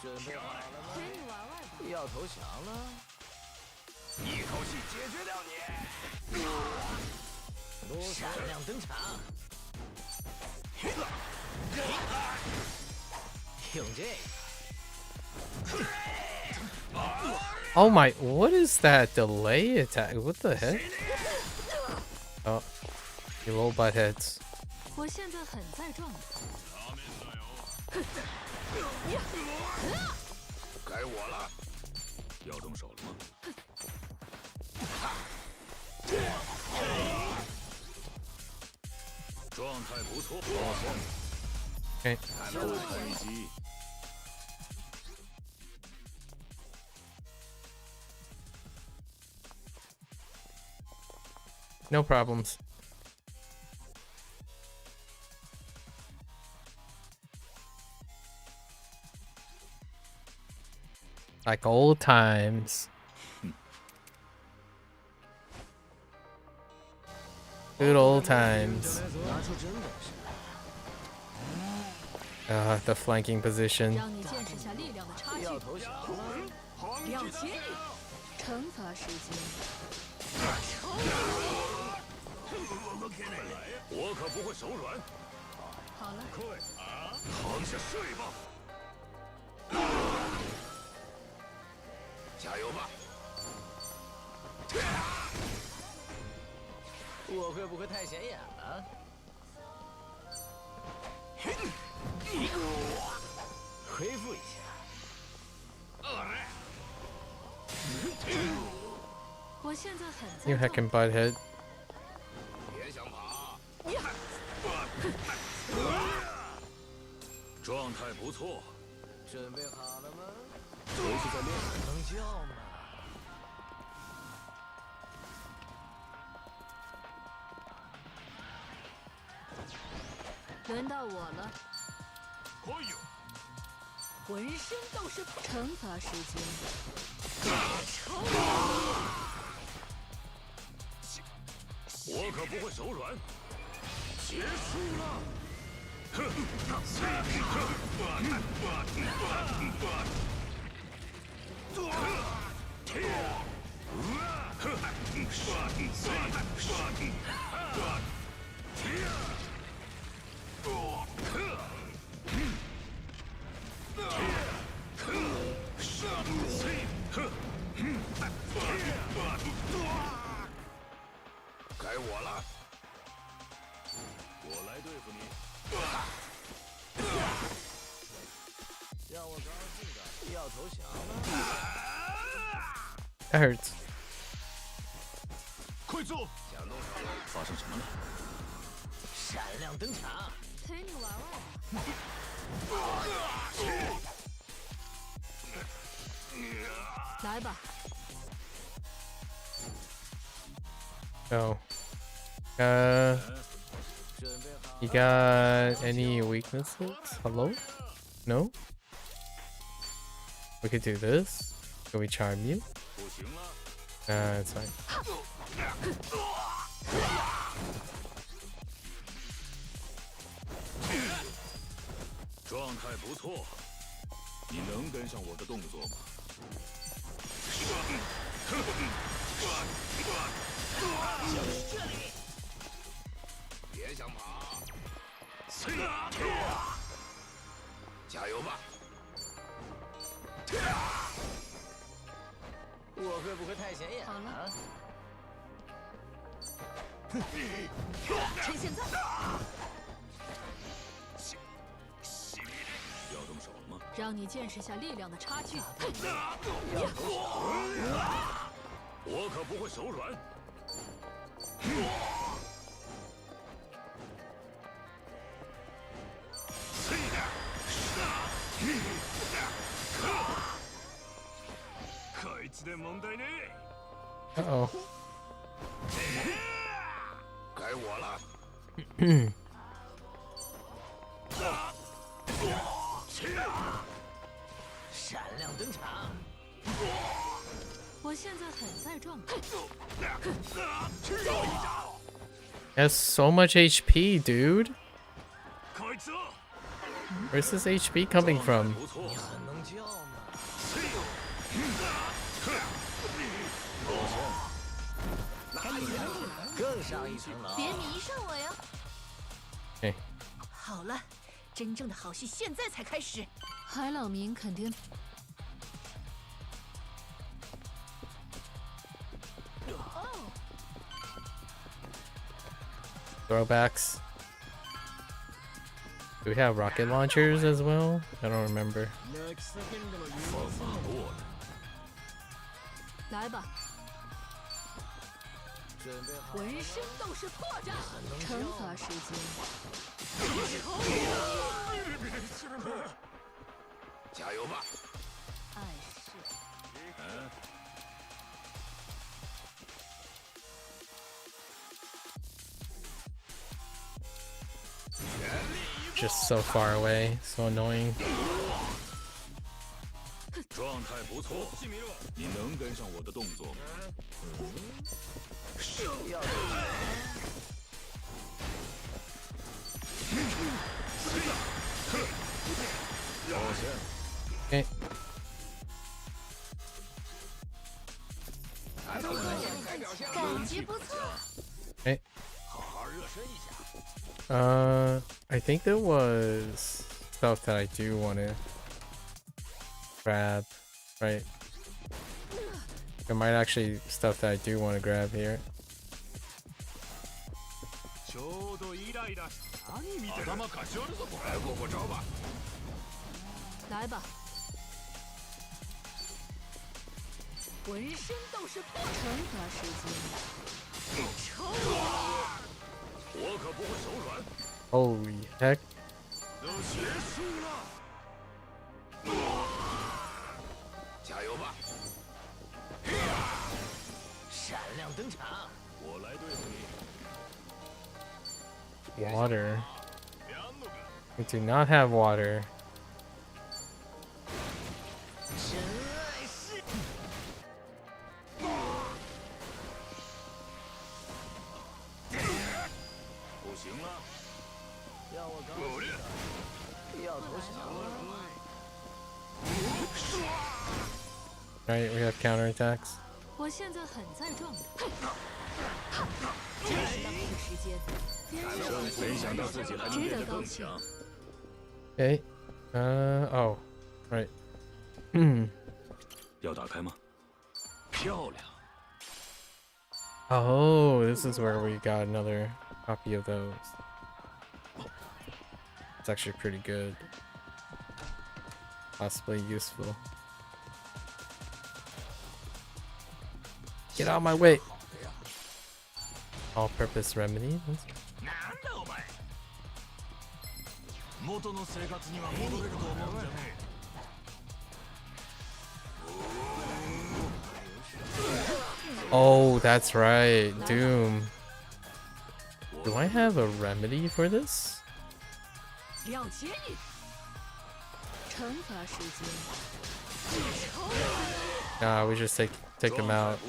准备好了吗？陪你玩玩吧。要投降了？一口气解决掉你！闪亮登场！用这个。 Oh my, what is that delay attack? What the heck? Oh, you little butt heads. 我现在很在状态。该我了，要动手了吗？状态不错。Okay. 看我飞机。 No problems. Like old times. Good old times. The flanking position. 让你见识下力量的差距。要投降了？了解。惩罚时间。 我可不会手软。好了，躺下睡吧。加油吧！我会不会太显眼了？恢复一下。我现在很在 You heckin' butthead. 别想跑！状态不错。准备好了吗？回去再练。能叫吗？轮到我了。浑身都是惩罚时间。我可不会手软。结束了。该我了，我来对付你。让我高兴的，要投降了。That hurts. 快走！想动手了？发生什么了？闪亮登场！陪你玩玩吧。来吧。 Oh. You got any weaknesses? Hello? No? We could do this. Can we charm you? It's fine. 状态不错，你能跟上我的动作吗？就是这里！别想跑！加油吧！我会不会太显眼了？趁现在！要动手了吗？让你见识下力量的差距。我可不会手软。Uh-oh. 该我了。闪亮登场！我现在很在状态。 Has so much HP, dude. Where's this HP coming from? 你很能别迷上我呀！哎，好了，真正的好戏现在才开始。海老名肯定。 Throwbacks. Do we have rocket launchers as well? I don't remember. 来吧，浑身都是破绽。惩罚时间。加油吧！碍事。 Just so far away, so annoying. 状态不错，你能跟上我的动作吗？Okay. 感觉不错。 Okay. 好好热身一下。 I think there was stuff that I do want to grab, right? There might actually stuff that I do want to grab here. ちょうどイライラし何見てる頭かしわるぞ来过过招吧来吧，浑身都是破。惩罚时间。抽我！ 我可不会手软。 Holy heck. 都结束了。加油吧！闪亮登场！我来对付你。 Water. We do not have water. 真爱是。不行了。 要我刚要投降了。 Right, we have counterattacks. 我现在很在状态。这是浪费时间。没想到自己还能变得更强。 Okay. Oh. Right. 要打开吗？漂亮。 Oh, this is where we got another copy of those. It's actually pretty good. Possibly useful. Get out of my way! All-purpose remedy? Oh, that's right. Doom. Do I have a remedy for this? 了解你。惩罚时间。 Nah, we just take them out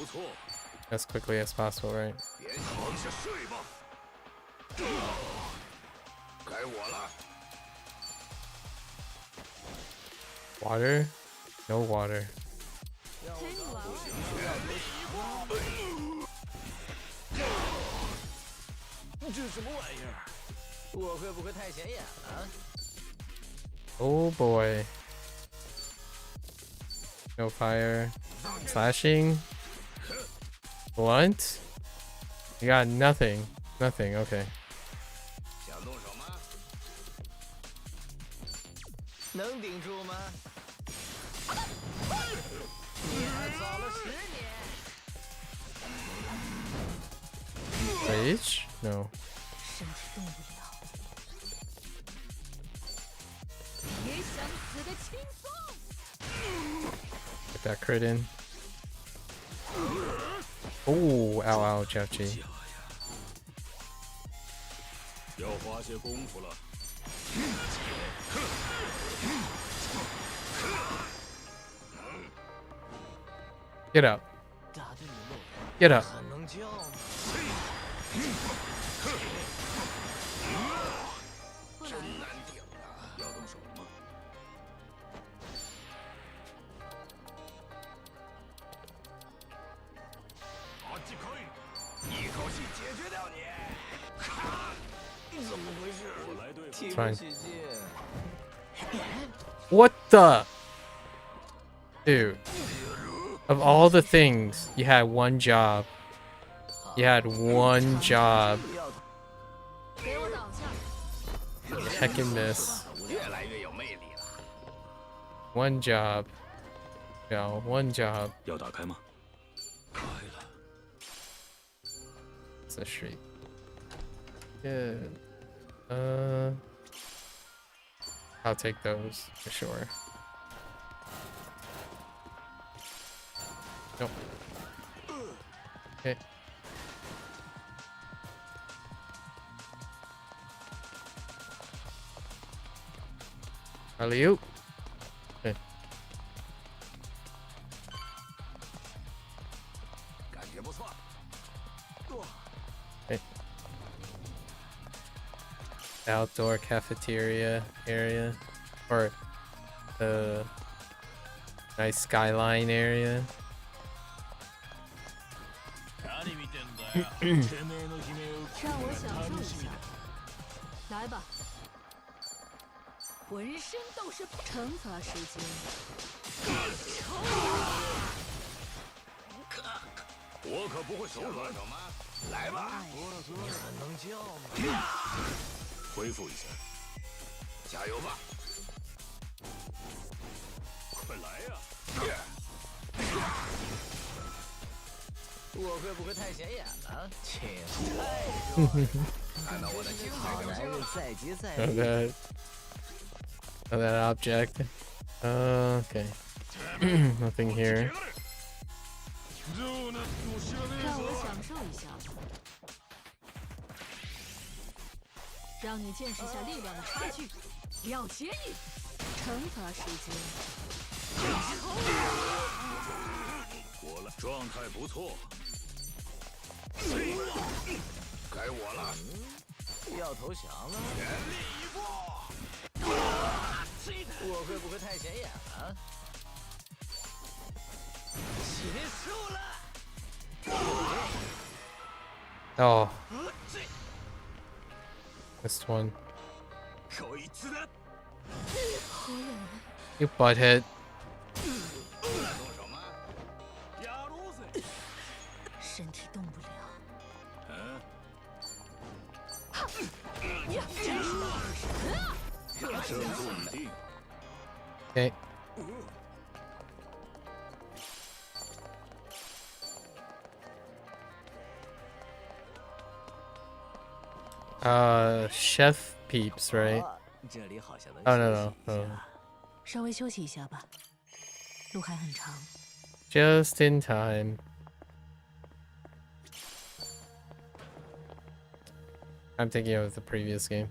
as quickly as possible, right? 躺下睡吧。该我了。 Water? No water. 这什么玩意儿？我会不会太显眼了？ Oh boy. No fire. Slashing. Blunt? You got nothing. Nothing, okay. 想动手吗？能顶住吗？你还早了10年。 Rage? No. 身体动不了。别想死的轻松。 Get that crit in. Oh, ow, ow, Chachi. 要花些功夫了。 Get out. Get out. 能叫吗？ 真难顶啊！要动手吗？ It's fine. What the? Dude. Of all the things, you had one job. You had one job. Heckin' miss. One job. No, one job. 要打开吗？ It's a street. Good. I'll take those for sure. Nope. Okay. Alley-oop. Okay. 感觉不错。 Okay. Outdoor cafeteria area, or the nice skyline area. 让我享受一下。来吧，浑身都是惩罚时间。我可不会手软。来吧，你很能叫吗？恢复一下，加油吧！快来呀！我会不会太显眼了？请看到我的精彩表现了。再接再 Oh 厉。 that. Oh, that object. Okay. Nothing here. 让我享受一下，让你见识下力量的差距。了结你，惩罚时间。过来，状态不错。该我了，要投降了？全力以赴！我会不会太显眼了？结束了。 Oh. This one. You butthead. 身体动不了。这不稳定。 Okay. Chef peeps, right? 这里好像能 Oh no no. 稍微休息一下吧，路还很长。 Just in time. I'm thinking of the previous game.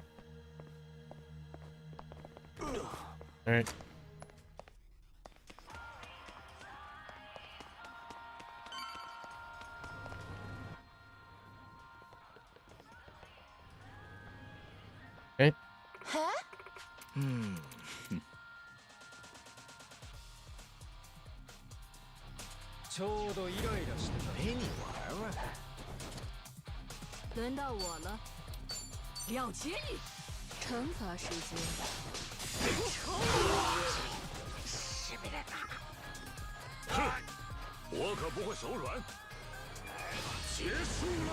Alright. Okay. ちょうどイライラしてた。陪你玩玩。轮到我了，了结你，惩罚时间。哼，我可不会手软。结束了。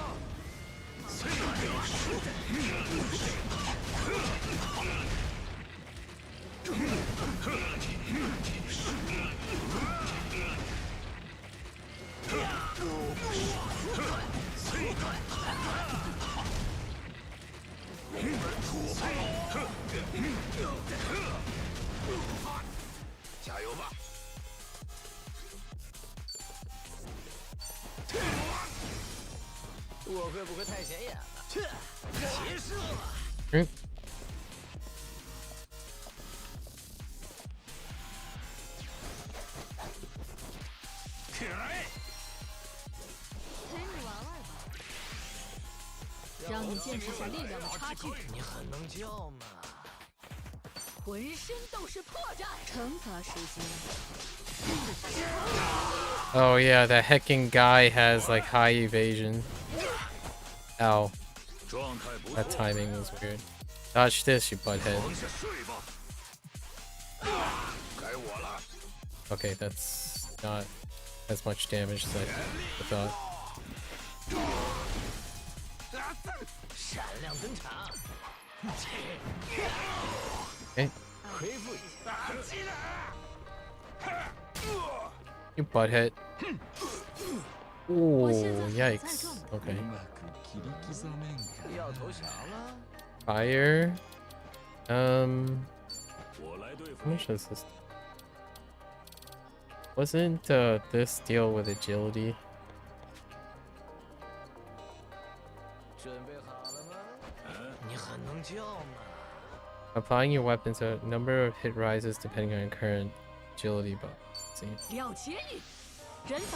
加油吧！我会不会太显眼了？结束了。嗯。陪你玩玩吧，让你见识下力量的差距。你很能叫嘛。浑身都是破绽，惩罚时间。 Oh yeah, that hecking guy has like high evasion. Ow. That timing was weird. Dodge this, you butthead. Okay, that's not as much damage as I thought. Okay. You butthead. Ooh, yikes. Okay. Fire. How much is this? Wasn't this deal with agility? Applying your weapons, a number of hit rises depending on your current agility, but let's see.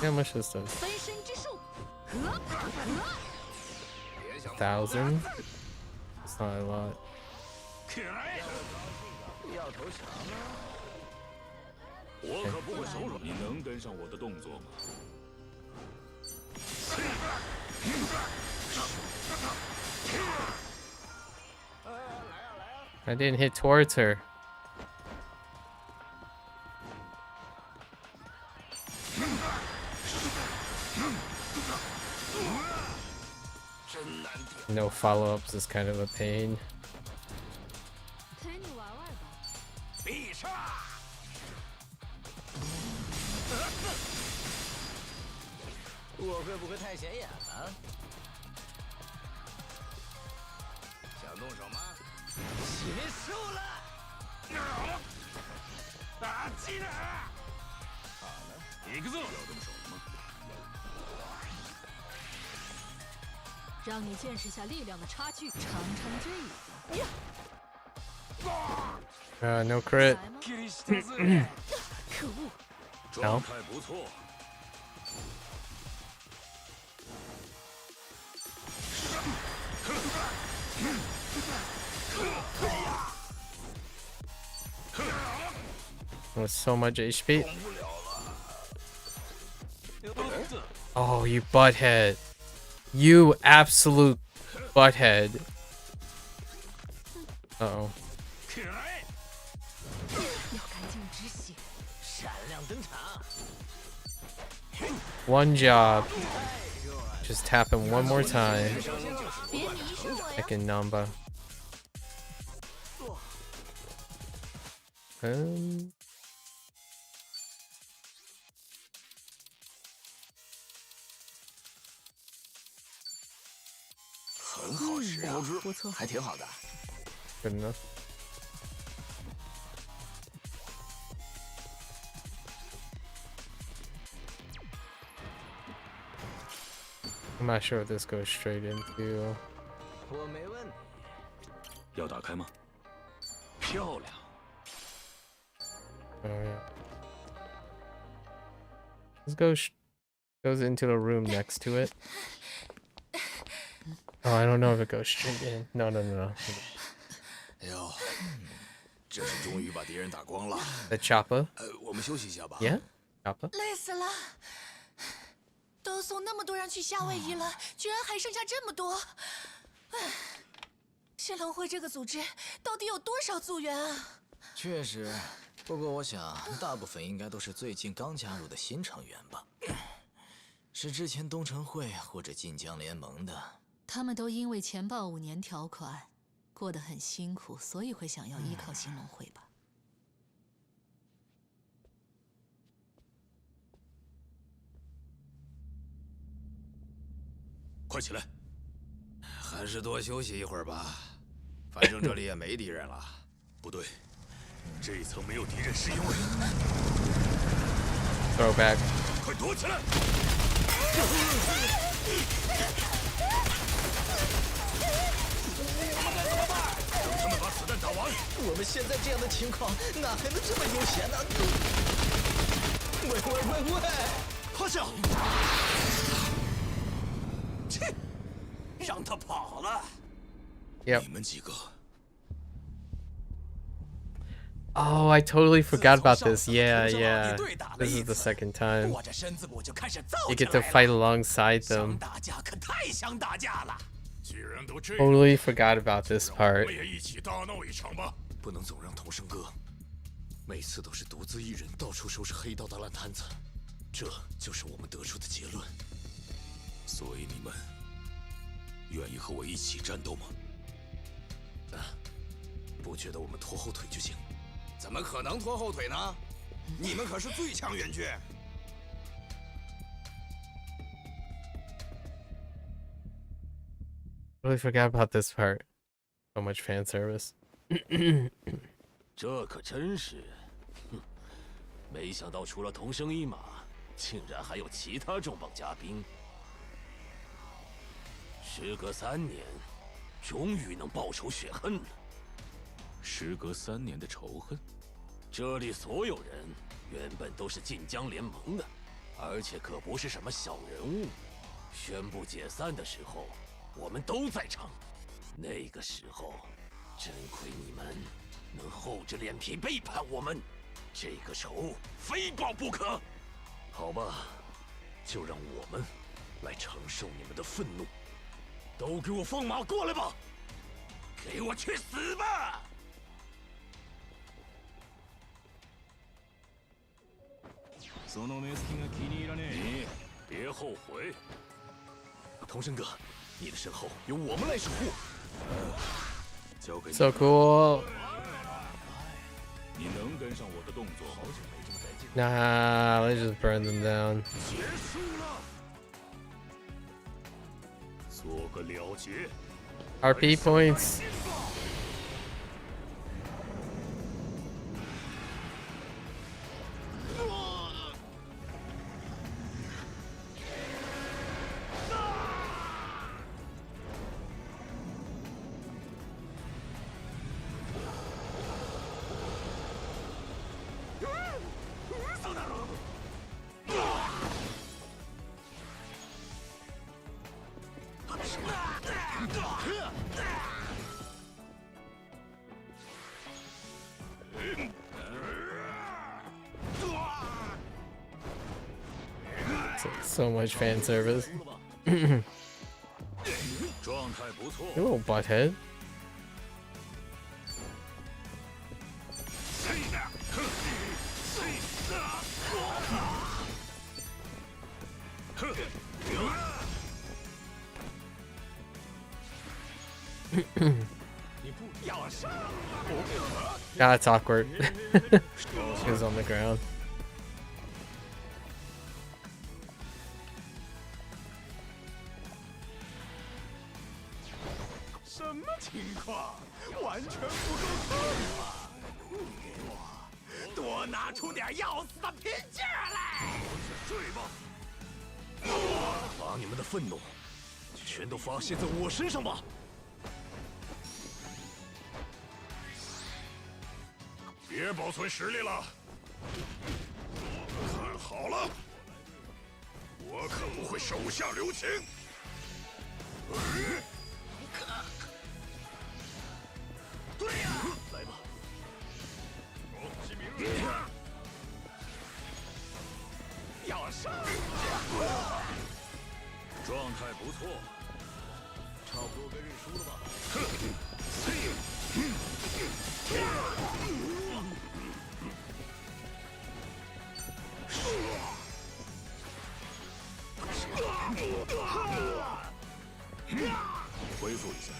How much this does? 1,000? It's not a lot. I didn't hit towards her. No follow-ups is kind of a pain. No crit. No. With so much HP. Oh, you butthead. You absolute butthead. Uh-oh. One job. Just tap him one more time. Heckin' Namba. Good enough. I'm not sure if this goes straight into. 要打开吗？漂亮。 Oh yeah. This goes into the room next to it. Oh, I don't know if it goes straight in. No. 哟，这是终于把敌人打光了。The chopper. 我们休息一下吧。Yeah, chopper. 累死了，都送那么多人去夏威夷了，居然还剩下这么多。唉，谢龙会这个组织到底有多少组员啊？确实，不过我想大部分应该都是最近刚加入的新成员吧，是之前东城会或者晋江联盟的。他们都因为前报5年条款，过得很辛苦，所以会想要依靠兴隆会吧。快起来！还是多休息一会儿吧，反正这里也没敌人了。不对，这一层没有敌人是因为 Throw back. 快躲起来！等他们把子弹打完。我们现在这样的情况，哪还能这么悠闲呢？喂！趴下！切，让他跑了。Yep. 你们几个。 Oh, I totally forgot about this. Yeah. This is the second time. You get to fight alongside them. Totally forgot about this part. 我也一起大闹一场吧。不能总让童生哥每次都是独自一人到处收拾黑道的烂摊子，这就是我们得出的结论。所以你们愿意和我一起战斗吗？不觉得我们拖后腿就行？怎么可能拖后腿呢？你们可是最强援军。 Really forgot about this part. So much fan service. 这可真是，哼！没想到除了同生一马，竟然还有其他重磅嘉宾。时隔3年，终于能报仇雪恨了。时隔3年的仇恨，这里所有人原本都是晋江联盟的，而且可不是什么小人物。宣布解散的时候，我们都在场。那个时候，真亏你们能厚着脸皮背叛我们，这个仇非报不可。好吧，就让我们来承受你们的愤怒。都给我放马过来吧！给我去死吧！ 你别后悔，童生哥，你的身后有我们来守护。交给你。 So cool. 你能跟上我的动作？ Nah, let's just burn them down. 结束了，做个了结。 RP points. So much fan service. You little butthead. God, it's awkward. She's on the ground. 什么情况？完全不够看啊！给我多拿出点要死的拼劲儿来！睡吧。把你们的愤怒全都发泄在我身上吧！别保存实力了。看好了，我可不会手下留情。对呀，来吧。要上！状态不错，差不多该认输了吧？恢复一下。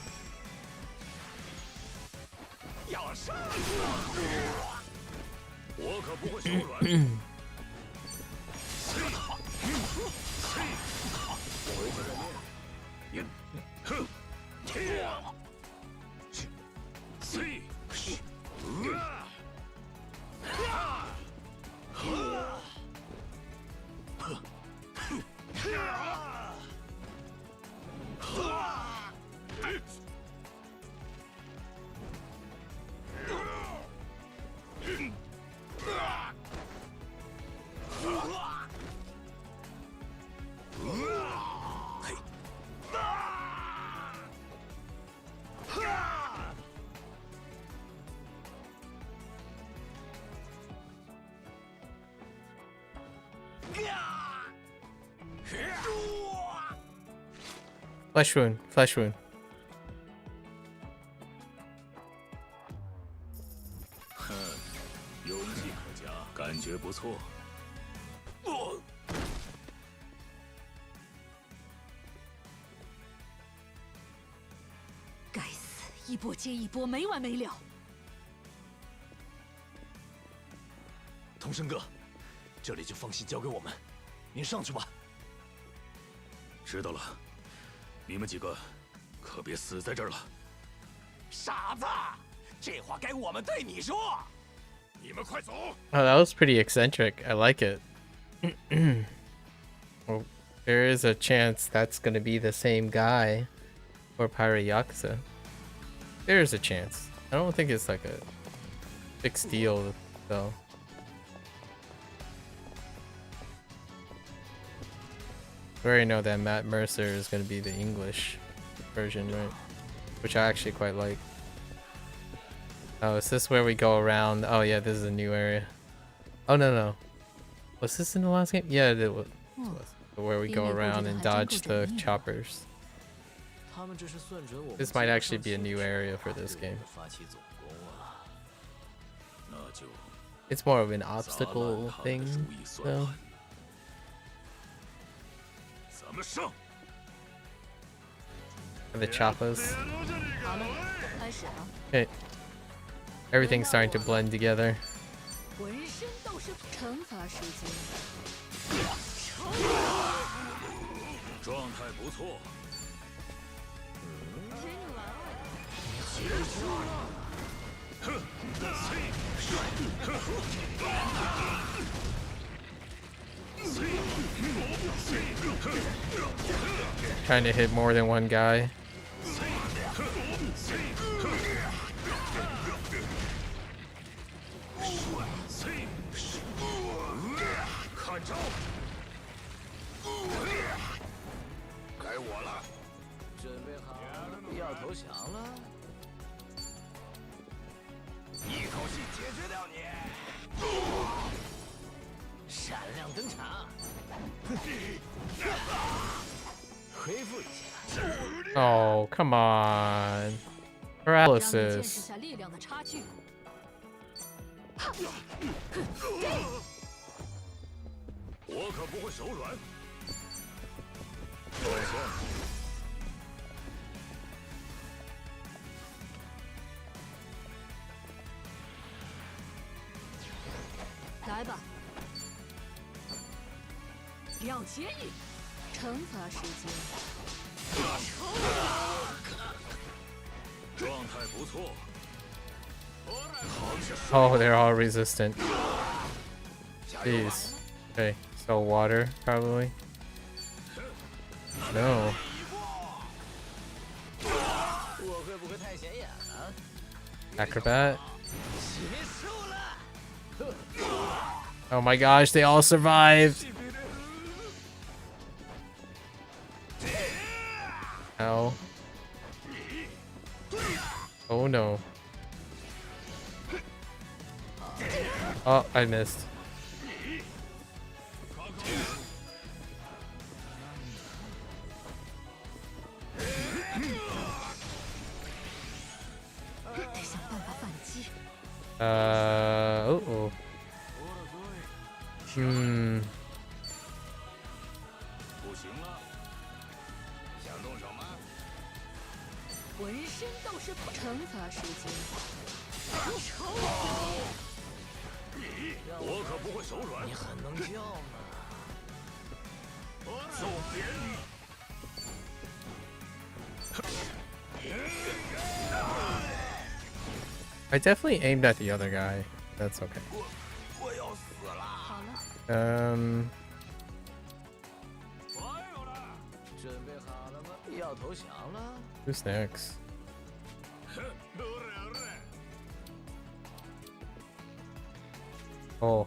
要上！我可不会手软。Flesh wound, flesh wound. 不错。该死，一波接一波，没完没了。童生哥，这里就放心交给我们，您上去吧。知道了，你们几个可别死在这儿了。傻子，这话该我们对你说。你们快走！ Oh, that was pretty eccentric. I like it. Well, there is a chance that's gonna be the same guy for Pirate Yakuza. There is a chance. I don't think it's like a fixed deal though. We already know that Matt Mercer is gonna be the English version, right? Which I actually quite like. Oh, is this where we go around? Oh yeah, this is a new area. Oh no. Was this in the last game? Yeah, it was. Where we go around and dodge the choppers. This might actually be a new area for this game. It's more of an obstacle thing, though. The choppers. Okay. Everything's starting to blend together. 状态不错。Trying to hit more than one guy. Oh, come on. Paralysis. 我可不会手软。来吧，了结你！惩罚时间。状态不错。 Oh, they're all resistant. Jeez. Okay, so water, probably. No. Acrobat. Oh my gosh, they all survived. Ow. Oh no. Oh, I missed. Oh. 不行了，想动手吗？浑身都是惩罚时间。我可不会手软。你很能叫呢。送别你。 I definitely aimed at the other guy. That's okay. Who's next? Oh.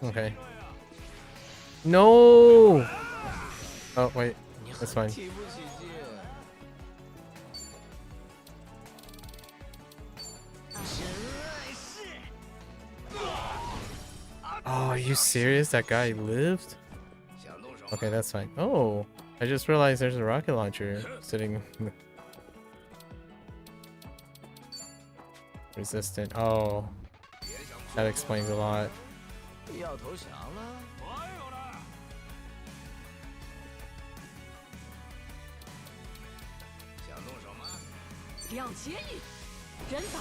Okay. No! Oh, wait. That's fine. Oh, are you serious? That guy lived? Okay, that's fine. Oh. I just realized there's a rocket launcher sitting in the... Resistant. Oh. That explains a lot. 要投降了？想动手吗？要接应，人法，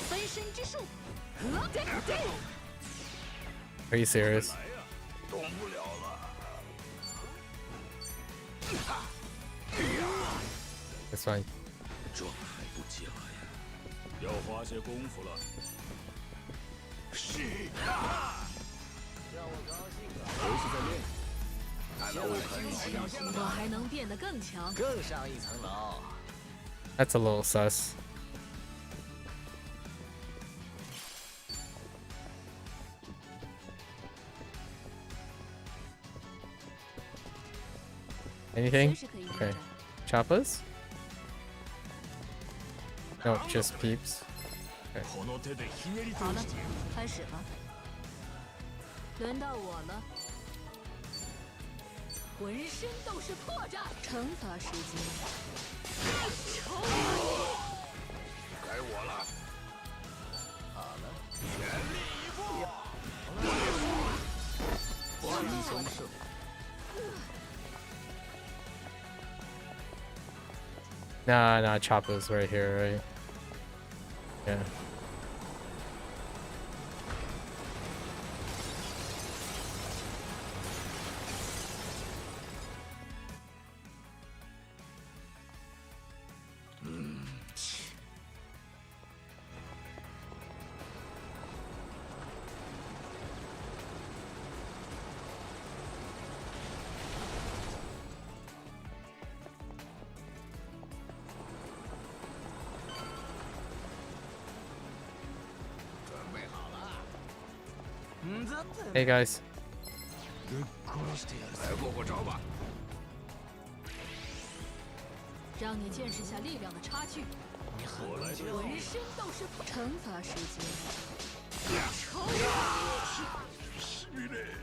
分身之术，Are you serious? 动不了了。 That's fine. 状态不佳呀，要花些功夫了。是。让我高兴啊！回去再练。我还能变得更强，更上一层楼。 That's a little sus. Anything? Okay. Choppas? No, just peeps. Okay. 好了，开始了。轮到我了。浑身都是破绽。惩罚时间。该我了。好了，全力以赴。轻松胜。 Nah, Choppa's right here, right? Yeah. Hey guys. 来过过招吧。让你见识下力量的差距。你很能教。浑身都是惩罚时间。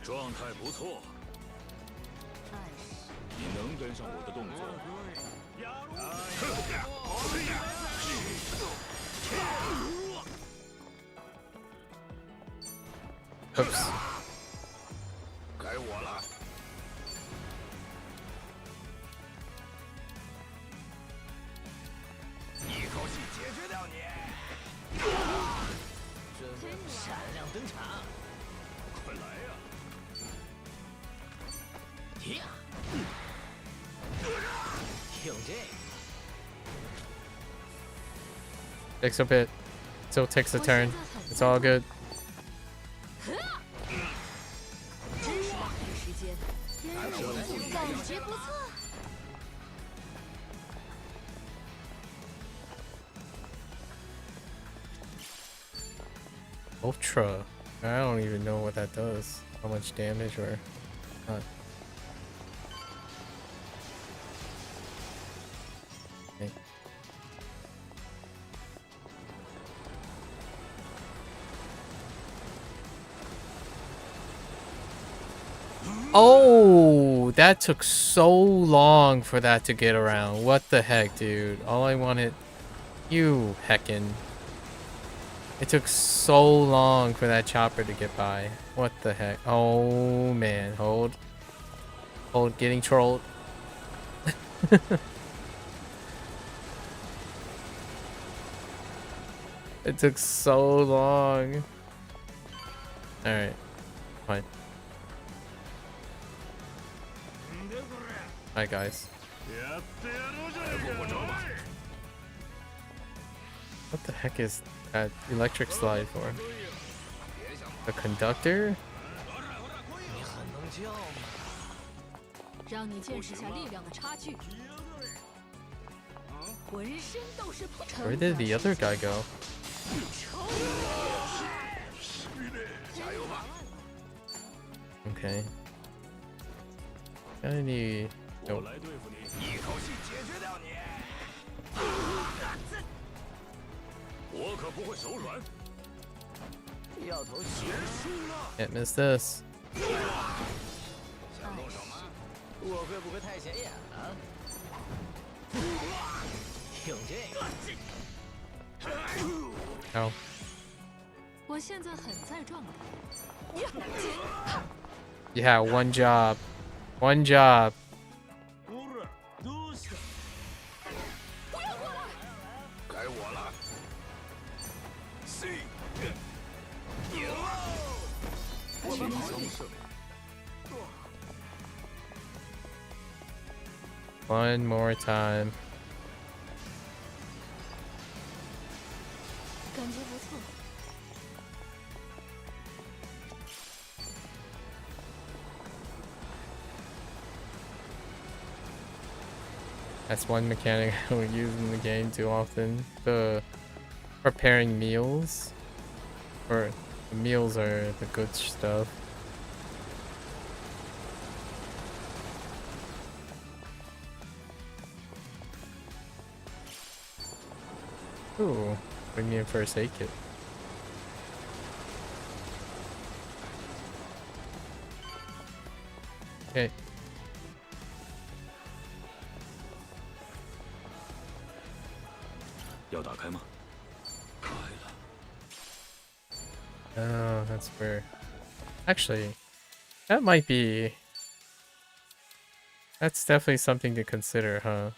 状态不错。你能跟上我的动作？ Oops. 该我了。一口气解决掉你。真闪亮登场！快来呀！呀！用这个。 Takes a bit. Still takes a turn. It's all good. 真是打开时间，感觉不错。 Ultra. I don't even know what that does. How much damage or not. Okay. Oh, that took so long for that to get around. What the heck, dude? All I wanted... You heckin'. It took so long for that chopper to get by. What the heck? Oh, man. Hold. Hold. Getting trolled. It took so long. Alright. Fine. Hi, guys. What the heck is that electric slide for? The conductor? 你很能教嘛。让你见识下力量的差距。浑身都是破。 Where did the other guy go? 加油吧。 Okay. Any... 我 Nope. 来对付你。一口气解决掉你。我可不会手软。要投降。 Can't miss this. 想动手吗？我会不会太显眼了？用这个。 Oh. 我现在很在状态。 Yeah, one job. One job. 该我了。我们好胜。 One more time. 感觉不错。 That's one mechanic I don't use in the game too often. The preparing meals. Or the meals are the good stuff. Ooh, bring me in first aid kit. Okay. Oh, that's where. Actually, that might be. That's definitely something to consider, huh?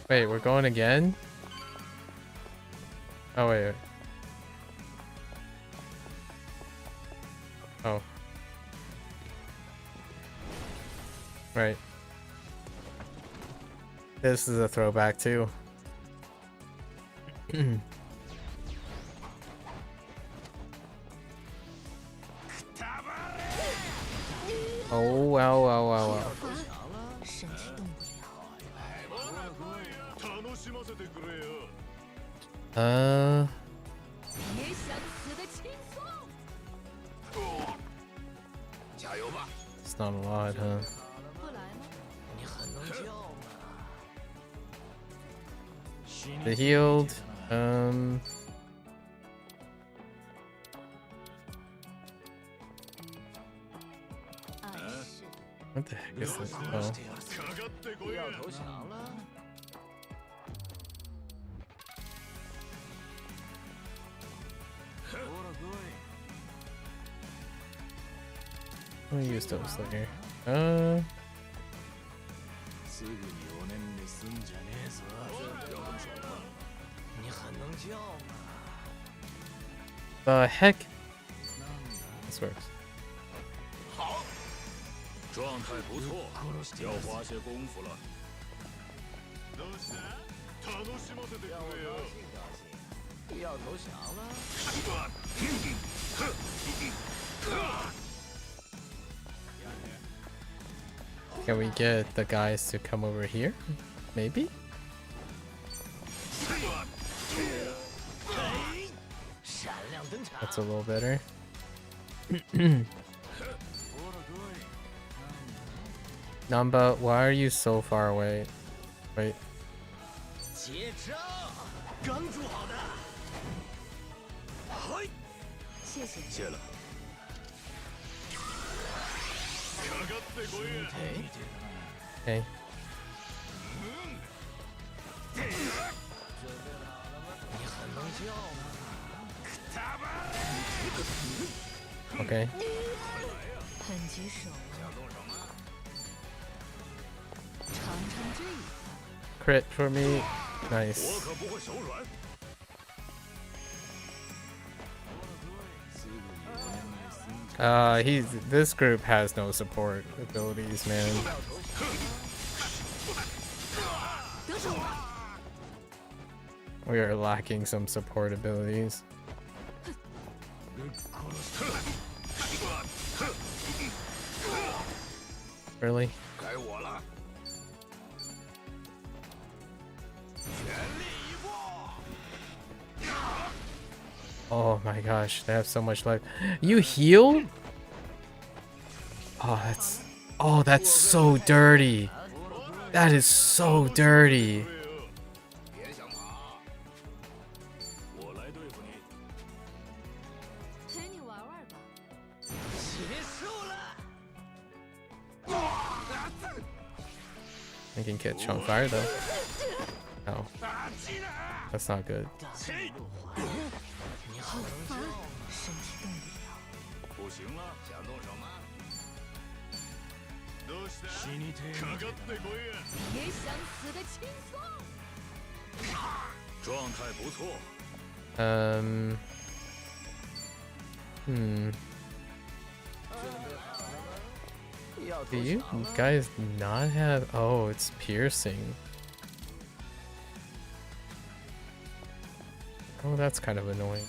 Wait, we're going again? Oh, wait. Oh. Right. This is a throwback too. Oh, wow, wow, wow, wow. It's not a lot, huh? The healed, what the heck is this? Oh. I'll use those later. The heck? This works. 状态不错，要花些功夫了。要投降了？ Can we get the guys to come over here? Maybe? That's a little better. Namba, why are you so far away? Wait. 结账，刚煮好的。嘿，谢谢。谢了。 Okay. Okay. 很棘手。尝尝这个。 Crit for me. Nice. This group has no support abilities, man. We are lacking some support abilities. Really? Oh my gosh, they have so much life. You heal? Oh, that's so dirty. That is so dirty. I can catch on fire though. No, that's not good. 不行了，想动手吗？どうした？かかってこいや！别想死的轻松。状态不错。Do you guys not have? Oh, it's piercing. Oh, that's kind of annoying.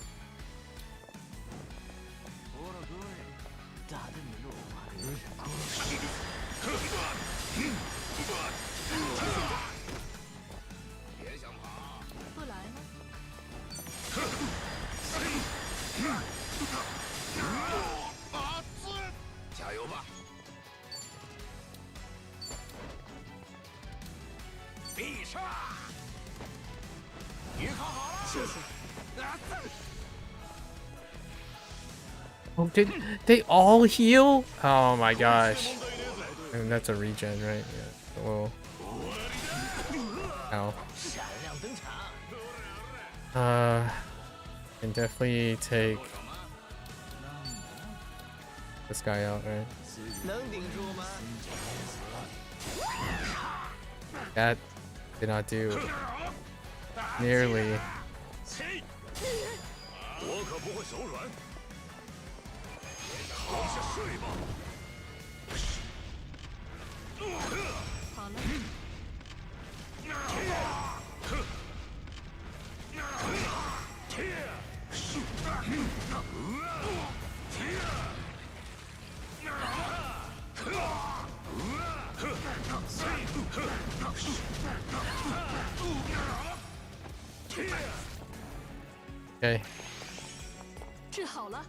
Oh, did they all heal? Oh my gosh. And that's a regen, right? Yeah. Whoa. Ow. Can definitely take this guy out, right? That did not do nearly. 我可不会手软。往下睡吧。好了。Okay. 治好了，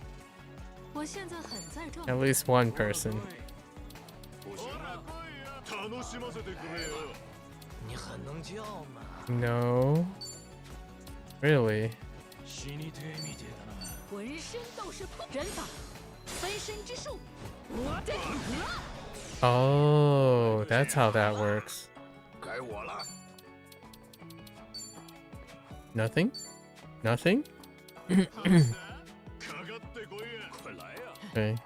我现在很在状。 At least one person. 楽しませてくれよ。你很能叫嘛。 No. Really? 死にてえみてえだな。浑身都是破人法，分身之术。对。 Oh, that's how that works. 该我了。 Nothing? Nothing? Okay.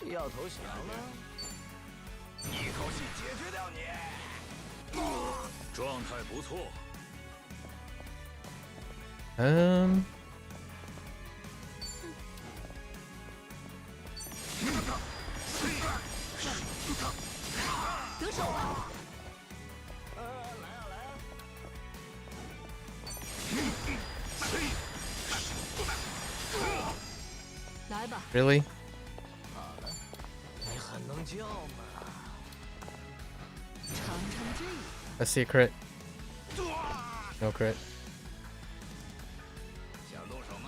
要投降了？一口气解决掉你。状态不错。得手了。来吧。 Really? 好了，你很能叫嘛。尝尝这个。 A secret. No crit. 想动手吗？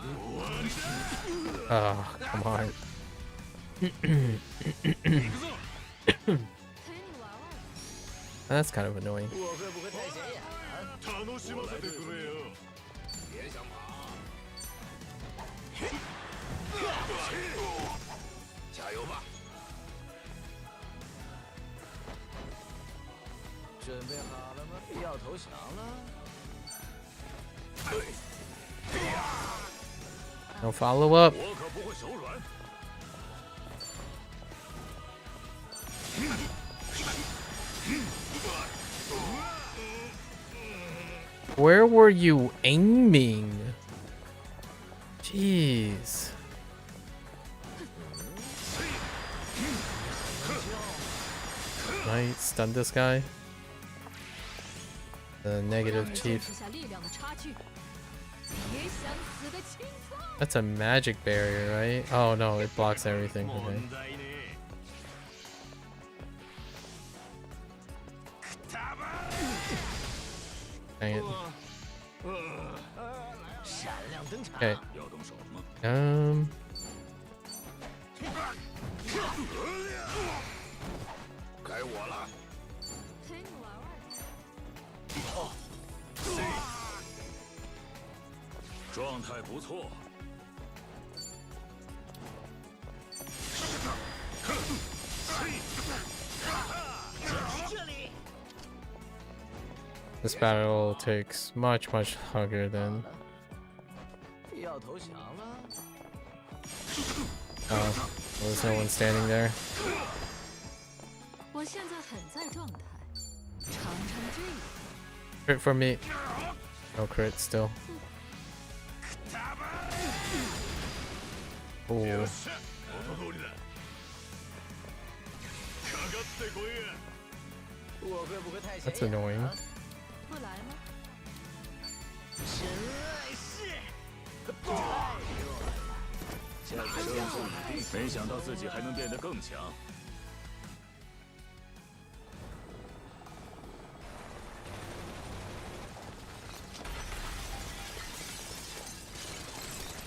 Oh, come on. That's kind of annoying. 我会不会太显眼？楽しませてくれよ。别想跑。加油吧！准备好了吗？要投降了？ No follow up. 我可不会手软。 Where were you aiming? Jeez. Can I stun this guy? The negative chief. That's a magic barrier, right? Oh no, it blocks everything. Okay. Dang it. Okay. 状态不错。这里。 This battle takes much longer than. 要投降了。Well, there's no one standing there. 我现在很在状态，尝尝这个。 Crit for me. No crit still. Oh. That's annoying. 不来吗？真是，太弱了。这个家伙没想到自己还能变得更强。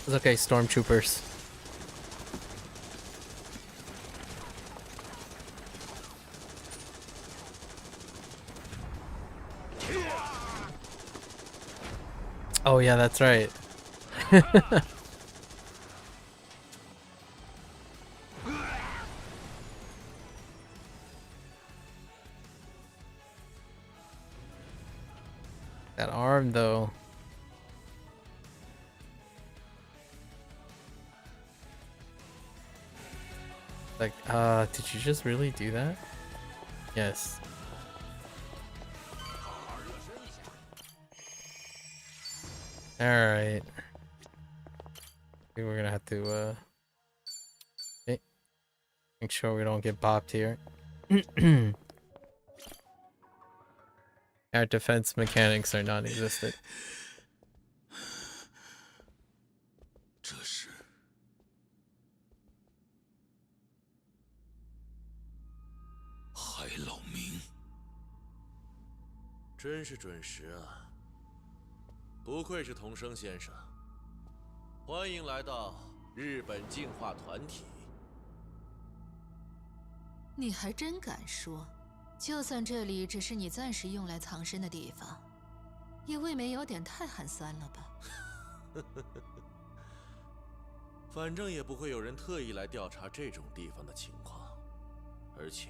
It's okay, stormtroopers. Oh yeah, that's right. That arm though. Like, did you just really do that? Yes. Alright. I think we're gonna have to, okay. Make sure we don't get bopped here. Our defense mechanics are non-existent. 这是海老明，真是准时啊！不愧是童生先生，欢迎来到日本进化团体。你还真敢说！就算这里只是你暂时用来藏身的地方，也未免有点太寒酸了吧？反正也不会有人特意来调查这种地方的情况，而且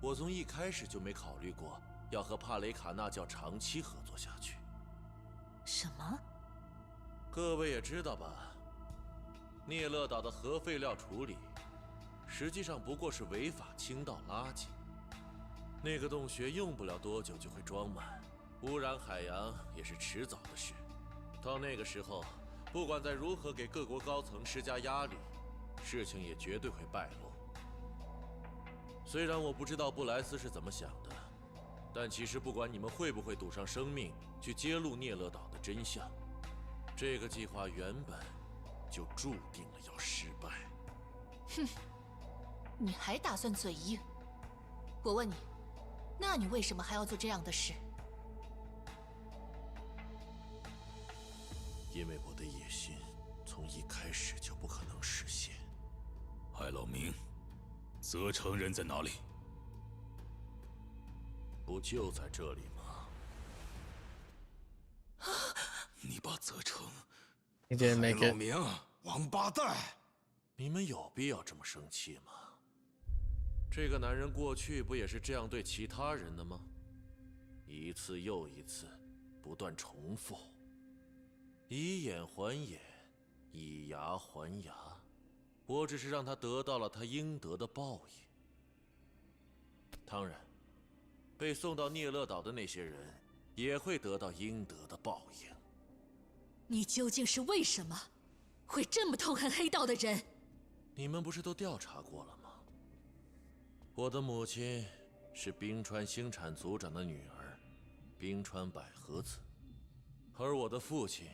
我从一开始就没考虑过要和帕雷卡纳教长期合作下去。什么？各位也知道吧？聂勒岛的核废料处理，实际上不过是违法倾倒垃圾。那个洞穴用不了多久就会装满，污染海洋也是迟早的事。到那个时候，不管再如何给各国高层施加压力，事情也绝对会败露。虽然我不知道布莱斯是怎么想的，但其实不管你们会不会赌上生命去揭露聂勒岛的真相，这个计划原本就注定了要失败。哼，你还打算嘴硬？我问你，那你为什么还要做这样的事？因为我的野心从一开始就不可能实现。海老明，泽城人在哪里？不就在这里吗？你把泽城， He didn't make 海老 it. 明，王八蛋！你们有必要这么生气吗？这个男人过去不也是这样对其他人的吗？一次又一次，不断重复，以眼还眼，以牙还牙。我只是让他得到了他应得的报应。当然，被送到聂勒岛的那些人也会得到应得的报应。你究竟是为什么会这么痛恨黑道的人？你们不是都调查过了吗？我的母亲是冰川星产族长的女儿，冰川百合子，而我的父亲，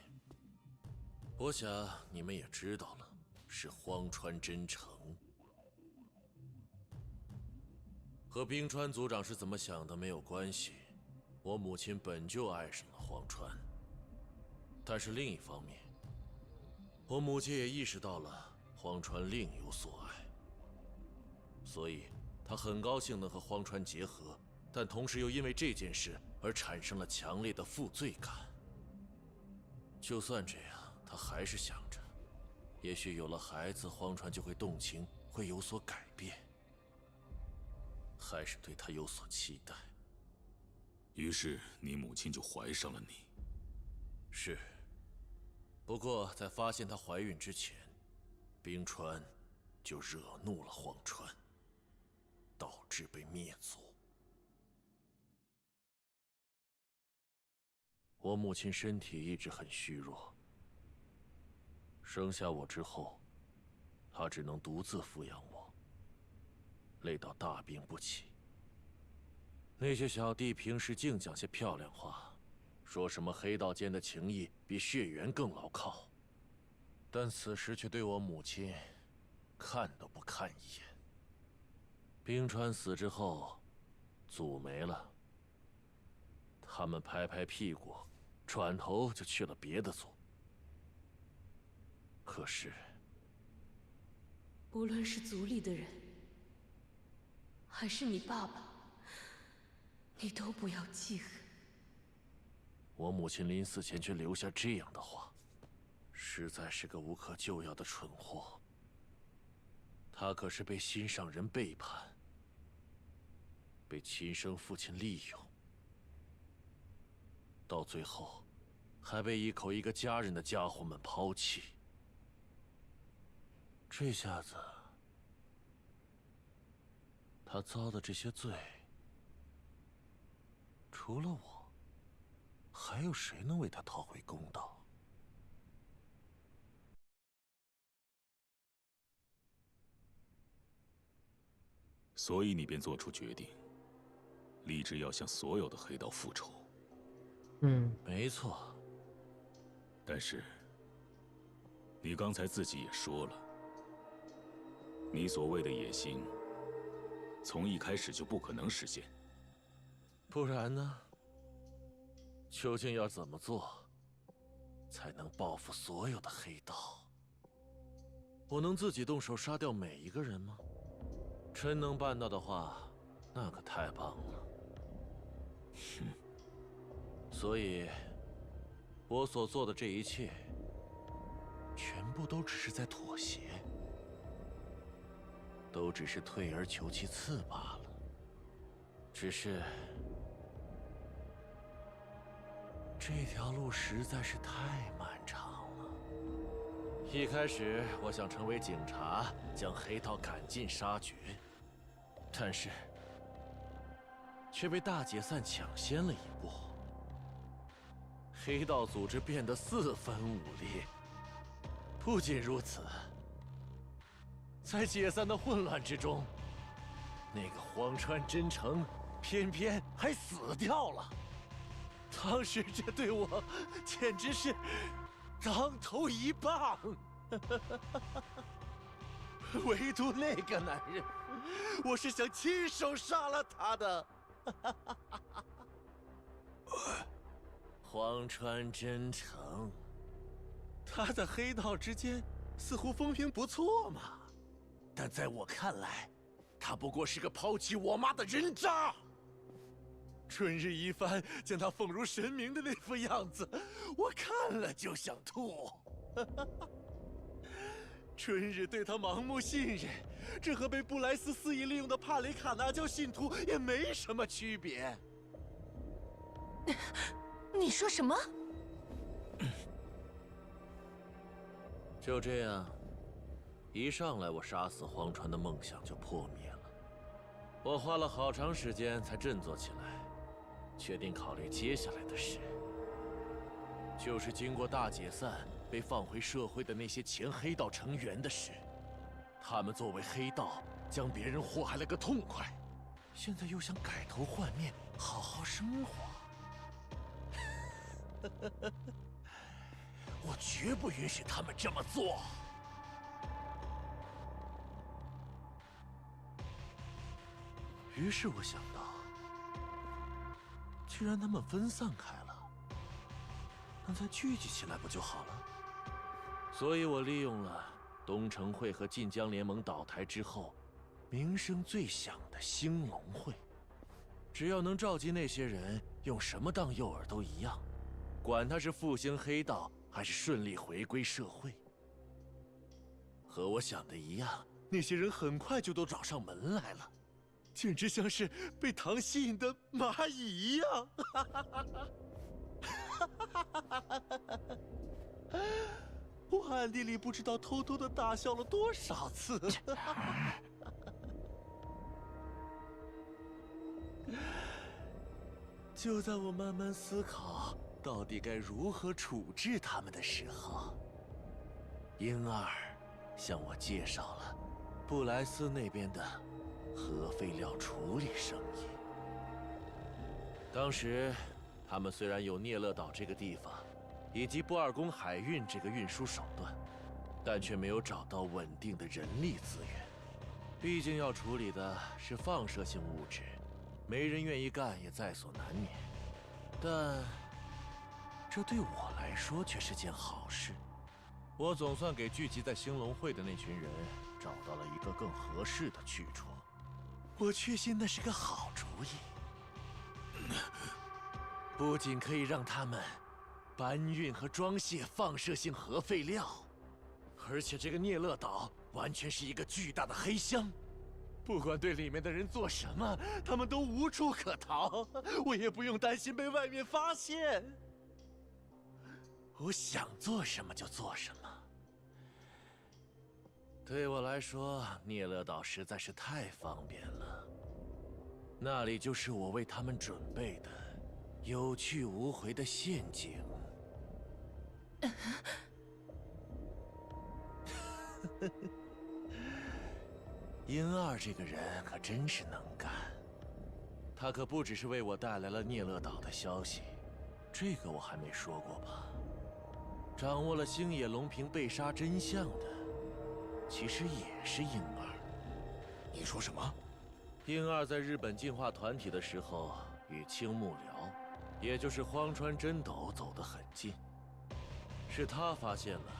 我想你们也知道了，是荒川真诚。和冰川族长是怎么想的没有关系，我母亲本就爱上了荒川。但是另一方面，我母亲也意识到了荒川另有所爱，所以她很高兴能和荒川结合，但同时又因为这件事而产生了强烈的负罪感。就算这样，他还是想着，也许有了孩子，荒川就会动情，会有所改变，还是对他有所期待。于是你母亲就怀上了你。是。不过在发现她怀孕之前，冰川就惹怒了荒川，导致被灭族。我母亲身体一直很虚弱，生下我之后，她只能独自抚养我，累到大病不起。那些小弟平时净讲些漂亮话，说什么黑道间的情谊比血缘更牢靠，但此时却对我母亲看都不看一眼。冰川死之后，祖没了，他们拍拍屁股，转头就去了别的族。可是，无论是族里的人，还是你爸爸，你都不要记恨。我母亲临死前却留下这样的话，实在是个无可救药的蠢货。她可是被心上人背叛，被亲生父亲利用，到最后还被一口一个家人的家伙们抛弃。这下子，他遭的这些罪，除了我，还有谁能为他讨回公道？所以你便做出决定，立志要向所有的黑道复仇。没错。但是，你刚才自己也说了，你所谓的野心，从一开始就不可能实现。不然呢？究竟要怎么做，才能报复所有的黑道？我能自己动手杀掉每一个人吗？真能办到的话，那可太棒了。所以，我所做的这一切，全部都只是在妥协，都只是退而求其次罢了。只是，这条路实在是太漫长了。一开始，我想成为警察，将黑道赶尽杀绝，但是却被大解散抢先了一步。黑道组织变得四分五裂。不仅如此，在解散的混乱之中，那个荒川真诚偏偏还死掉了。当时这对我简直是当头一棒。唯独那个男人，我是想亲手杀了他的。荒川真诚，他在黑道之间似乎风评不错嘛，但在我看来，他不过是个抛弃我妈的人渣。春日一番将他奉如神明的那副样子，我看了就想吐。春日对他盲目信任，这和被布莱斯肆意利用的帕雷卡纳教信徒也没什么区别。你说什么？就这样，一上来我杀死荒川的梦想就破灭了。我花了好长时间才振作起来，决定考虑接下来的事，就是经过大解散被放回社会的那些前黑道成员的事。他们作为黑道，将别人祸害了个痛快，现在又想改头换面，好好生活。我绝不允许他们这么做。于是我想到，既然他们分散开了，那再聚集起来不就好了？所以我利用了东城会和晋江联盟倒台之后，名声最响的兴隆会，只要能召集那些人，用什么当诱饵都一样。管他是复兴黑道还是顺利回归社会？和我想的一样，那些人很快就都找上门来了，简直像是被糖吸引的蚂蚁一样。我暗地里不知道偷偷的大笑了多少次。就在我慢慢思考到底该如何处置他们的时候，婴儿向我介绍了布莱斯那边的核废料处理生意。当时，他们虽然有聂勒岛这个地方，以及不二宫海运这个运输手段，但却没有找到稳定的人力资源。毕竟要处理的是放射性物质，没人愿意干也在所难免。但这对我来说却是件好事。我总算给聚集在兴隆会的那群人找到了一个更合适的去处。我确信那是个好主意，不仅可以让他们搬运和装卸放射性核废料，而且这个聂勒岛完全是一个巨大的黑箱，不管对里面的人做什么，他们都无处可逃，我也不用担心被外面发现。我想做什么就做什么。对我来说，聂勒岛实在是太方便了，那里就是我为他们准备的有去无回的陷阱。殷二这个人可真是能干，他可不只是为我带来了聂勒岛的消息，这个我还没说过吧？掌握了星野龙平被杀真相的，其实也是殷二。你说什么？殷二在日本进化团体的时候，与青木辽，也就是荒川真斗走得很近。是他发现了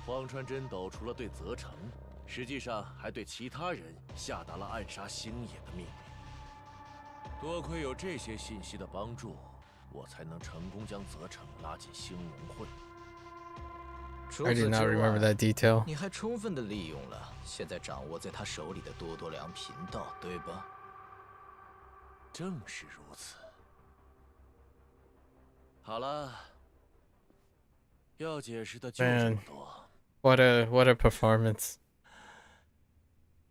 荒川真斗除了对泽城，实际上还对其他人下达了暗杀星野的命令。多亏有这些信息的帮助，我才能成功将泽城拉进兴隆会。I did not remember that detail. 你还充分的利用了现在掌握在他手里的多多良频道，对吧？正是如此。好了，要解释的就这么多。What a performance！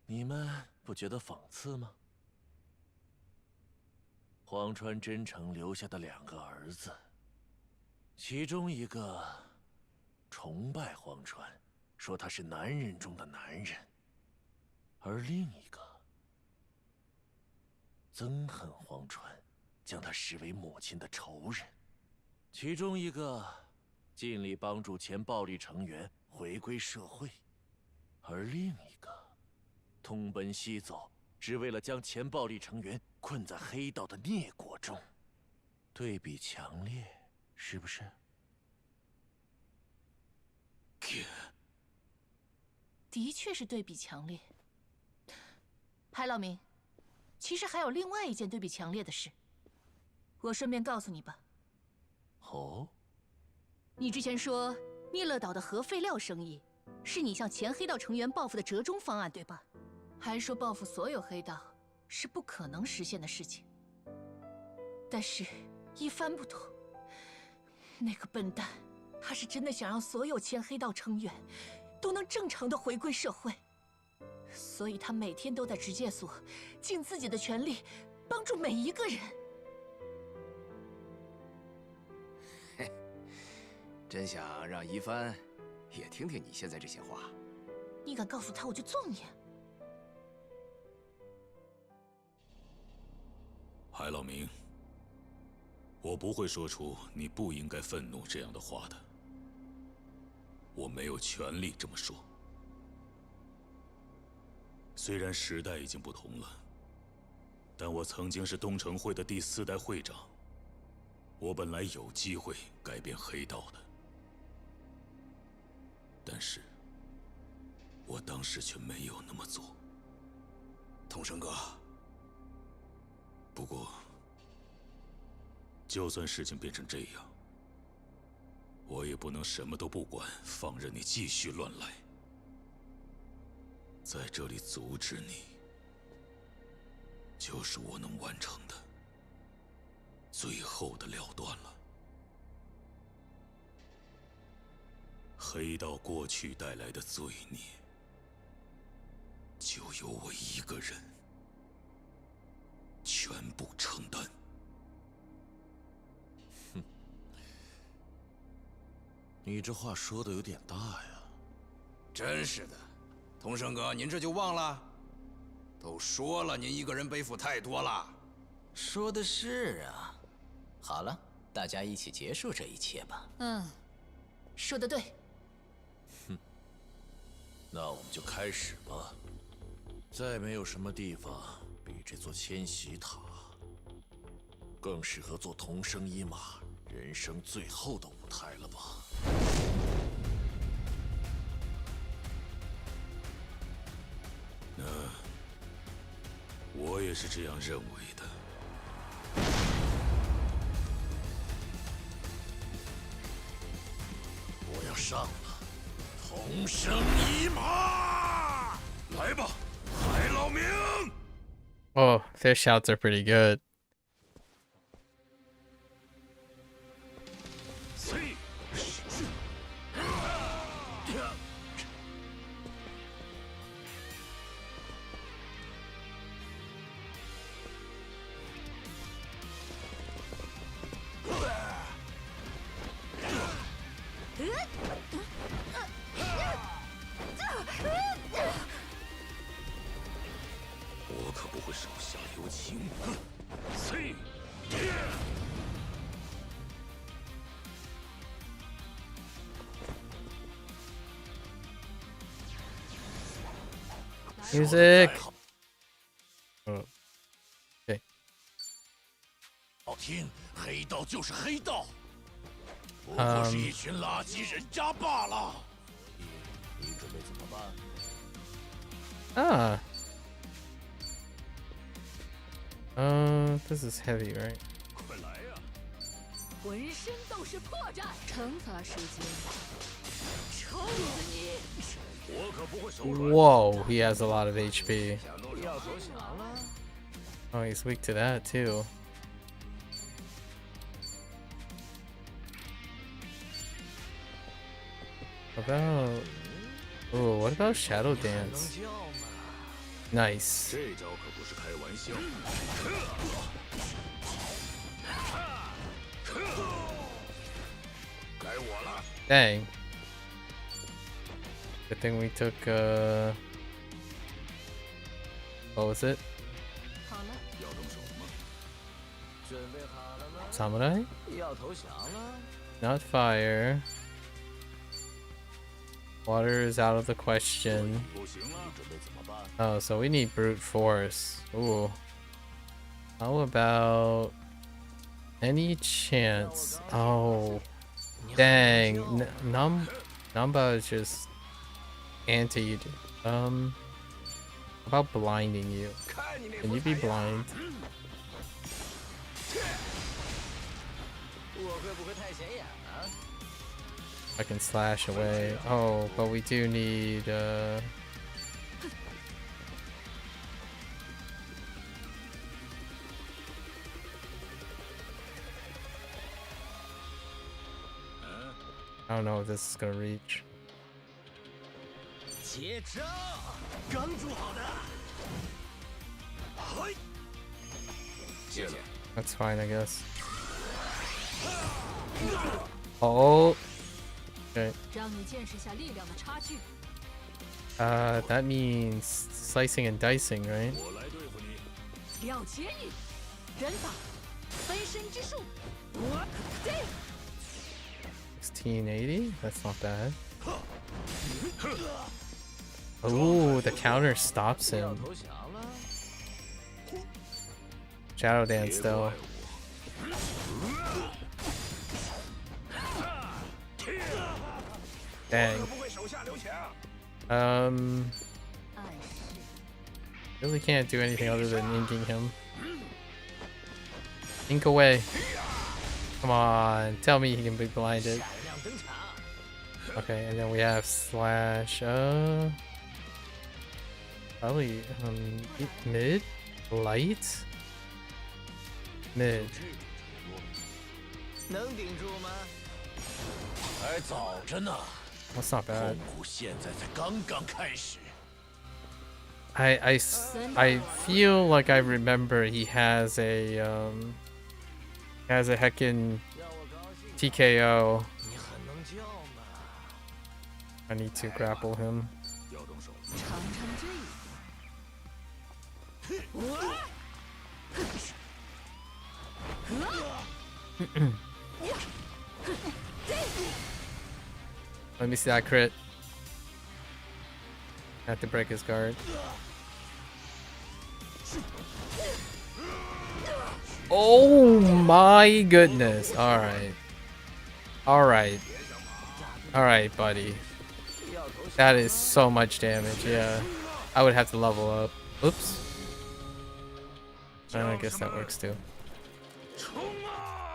你们不觉得讽刺吗？荒川真诚留下的2个儿子，其中一个崇拜荒川，说他是男人中的男人，而另一个憎恨荒川，将他视为母亲的仇人。其中一个尽力帮助前暴力成员回归社会，而另一个东奔西走，只为了将前暴力成员困在黑道的孽果中。对比强烈，是不是？的确是对比强烈。海老明，其实还有另外一件对比强烈的事，我顺便告诉你吧。哦，你之前说聂勒岛的核废料生意是你向前黑道成员报复的折中方案，对吧？还说报复所有黑道是不可能实现的事情。但是一帆不同，那个笨蛋，他是真的想让所有前黑道成员都能正常的回归社会，所以他每天都在直戒所尽自己的全力帮助每一个人。真想让一帆也听听你现在这些话。你敢告诉他，我就揍你！海老明，我不会说出你不应该愤怒这样的话的。我没有权利这么说。虽然时代已经不同了，但我曾经是东城会的第4代会长。我本来有机会改变黑道的，但是我当时却没有那么做。统生哥，不过，就算事情变成这样，我也不能什么都不管，放任你继续乱来。在这里阻止你，就是我能完成的最后的了断了。黑道过去带来的罪孽，就由我一个人全部承担。你这话说的有点大呀。真是的，童生哥，您这就忘了？都说了，您一个人背负太多了。说的是啊。好了，大家一起结束这一切吧。嗯，说的对。那我们就开始吧。再没有什么地方比这座千禧塔更适合做同生一马人生最后的舞台了吧？那我也是这样认为的。我要上了，同生一马，来吧，海老明！ Oh, their shouts are pretty good. Music. Oh. Okay. 好听，黑道就是黑道，不过是一群垃圾人渣罢了。你准备怎么办？ This is heavy, right? 快来呀！浑身都是破绽，惩罚时间，抽死你！ Whoa, he has a lot of HP. Oh, he's weak to that too. What about Shadow Dance? Nice. Dang. Good thing we took, what was it? Samurai? Not fire. Water is out of the question. Oh, so we need brute force. Ooh. How about any chance? Oh, dang. Namba is just antied. How about blinding you? Can you be blind? I can slash away. Oh, but we do need I don't know if this is gonna reach. That's fine, I guess. Oh. Okay. That means slicing and dicing, right? 1680? That's not bad. Ooh, the counter stops him. Shadow Dance though. Dang. Really can't do anything other than inking him. Ink away. Come on, tell me he can be blinded. Okay, and then we have slash. Probably mid, light, mid. 能顶住吗？还早着呢。 That's not bad. 痛苦现在才刚刚开始。 I feel like I remember he has a heckin' TKO. I need to grapple him. Let me see that crit. Have to break his guard. Oh my goodness. Alright. Alright. Alright, buddy. That is so much damage, yeah. I would have to level up. Oops. I guess that works too.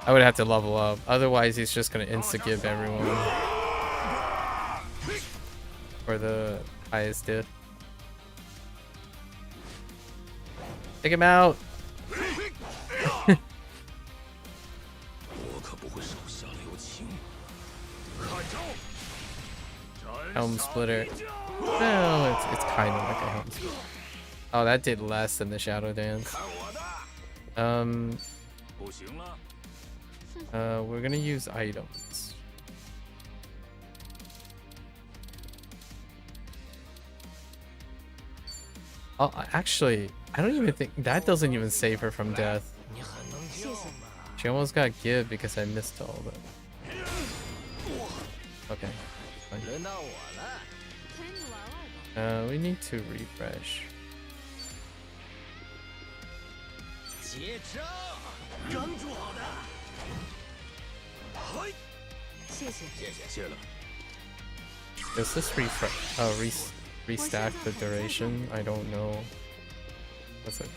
I would have to level up. Otherwise, he's just gonna insta-give everyone. For the highest diff. Take him out! Helm splitter. Well, it's kind of like a helm splitter. Oh, that did less than the shadow dance. We're gonna use items. Oh, actually, I don't even think that doesn't even save her from death. She almost got give because I missed all of it. Okay. Fine. We need to refresh. Does this refresh? Restack the duration? I don't know. What's it?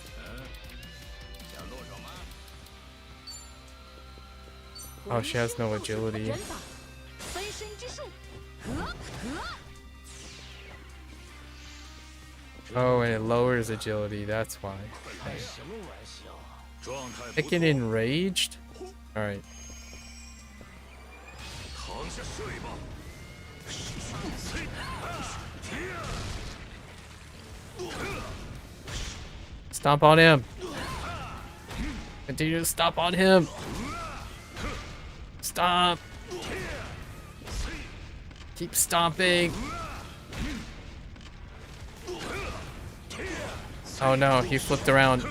Oh, she has no agility. Oh, and it lowers agility, that's why. Okay. It get enraged? Alright. Stomp on him! Continue to stomp on him! Stomp! Keep stomping! Oh no, he flipped around.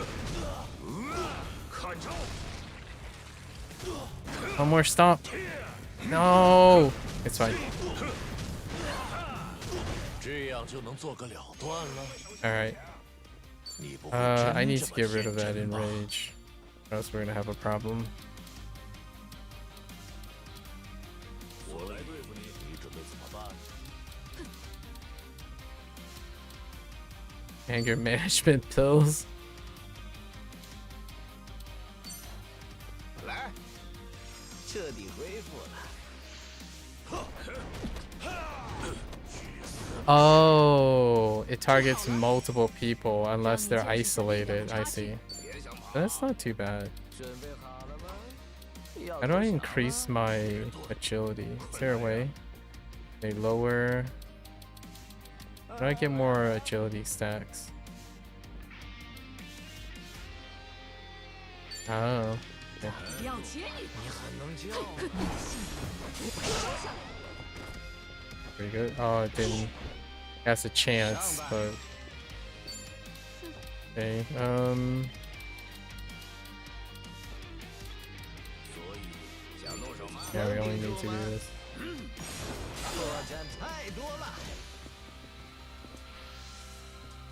One more stomp. No! It's fine. Alright. I need to get rid of that enrage, or else we're gonna have a problem. Anger management pills. Oh, it targets multiple people unless they're isolated. I see. That's not too bad. How do I increase my agility? Is there a way? They lower. How do I get more agility stacks? Oh. Okay. Pretty good. Oh, it didn't. Has a chance, but okay. Yeah, we only need to do this.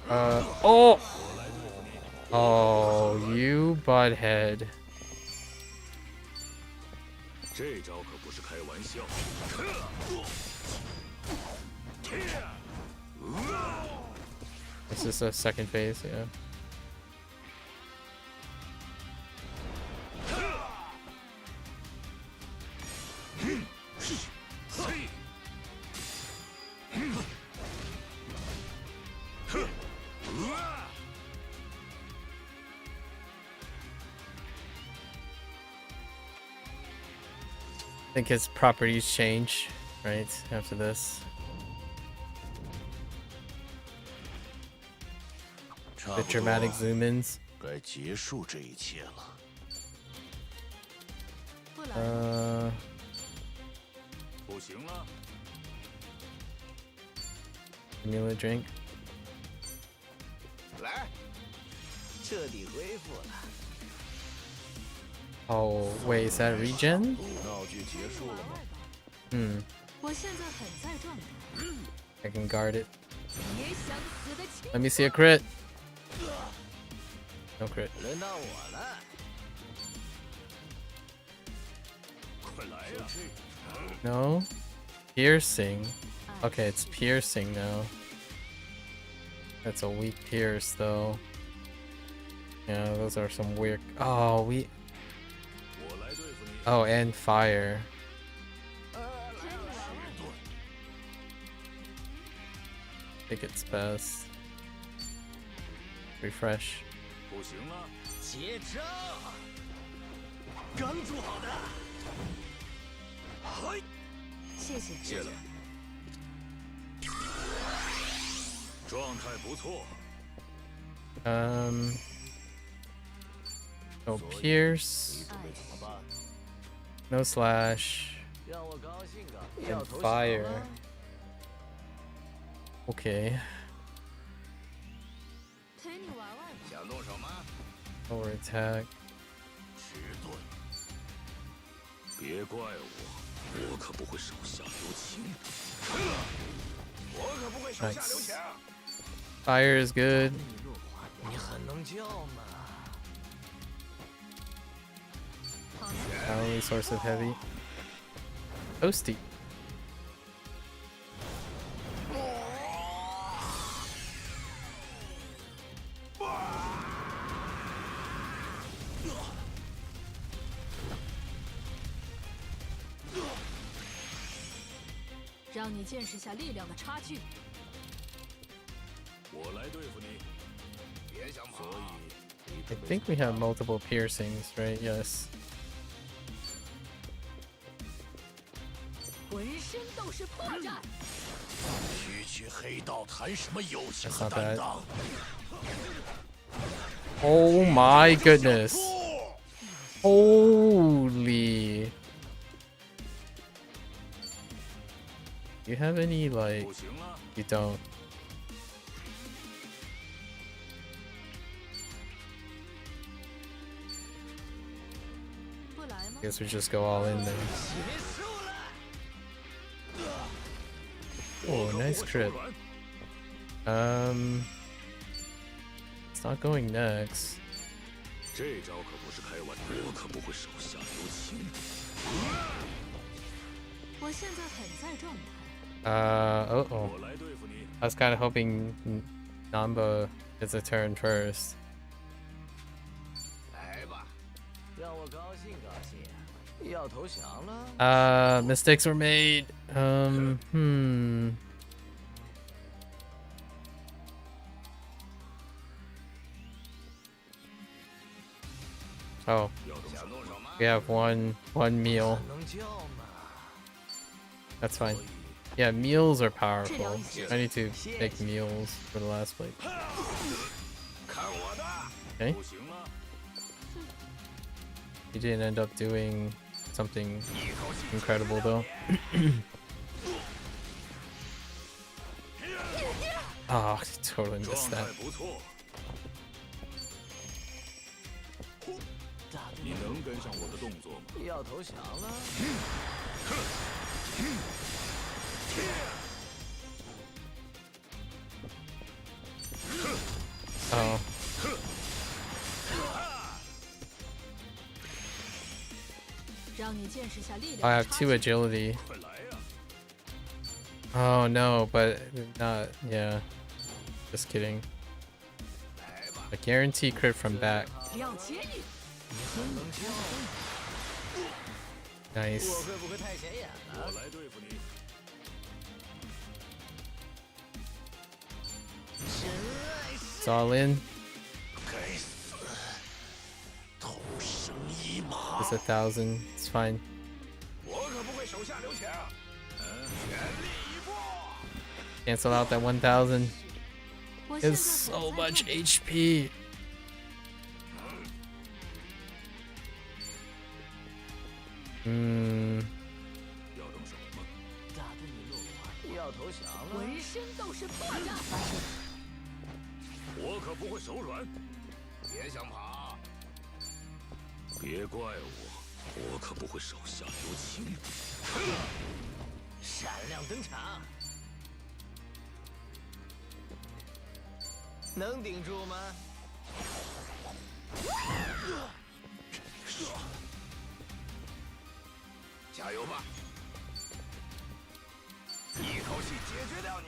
Oh! Oh, you butthead. This is a second phase, yeah. I think his properties change, right, after this. The dramatic zoom-ins. 该结束这一切了。不行了。 Give me a drink. 来，彻底恢复了。 Oh, wait, is that regen? 闹剧结束了吗？ Hmm. 我现在很在状态。 I can guard it. 也想死的亲。 Let me see a crit. No crit. 轮到我了。快来呀！ No? Piercing. Okay, it's piercing now. That's a weak pierce, though. Yeah, those are some weird. Oh, we. Oh, and fire. I think it's best. Refresh. 不行了，结账。刚煮好的。嘿，谢谢。谢了。状态不错。No pierce. No slash. And fire. Okay. 陪你玩玩。想动手吗？ Lower attack. 迟钝。别怪我，我可不会手下留情。我可不会手下留情。 Fire is good. 你很能叫吗？ Only source of heavy. Toasty. 让你见识下力量的差距。我来对付你。别想跑。 I think we have multiple piercings, right? Yes. 浑身都是破绽。区区黑道谈什么友情 That's 和 not 担 bad. 当？ Oh my goodness. Holy. Do you have any, like... You don't. Guess we just go all in there. Oh, nice crit. It's not going next. 这招可不是开玩笑，我可不会手下留情。我现在很在状态。Oh. I was kind of hoping Namba gets a turn first. 来吧，让我高兴高兴。要投降了？ Mistakes were made. Oh, we have one meal. That's fine. Yeah, meals are powerful. I need to make meals for the last plate. Okay. He didn't end up doing something incredible though. Oh, I totally missed that. 你能跟上我的动作吗？要投降了？ Oh. I have 2 agility. Oh no, but not. Yeah. Just kidding. A guarantee crit from back. Nice. It's all in. Just 1,000. It's fine. 手下留情，全力以赴。 Cancel out that 1000. It's so much HP. Hmm. 要动手吗？打得你落花要投降了。浑身都是破绽。我可不会手软。别想跑！别怪我，我可不会手下留情。闪亮登场，能顶住吗？加油吧！一口气解决掉你！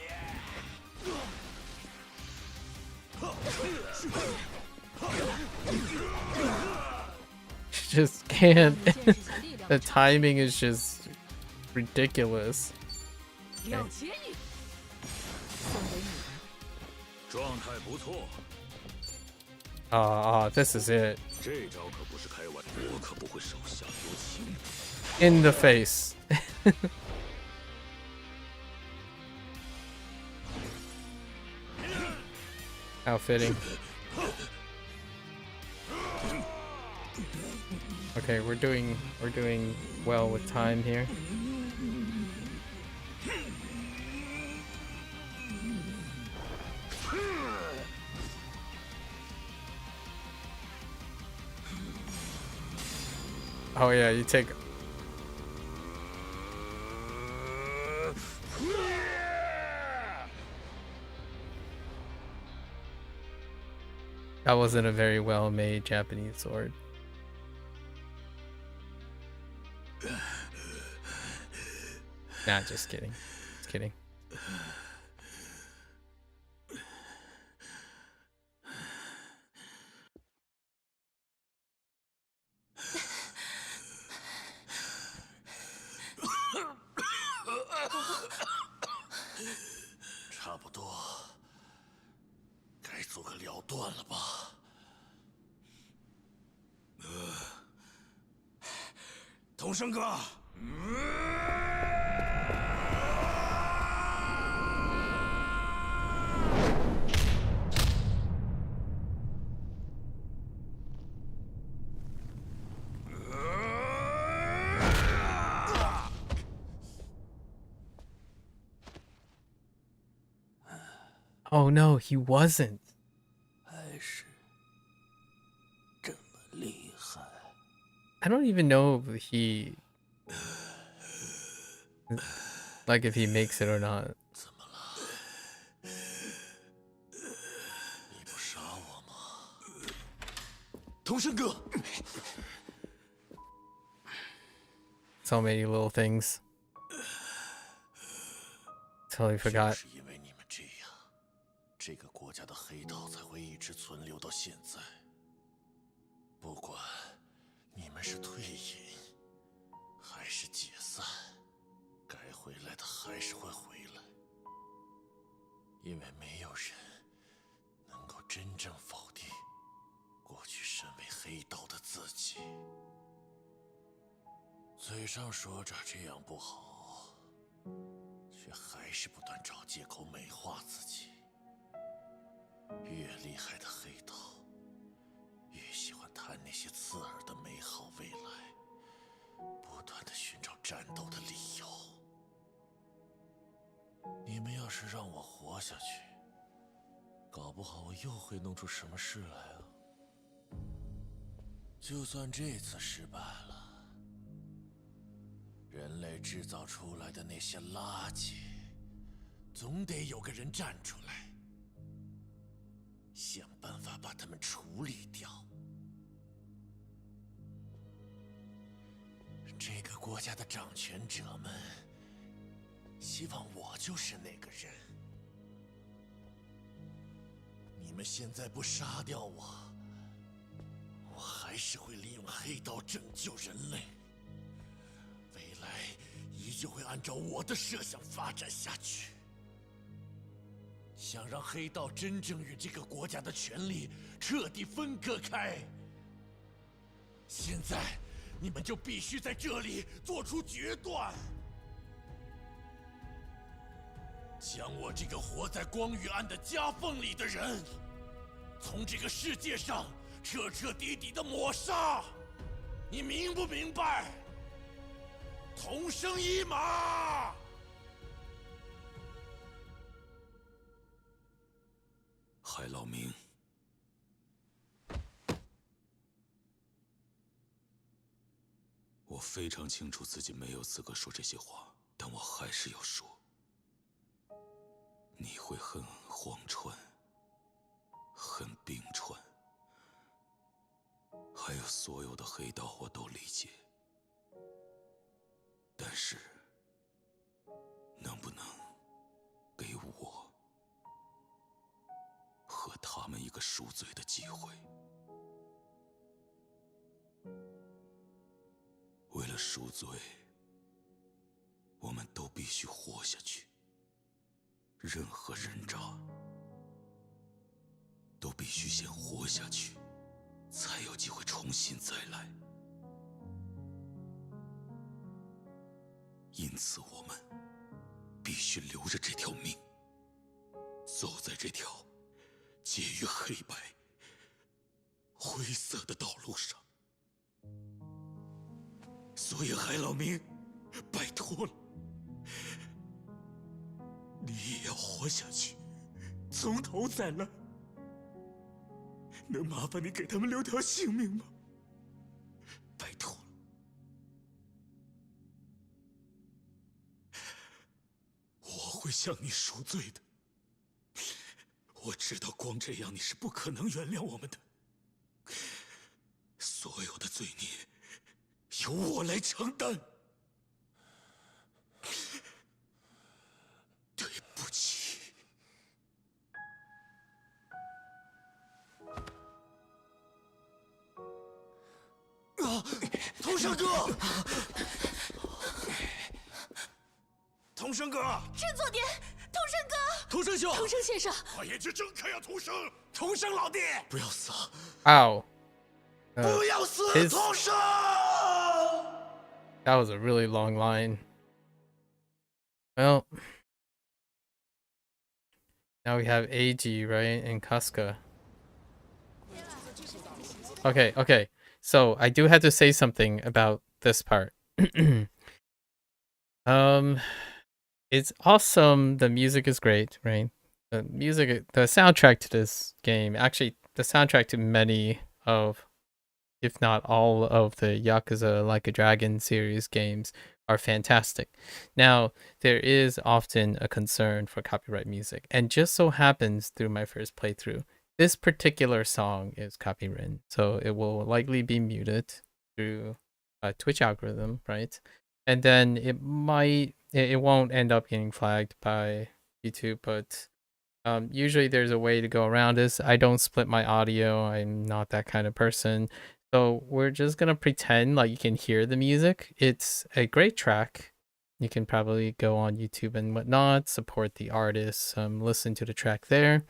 Just can't. The timing is just ridiculous. Okay. 状态不错。 This is it. 这招可不是开玩笑，我可不会手下留情。 In the face. How fitting. Okay, we're doing well with time here. Oh yeah, you take. That wasn't a very well made Japanese sword. Nah, just kidding. Just kidding. Oh no, he wasn't. I don't even know if he, like, if he makes it or not. So many little things. Totally forgot. 是因为你们这样，这个国家的黑道才会一直存留到现在。不管你们是退隐还是解散，该回来的还是会回来，因为没有人能够真正否定过去身为黑道的自己。嘴上说着这样不好，却还是不断找借口美化自己。越厉害的黑道，越喜欢谈那些刺耳的美好未来，不断的寻找战斗的理由。你们要是让我活下去，搞不好我又会弄出什么事来啊！就算这次失败了，人类制造出来的那些垃圾，总得有个人站出来，想办法把它们处理掉。这个国家的掌权者们希望我就是那个人。你们现在不杀掉我，我还是会利用黑道拯救人类。未来依旧会按照我的设想发展下去。想让黑道真正与这个国家的权力彻底分割开，现在你们就必须在这里做出决断。将我这个活在光与暗的夹缝里的人，从这个世界上彻彻底底的抹杀。你明不明白？同生一马。海老明，我非常清楚自己没有资格说这些话，但我还是要说。你会恨荒川，恨冰川，还有所有的黑道，我都理解。但是，能不能给我和他们一个赎罪的机会？为了赎罪，我们都必须活下去。任何人渣都必须先活下去，才有机会重新再来。因此，我们必须留着这条命，走在这条介于黑白、灰色的道路上。所以，海老明，拜托了，你也要活下去，从头再来。能麻烦你给他们留条性命吗？拜托了。我会向你赎罪的。我知道光这样你是不可能原谅我们的。所有的罪孽由我来承担。对不起。童生哥，童生哥，振作点，童生哥，童生兄，童生先生，把眼睛睁开呀，童生！童生老弟，不要死！ Ow. 不要死，童生！ That was a really long line. Well, now we have AG, right, and Casca. Okay. So I do have to say something about this part. It's awesome. The music is great, right? The soundtrack to this game, actually, the soundtrack to many of, if not all of the Yakuza Like a Dragon series games are fantastic. Now, there is often a concern for copyright music, and just so happens through my first playthrough, this particular song is copywritten, so it will likely be muted through a Twitch algorithm, right? And then it won't end up getting flagged by YouTube, but usually there's a way to go around this. I don't split my audio. I'm not that kind of person. So we're just going to pretend like you can hear the music. It's a great track. You can probably go on YouTube and whatnot, support the artists, listen to the track there.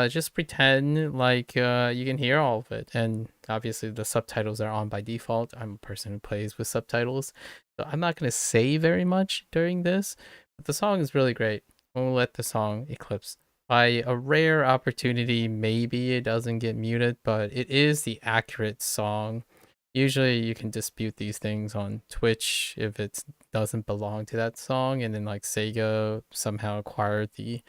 Just pretend like you can hear all of it. And obviously the subtitles are on by default. I'm a person who plays with subtitles. So I'm not going to say very much during this. But the song is really great. We'll let the song eclipse. By a rare opportunity, maybe it doesn't get muted, but it is the accurate song. Usually you can dispute these things on Twitch if it doesn't belong to that song, and then like SEGA somehow acquired the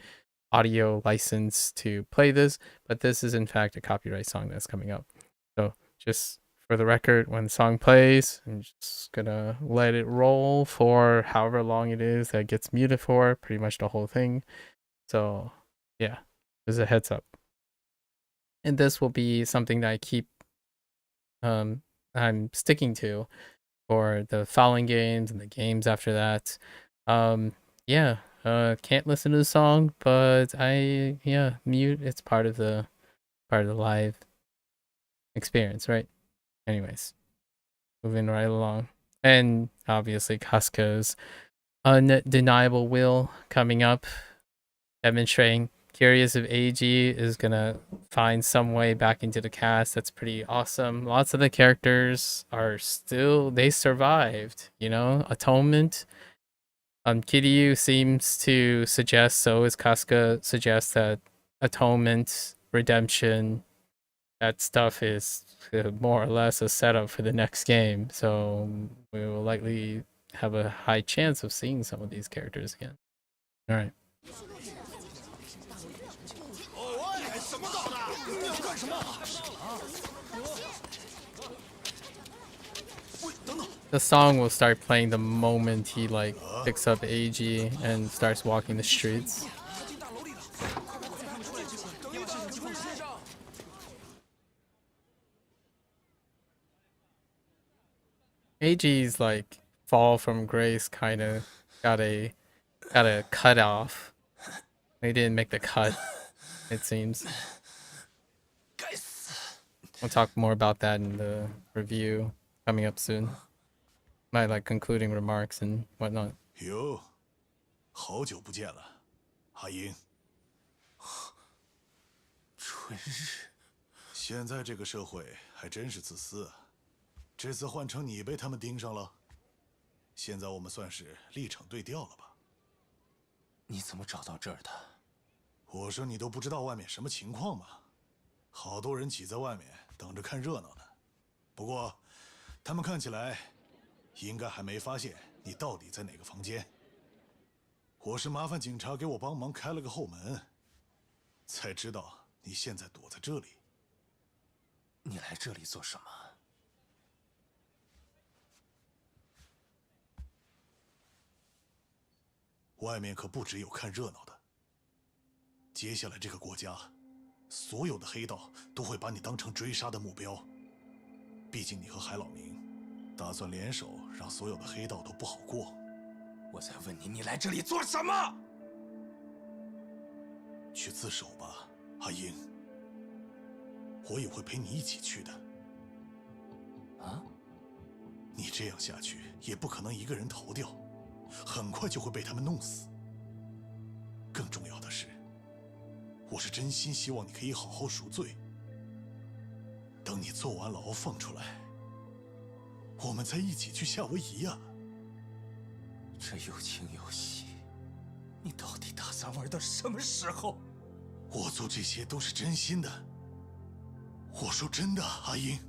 audio license to play this, but this is in fact a copyright song that's coming up. So just for the record, when the song plays, I'm just gonna let it roll for however long it is that it gets muted for, pretty much the whole thing. So yeah, there's a heads up. And this will be something that I keep I'm sticking to for the following games and the games after that. Can't listen to the song, but mute. It's part of the live experience, right? Anyways, moving right along. And obviously Casca's Undeniable Will coming up, demonstrating. Curious if AG is gonna find some way back into the cast. That's pretty awesome. Lots of the characters are still, they survived, you know. Atonement Kiryu seems to suggest, so is Kasuga, suggests that atonement, redemption, that stuff is more or less a setup for the next game. So we will likely have a high chance of seeing some of these characters again. All right. The song will start playing the moment he like picks up AG and starts walking the streets. AG's like fall from grace kind of got a cut off. They didn't make the cut, it seems. We'll talk more about that in the review coming up soon. My like concluding remarks and whatnot. 哟，好久不见了，阿英。春日，现在这个社会还真是自私啊！这次换成你被他们盯上了，现在我们算是立场对调了吧？你怎么找到这儿的？我说你都不知道外面什么情况吗？好多人挤在外面等着看热闹呢。不过，他们看起来应该还没发现你到底在哪个房间。我是麻烦警察给我帮忙开了个后门，才知道你现在躲在这里。你来这里做什么？外面可不只有看热闹的。接下来这个国家，所有的黑道都会把你当成追杀的目标。毕竟你和海老明打算联手，让所有的黑道都不好过。我在问你，你来这里做什么？去自首吧，阿英。我也会陪你一起去的。啊？你这样下去也不可能一个人逃掉，很快就会被他们弄死。更重要的是，我是真心希望你可以好好赎罪。等你坐完牢放出来，我们再一起去夏威夷呀。这有情有义，你到底打算玩到什么时候？我做这些都是真心的。我说真的，阿英，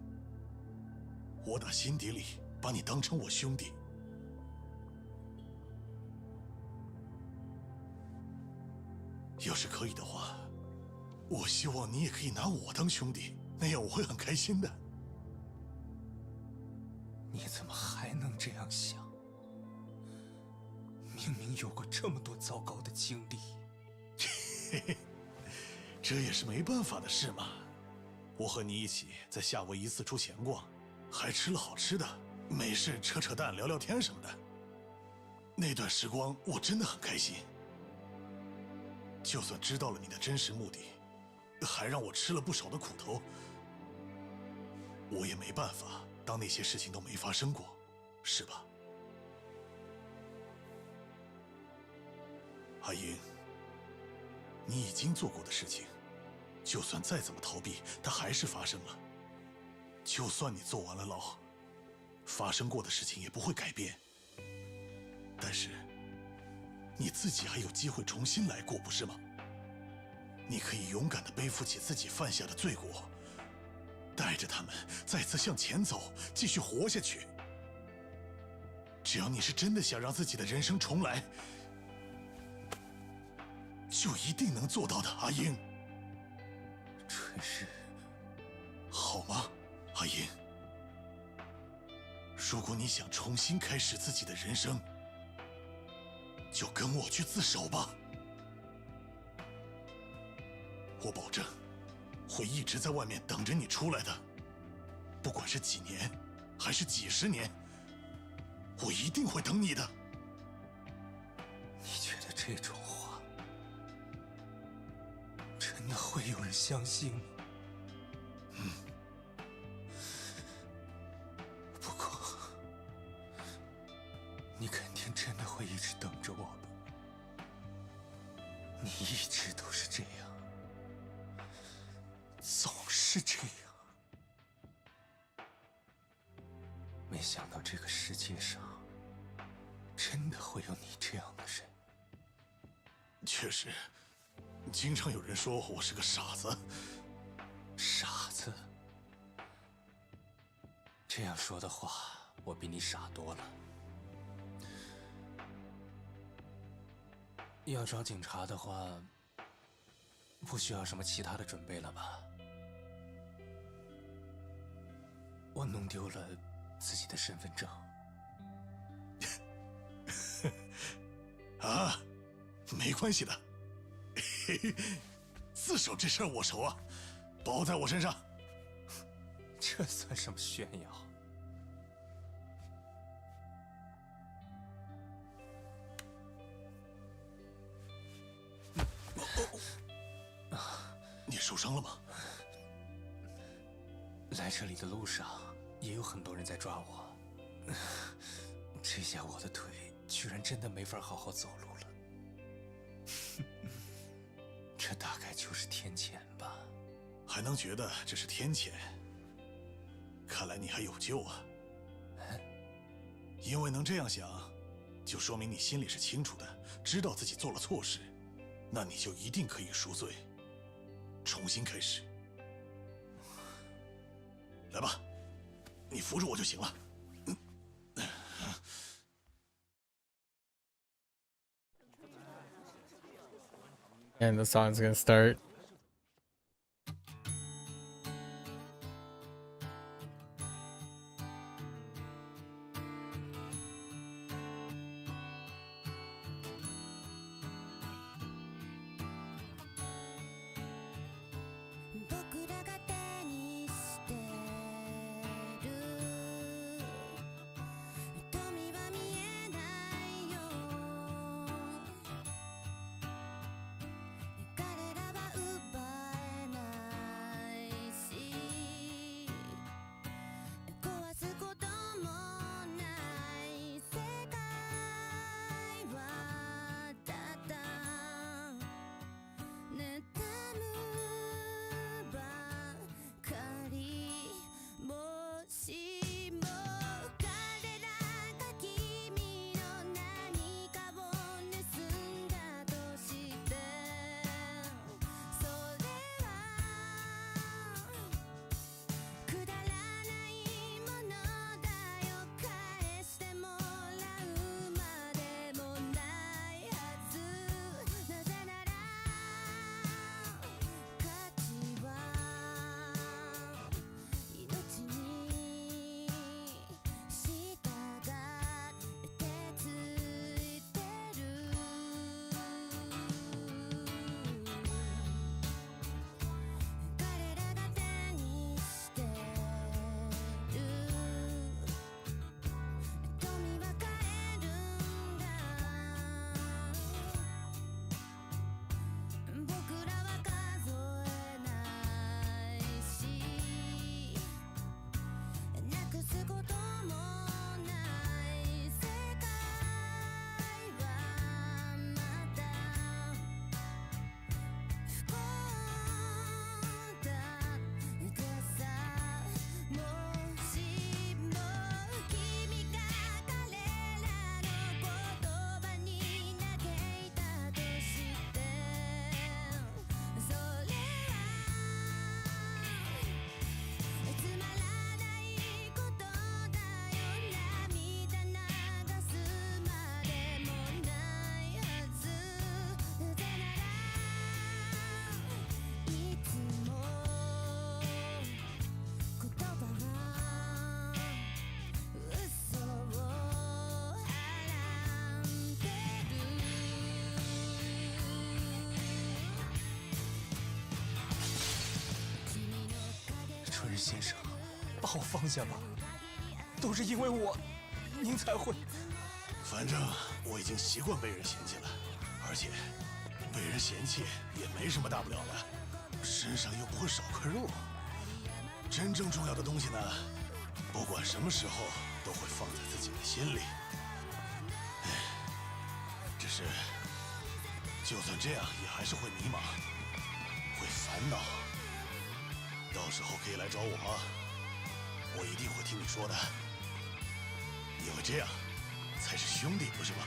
我打心底里把你当成我兄弟。要是可以的话，我希望你也可以拿我当兄弟，那样我会很开心的。你怎么还能这样想？明明有过这么多糟糕的经历。嘿嘿，这也是没办法的事嘛。我和你一起在夏威夷四处闲逛，还吃了好吃的，没事扯扯淡聊聊天什么的。那段时光我真的很开心。就算知道了你的真实目的，还让我吃了不少的苦头，我也没办法当那些事情都没发生过，是吧？阿英，你已经做过的事情，就算再怎么逃避，它还是发生了。就算你坐完了牢，发生过的事情也不会改变。但是，你自己还有机会重新来过，不是吗？你可以勇敢地背负起自己犯下的罪过，带着他们再次向前走，继续活下去。只要你是真的想让自己的人生重来，就一定能做到的，阿英。春日，好吗，阿英？如果你想重新开始自己的人生，就跟我去自首吧。我保证，会一直在外面等着你出来的。不管是几年，还是几十年，我一定会等你的。你觉得这种话真的会有人相信吗？不过，你肯定真的会一直等着我吧？你一直都是这样，总是这样。没想到这个世界上真的会有你这样的人？确实，经常有人说我是个傻子。傻子？这样说的话，我比你傻多了。要找警察的话，不需要什么其他的准备了吧？我弄丢了自己的身份证。啊，没关系的。嘿嘿，自首这事儿我熟啊，包在我身上。这算什么炫耀？你受伤了吗？来这里的路上也有很多人在抓我，这下我的腿居然真的没法好好走路了。这大概就是天谴吧？还能觉得这是天谴？看来你还有救啊！因为能这样想，就说明你心里是清楚的，知道自己做了错事，那你就一定可以赎罪，重新开始。来吧，你扶着我就行了。And the song's gonna start.春日先生，把我放下吧，都是因为我，您才会。反正我已经习惯被人嫌弃了，而且被人嫌弃也没什么大不了的，身上又不会少块肉。真正重要的东西呢，不管什么时候都会放在自己的心里。唉，只是就算这样，也还是会迷茫，会烦恼。到时候可以来找我，我一定会听你说的，因为这样才是兄弟，不是吗？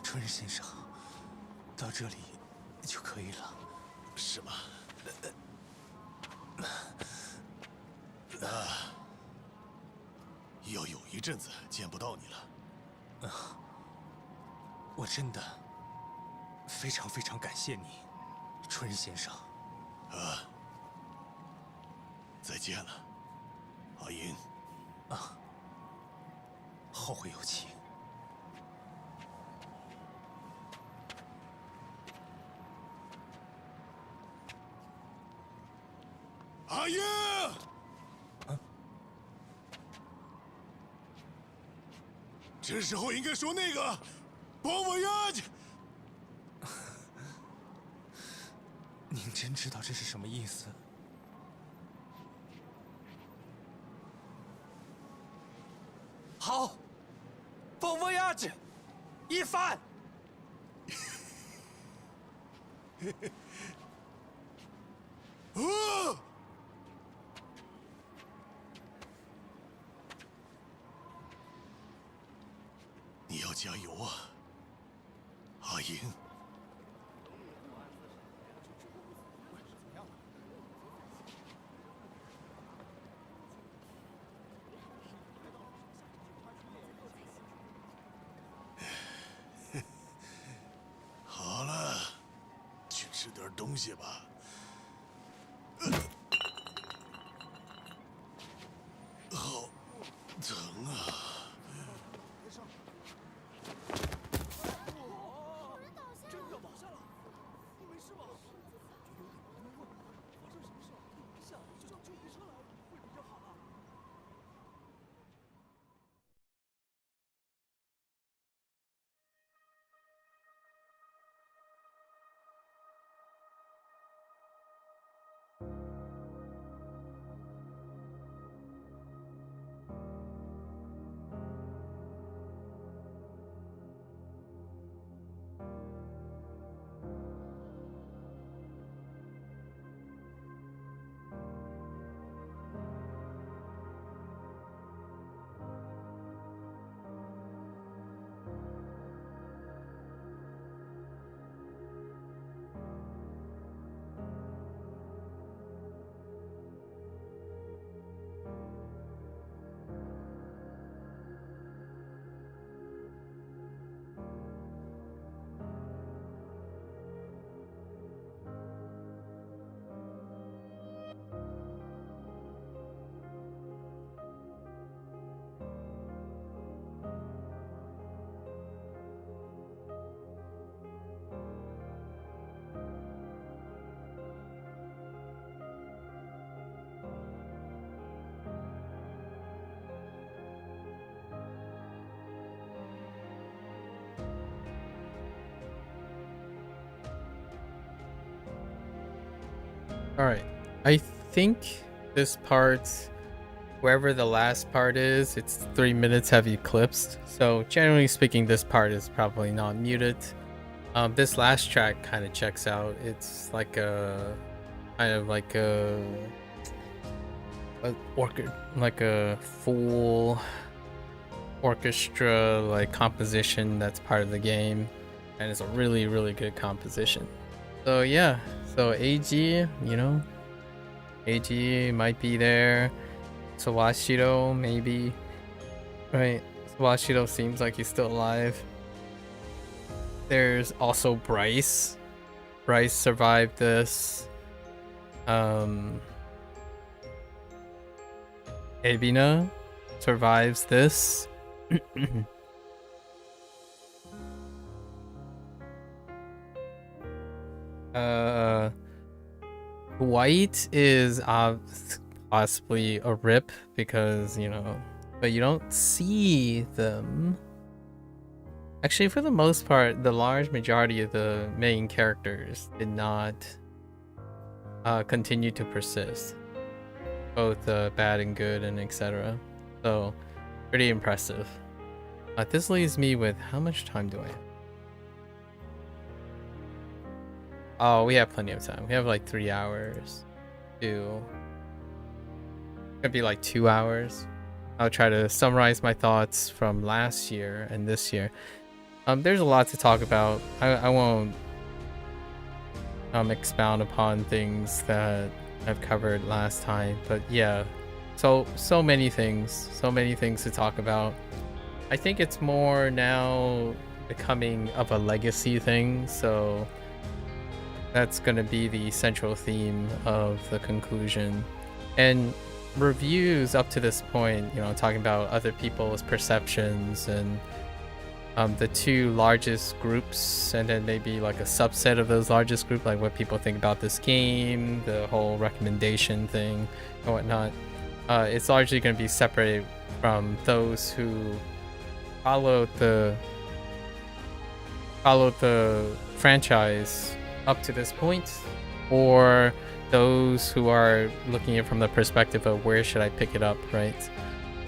春先生，到这里就可以了，是吗？要有一阵子见不到你了。我真的非常非常感谢你，春先生。再见了，阿银。后会有期。阿英，这时候应该说那个，帮我压去。您真知道这是什么意思？好，帮我压去，一番。你要加油啊，阿银。好了，去吃点东西吧。好疼啊！ Alright. I think this part, wherever the last part is, it's 3 minutes have eclipsed. So generally speaking, this part is probably not muted. This last track kind of checks out. It's like a kind of like a full orchestra like composition that's part of the game, and it's a really, really good composition. So yeah, so AG, you know, AG might be there. Sawashiro maybe, right? Sawashiro seems like he's still alive. There's also Bryce. Bryce survived this. Ebina survives this. White is possibly a rip because, you know, but you don't see them. Actually, for the most part, the large majority of the main characters did not continue to persist, both bad and good and etc. So pretty impressive. This leaves me with, how much time do I have? Oh, we have plenty of time. We have like 3 hours to, could be like 2 hours. I'll try to summarize my thoughts from last year and this year. There's a lot to talk about. I won't expound upon things that I've covered last time, but yeah, so many things to talk about. I think it's more now becoming of a legacy thing, so that's going to be the central theme of the conclusion. And reviews up to this point, you know, talking about other people's perceptions and the two largest groups, and then maybe like a subset of those largest group, like what people think about this game, the whole recommendation thing and whatnot. It's largely going to be separated from those who followed the franchise up to this point, or those who are looking at it from the perspective of where should I pick it up, right?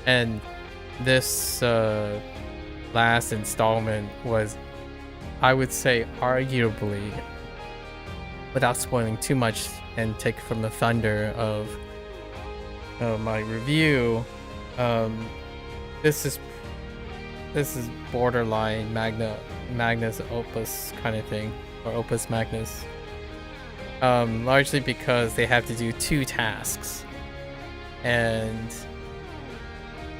And this last installment was, I would say, arguably, without spoiling too much and take from the thunder of my review, this is borderline Magnus Opus kind of thing, or Opus Magnus, largely because they have to do 2 tasks. And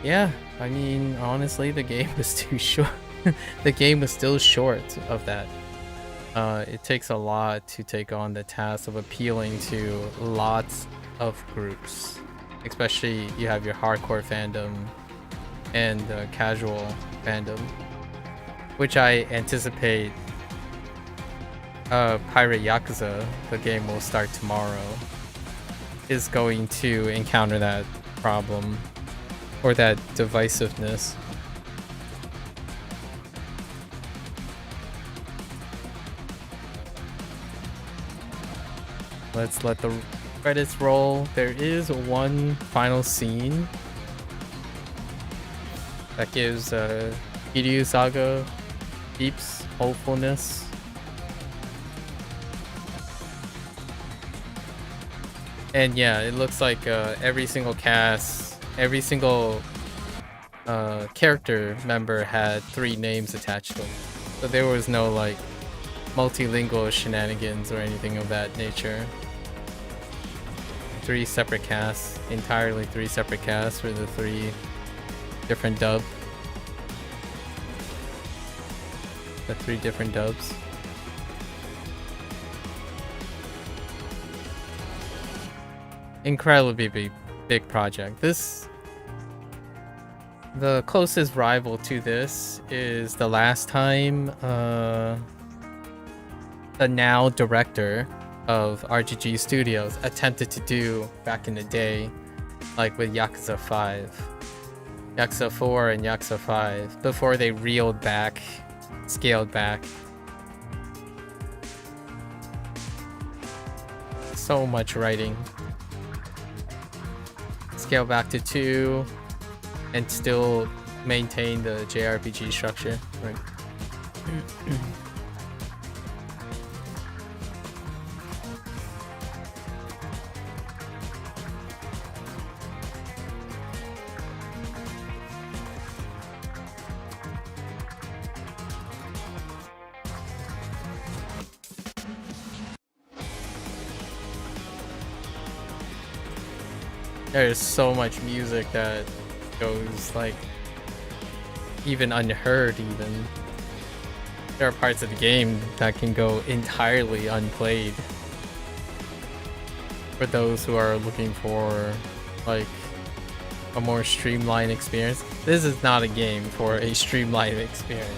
yeah, I mean, honestly, the game was too short. The game was still short of that. It takes a lot to take on the task of appealing to lots of groups, especially you have your hardcore fandom and casual fandom, which I anticipate Pirate Yakuza, the game will start tomorrow, is going to encounter that problem, or that divisiveness. Let's let the credits roll. There is one final scene that gives Kiryu Saga Deep's hopefulness. And yeah, it looks like every single character member had 3 names attached to them. So there was no like multilingual shenanigans or anything of that nature. 3 separate casts, entirely 3 separate casts for the 3 different dubs. The 3 different dubs. Incredibly big project. The closest rival to this is the last time the now director of RGG Studios attempted to do back in the day, like with Yakuza 5, Yakuza 4 and Yakuza 5, before they scaled back. So much writing. Scale back to 2 and still maintain the JRPG structure. Right. There's so much music that goes like even unheard even. There are parts of the game that can go entirely unplayed. For those who are looking for like a more streamlined experience. This is not a game for a streamlined experience.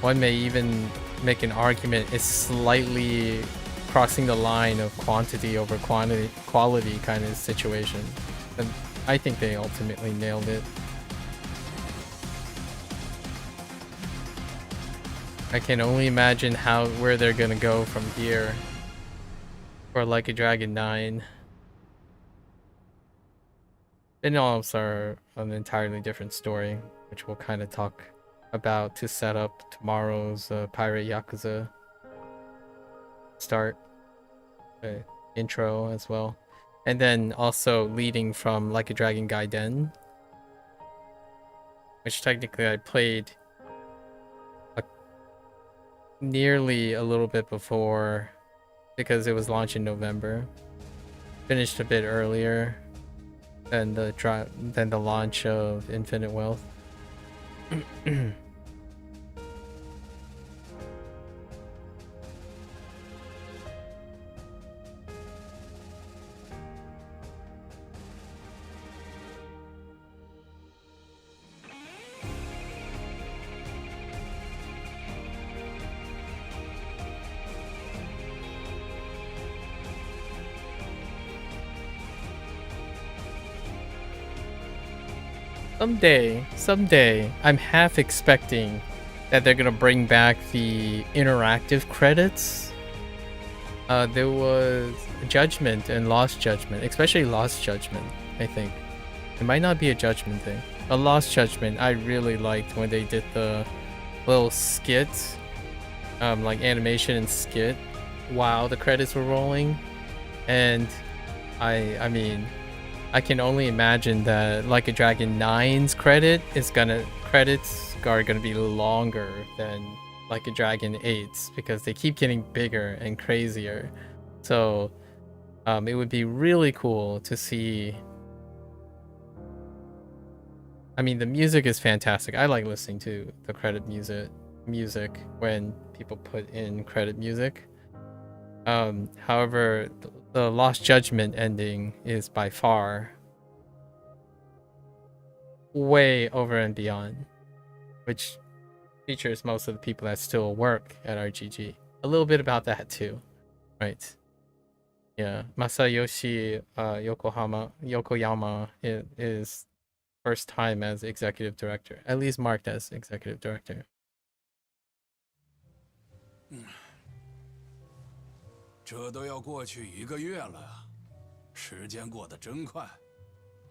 One may even make an argument it's slightly crossing the line of quantity over quality kind of situation. And I think they ultimately nailed it. I can only imagine where they're gonna go from here for Like a Dragon 9. Spin-offs are an entirely different story, which we'll kind of talk about to set up tomorrow's Pirate Yakuza start intro as well. And then also leading from Like a Dragon Gaiden, which technically I played nearly a little bit before because it was launched in November. Finished a bit earlier than the launch of Infinite Wealth. Someday, I'm half expecting that they're gonna bring back the interactive credits. There was Judgment and Lost Judgment, especially Lost Judgment, I think. It might not be a Judgment thing. A Lost Judgment, I really liked when they did the little skit, like animation and skit, while the credits were rolling. And I mean, I can only imagine that Like a Dragon 9's credits are gonna be longer than Like a Dragon 8's because they keep getting bigger and crazier. So it would be really cool to see. I mean, the music is fantastic. I like listening to the credit music when people put in credit music. However, the Lost Judgment ending is by far way over and beyond, which features most of the people that still work at RGG. A little bit about that too, right? Yeah, Masayoshi Yokoyama is first time as executive director, at least marked as executive director. 这都要过去1个月了，时间过得真快。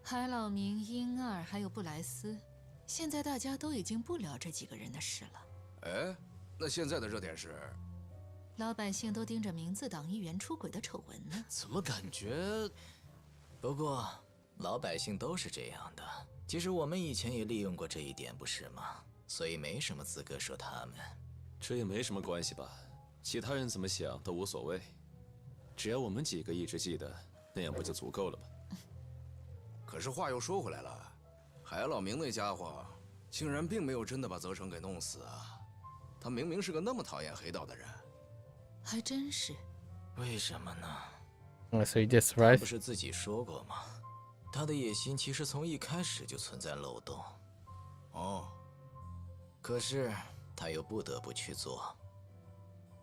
海老明、英二还有布莱斯，现在大家都已经不聊这几个人的事了。哎，那现在的热点是？老百姓都盯着名字党议员出轨的丑闻呢。怎么感觉？不过老百姓都是这样的。其实我们以前也利用过这一点，不是吗？所以没什么资格说他们。这也没什么关系吧？其他人怎么想都无所谓。 只要我们几个一直记得，那样不就足够了吗？可是话又说回来了，海老明那家伙竟然并没有真的把泽成给弄死啊！他明明是个那么讨厌黑道的人，还真是。为什么呢？所以他不是自己说过吗？他的野心其实从一开始就存在漏洞。哦，可是他又不得不去做，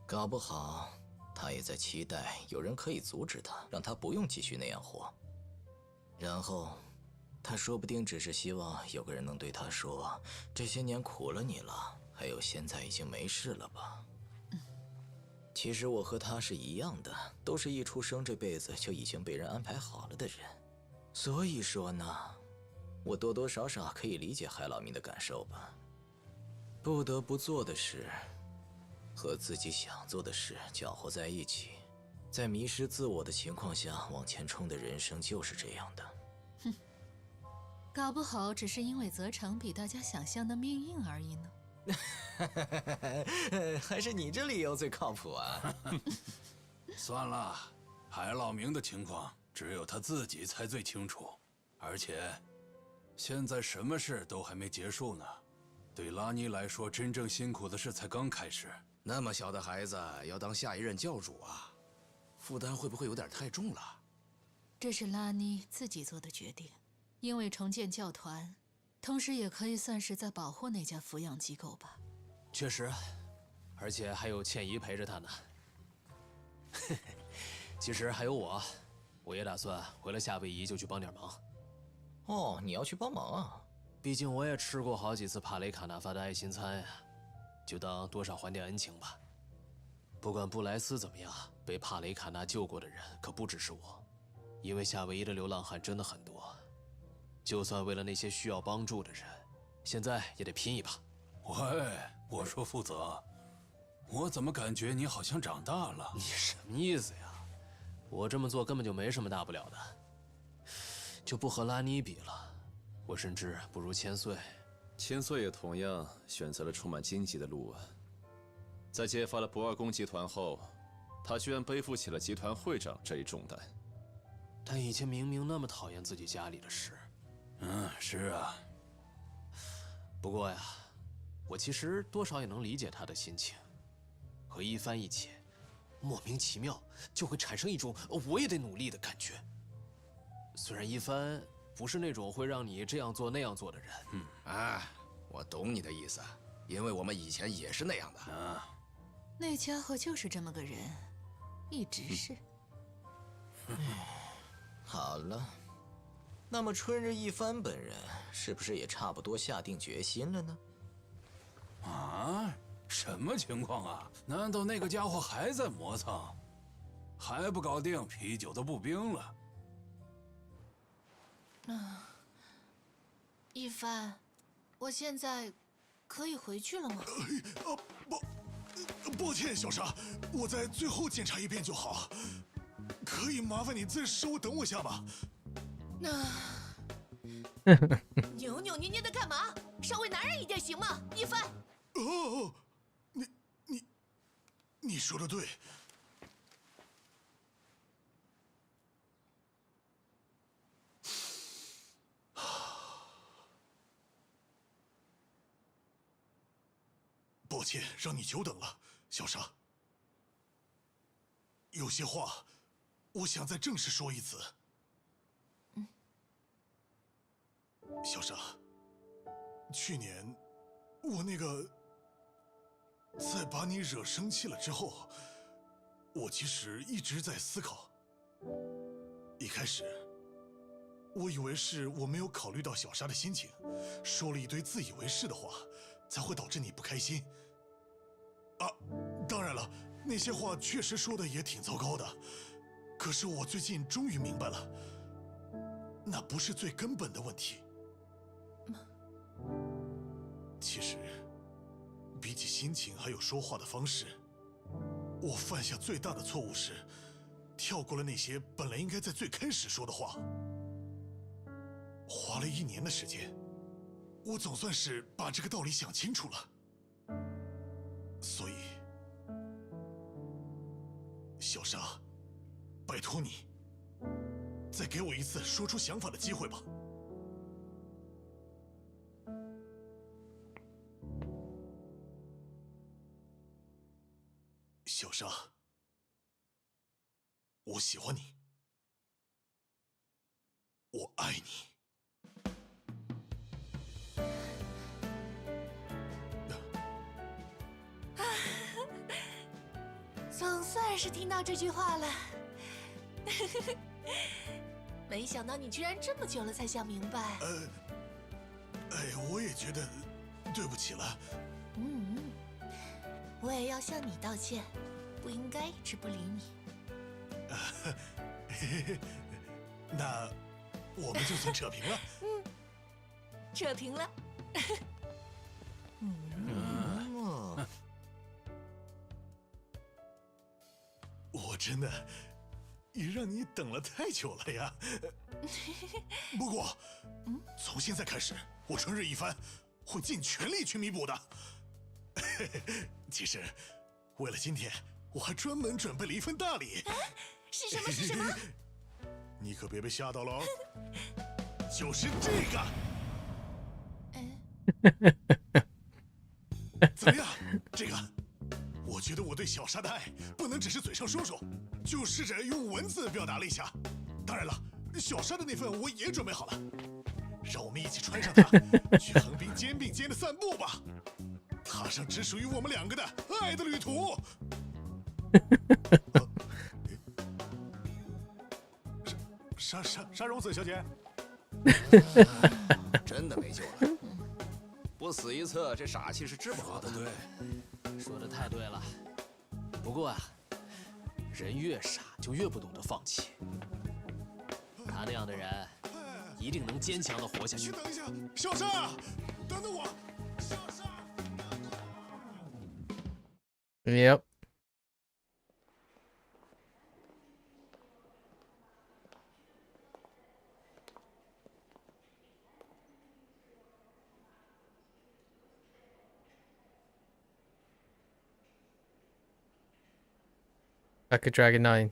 搞不好。 他也在期待有人可以阻止他，让他不用继续那样活。然后，他说不定只是希望有个人能对他说：“这些年苦了你了。”还有，现在已经没事了吧？其实我和他是一样的，都是一出生这辈子就已经被人安排好了的人。所以说呢，我多多少少可以理解海老明的感受吧。不得不做的事，和自己想做的事搅和在一起，在迷失自我的情况下往前冲的人生就是这样的。哼，搞不好只是因为泽成比大家想象的命硬而已呢。还是你这理由最靠谱啊！算了，海老明的情况只有他自己才最清楚，而且现在什么事都还没结束呢。对拉尼来说，真正辛苦的事才刚开始。那么小的孩子要当下一任教主啊，负担会不会有点太重了？这是拉尼自己做的决定，因为重建教团，同时也可以算是在保护那家抚养机构吧。确实，而且还有倩怡陪着他呢。其实还有我也打算回了夏威夷就去帮点忙。哦，你要去帮忙啊？毕竟我也吃过好几次帕雷卡纳发的爱心餐呀，就当多少还点恩情吧。不管布莱斯怎么样，被帕雷卡纳救过的人可不只是我，因为夏威夷的流浪汉真的很多。就算为了那些需要帮助的人，现在也得拼一把。喂，我说负责，我怎么感觉你好像长大了？你什么意思呀？我这么做根本就没什么大不了的，就不和拉尼比了。我甚至不如千岁。千岁也同样选择了充满荆棘的路啊。在揭发了不二宫集团后，他居然背负起了集团会长这一重担。他以前明明那么讨厌自己家里的事。是啊。不过呀，我其实多少也能理解他的心情。和一帆一起，莫名其妙就会产生一种我也得努力的感觉。虽然一帆不是那种会让你这样做那样做的人。我懂你的意思，因为我们以前也是那样的。那家伙就是这么个人，一直是。好了，那么春日一番本人是不是也差不多下定决心了呢？什么情况啊？难道那个家伙还在磨蹭，还不搞定啤酒的步兵了？一帆，我现在可以回去了吗？抱歉，小沙，我再最后检查一遍就好。可以麻烦你再稍微等我一下吗？扭扭捏捏的干嘛？稍微男人一点行吗？一帆。你说的对。抱歉，让你久等了，小沙。有些话，我想再正式说一次。小沙，去年我那个在把你惹生气了之后，我其实一直在思考。一开始，我以为是我没有考虑到小沙的心情，说了一堆自以为是的话，才会导致你不开心。当然了，那些话确实说的也挺糟糕的。可是我最近终于明白了，那不是最根本的问题。其实，比起心情还有说话的方式，我犯下最大的错误是跳过了那些本来应该在最开始说的话。花了1年的时间，我总算是把这个道理想清楚了。所以，小沙，拜托你，再给我一次说出想法的机会吧。小沙，我喜欢你，我爱你。总算是听到这句话了。没想到你居然这么久了才想明白。我也觉得对不起了。我也要向你道歉，不应该一直不理你。那我们就算扯平了。扯平了。我真的也让你等了太久了呀。不过，从现在开始，我春日一番会尽全力去弥补的。其实，为了今天，我还专门准备了一份大礼。是什么？是什么？你可别被吓到了哦。就是这个。怎么样？这个，我觉得我对小沙的爱不能只是嘴上说说，就试着用文字表达了一下。当然了，小沙的那份我也准备好了，让我们一起穿上它，去横滨肩并肩的散步吧，踏上只属于我们两个的爱的旅途。沙荣子小姐，真的没救了。不死一次，这傻气是治不好的。对，说的太对了。不过啊，人越傻就越不懂得放弃。他那样的人，一定能坚强的活下去。等一下，小沙，等等我。小沙。Yep. Like a Dragon 9.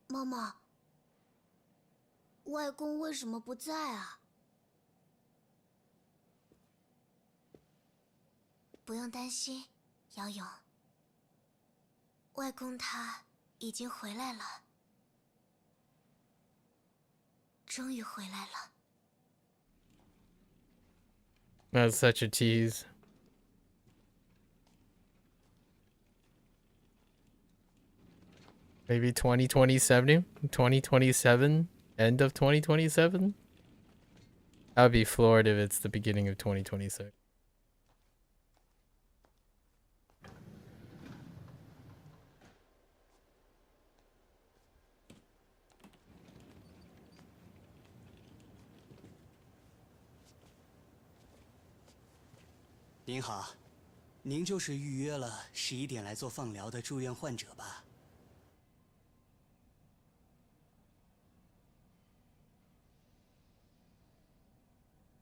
妈妈，外公为什么不在啊？不用担心，姚勇，外公他已经回来了。终于回来了。 That's such a tease. Maybe 2027? 2027? End of 2027? I would be floored if it's the beginning of 2026. “您好，您就是预约了11点来做放疗的住院患者吧？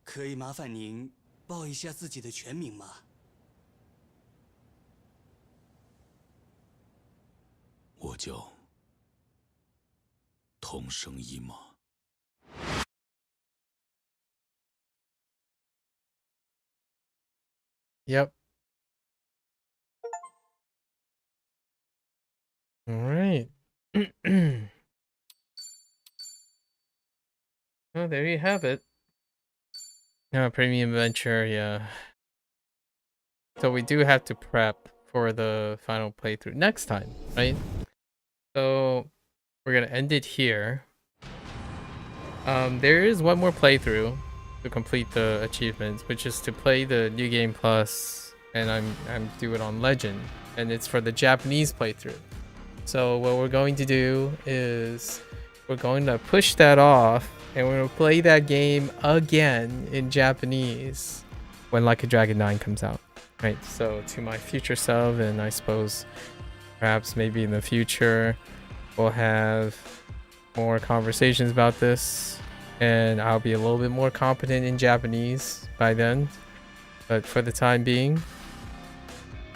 可以麻烦您报一下自己的全名吗？”我叫同生一马。 Yep. All right. Oh, there you have it. Now, premium venture, yeah. So we do have to prep for the final playthrough next time, right? So we're gonna end it here. There is one more playthrough to complete the achievements, which is to play the New Game Plus, and I'm do it on Legend, and it's for the Japanese playthrough. So what we're going to do is we're going to push that off, and we're going to play that game again in Japanese when Like a Dragon 9 comes out. Right, so to my future self, and I suppose perhaps maybe in the future we'll have more conversations about this, and I'll be a little bit more competent in Japanese by then. But for the time being,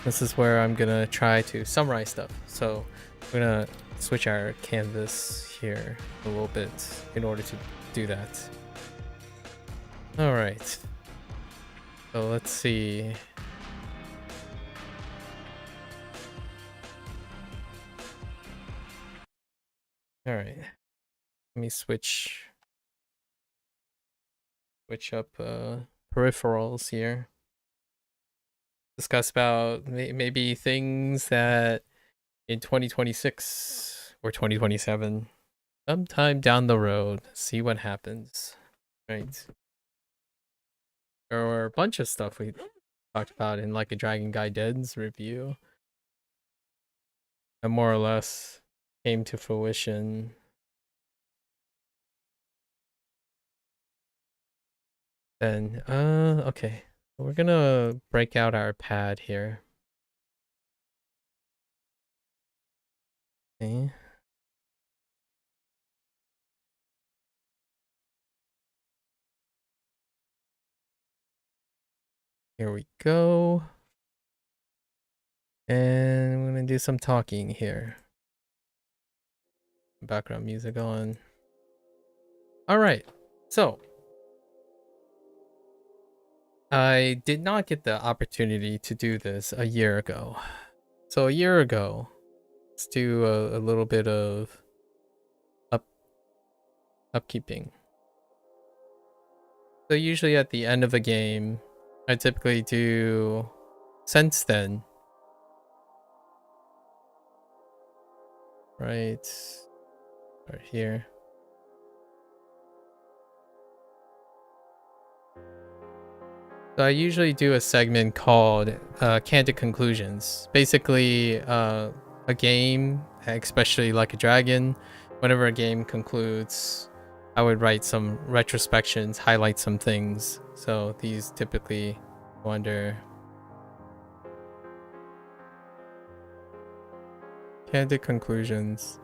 this is where I'm gonna try to summarize stuff. So we're gonna switch our canvas here a little bit in order to do that. All right. So let's see. All right. Let me switch up peripherals here. Discuss about maybe things that in 2026 or 2027 Sometime down the road, see what happens. Right. There were a bunch of stuff we talked about in Like a Dragon Gaiden's review. And more or less came to fruition. Then, okay. We're gonna break out our pad here. Okay. Here we go. And I'm gonna do some talking here. Background music on. Alright, so I did not get the opportunity to do this a year ago. So a year ago, let's do a little bit of upkeeping. So usually at the end of a game, I typically do since then. Right here. So I usually do a segment called Candid Conclusions. Basically, a game, especially Like a Dragon, whenever a game concludes, I would write some retrospections, highlight some things. So these typically go under Candid Conclusions.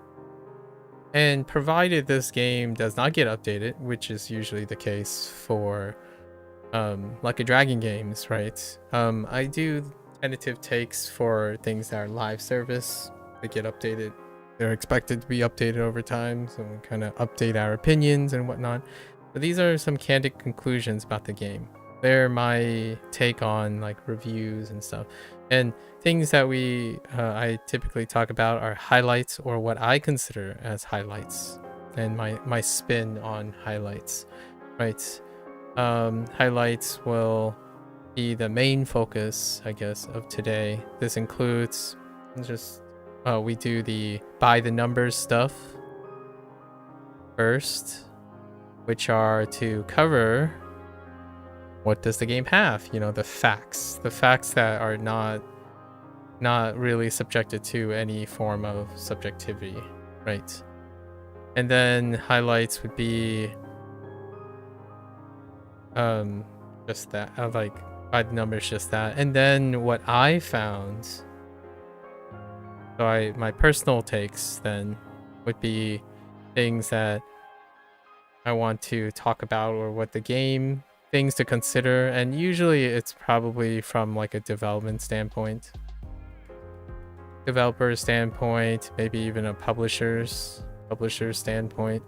And provided this game does not get updated, which is usually the case for Like a Dragon games, right? I do tentative takes for things that are live service. They get updated. They're expected to be updated over time, so we kind of update our opinions and whatnot. But these are some candid conclusions about the game. They're my take on like reviews and stuff. And things that I typically talk about are highlights, or what I consider as highlights, and my spin on highlights, right? Highlights will be the main focus, I guess, of today. This includes just we do the by the numbers stuff first, which are to cover what does the game have, you know, the facts that are not really subjected to any form of subjectivity, right? And then highlights would be just that, like by the numbers, just that. And then what I found, so my personal takes then would be things that I want to talk about, or what the game, things to consider. And usually it's probably from like a development standpoint, developer standpoint, maybe even a publisher standpoint.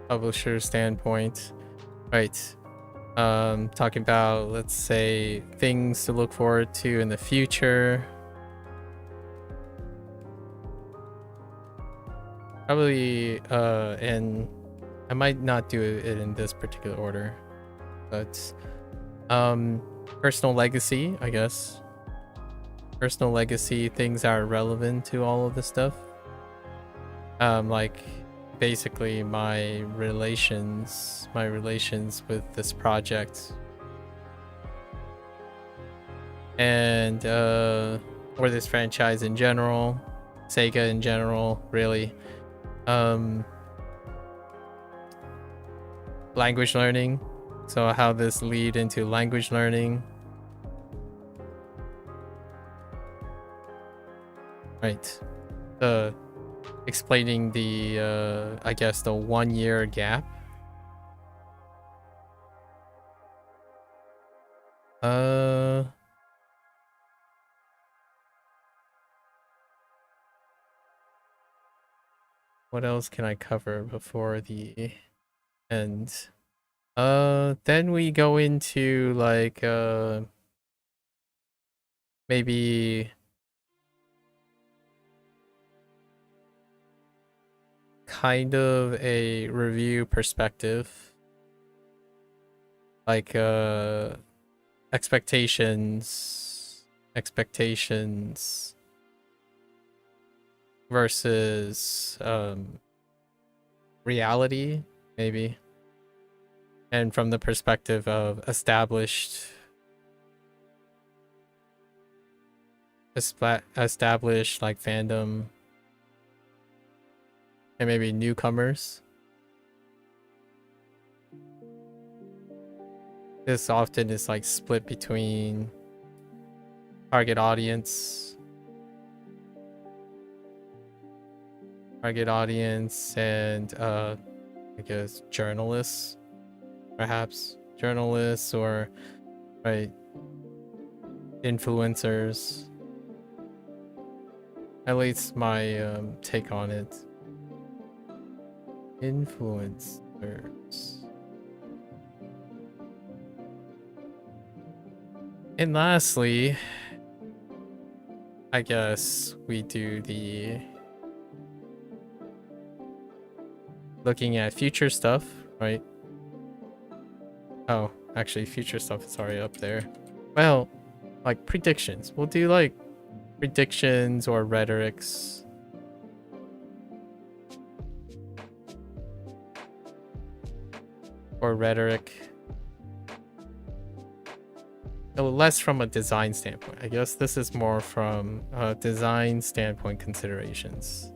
Publisher standpoint, right? Talking about, let's say, things to look forward to in the future. Probably, and I might not do it in this particular order, but personal legacy, I guess. Personal legacy, things that are relevant to all of this stuff. Like basically my relations with this project, and or this franchise in general, SEGA in general, really. Language learning, so how this lead into language learning, right? Explaining the I guess the 1-year gap. What else can I cover before the end? Then we go into like maybe kind of a review perspective, like expectations expectations versus reality, maybe, and from the perspective of established like fandom and maybe newcomers. This often is like split between target audience and I guess journalists, perhaps journalists, or right, influencers. At least my take on it. Influencers. And lastly, I guess we do the looking at future stuff, right? Oh, actually future stuff is already up there. Well, like predictions. We'll do like predictions or rhetorics. Or rhetoric. Less from a design standpoint. I guess this is more from a design standpoint considerations.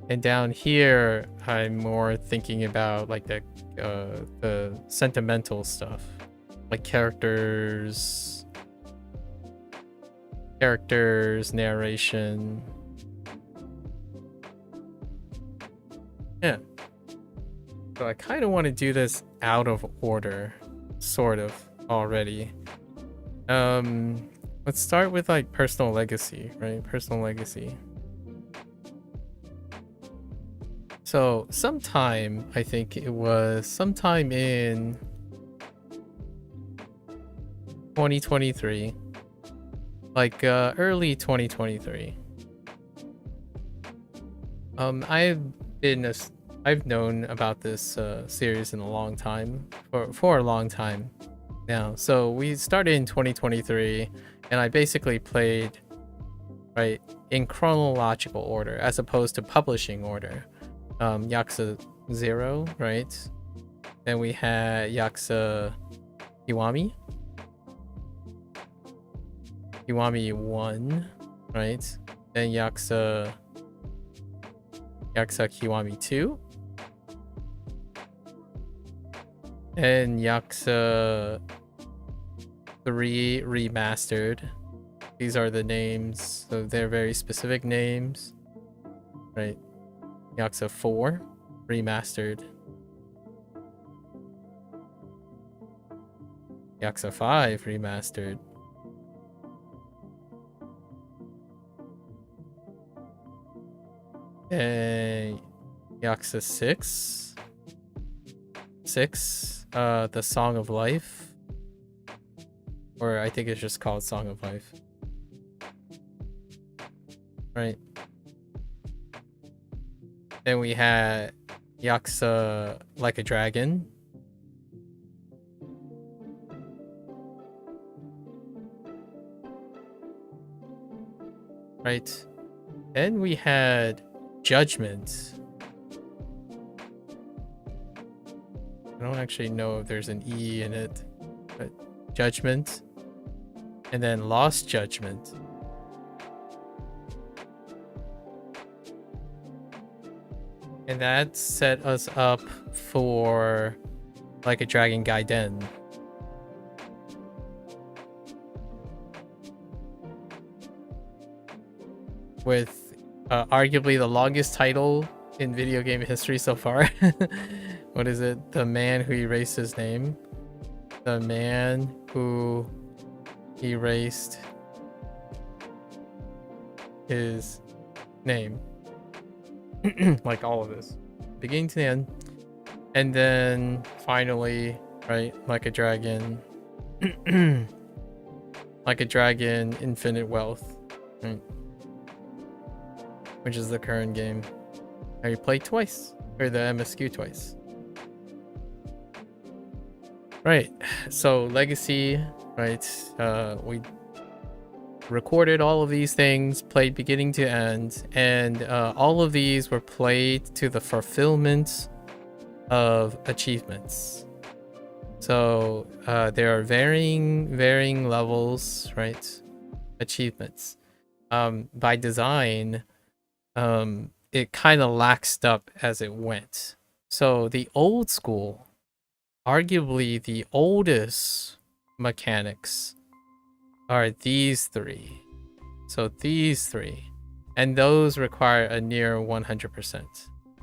And down here, I'm more thinking about like the sentimental stuff, like characters, narration. Yeah. So I kind of want to do this out of order, sort of, already. Let's start with like personal legacy, right? Personal legacy. So sometime, I think it was sometime in 2023, like early 2023. I've known about this series in a long time, for a long time now. So we started in 2023, and I basically played right in chronological order as opposed to publishing order. Yakuza 0, right? Then we had Yakuza Kiwami 1, right? Then Yakuza Kiwami 2, and Yakuza 3 Remastered. These are the names, so they're very specific names, right? Yakuza 4 Remastered. Yakuza 5 Remastered. And Yakuza 6. The Song of Life. Or I think it's just called Song of Life. Right. Then we had Yakuza Like a Dragon. Right. Then we had Judgment. I don't actually know if there's an E in it, but Judgment. And then Lost Judgment. And that set us up for Like a Dragon Gaiden. With arguably the longest title in video game history so far. What is it? The Man Who Erased His Name. The Man Who Erased His Name. Like all of this, beginning to the end. And then finally, right, Like a Dragon. Like a Dragon Infinite Wealth, right? which is the current game. I played twice, or the MSQ twice. Right, so Legacy, right? We recorded all of these things, played beginning to end, and all of these were played to the fulfillment of achievements. So there are varying levels, right? Achievements. By design, it kind of laxed up as it went. So the old school, arguably the oldest mechanics, are these three. So these three, and those require a near 100%,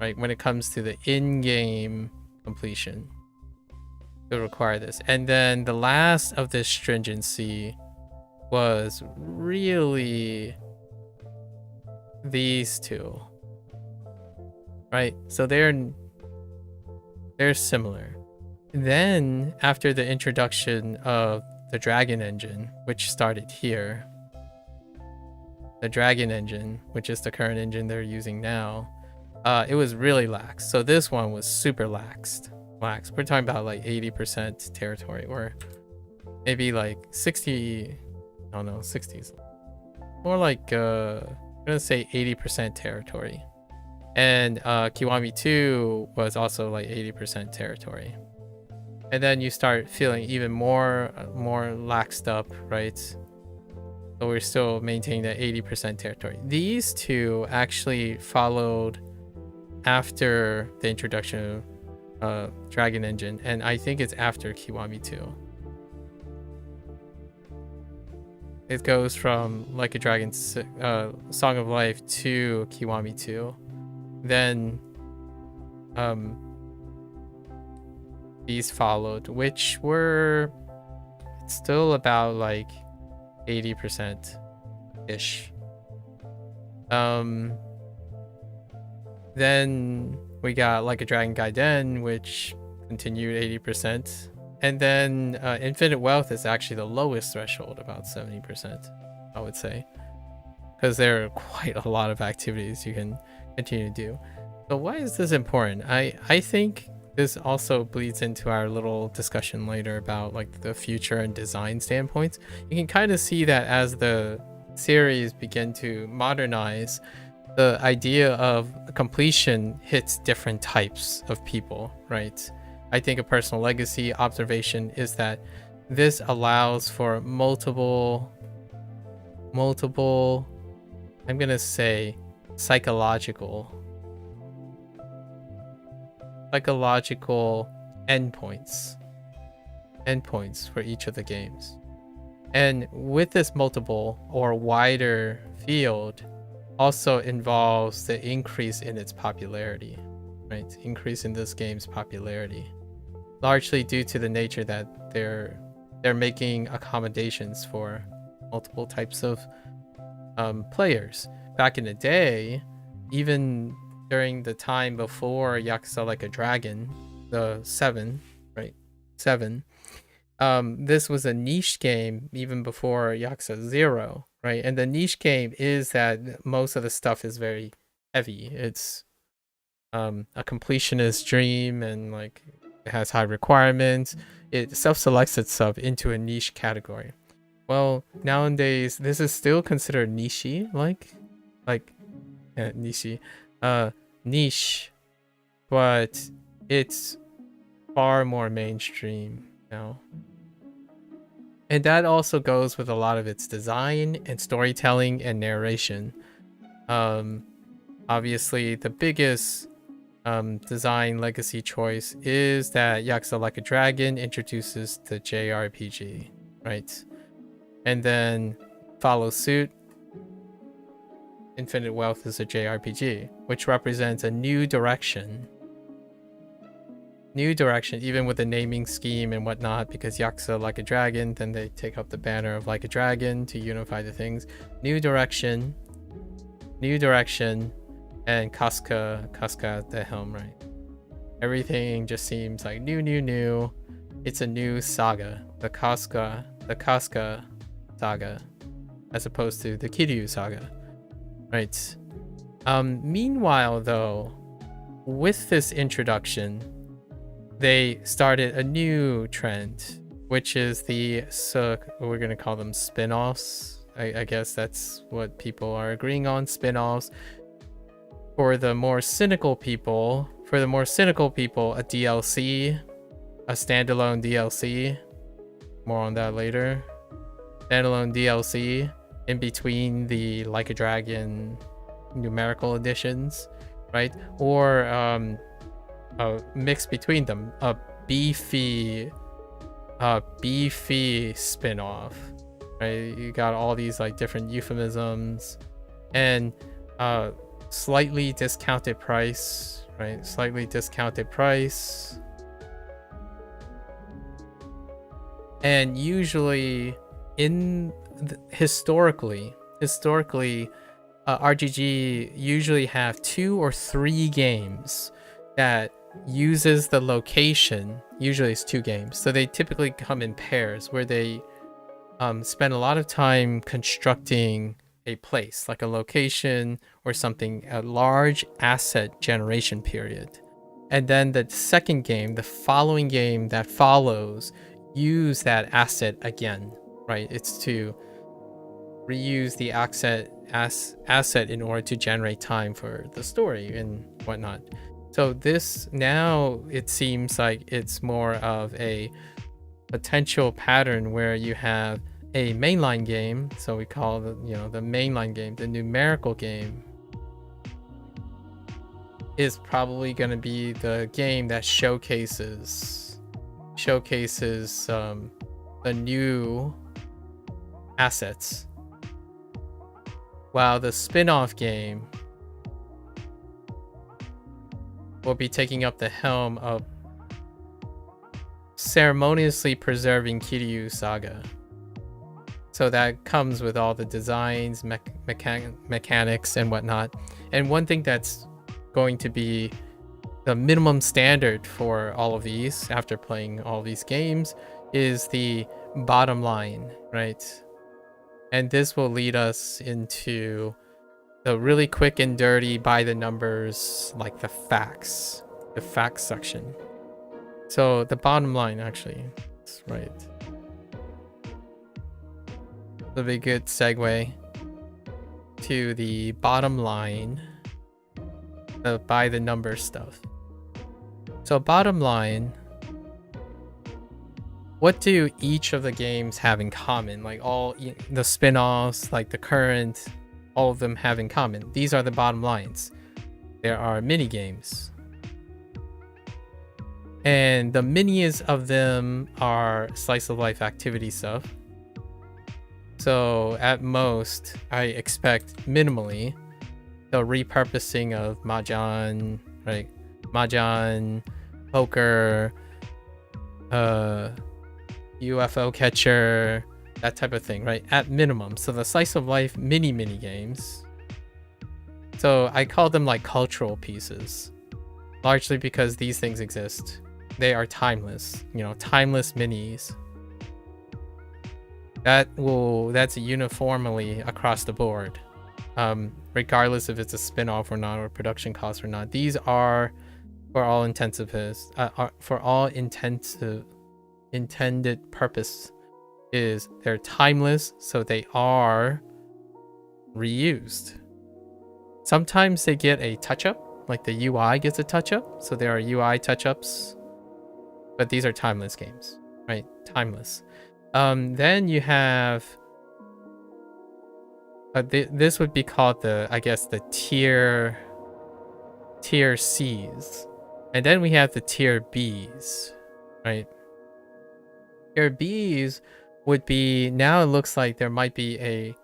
right? When it comes to the in-game completion, they require this. And then the last of this stringency was really these two, right? So they're similar. Then after the introduction of the Dragon Engine, which started here, the Dragon Engine, which is the current engine they're using now, it was really lax. So this one was super laxed. We're talking about like 80% territory, or maybe like 60. I don't know, 60s. More like I'm gonna say 80% territory. And Kiwami 2 was also like 80% territory. And then you start feeling even more laxed up, right? So we're still maintaining that 80% territory. These two actually followed after the introduction of Dragon Engine, and I think it's after Kiwami 2. It goes from Like a Dragon Song of Life to Kiwami 2. Then these followed, which were still about like 80% ish. Then we got Like a Dragon Gaiden, which continued 80%. And then Infinite Wealth is actually the lowest threshold, about 70%, I would say. Because there are quite a lot of activities you can continue to do. So why is this important? I think this also bleeds into our little discussion later about like the future and design standpoints. You can kind of see that as the series begin to modernize, the idea of completion hits different types of people, right? I think a personal legacy observation is that this allows for multiple, I'm gonna say psychological endpoints for each of the games. And with this multiple or wider field also involves the increase in its popularity, right? Increase in this game's popularity, largely due to the nature that they're making accommodations for multiple types of players. Back in the day, even during the time before Yakuza Like a Dragon, the 7, right? 7. This was a niche game even before Yakuza 0, right? And the niche game is that most of the stuff is very heavy. It's a completionist dream, and like it has high requirements. It self-selects itself into a niche category. Well, nowadays this is still considered niche, niche, but it's far more mainstream now. And that also goes with a lot of its design and storytelling and narration. Obviously, the biggest design legacy choice is that Yakuza Like a Dragon introduces the JRPG, right? And then follow suit, Infinite Wealth is a JRPG, which represents a new direction. Even with the naming scheme and whatnot, because Yakuza Like a Dragon, then they take up the banner of Like a Dragon to unify the things. New direction, and Casca at the helm, right? Everything just seems like new. It's a new saga, the Casca saga, as opposed to the Kiryu saga, right? Meanwhile, though, with this introduction, they started a new trend, which is we're going to call them spin-offs. I guess that's what people are agreeing on, spin-offs. For the more cynical people, a DLC, a standalone DLC. More on that later. Standalone DLC in between the Like a Dragon numerical editions, right? Or a mix between them, a beefy spin-off, right? You got all these like different euphemisms and slightly discounted price, right? Slightly discounted price. And usually historically RGG usually have 2 or 3 games that uses the location. Usually it's 2 games, so they typically come in pairs where they spend a lot of time constructing a place, like a location or something, a large asset generation period, and then the second game, the following game that follows, use that asset again, right? It's to reuse the asset in order to generate time for the story and whatnot. So this, now it seems like it's more of a potential pattern where you have a mainline game, so we call the mainline game, the numerical game, is probably going to be the game that showcases the new assets, while the spin-off game will be taking up the helm of ceremoniously preserving Kiryu Saga. So that comes with all the designs, mechanics and whatnot. And one thing that's going to be the minimum standard for all of these, after playing all these games, is the bottom line, right? And this will lead us into the really quick and dirty by the numbers, like the facts section. So the bottom line, actually, that's right. That'll be a good segue to the bottom line, the by the number stuff. So bottom line, what do each of the games have in common? Like all the spin-offs, like the current, all of them have in common. These are the bottom lines. There are mini games. And the minis of them are slice of life activity stuff. So at most, I expect minimally the repurposing of Mahjong, right? Mahjong, poker, UFO catcher, that type of thing, right? At minimum. So the slice of life mini games. So I call them like cultural pieces, largely because these things exist. They are timeless, timeless minis. That's uniformly across the board, regardless if it's a spin-off or not, or production costs or not. These are, for all intended purpose, is they're timeless, so they are reused. Sometimes they get a touch-up, like the UI gets a touch-up, so there are UI touch-ups, but these are timeless games, right? Timeless. Then you have this would be called the tier C's, and then we have the tier B's, right? Tier B's would be, now it looks like there might be a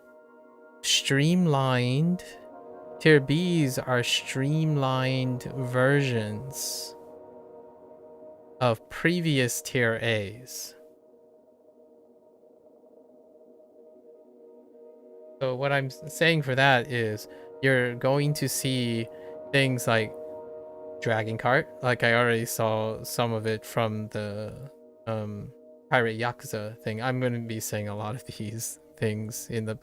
streamlined, tier B's are streamlined versions of previous tier A's. So what I'm saying for that is you're going to see things like Dragon Cart, like I already saw some of it from the Pirate Yakuza thing. I'm going to be saying a lot of these things in the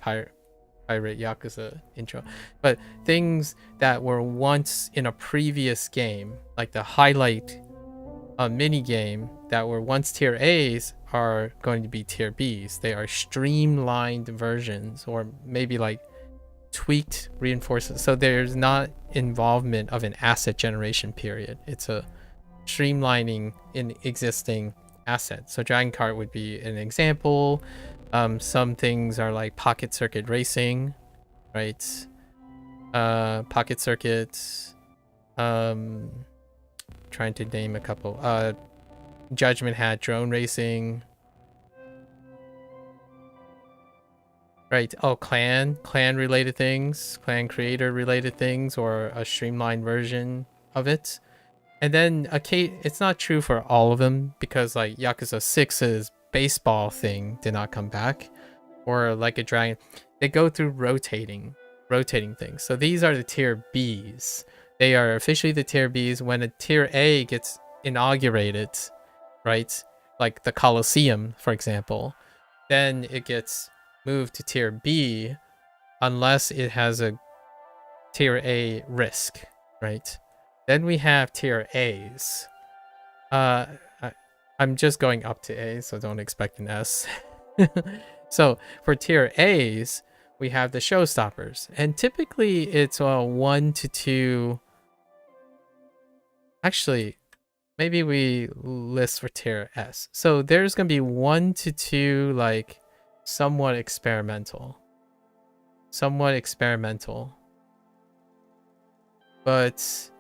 Pirate Yakuza intro, but things that were once in a previous game, like the highlight mini game that were once tier A's, are going to be tier B's. They are streamlined versions, or maybe like tweaked reinforcements. So there's not involvement of an asset generation period. It's a streamlining in existing assets. So Dragon Kart would be an example. Some things are like Pocket Circuit Racing, right? Pocket Circuits. Trying to name a couple. Judgment Hat Drone Racing. Right. Oh, clan related things, clan creator related things, or a streamlined version of it. And then it's not true for all of them, because like Yakuza 6's baseball thing did not come back, or Like a Dragon. They go through rotating things. So these are the tier B's. They are officially the tier B's. When a tier A gets inaugurated, right? Like the Coliseum, for example, then it gets moved to tier B unless it has a tier A risk, right? Then we have tier A's. I'm just going up to A, so don't expect an S. So for tier A's, we have the showstoppers, and typically it's 1 to 2. Actually, maybe we list for tier S. So there's gonna be 1 to 2 like somewhat experimental, but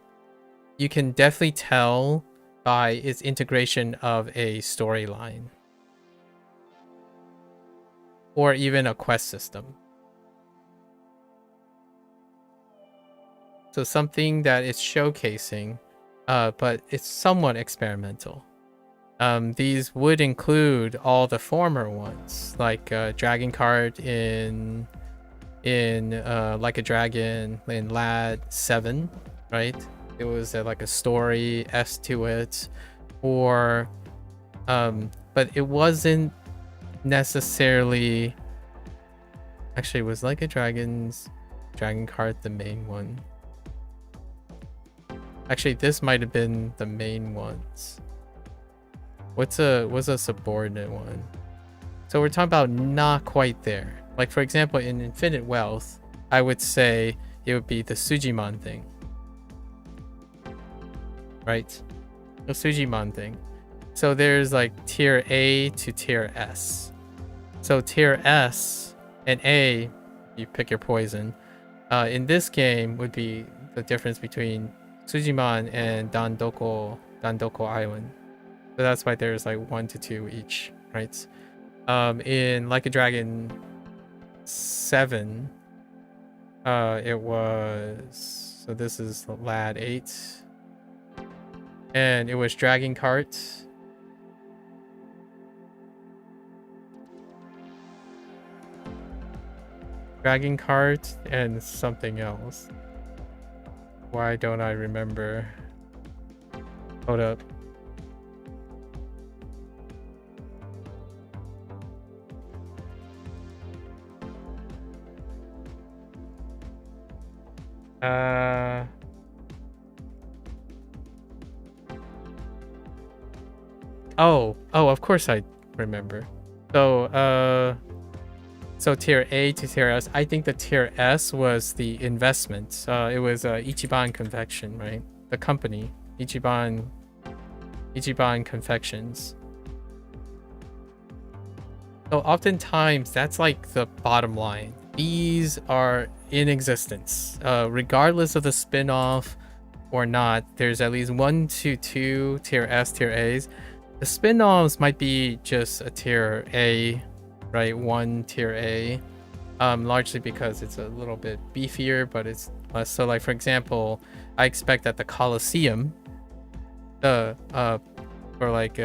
you can definitely tell by its integration of a storyline or even a quest system. So something that it's showcasing, but it's somewhat experimental. These would include all the former ones, like Dragon Kart in Like a Dragon in LAD8, right? It was like a story S to it, or but it wasn't necessarily. Actually, was Like a Dragon Kart the main one? Actually, this might have been the main ones. What's a subordinate one? So we're talking about not quite there. Like for example, in Infinite Wealth, I would say it would be the Sujimon thing. Right? The Sujimon thing. So there's like tier A to tier S. So tier S and A, you pick your poison. In this game would be the difference between Sujimon and Dandoko Island. So that's why there's like 1 to 2 each, right? In Like a Dragon 7, it was, so this is the LAD8, and it was Dragon Kart, and something else. Why don't I remember? Hold up. Oh, of course I remember. So, so tier A to tier S. I think the tier S was the investment. It was Ichiban Confection, right? The company, Ichiban Confections. So oftentimes that's like the bottom line. These are in existence, regardless of the spin-off or not. There's at least 1 to 2 tier S, tier A's. The spin-offs might be just a tier A, right? 1 tier A, largely because it's a little bit beefier, but it's less. So like for example, I expect that the Coliseum, for like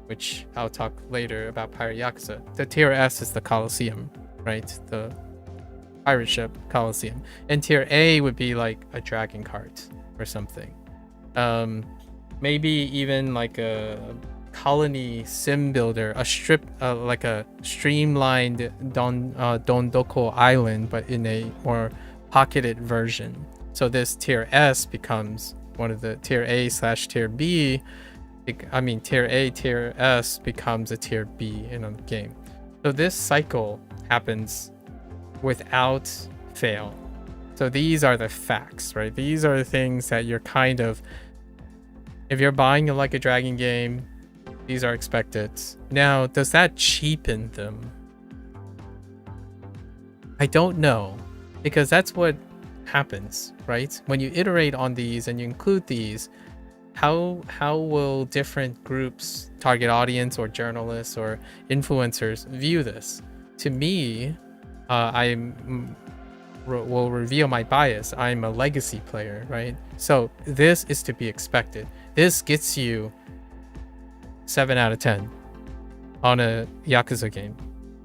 which I'll talk later about Pirate Yakuza, the tier S is the Coliseum, right? The pirate ship Coliseum. And tier A would be like a Dragon Kart or something. Maybe even like a colony sim builder, like a streamlined Dondoko Island, but in a more pocketed version. So this tier S becomes one of the tier A/tier B. I mean, tier A, tier S becomes a tier B in a game. So this cycle happens without fail. So these are the facts, right? These are the things that you're kind of, if you're buying a Like a Dragon game, these are expected. Now, does that cheapen them? I don't know, because that's what happens, right? When you iterate on these and you include these, how will different groups, target audience or journalists or influencers view this? To me, will reveal my bias. I'm a legacy player, right? So this is to be expected. This gets you 7 out of 10 on a Yakuza game,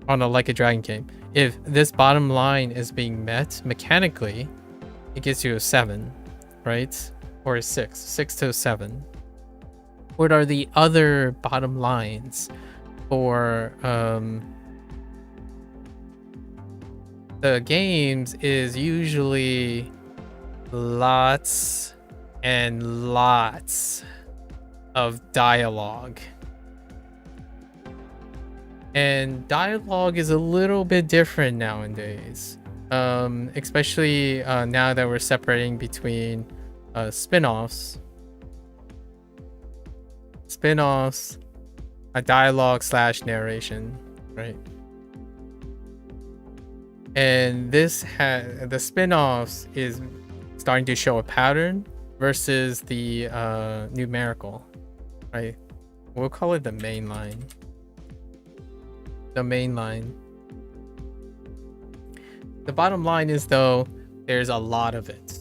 on a Like a Dragon game. If this bottom line is being met mechanically, it gets you a 7, right? Or a 6 to a 7. What are the other bottom lines for the games? Is usually lots and lots of dialogue. And dialogue is a little bit different nowadays. Especially now that we're separating between spin-offs, a dialogue / narration, right? And this the spin-offs is starting to show a pattern versus the numerical, right? We'll call it the main line. The main line. The bottom line is, though, there's a lot of it.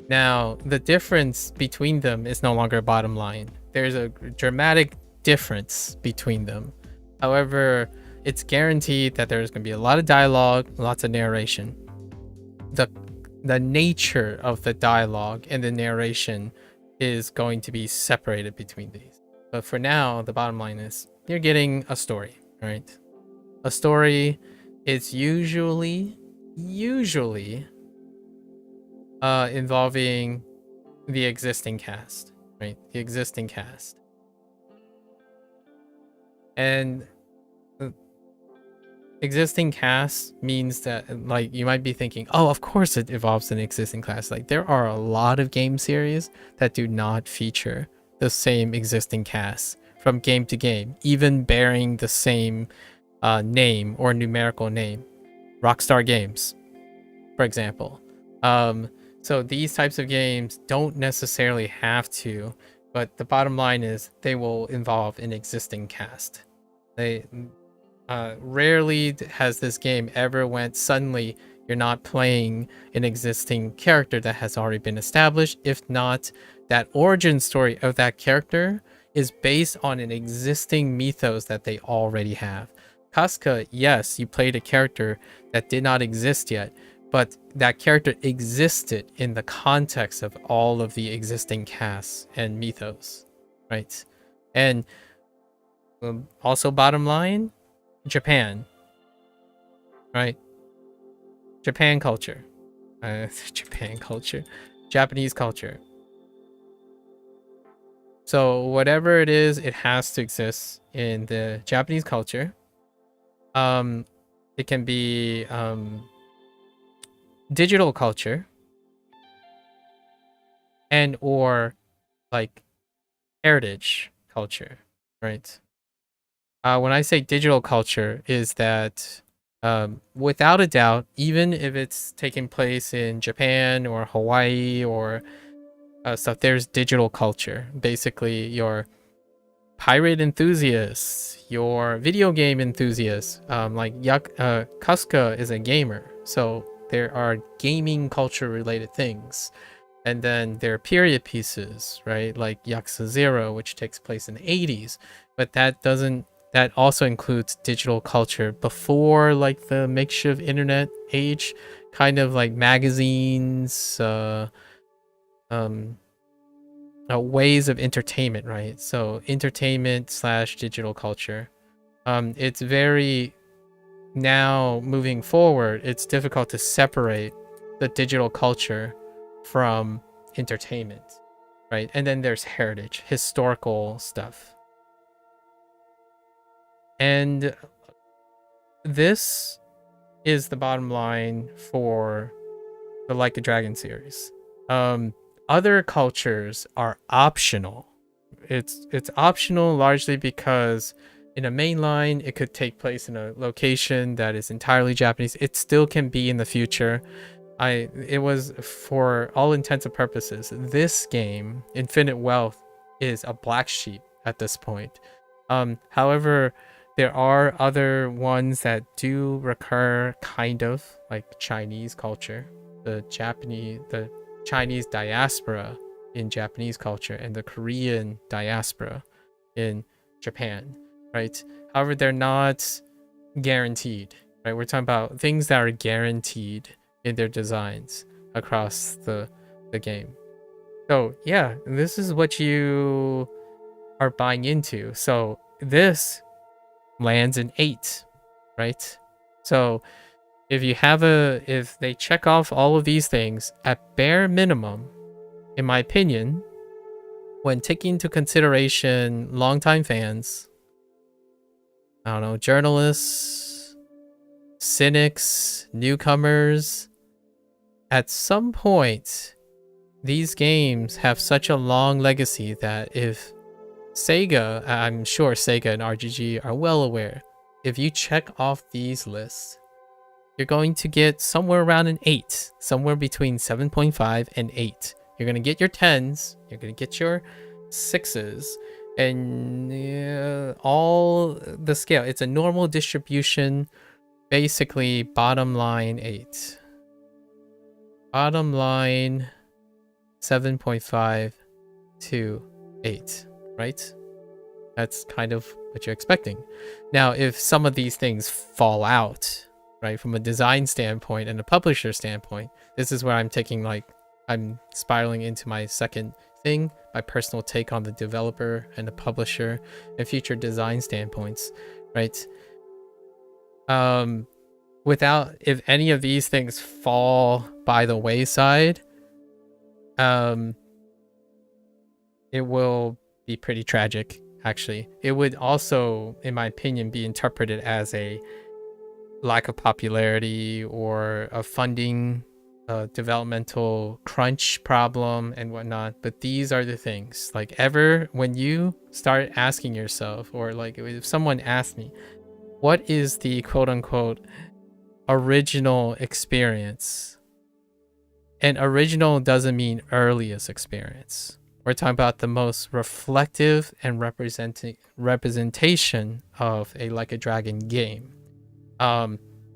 Now, the difference between them is no longer bottom line. There's a dramatic difference between them. However, it's guaranteed that there's going to be a lot of dialogue, lots of narration. The nature of the dialogue and the narration is going to be separated between these. But for now, the bottom line is you're getting a story, right? A story is usually involving the existing cast, right? The existing cast. And existing cast means that, like, you might be thinking, oh, of course it involves an existing cast. Like, there are a lot of game series that do not feature the same existing cast from game to game, even bearing the same name or numerical name. Rockstar Games, for example. So these types of games don't necessarily have to, but the bottom line is they will involve an existing cast. They rarely has this game ever went suddenly you're not playing an existing character that has already been established. If not, that origin story of that character is based on an existing mythos that they already have. Casca, yes, you played a character that did not exist yet, but that character existed in the context of all of the existing casts and mythos, right? And also, bottom line, Japan, right? Japan culture, Japanese culture. So whatever it is, it has to exist in the Japanese culture. It can be digital culture and or like heritage culture, right? When I say digital culture, is that without a doubt, even if it's taking place in Japan or Hawaii or stuff, there's digital culture. Basically, your pirate enthusiasts, your video game enthusiasts, Casca is a gamer, so there are gaming culture related things. And then there are period pieces, right? Like Yakuza 0, which takes place in the 80s, but that also includes digital culture before like the makeshift internet age, kind of like magazines, ways of entertainment, right? So entertainment slash digital culture. It's very, now moving forward, it's difficult to separate the digital culture from entertainment, right? And then there's heritage, historical stuff. And this is the bottom line for the Like a Dragon series. Other cultures are optional. It's optional largely because in a main line, it could take place in a location that is entirely Japanese. It still can be in the future. It was, for all intents and purposes, this game, Infinite Wealth, is a black sheep at this point. However, there are other ones that do recur, kind of, like Chinese culture, the Chinese diaspora in Japanese culture, and the Korean diaspora in Japan, right? However, they're not guaranteed, right? We're talking about things that are guaranteed in their designs across the game. So yeah, this is what you are buying into. So this lands an 8, right? So if they check off all of these things, at bare minimum, in my opinion, when taking into consideration longtime fans, I don't know, journalists, cynics, newcomers, at some point, these games have such a long legacy that if SEGA, I'm sure SEGA and RGG are well aware, if you check off these lists, you're going to get somewhere around an 8, somewhere between 7.5 and 8. You're going to get your 10s, you're going to get your 6s, and all the scale. It's a normal distribution, basically bottom line 8. Bottom line 7.5 to 8, right? That's kind of what you're expecting. Now, if some of these things fall out, right, from a design standpoint and a publisher standpoint, this is where I'm taking, like, I'm spiraling into my second thing, my personal take on the developer and the publisher and future design standpoints, right? If any of these things fall by the wayside, it will be pretty tragic, actually. It would also, in my opinion, be interpreted as a lack of popularity or a funding, developmental crunch problem and whatnot. But these are the things, like, when you start asking yourself, or like if someone asked me, what is the quote-unquote original experience? And original doesn't mean earliest experience. We're talking about the most reflective and representation of a Like a Dragon game.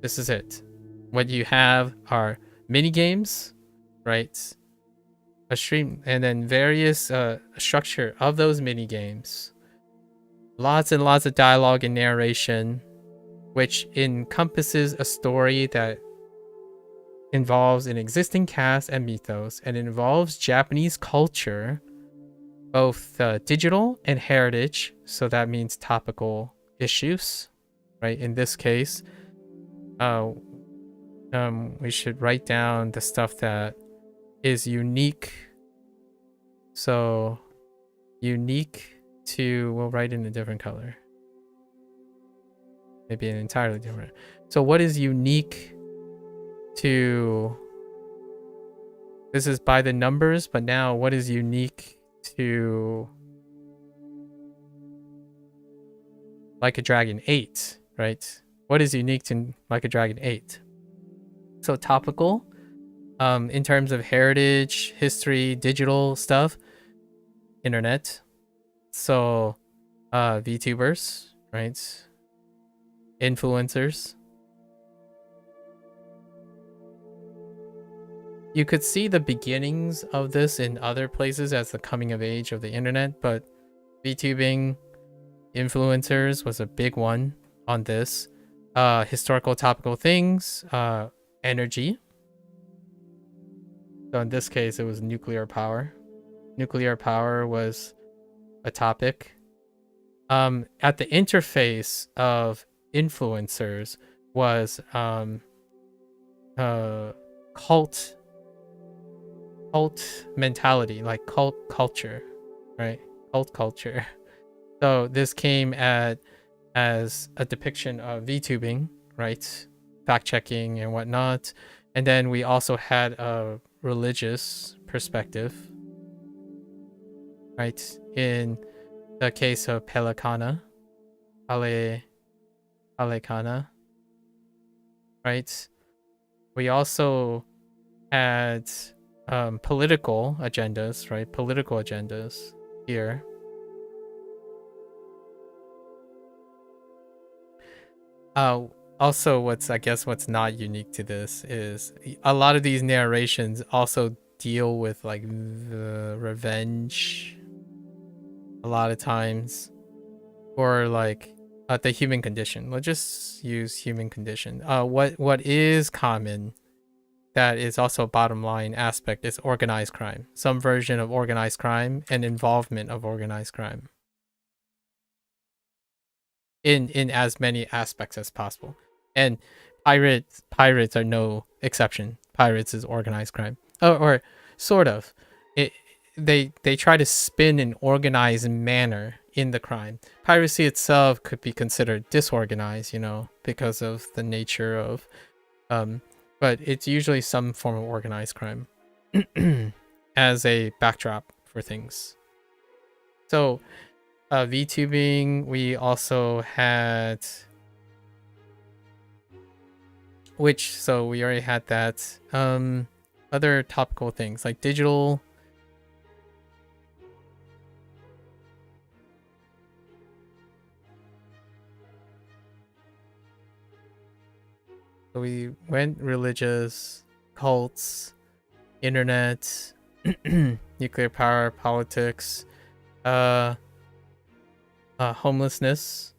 This is it. What you have are mini games, right? A stream, and then various structure of those mini games. Lots and lots of dialogue and narration, which encompasses a story that involves an existing cast and mythos, and involves Japanese culture, both digital and heritage. So that means topical issues, right? In this case, we should write down the stuff that is unique. So unique to, we'll write in a different color. Maybe an entirely different. So what is unique to, this is by the numbers, but now what is unique to Like a Dragon 8, right? What is unique to Like a Dragon 8? So topical, in terms of heritage, history, digital stuff, internet. So VTubers, right? Influencers. You could see the beginnings of this in other places as the coming of age of the internet, but VTubing, influencers was a big one on this. Historical topical things, energy. So in this case, it was nuclear power. nuclear power was a topic. At the interface of influencers was cult mentality, like cult culture, right? Cult culture. So this came as a depiction of VTubing, right? Fact checking and whatnot. And then we also had a religious perspective, right? In the case of Pelekana, Pelekana, right? We also had political agendas, right? Political agendas here. Also, what's not unique to this is a lot of these narrations also deal with like the revenge a lot of times, or like the human condition. Let's just use human condition. What is common that is also a bottom line aspect is organized crime. Some version of organized crime and involvement of organized crime in as many aspects as possible. And pirates are no exception. Pirates is organized crime, or sort of. They try to spin an organized manner in the crime. Piracy itself could be considered disorganized, because of the nature of, but it's usually some form of organized crime as a backdrop for things. So, VTubing, we also had, so we already had that. Other topical things like digital. So we went religious, cults, internet, nuclear power, politics, homelessness,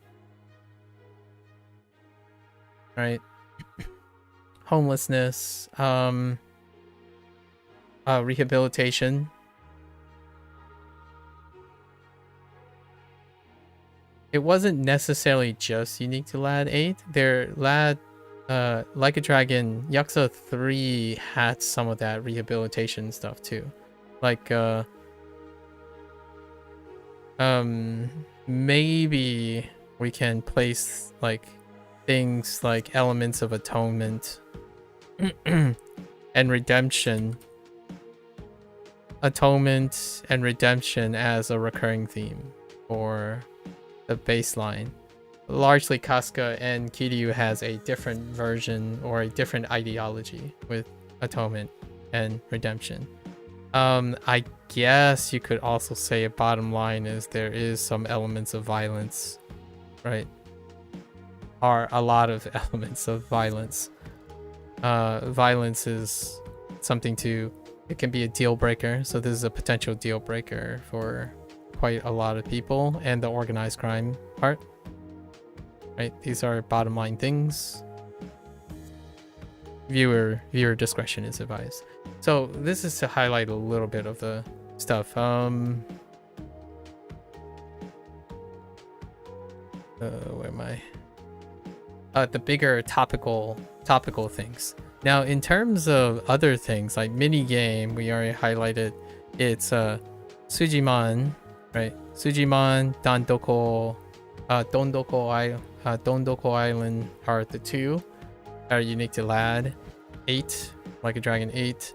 right? Homelessness, rehabilitation. It wasn't necessarily just unique to LAD8. Like a Dragon, Yakuza 3 had some of that rehabilitation stuff too. Like, maybe we can place like things like elements of atonement and redemption. Atonement and redemption as a recurring theme for the baseline. Largely Casca and Kiryu has a different version or a different ideology with atonement and redemption. I guess you could also say a bottom line is there is some elements of violence, right? Are a lot of elements of violence. Violence is something it can be a deal breaker. So this is a potential deal breaker for quite a lot of people, and the organized crime part. Right, these are bottom line things. Viewer discretion is advised. So this is to highlight a little bit of the stuff. Where am I? The bigger topical things. Now, in terms of other things like mini game, we already highlighted. It's Sujiman, right? Sujiman, Dondoko Island are the two that are unique to LAD8, like a Dragon 8.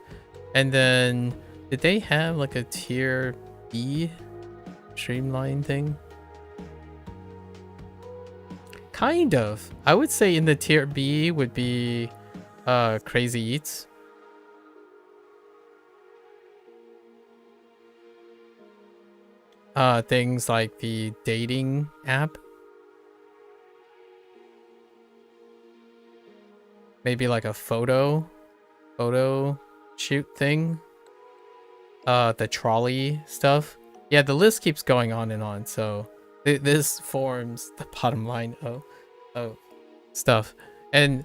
And then, did they have like a tier B streamline thing? Kind of. I would say in the tier B would be Crazy Eats. Things like the dating app. Maybe like a photo shoot thing. The trolley stuff. Yeah, the list keeps going on and on. So this forms the bottom line of stuff. And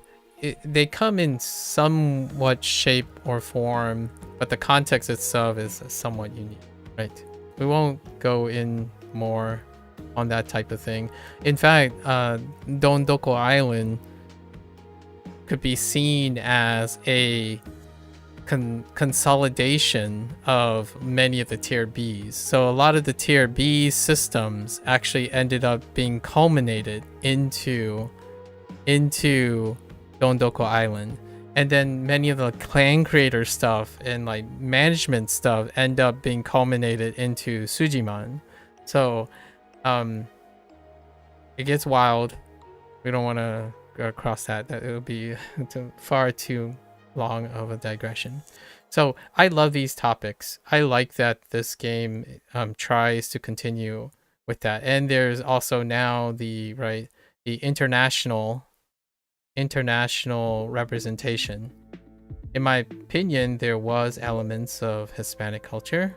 they come in somewhat shape or form, but the context itself is somewhat unique. right? We won't go in more on that type of thing. In fact, Dondoko Island could be seen as a consolidation of many of the tier Bs. So a lot of the tier B systems actually ended up being culminated into Dondoko Island. And then many of the clan creator stuff and like management stuff end up being culminated into Sujiman. So it gets wild. We don't want to go across that. It would be far too long of a digression. So I love these topics. I like that this game tries to continue with that. And there's also now the international representation. In my opinion, there was elements of Hispanic culture,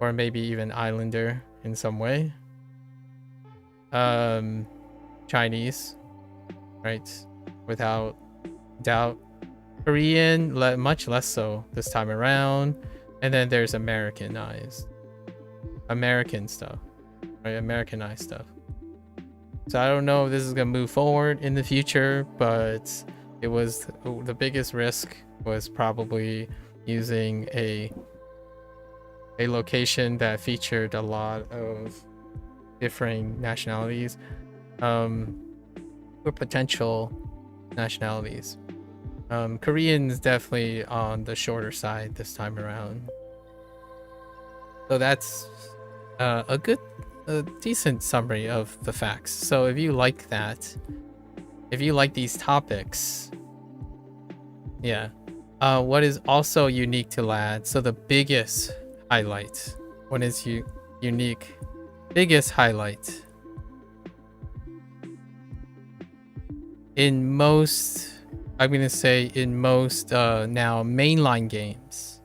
or maybe even Islander in some way. Chinese, right? Without doubt. Korean, much less so this time around. And then there's Americanized stuff, right? Americanized stuff. So I don't know if this is gonna move forward in the future, but it was the biggest risk was probably using a location that featured a lot of differing nationalities, or potential nationalities. Korean's definitely on the shorter side this time around. So that's a decent summary of the facts. So if you like that, if you like these topics, yeah. What is also unique to LAD, so the biggest highlight, what is unique, biggest highlight in most, I'm gonna say in most now mainline games,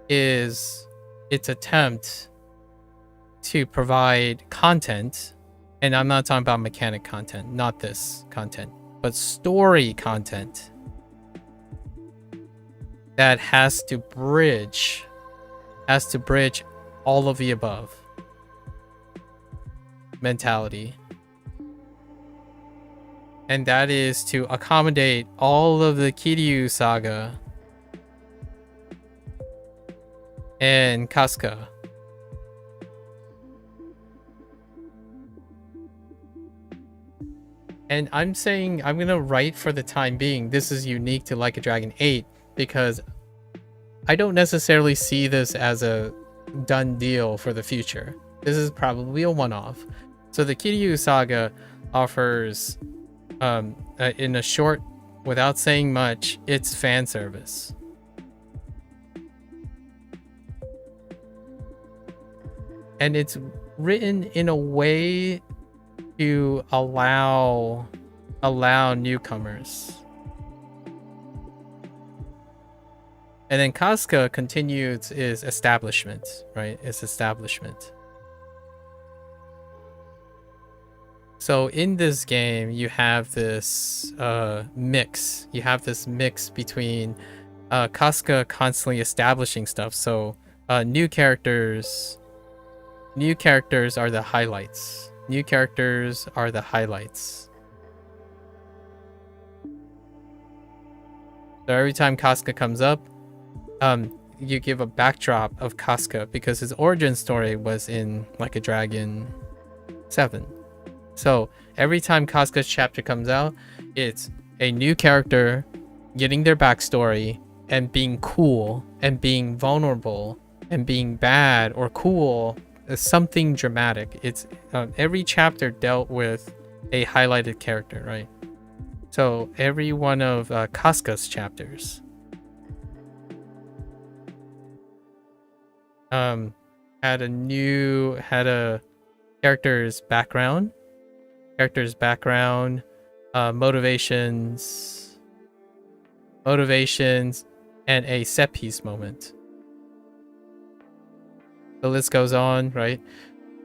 is its attempt to provide content, and I'm not talking about mechanic content, not this content, but story content that has to bridge all of the above mentality. And that is to accommodate all of the Kiryu saga and Casca. And I'm saying I'm gonna write for the time being, this is unique to Like a Dragon 8, because I don't necessarily see this as a done deal for the future. This is probably a one-off. So the Kiryu saga offers, in a short, without saying much, it's fan service. And it's written in a way to allow newcomers. And then Casca continues is establishment, right? It's establishment. So in this game, you have this mix. You have this mix between Casca constantly establishing stuff. So new characters are the highlights. New characters are the highlights. So every time Casca comes up, you give a backdrop of Casca, because his origin story was in Like a Dragon 7. So every time Casca's chapter comes out, it's a new character getting their backstory and being cool and being vulnerable and being bad or cool. Something dramatic. It's every chapter dealt with a highlighted character, right? So every one of Casca's chapters had a character's background, motivations, and a set piece moment. The list goes on, right?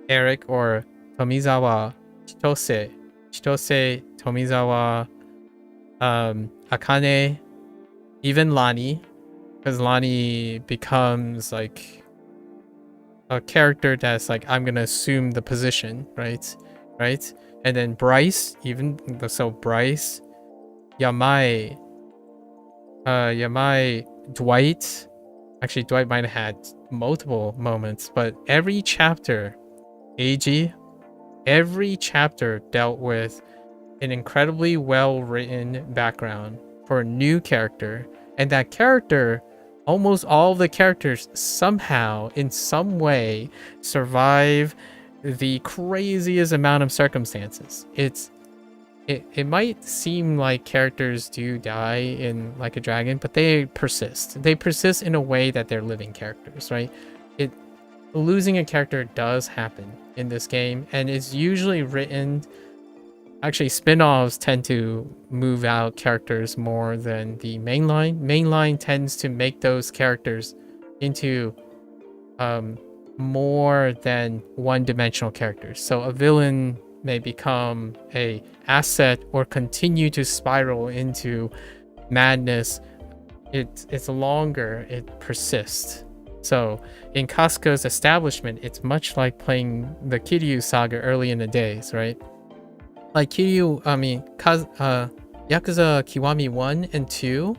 Eric or Tomizawa, Chitose, Tomizawa, Akane, even Lani, because Lani becomes like a character that's like, I'm gonna assume the position, right? And then Bryce, even so, Bryce, Yamai, Dwight. Actually, Dwight might have had multiple moments, but every chapter, AG, every chapter dealt with an incredibly well-written background for a new character, and that character, almost all of the characters somehow, in some way, survive the craziest amount of circumstances. It might seem like characters do die in Like a Dragon, but they persist. They persist in a way that they're living characters, right? Losing a character does happen in this game, and it's usually written. Actually, spin-offs tend to move out characters more than the mainline. Mainline tends to make those characters into more than one-dimensional characters. So a villain may become a asset or continue to spiral into madness. It's longer, it persists. So in Kasuga's establishment, it's much like playing the Kiryu saga early in the days, right? Like Yakuza Kiwami 1 and 2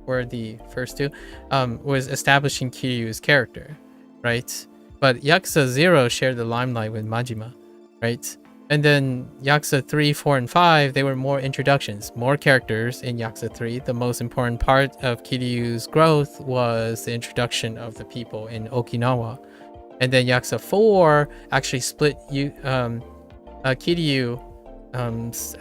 were the first two, was establishing Kiryu's character, right? But Yakuza 0 shared the limelight with Majima, right? And then Yakuza 3, 4, and 5, they were more introductions, more characters in Yakuza 3. The most important part of Kiryu's growth was the introduction of the people in Okinawa. And then Yakuza 4 actually split Kiryu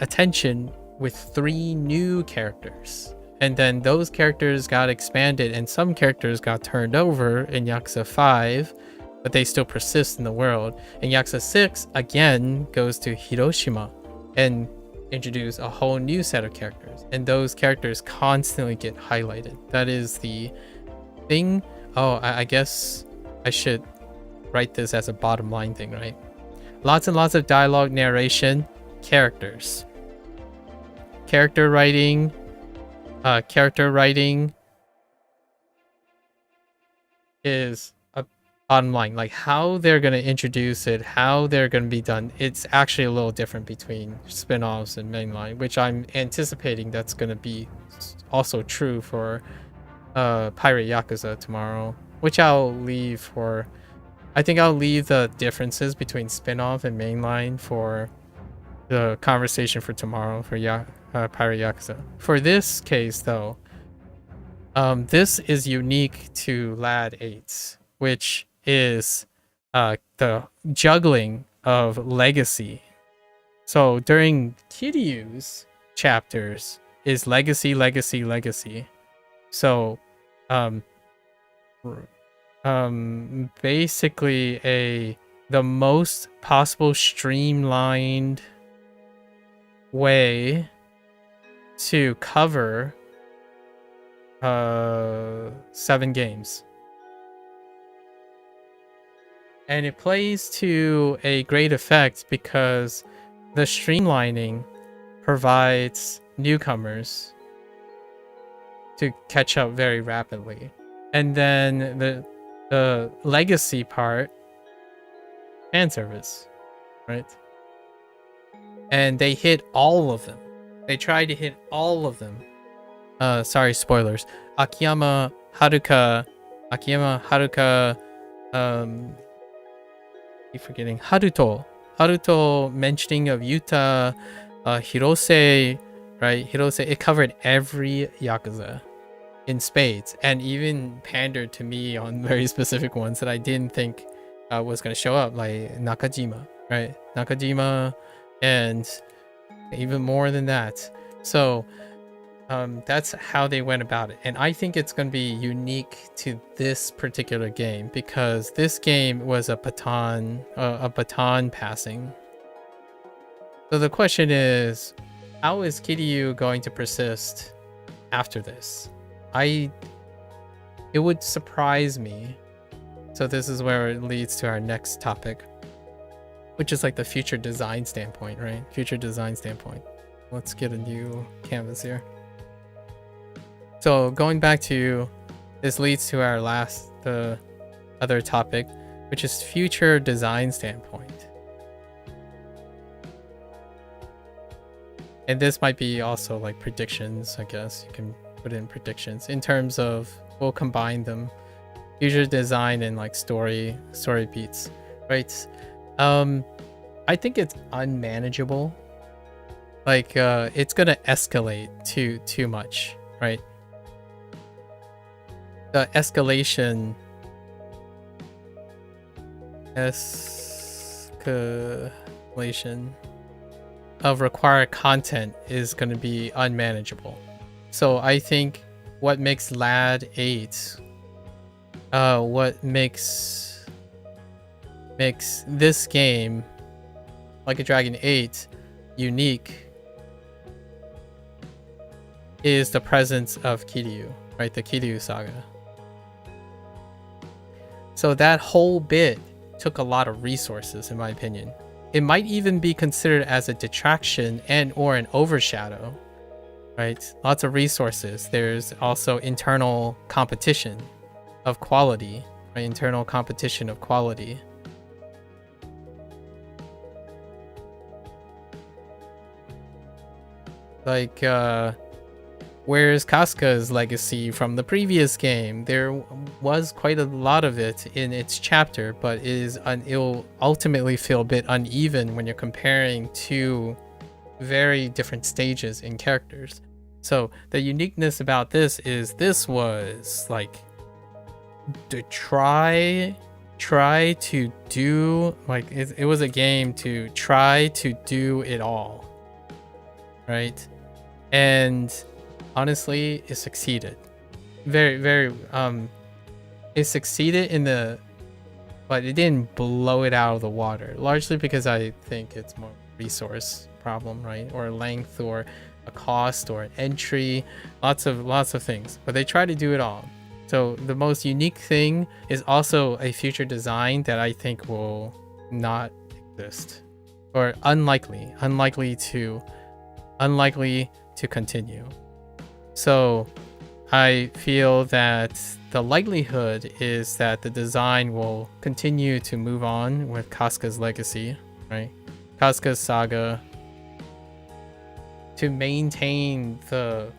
attention with 3 new characters, and then those characters got expanded and some characters got turned over in Yakuza 5, but they still persist in the world. And Yakuza 6 again goes to Hiroshima and introduce a whole new set of characters, and those characters constantly get highlighted. That is the thing. Oh, I guess I should write this as a bottom line thing, right? Lots and lots of dialogue, narration, characters, character writing is a bottom line. Like how they're going to introduce it, how they're going to be done, it's actually a little different between spin-offs and mainline, which I'm anticipating that's going to be also true for Pirate Yakuza tomorrow, which I'll leave for, I think I'll leave the differences between spin-off and mainline for the conversation for tomorrow for Pirate Yakuza. For this case, though, this is unique to LAD8, which is the juggling of legacy. So during Kiryu's chapters is legacy, legacy, legacy. So basically the most possible streamlined way to cover 7 games, and it plays to a great effect because the streamlining provides newcomers to catch up very rapidly, and then the legacy part, fan service, right? And they hit all of them. They tried to hit all of them. Sorry, spoilers. Akiyama Haruka, keep forgetting. Haruto mentioning of Yuta, Hirose, right? Hirose, it covered every Yakuza in spades, and even pandered to me on very specific ones that I didn't think was going to show up, like Nakajima, right? Nakajima, and even more than that. So that's how they went about it, and I think it's going to be unique to this particular game because this game was a baton passing. So the question is, how is Kiryu going to persist after this? It would surprise me. So this is where it leads to our next topic, which is like the future design standpoint, right? Future design standpoint. Let's get a new canvas here. So going back to this leads to our the other topic, which is future design standpoint. And this might be also like predictions, I guess. You can put in predictions in terms of, we'll combine them. Future design and like story beats, right? I think it's unmanageable. Like it's gonna escalate too much, right? The escalation of required content is going to be unmanageable. So I think what makes LAD8 what makes this game, Like a Dragon 8, unique is the presence of Kiryu, right? The Kiryu saga. So that whole bit took a lot of resources, in my opinion. It might even be considered as a detraction and or an overshadow, right? Lots of resources. There's also internal competition of quality, right? Internal competition of quality. Like, where's Casca's legacy from the previous game? There was quite a lot of it in its chapter, but it'll ultimately feel a bit uneven when you're comparing two very different stages in characters. So the uniqueness about this is this was like to try to do, like it was a game to try to do it all, right? And honestly, it succeeded. Very it succeeded but it didn't blow it out of the water, largely because I think it's more resource problem, right? Or length, or a cost, or an entry, lots of things, but they try to do it all. So the most unique thing is also a future design that I think will not exist, or unlikely to continue. So I feel that the likelihood is that the design will continue to move on with Casca's legacy, right? Casca's saga, to maintain the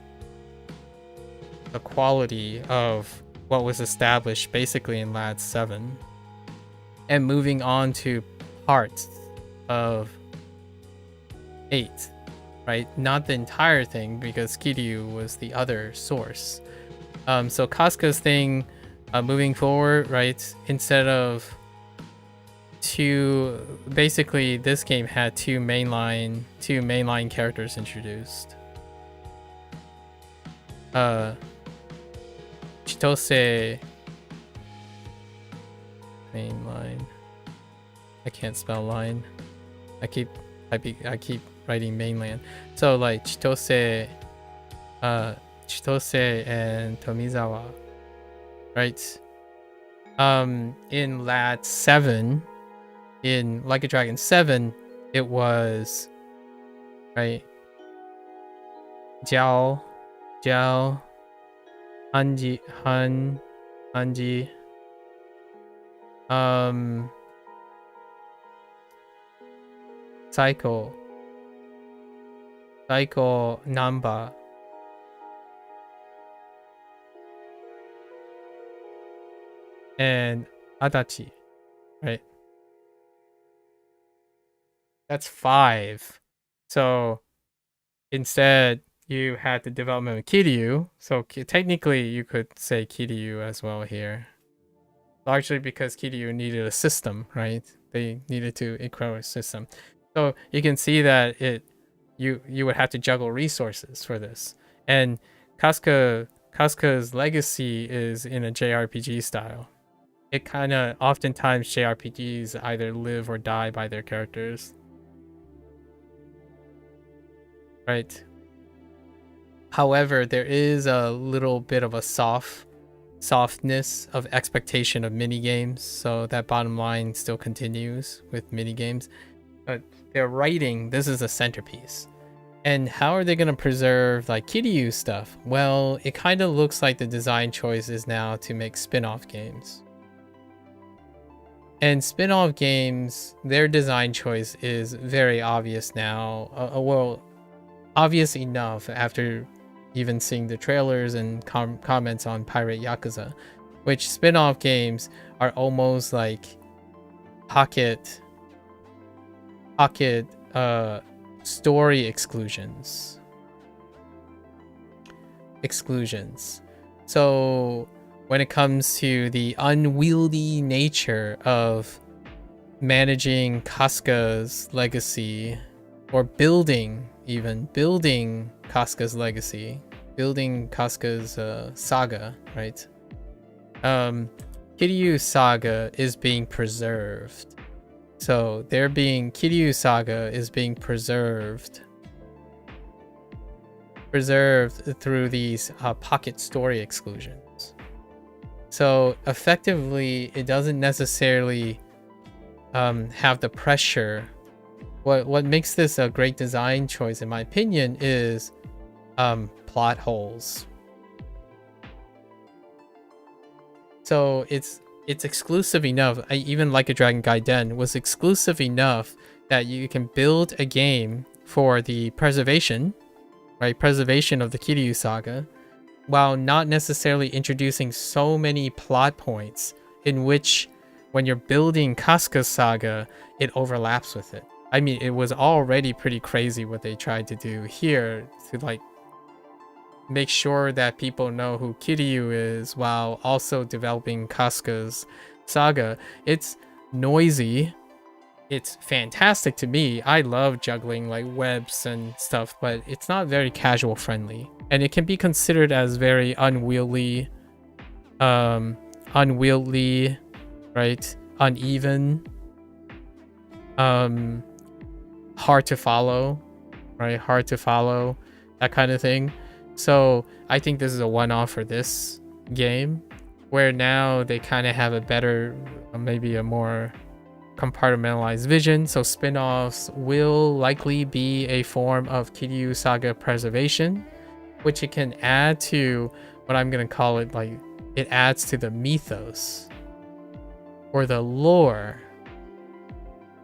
quality of what was established basically in LAD7, and moving on to parts of 8, right? Not the entire thing, because Kiryu was the other source. So Casca's thing, moving forward, right? Instead of basically this game had two mainline characters introduced. Chitose mainline. I can't spell line. I keep writing mainland. So like Chitose and Tomizawa, right? In LAD7, in Like a Dragon 7, it was, right, Jiao, Hanji, Psycho, Namba, and Adachi, right? That's 5. So instead you had the development of Kiryu. So technically you could say Kiryu as well here, largely because Kiryu needed a system, right? They needed to equip a system. So you can see that you would have to juggle resources for this. And Casca's legacy is in a JRPG style. It kind of, oftentimes JRPGs either live or die by their characters, right? However, there is a little bit of a softness of expectation of minigames, so that bottom line still continues with minigames. But their writing, this is a centerpiece. And how are they going to preserve like Kiryu stuff? Well, it kind of looks like the design choice is now to make spin-off games. And spin-off games, their design choice is very obvious now. Well, obvious enough after even seeing the trailers and comments on Pirate Yakuza, which spin-off games are almost like pocket story exclusions. So when it comes to the unwieldy nature of managing Kafka's legacy, or building Kafka's legacy, building Kafka's saga, right? Kiryu saga is being preserved. So Kiryu saga is being preserved through these pocket story exclusions. So effectively, it doesn't necessarily have the pressure. What makes this a great design choice, in my opinion, is plot holes. So it's exclusive enough. Even Like a Dragon Gaiden was exclusive enough that you can build a game for the preservation, right? Preservation of the Kiryu saga, while not necessarily introducing so many plot points in which, when you're building Kafka's saga, it overlaps with it. I mean, it was already pretty crazy what they tried to do here to like make sure that people know who Kiryu is while also developing Kafka's saga. It's noisy. It's fantastic to me. I love juggling like webs and stuff, but it's not very casual friendly. And it can be considered as very unwieldy, right? Uneven, hard to follow, right? Hard to follow, that kind of thing. So I think this is a one-off for this game, where now they kind of have a better, maybe a more compartmentalized vision. So spin-offs will likely be a form of Kiryu saga preservation, which it can add to what I'm going to call it, like, it adds to the mythos or the lore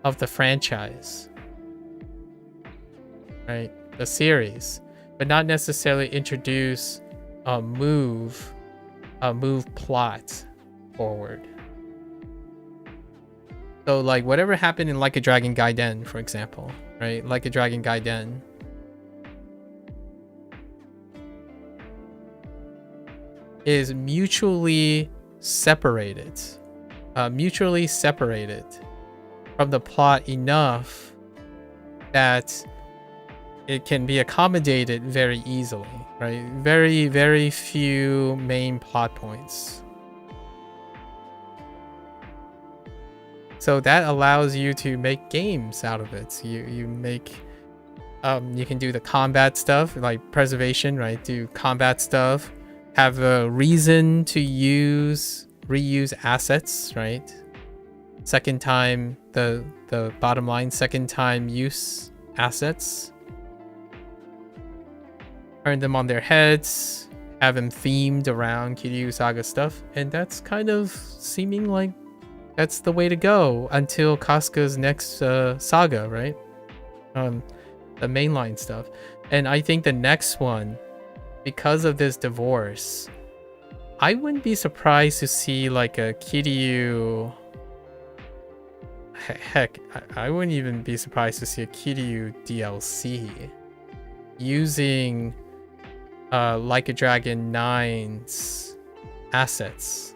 of the franchise, right? The series, but not necessarily introduce a move plot forward. So like whatever happened in Like a Dragon Gaiden, for example, right? Like a Dragon Gaiden is mutually separated from the plot enough that it can be accommodated very easily, right? Very, very few main plot points. So that allows you to make games out of it. You make, you can do the combat stuff, like preservation, right? Do combat stuff, have a reason to reuse assets, right? Second time, the bottom line, second time use assets. Turn them on their heads, have them themed around Kiryu saga stuff, and that's kind of seeming like that's the way to go until Kafka's next saga, right? The mainline stuff. And I think the next one, because of this divorce, I wouldn't be surprised to see like a Kiryu... Heck, I wouldn't even be surprised to see a Kiryu DLC using Like a Dragon 9's assets.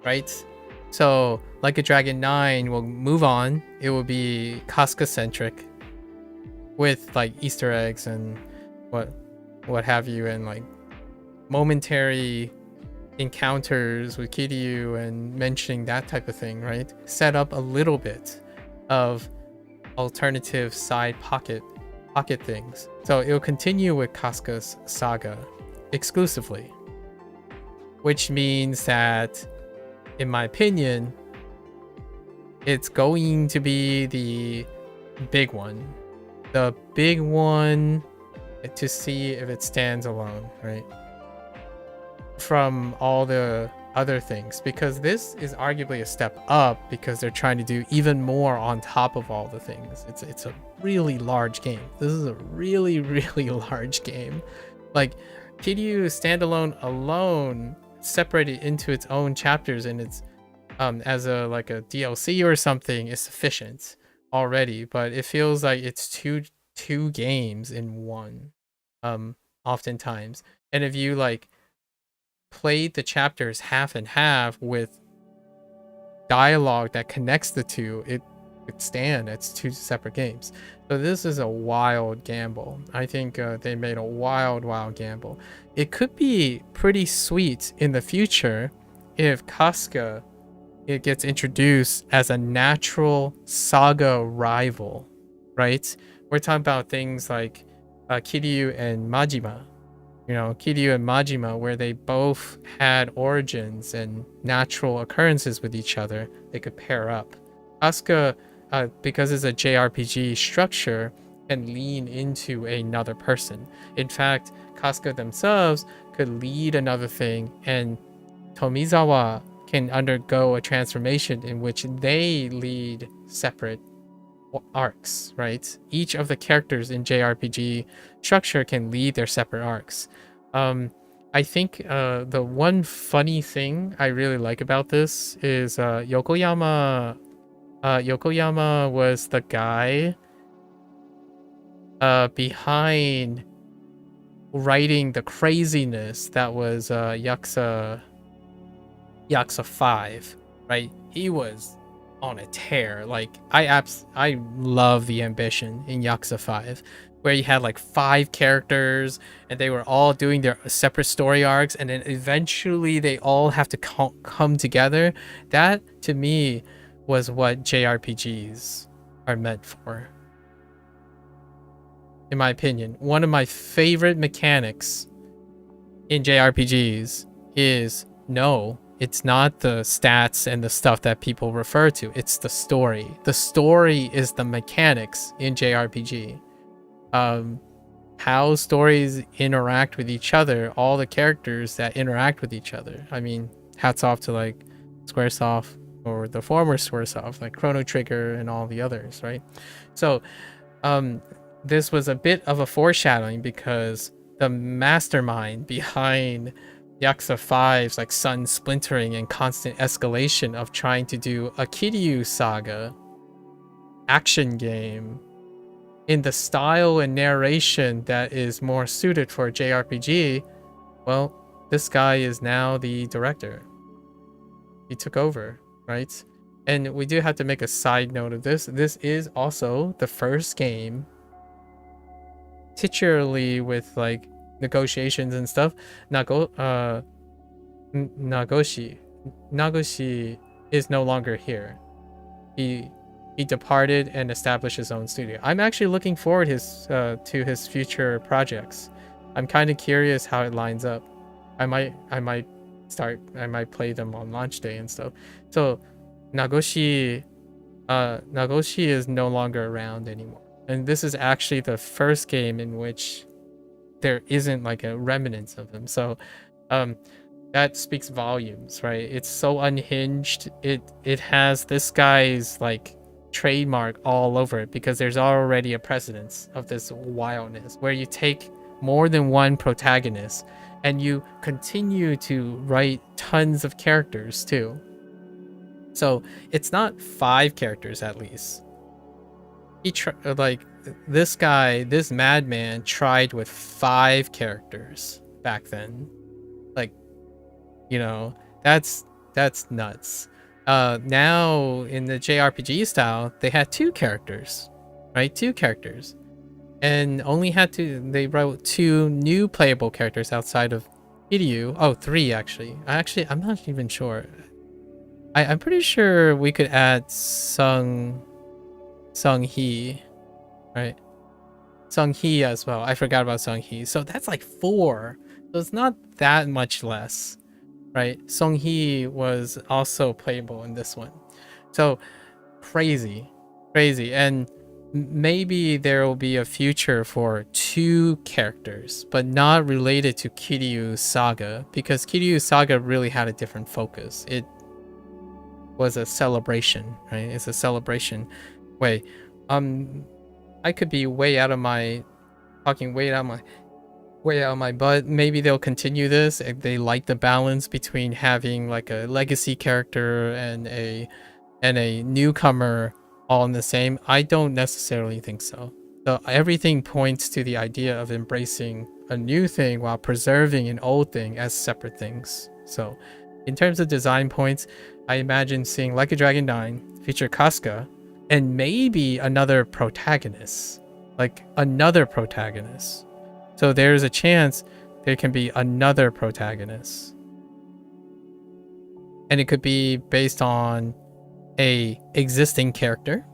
Right? So Like a Dragon 9 will move on. It will be Kafka-centric with like Easter eggs and what have you, and like momentary encounters with Kiryu and mentioning that type of thing, right? Set up a little bit of alternative side pocket things. So it'll continue with Kafka's saga exclusively, which means that, in my opinion, it's going to be the big one, the big one to see if it stands alone, right? From all the other things, because this is arguably a step up because they're trying to do even more on top of all the things. It's a really large game. This is a really, really large game. Like Kiryu standalone alone, separated into its own chapters and it's as a like a DLC or something is sufficient already, but it feels like it's two games in one oftentimes. And if you like played the chapters half and half with dialogue that connects the two, it could stand as two separate games. So this is a wild gamble. I think they made a wild gamble. It could be pretty sweet in the future if Casca it gets introduced as a natural saga rival, right? We're talking about things like Kiryu and Majima. You know, Kiryu and Majima, where they both had origins and natural occurrences with each other, they could pair up. Asuka, because it's a JRPG structure, can lean into another person. In fact, Casca themselves could lead another thing, and Tomizawa can undergo a transformation in which they lead separate arcs, right? Each of the characters in JRPG structure can lead their separate arcs. I think the one funny thing I really like about this is Yokoyama was the guy behind writing the craziness that was Yakuza 5, right? He was on a tear. Like I love the ambition in Yakuza 5, where you had like 5 characters and they were all doing their separate story arcs, and then eventually they all have to come together. That to me was what JRPGs are meant for, in my opinion. One of my favorite mechanics in JRPGs is it's not the stats and the stuff that people refer to. It's the story. The story is the mechanics in JRPG. How stories interact with each other, all the characters that interact with each other. I mean, hats off to like Squaresoft or the former Squaresoft, like Chrono Trigger and all the others, right? So, this was a bit of a foreshadowing because the mastermind behind Yakuza 5's like sun splintering and constant escalation of trying to do a Kiryu saga action game in the style and narration that is more suited for a JRPG, well, this guy is now the director. He took over, right? And we do have to make a side note of this. This is also the first game, particularly with like negotiations and stuff. Nagoshi is no longer here. He departed and established his own studio. I'm actually looking forward to his future projects. I'm kind of curious how it lines up. I might play them on launch day and stuff. So Nagoshi is no longer around anymore. And this is actually the first game in which there isn't like a remnants of him. So that speaks volumes, right? It's so unhinged. It has this guy's like trademark all over it because there's already a precedence of this wildness where you take more than one protagonist and you continue to write tons of characters too. So it's not 5 characters at least. This guy, this madman tried with 5 characters back then. Like, you know, that's nuts. Now in the JRPG style, they had 2 characters, right? 2 characters, and they wrote 2 new playable characters outside of Kiryu. Oh, 3 actually. I'm not even sure. I'm pretty sure we could add Sung Hee, right? Sung Hee as well. I forgot about Sung Hee. So that's like 4. So it's not that much less, right? Sung Hee was also playable in this one. So crazy. And maybe there will be a future for 2 characters, but not related to Kiryu Saga, because Kiryu Saga really had a different focus. It was a celebration, right? It's a celebration. Wait, I could be way out of my butt. Maybe they'll continue this if they like the balance between having like a legacy character and a newcomer all in the same. I don't necessarily think so. So everything points to the idea of embracing a new thing while preserving an old thing as separate things. So in terms of design points, I imagine seeing Like a Dragon 9 feature Casca and maybe another protagonist. Like another protagonist. So there's a chance there can be another protagonist. And it could be based on a existing character.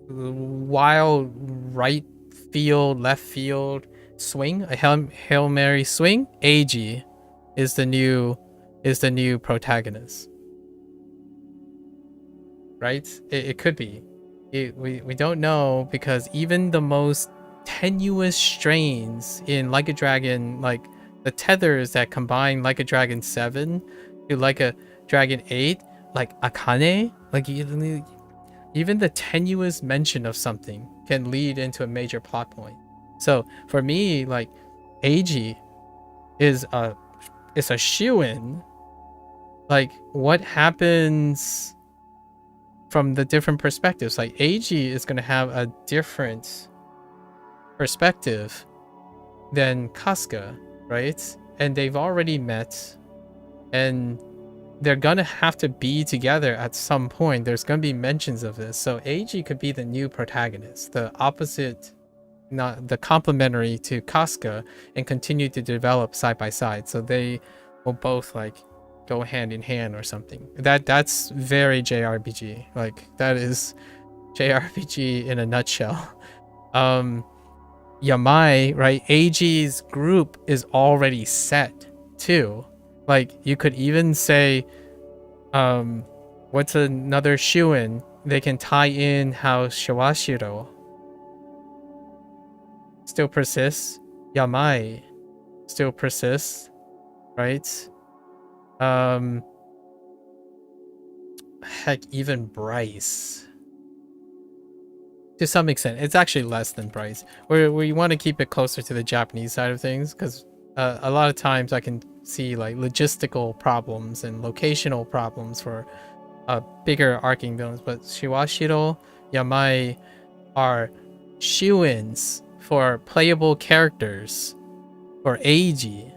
Wild right field, left field swing, a Hail Mary swing. AG is the new protagonist. Right? It could be. We don't know, because even the most tenuous strains in Like a Dragon, like the tethers that combine Like a Dragon 7 to Like a Dragon 8, like Akane, like even the tenuous mention of something can lead into a major plot point. So for me, like AG is a shoo-in. Like what happens from the different perspectives? Like AG is going to have a different perspective than Casca, right? And they've already met, and they're gonna have to be together at some point. There's gonna be mentions of this. So AG could be the new protagonist, the opposite, not the complementary to Casca, and continue to develop side by side. So they will both like go hand in hand or something. That's very JRPG. Like that is JRPG in a nutshell. Yamai, right? AG's group is already set too. Like you could even say, what's another shoo-in? They can tie in how Shawashiro still persists. Yamai still persists, right? Heck, even Bryce. To some extent, it's actually less than Bryce. We want to keep it closer to the Japanese side of things, because a lot of times I can see like logistical problems and locational problems for bigger arcing villains. But Shiwashiro, Yamai are shoo-ins for playable characters for AG.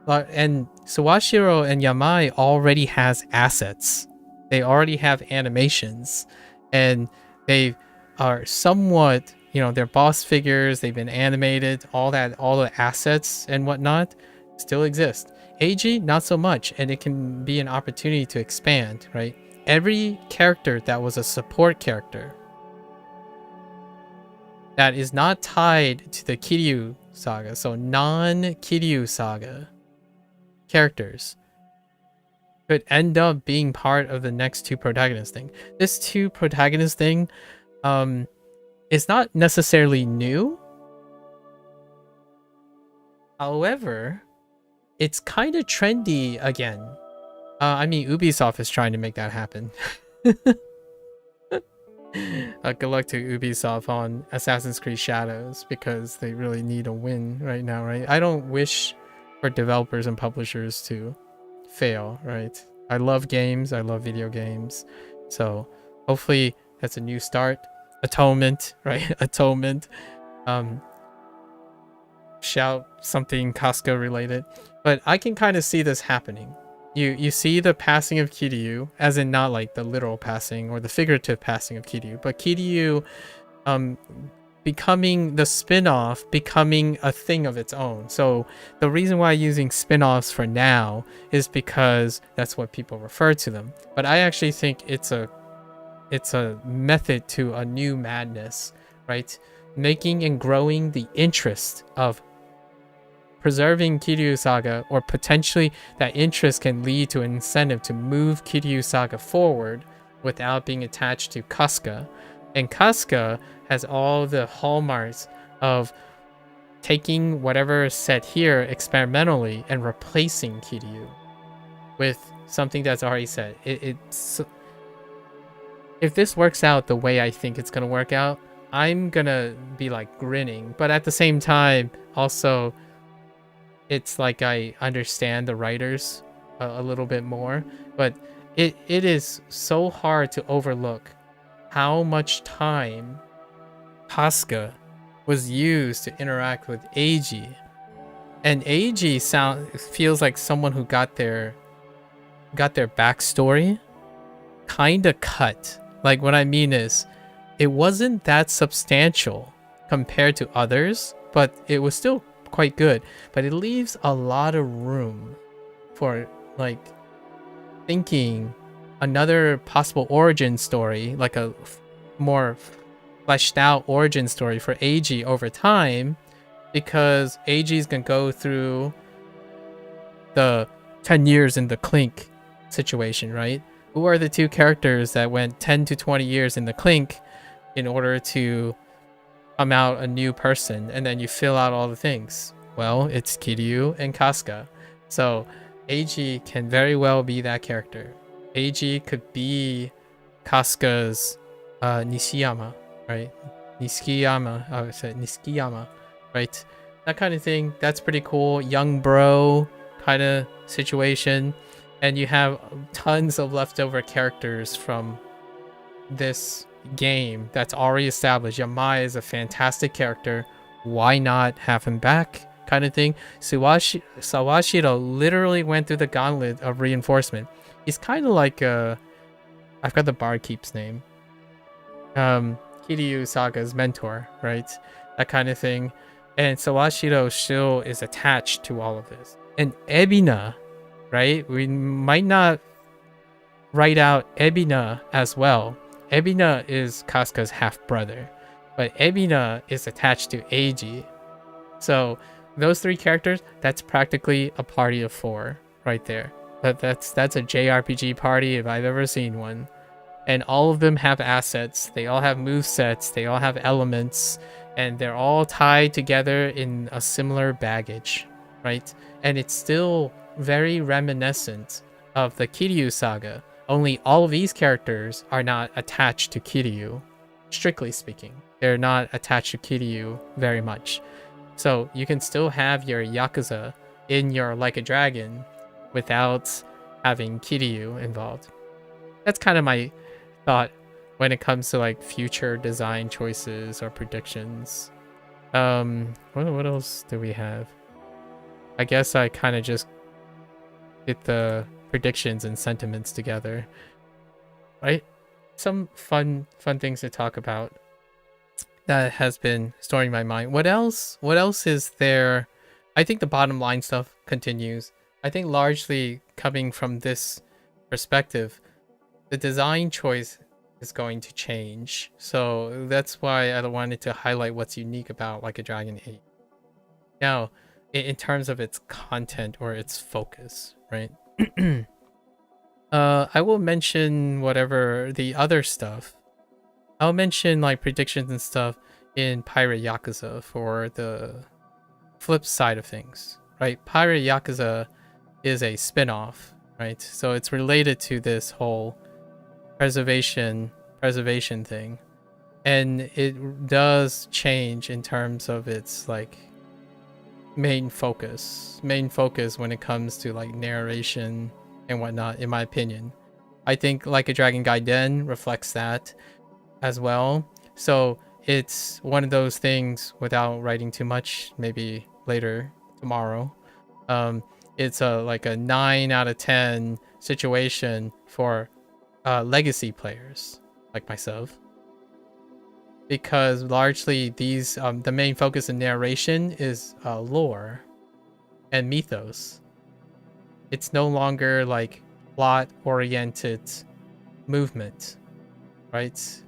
And Suwashiro and Yamai already has assets. They already have animations. And they are somewhat, you know, they're boss figures, they've been animated, all the assets and whatnot still exist. AG, not so much, and it can be an opportunity to expand, right? Every character that was a support character that is not tied to the Kiryu saga, so non-Kiryu saga characters, could end up being part of the next two protagonist thing. This two protagonist thing is not necessarily new. However, it's kind of trendy again. I mean, Ubisoft is trying to make that happen. Good luck to Ubisoft on Assassin's Creed Shadows, because they really need a win right now, right? I don't wish for developers and publishers to fail, right? I love games, I love video games, so hopefully that's a new start. Atonement, right? Atonement. Shout something Casca related, but I can kind of see this happening. You see the passing of Kiryu, as in not like the literal passing or the figurative passing of Kiryu, but Kiryu becoming the spin-off, becoming a thing of its own. So the reason why I'm using spin-offs for now is because that's what people refer to them. But I actually think it's a method to a new madness, right? Making and growing the interest of preserving Kiryu Saga, or potentially that interest can lead to an incentive to move Kiryu Saga forward without being attached to Casca. And Casca has all the hallmarks of taking whatever is set here experimentally and replacing Kiryu with something that's already set. It's if this works out the way I think it's gonna work out, I'm gonna be like grinning. But at the same time, also, it's like I understand the writers a little bit more. But it is so hard to overlook how much time Casca was used to interact with Eiji. And Eiji feels like someone who got their backstory kind of cut. Like, what I mean is, it wasn't that substantial compared to others, but it was still quite good. But it leaves a lot of room for, like, thinking another possible origin story, like a more fleshed out origin story for Eiji over time, because Eiji's gonna go through the 10 years in the clink situation, right? Who are the two characters that went 10 to 20 years in the clink in order to come out a new person, and then you fill out all the things? Well, it's Kiryu and Casca. So Eiji can very well be that character. Eiji could be Casca's Nishiyama, right? Nishiyama, right? That kind of thing. That's pretty cool. Young bro kind of situation. And you have tons of leftover characters from this game that's already established. Yamai is a fantastic character. Why not have him back? Kind of thing. Sawashiro literally went through the gauntlet of reinforcement. He's kind of like I forgot the barkeep's name. Kiryu Saga's mentor, right? That kind of thing. And Sawashiro still is attached to all of this. And Ebina, right? We might not write out Ebina as well. Ebina is Casca's half-brother, but Ebina is attached to Eiji. So those three characters, that's practically a party of 4 right there. That's a JRPG party if I've ever seen one. And all of them have assets, they all have movesets, they all have elements, and they're all tied together in a similar baggage, right? And it's still very reminiscent of the Kiryu saga, only all of these characters are not attached to Kiryu, strictly speaking. They're not attached to Kiryu very much. So you can still have your Yakuza in your Like a Dragon without having Kiryu involved. That's kind of my thought when it comes to like future design choices or predictions. What else do we have? I guess I kind of just get the predictions and sentiments together, right? Some fun things to talk about that has been storing my mind. What else is there? I think the bottom line stuff continues. I think largely coming from this perspective, the design choice is going to change. So that's why I wanted to highlight what's unique about Like a Dragon 8. Now, in terms of its content or its focus, right? I will mention whatever the other stuff. I'll mention like predictions and stuff in Pirate Yakuza for the flip side of things, right? Pirate Yakuza is a spin-off, right? So it's related to this whole preservation thing, and it does change in terms of its like main focus when it comes to like narration and whatnot, in my opinion. I think Like a Dragon Gaiden reflects that as well. So it's one of those things, without writing too much, maybe later tomorrow, it's like a 9 out of 10 situation for legacy players like myself, because largely these the main focus in narration is lore and mythos. It's no longer like plot oriented movement, right?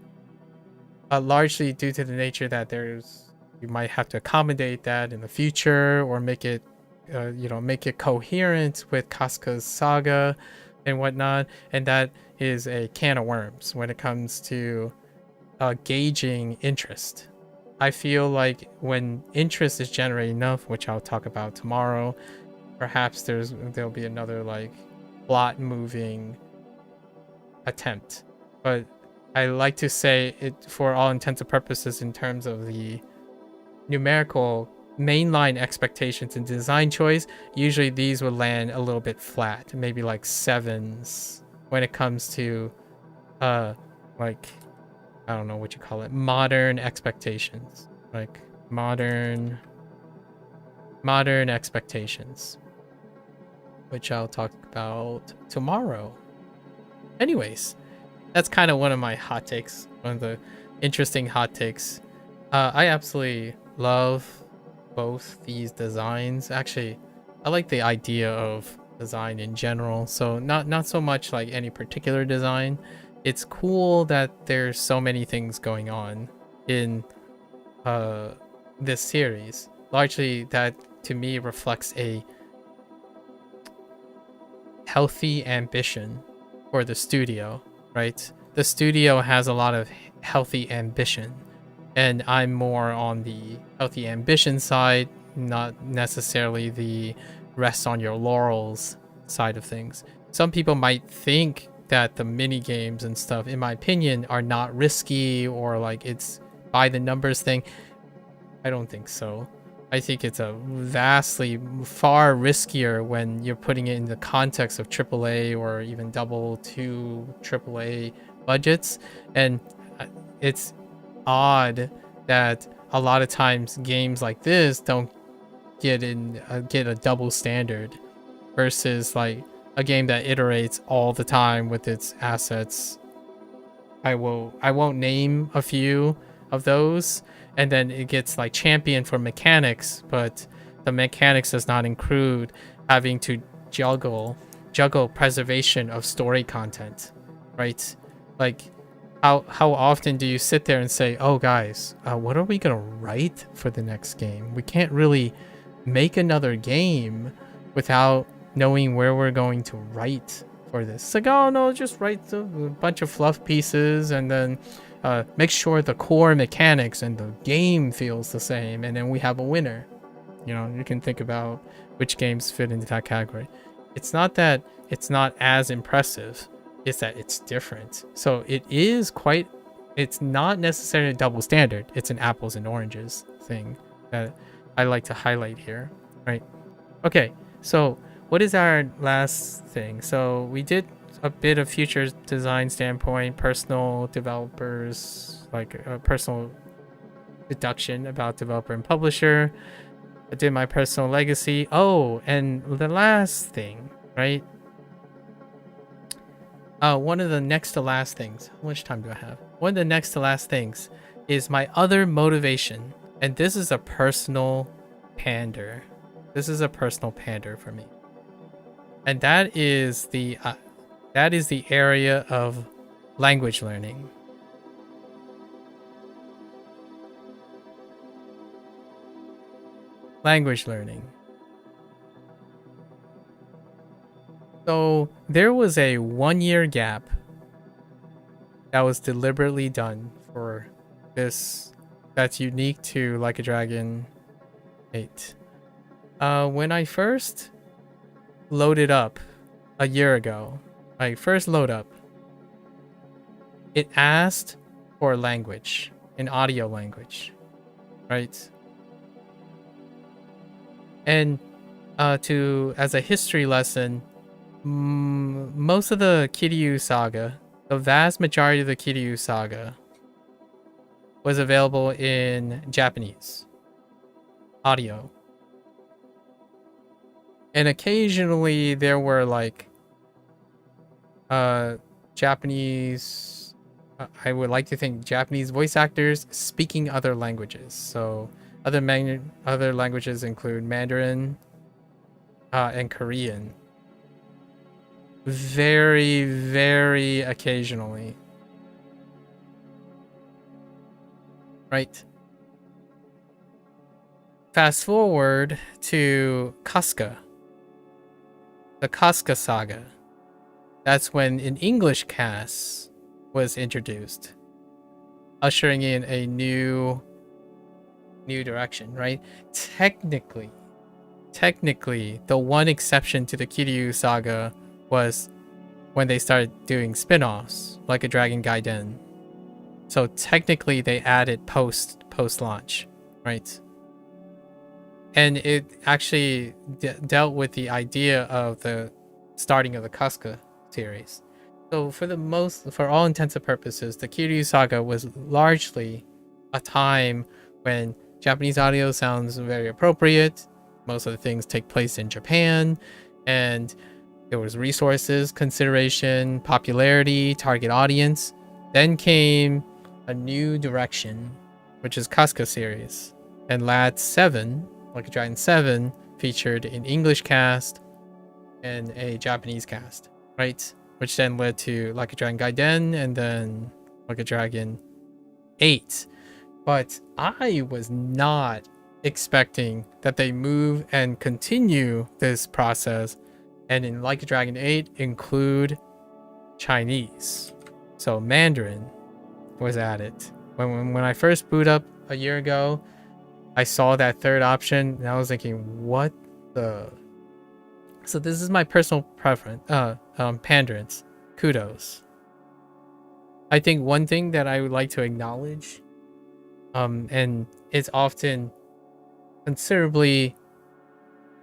Largely due to the nature that you might have to accommodate that in the future, or make it make it coherent with Casca's saga and whatnot, and that is a can of worms when it comes to gauging interest. I feel like when interest is generated enough, which I'll talk about tomorrow, perhaps there'll be another like plot moving attempt. But I like to say it for all intents and purposes in terms of the numerical mainline expectations and design choice, usually these would land a little bit flat, maybe like 7s when it comes to like, I don't know what you call it, modern expectations, like modern expectations, which I'll talk about tomorrow. Anyways, that's kind of one of my hot takes, one of the interesting hot takes. I absolutely love both these designs. Actually, I like the idea of design in general, so not so much like any particular design. It's cool that there's so many things going on in this series. Largely, that to me reflects a healthy ambition for the studio, right? The studio has a lot of healthy ambition, and I'm more on the healthy ambition side, not necessarily the rest on your laurels side of things. Some people might think that the mini games and stuff, in my opinion, are not risky or like it's by the numbers thing. I don't think so. I think it's a vastly far riskier when you're putting it in the context of AAA or even double to AAA budgets. And it's odd that a lot of times games like this don't get a double standard versus like a game that iterates all the time with its assets. I won't name a few of those, and then it gets like championed for mechanics, but the mechanics does not include having to juggle preservation of story content, right? Like how often do you sit there and say, oh guys, what are we gonna write for the next game? We can't really make another game without knowing where we're going to write for this. It's like, oh no, just write a bunch of fluff pieces and then make sure the core mechanics and the game feels the same, and then we have a winner. You know, you can think about which games fit into that category. It's not that it's not as impressive, it's that it's different. So it's not necessarily a double standard, it's an apples and oranges thing that I like to highlight here, right? Okay, so what is our last thing? So we did a bit of future design standpoint, personal developers, like a personal deduction about developer and publisher. I did my personal legacy. Oh, and the last thing, right? One of the next to last things. How much time do I have? One of the next to last things is my other motivation. And this is a personal pander. This is a personal pander for me. And that is the area of language learning. Language learning. So there was a 1-year gap that was deliberately done for this. That's unique to Like a Dragon 8. When I first loaded up a year ago, it asked for language, an audio language, right? And as a history lesson, most of the Kiryu saga, the vast majority of the Kiryu saga, was available in Japanese audio. And occasionally there were like Japanese, I would like to think Japanese voice actors speaking other languages. So other languages include Mandarin and Korean. Very, very occasionally. Right. Fast forward to Casca. The Casca saga. that's when an English cast was introduced, ushering in a new direction, right? Technically, the one exception to the Kiryu saga was when they started doing spin-offs, like a Dragon Gaiden. So technically they added post launch, right? And it actually dealt with the idea of the starting of the Casca series. So for all intents and purposes, the Kiryu saga was largely a time when Japanese audio sounds very appropriate. Most of the things take place in Japan, and there was resources, consideration, popularity, target audience. Then came a new direction, which is Casca series, and LAD8, like a Dragon 7, featured an English cast and a Japanese cast, right? Which then led to Like a Dragon Gaiden and then Like a Dragon 8. But I was not expecting that they move and continue this process and in Like a Dragon 8 include Chinese. So Mandarin was added. When I first boot up a year ago, I saw that third option and I was thinking, what the? So this is my personal preference. Pandurance. Kudos. I think one thing that I would like to acknowledge, and it's often considerably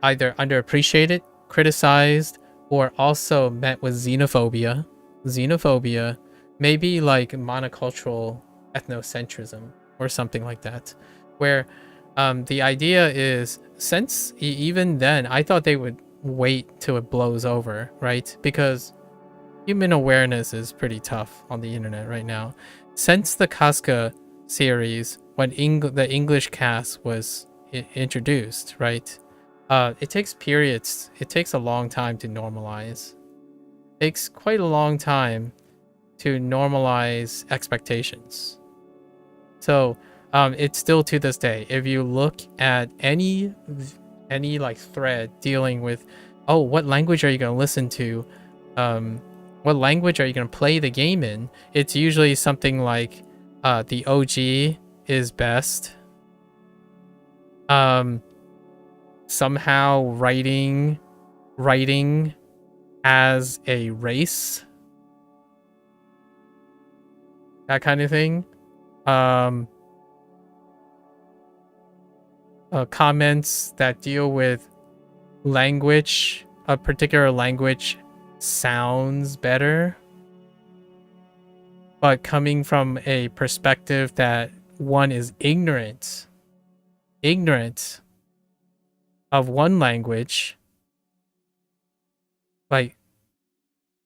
either underappreciated, criticized, or also met with xenophobia, maybe like monocultural ethnocentrism or something like that, where the idea is, since even then I thought they would wait till it blows over, right? Because human awareness is pretty tough on the internet right now. Since the Casca series, when the English cast was introduced, right? It takes periods. It takes a long time to normalize. It takes quite a long time to normalize expectations. So it's still to this day, if you look at any like thread dealing with, oh, what language are you going to listen to? What language are you going to play the game in? It's usually something like the OG is best. Somehow writing as a race, that kind of thing. Comments that deal with language, a particular language sounds better, but coming from a perspective that one is ignorant of one language, like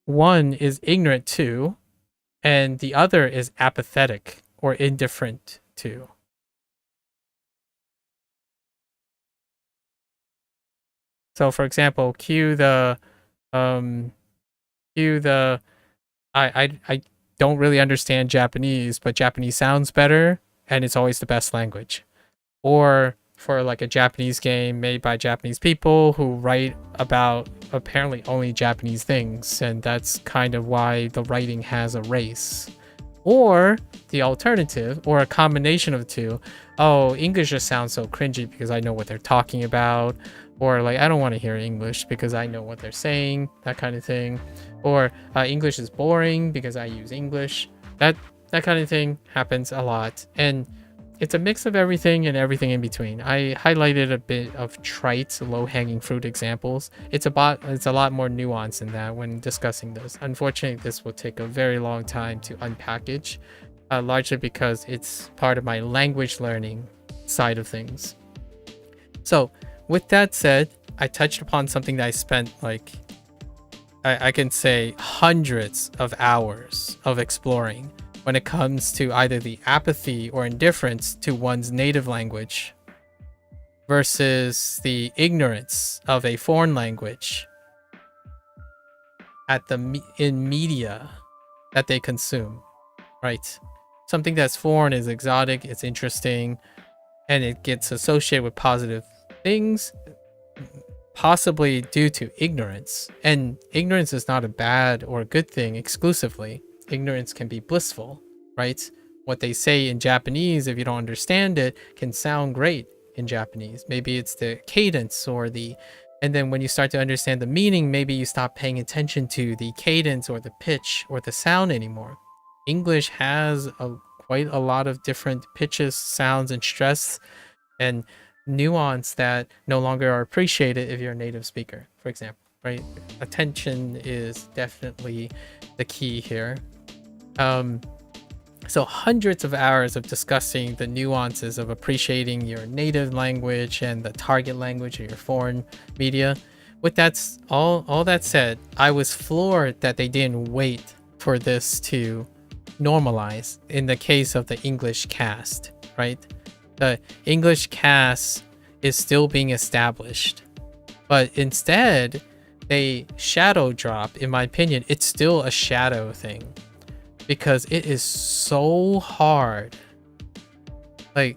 one is ignorant to, and the other is apathetic or indifferent to. So for example, I don't really understand Japanese, but Japanese sounds better and it's always the best language. Or for like a Japanese game made by Japanese people who write about apparently only Japanese things, and that's kind of why the writing has a race. Or the alternative, or a combination of the two, oh, English just sounds so cringy because I know what they're talking about, or like I don't want to hear English because I know what they're saying, that kind of thing. Or English is boring because I use English. That kind of thing happens a lot, and it's a mix of everything and everything in between. I highlighted a bit of trite, low-hanging fruit examples. It's a lot more nuanced than that when discussing this. Unfortunately, this will take a very long time to unpackage, largely because it's part of my language learning side of things. So, with that said, I touched upon something that I spent like, I can say hundreds of hours of exploring when it comes to either the apathy or indifference to one's native language versus the ignorance of a foreign language in media that they consume, right? Something that's foreign is exotic, it's interesting, and it gets associated with positive things, possibly due to ignorance. And ignorance is not a bad or a good thing exclusively. Ignorance can be blissful, right? What they say in Japanese, if you don't understand it, can sound great in Japanese. Maybe it's the cadence or the, and then when you start to understand the meaning, maybe you stop paying attention to the cadence or the pitch or the sound anymore. English has quite a lot of different pitches, sounds, and stress and nuance that no longer are appreciated if you're a native speaker, for example, right? Attention is definitely the key here. So hundreds of hours of discussing the nuances of appreciating your native language and the target language of your foreign media. With that, all that said, I was floored that they didn't wait for this to normalize in the case of the English cast, right? The English cast is still being established, but instead they shadow drop. In my opinion, it's still a shadow thing because it is so hard, like,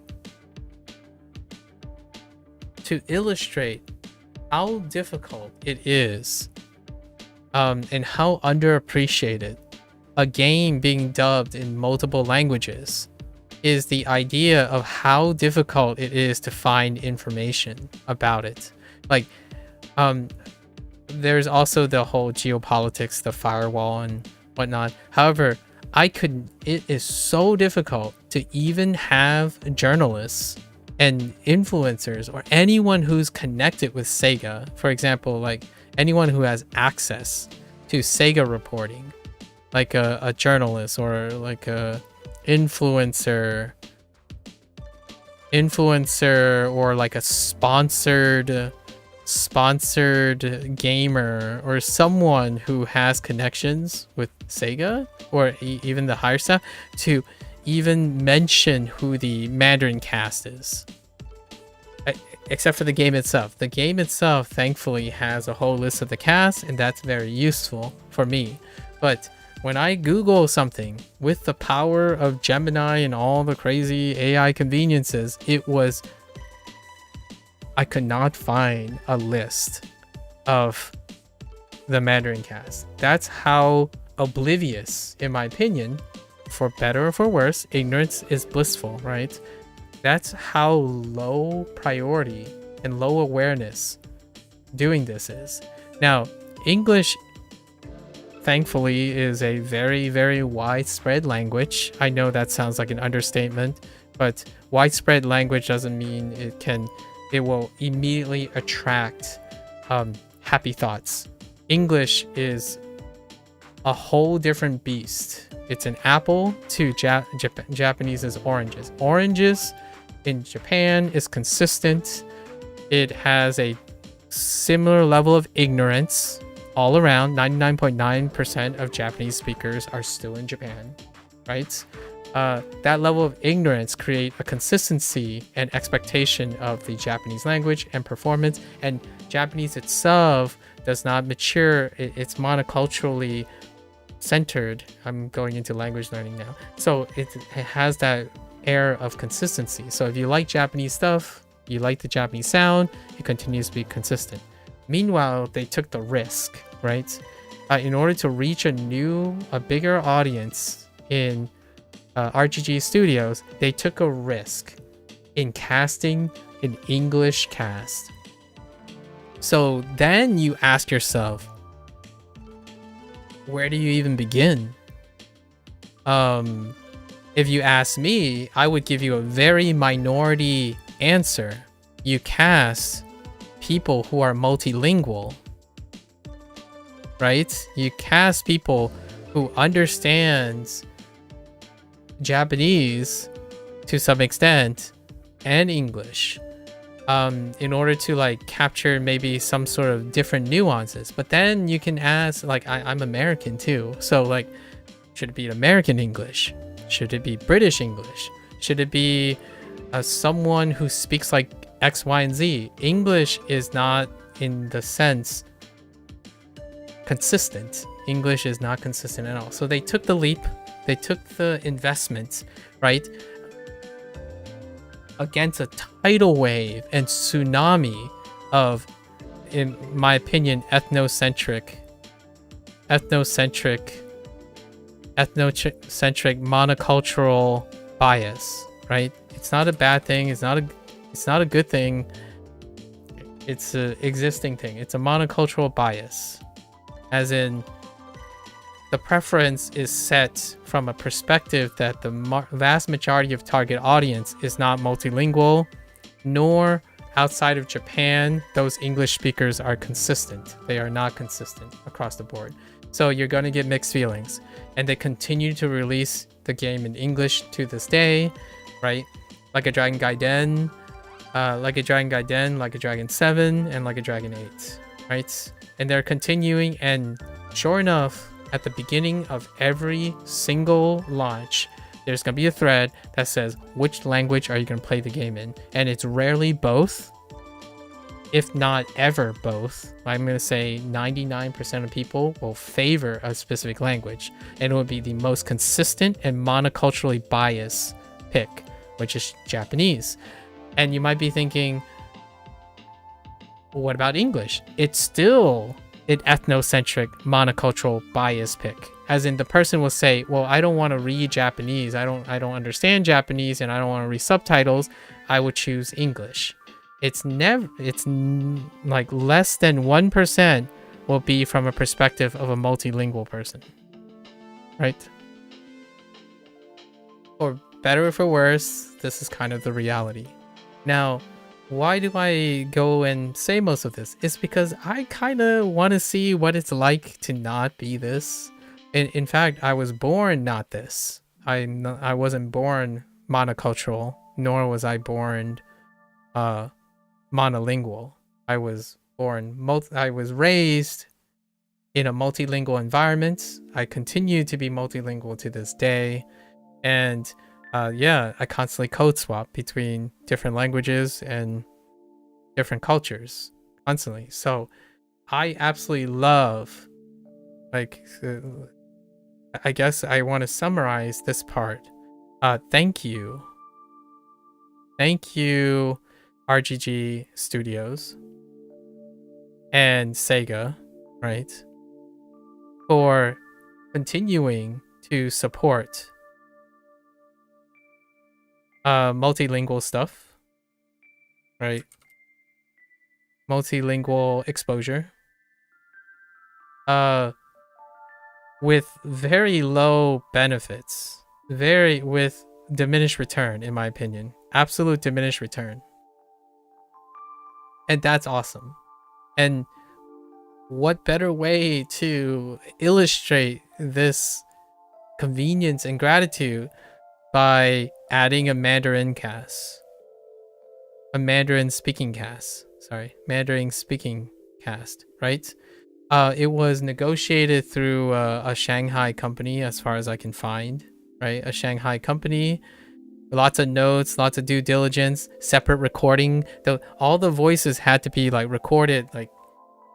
to illustrate how difficult it is and how underappreciated a game being dubbed in multiple languages is the idea of how difficult it is to find information about it. Like, there's also the whole geopolitics, the firewall and whatnot. However, it is so difficult to even have journalists and influencers or anyone who's connected with SEGA, for example, like anyone who has access to SEGA reporting, like a journalist or like a influencer or like a sponsored gamer or someone who has connections with SEGA or even the higher staff to even mention who the Mandarin cast is. Except for the game itself. The game itself thankfully has a whole list of the cast, and that's very useful for me. But when I Google something with the power of Gemini and all the crazy AI conveniences, I could not find a list of the Mandarin cast. That's how oblivious, in my opinion, for better or for worse, ignorance is blissful, right? That's how low priority and low awareness doing this is. Now, English, thankfully, is a very, very widespread language. I know that sounds like an understatement, but widespread language doesn't mean it will immediately attract happy thoughts. English is a whole different beast. It's an apple to Japanese is oranges. Oranges in Japan is consistent. It has a similar level of ignorance all around. 99.9% of Japanese speakers are still in Japan, right? That level of ignorance create a consistency and expectation of the Japanese language and performance, and Japanese itself does not mature. It's monoculturally centered. I'm going into language learning now. So it has that air of consistency. So if you like Japanese stuff, you like the Japanese sound, it continues to be consistent. Meanwhile, they took the risk, right? In order to reach a bigger audience in RGG Studios, they took a risk in casting an English cast. So then you ask yourself, where do you even begin? If you ask me, I would give you a very minority answer. You cast people who are multilingual, right? You cast people who understands Japanese to some extent and English in order to like capture maybe some sort of different nuances. But then you can ask, like, I'm American too, so like, should it be American English? Should it be British English? Should it be someone who speaks like X, Y, and Z? English is not, in the sense, consistent. English is not consistent at all. So they took the leap. They took the investment, right? Against a tidal wave and tsunami of in my opinion, ethnocentric monocultural bias, right? It's not a bad thing. It's not a good thing. It's an existing thing. It's a monocultural bias, as in the preference is set from a perspective that the vast majority of target audience is not multilingual, nor outside of Japan, those English speakers are consistent. They are not consistent across the board. So you're going to get mixed feelings. And they continue to release the game in English to this day, right? Like a Dragon Gaiden, Like a Dragon 7, and Like a Dragon 8, right? And they're continuing, and sure enough, at the beginning of every single launch, there's going to be a thread that says, which language are you going to play the game in? And it's rarely both, if not ever both. I'm going to say 99% of people will favor a specific language, and it will be the most consistent and monoculturally biased pick, which is Japanese. And you might be thinking, well, what about English? It's still an ethnocentric monocultural bias pick. As in, the person will say, well, I don't want to read Japanese. I don't understand Japanese, and I don't want to read subtitles. I would choose English. It's like less than 1% will be from a perspective of a multilingual person, right? For better or for worse, this is kind of the reality. Now, why do I go and say most of this? It's because I kind of want to see what it's like to not be this. In fact, I was born not this. I wasn't born monocultural, nor was I born monolingual. I was raised in a multilingual environment. I continue to be multilingual to this day, and yeah, I constantly code swap between different languages and different cultures constantly. So I absolutely love, like, I guess I want to summarize this part. Thank you RGG Studios and SEGA, right, for continuing to support multilingual stuff, right? Multilingual exposure with very low benefits, with diminished return, in my opinion. Absolute diminished return. And that's awesome. And what better way to illustrate this convenience and gratitude by adding a Mandarin cast. A Mandarin speaking cast. Right? It was negotiated through a Shanghai company, as far as I can find, right? A Shanghai company, lots of notes, lots of due diligence, separate recording. All the voices had to be like recorded, like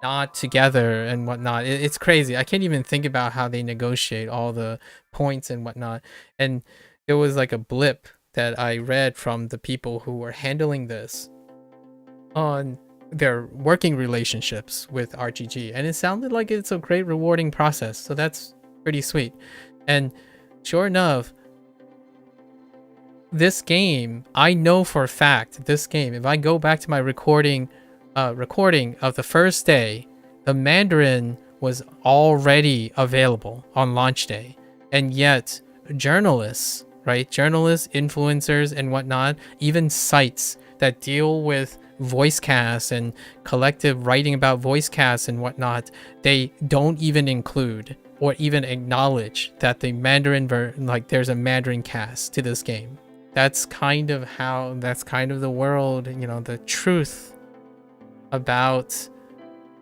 not together and whatnot. It's crazy. I can't even think about how they negotiate all the points and whatnot. And there was like a blip that I read from the people who were handling this on their working relationships with RGG, and it sounded like it's a great rewarding process, so that's pretty sweet. And sure enough, this game, I know for a fact, this game, if I go back to my recording of the first day, the Mandarin was already available on launch day, and yet journalists, right, influencers and whatnot, even sites that deal with voice casts and collective writing about voice casts and whatnot, they don't even include or even acknowledge that the Mandarin there's a Mandarin cast to this game. That's kind of the world, you know, the truth about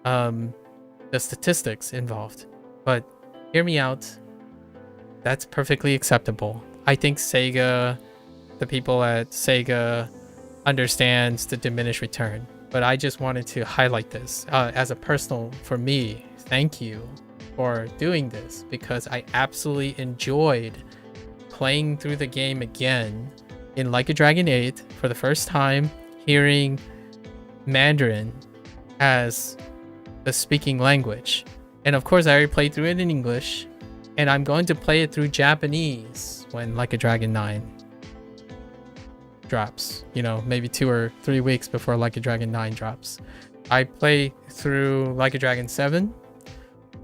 the statistics involved. But hear me out, that's perfectly acceptable. I think SEGA, the people at SEGA, understands the diminished return, but I just wanted to highlight this as a personal, for me, thank you for doing this, because I absolutely enjoyed playing through the game again in Like a Dragon 8 for the first time, hearing Mandarin as the speaking language. And of course, I already played through it in English, and I'm going to play it through Japanese when Like a Dragon 9 drops. You know, maybe 2 or 3 weeks before Like a Dragon 9 drops. I play through Like a Dragon 7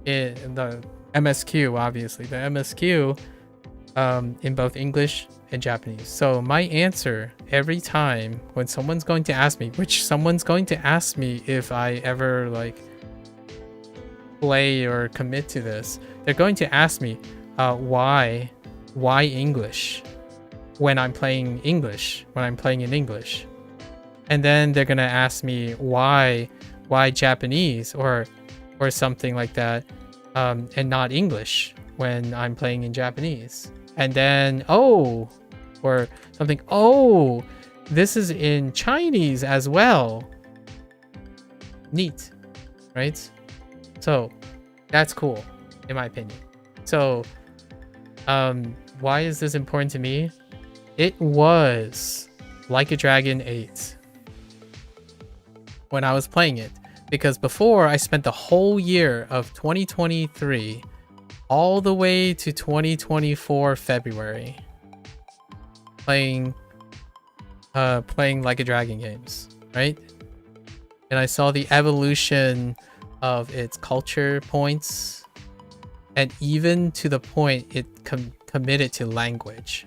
in the MSQ, obviously. The MSQ in both English and Japanese. So my answer every time when someone's going to ask me, which someone's going to ask me if I ever like play or commit to this, they're going to ask me why English when I'm playing English, when I'm playing in English. And then they're gonna ask me why Japanese or something like that, and not English when I'm playing in Japanese. And then or something, this is in Chinese as well. Neat, right? So that's cool in my opinion. So why is this important to me? It was Like a Dragon 8 when I was playing it, because before I spent the whole year of 2023 all the way to 2024 February playing Like a Dragon games, right? And I saw the evolution of its culture points, and even to the point it committed to language.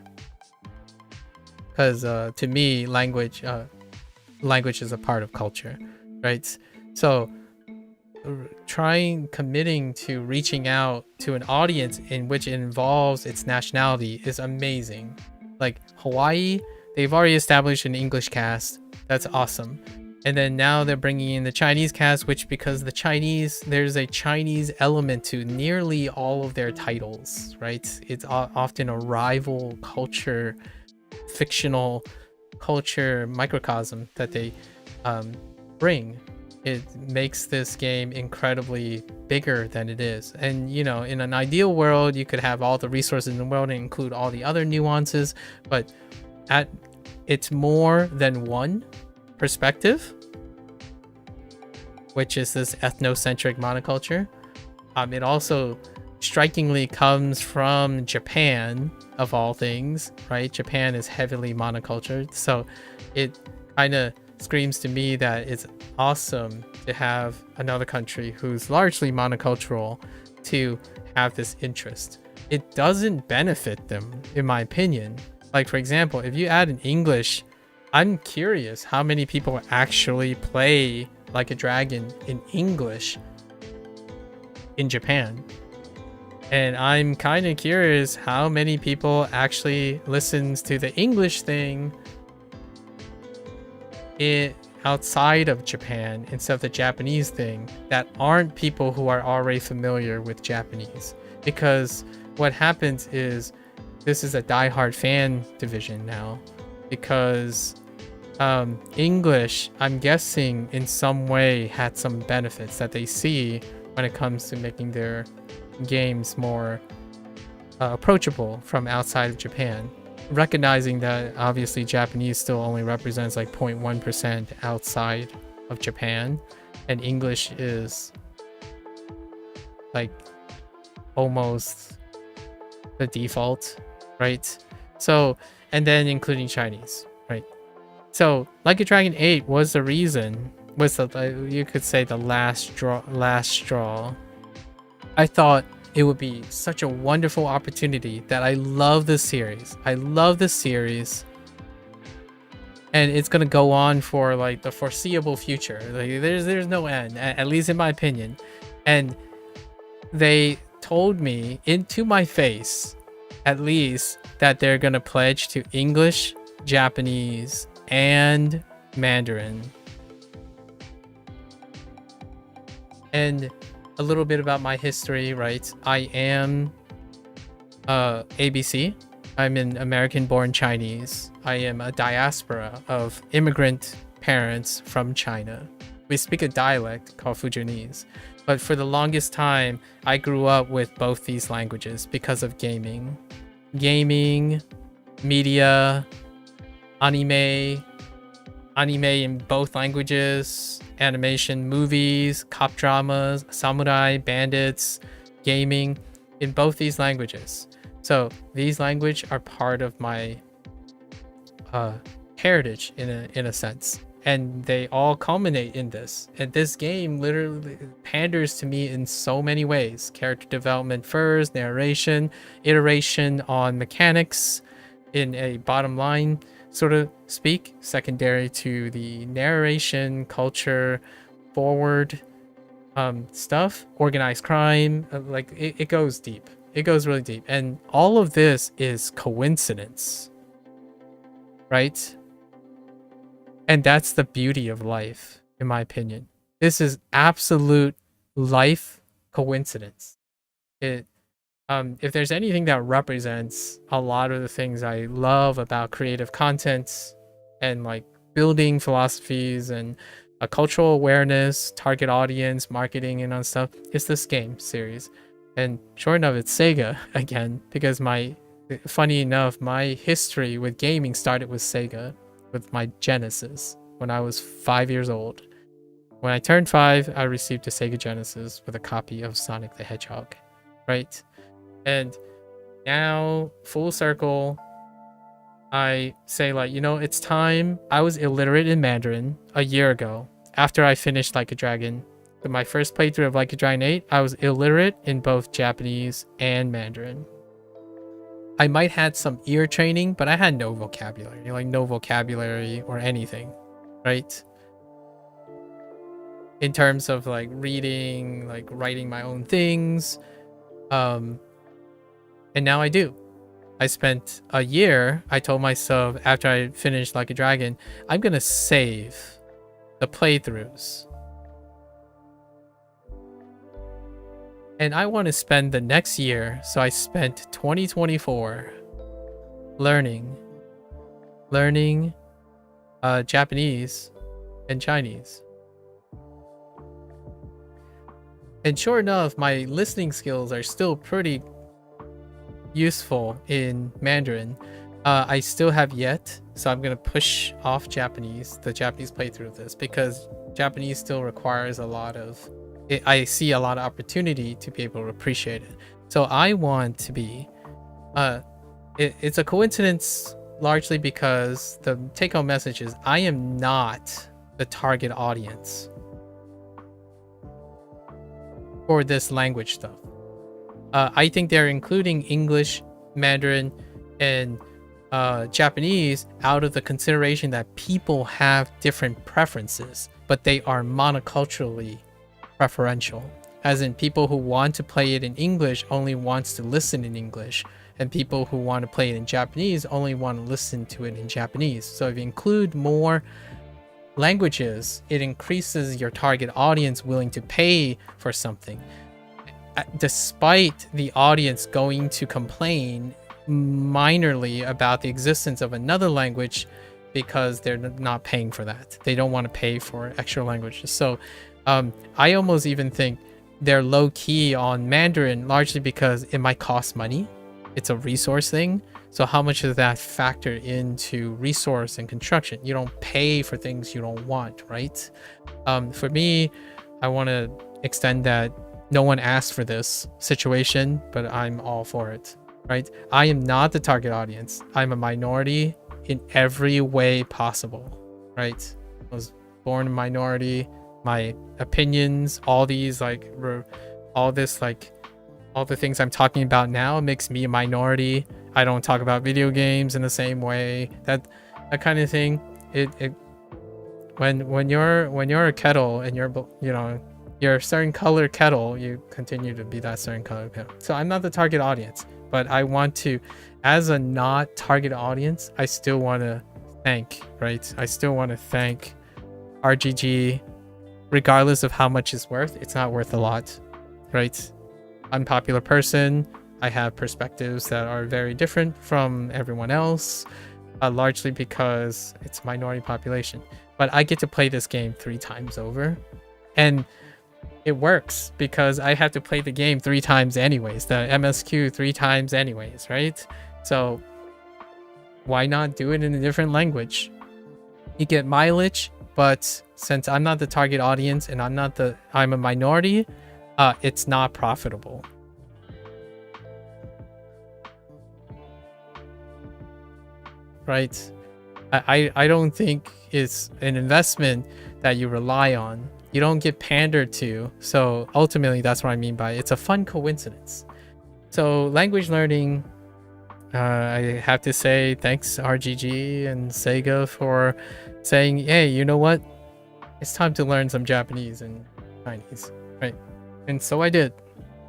Because to me, language is a part of culture, right? So committing to reaching out to an audience in which it involves its nationality is amazing. Like Hawaii, they've already established an English cast. That's awesome. And then now they're bringing in the Chinese cast, which because there's a Chinese element to nearly all of their titles, right? It's often a rival culture, fictional culture microcosm that they bring. It makes this game incredibly bigger than it is. And you know, in an ideal world, you could have all the resources in the world and include all the other nuances, but it's more than one perspective, which is this ethnocentric monoculture. It also strikingly comes from Japan, of all things, right? Japan is heavily monocultured, so it kind of screams to me that it's awesome to have another country who's largely monocultural to have this interest. It doesn't benefit them, in my opinion. Like, for example, if you add an English, I'm curious how many people actually play Like a Dragon in English in Japan. And I'm kind of curious how many people actually listens to the English thing outside of Japan instead of the Japanese thing that aren't people who are already familiar with Japanese. Because what happens is this is a diehard fan division now, because English, I'm guessing in some way had some benefits that they see when it comes to making their games more approachable from outside of Japan, recognizing that obviously Japanese still only represents like 0.1% outside of Japan, and English is like almost the default, right? So, and then including Chinese, right? So Like a Dragon 8 was the reason, was the, you could say, the last straw. I thought it would be such a wonderful opportunity that I love this series. And it's gonna go on for like the foreseeable future. Like there's no end, at least in my opinion. And they told me into my face, at least, that they're gonna pledge to English, Japanese, and Mandarin. And a little bit about my history, right? I am ABC. I'm an American-born Chinese. I am a diaspora of immigrant parents from China. We speak a dialect called Fujianese, but for the longest time, I grew up with both these languages because of gaming, media, anime in both languages, animation, movies, cop dramas, samurai, bandits, gaming, in both these languages. So these languages are part of my heritage in a sense, and they all culminate in this. And this game literally panders to me in so many ways: character development first, narration, iteration on mechanics in a bottom line sort of speak, secondary to the narration, culture, forward stuff, organized crime. Like it goes deep. It goes really deep. And all of this is coincidence, right? And that's the beauty of life, in my opinion. This is absolute life coincidence. If there's anything that represents a lot of the things I love about creative content and like building philosophies and a cultural awareness, target audience, marketing, and on stuff, it's this game series. And sure enough, it's Sega again, because funny enough, my history with gaming started with Sega, with my Genesis, when I was 5 years old. When I turned 5, I received a Sega Genesis with a copy of Sonic the Hedgehog, right? And now, full circle, I say like, it's time. I was illiterate in Mandarin a year ago after I finished Like a Dragon. With my first playthrough of Like a Dragon 8, I was illiterate in both Japanese and Mandarin. I might had some ear training, but I had no vocabulary, or anything, right? In terms of like reading, like writing my own things. And now I do. I spent a year, I told myself after I finished Like a Dragon, I'm gonna save the playthroughs. And I want to spend the next year, so I spent 2024 learning Japanese and Chinese. And sure enough, my listening skills are still pretty useful in Mandarin. I still have yet, so I'm going to push off the Japanese playthrough of this, because Japanese still requires a lot of... I see a lot of opportunity to be able to appreciate it. So I want to be... it's a coincidence largely because the take-home message is I am not the target audience for this language stuff. I think they're including English, Mandarin, and Japanese out of the consideration that people have different preferences, but they are monoculturally preferential. As in, people who want to play it in English only wants to listen in English, and people who want to play it in Japanese only want to listen to it in Japanese. So if you include more languages, it increases your target audience willing to pay for something. Despite the audience going to complain minorly about the existence of another language because they're not paying for that. They don't want to pay for extra languages. So I almost even think they're low key on Mandarin largely because it might cost money. It's a resource thing. So how much does that factor into resource and construction? You don't pay for things you don't want, right? For me, I want to extend that no one asked for this situation, but I'm all for it, right? I am not the target audience. I'm a minority in every way possible, right? I was born a minority. My opinions, all the things I'm talking about now makes me a minority. I don't talk about video games in the same way. That kind of thing. When you're a kettle and you're a certain color kettle, you continue to be that certain color kettle. So I'm not the target audience, but I want to, as a not target audience, I still want to thank, right? I still want to thank RGG, regardless of how much it's worth. It's not worth a lot, right? Unpopular person. I have perspectives that are very different from everyone else, largely because it's minority population. But I get to play this game 3 times over, and it works because I have to play the game 3 times anyways, the MSQ 3 times anyways, right? So why not do it in a different language? You get mileage but since I'm not the target audience and I'm a minority, it's not profitable. Right? I don't think it's an investment that you rely on. You don't get pandered to. So ultimately, that's what I mean by it's a fun coincidence. So language learning, I have to say thanks RGG and SEGA for saying, hey, you know what? It's time to learn some Japanese and Chinese, right? And so I did.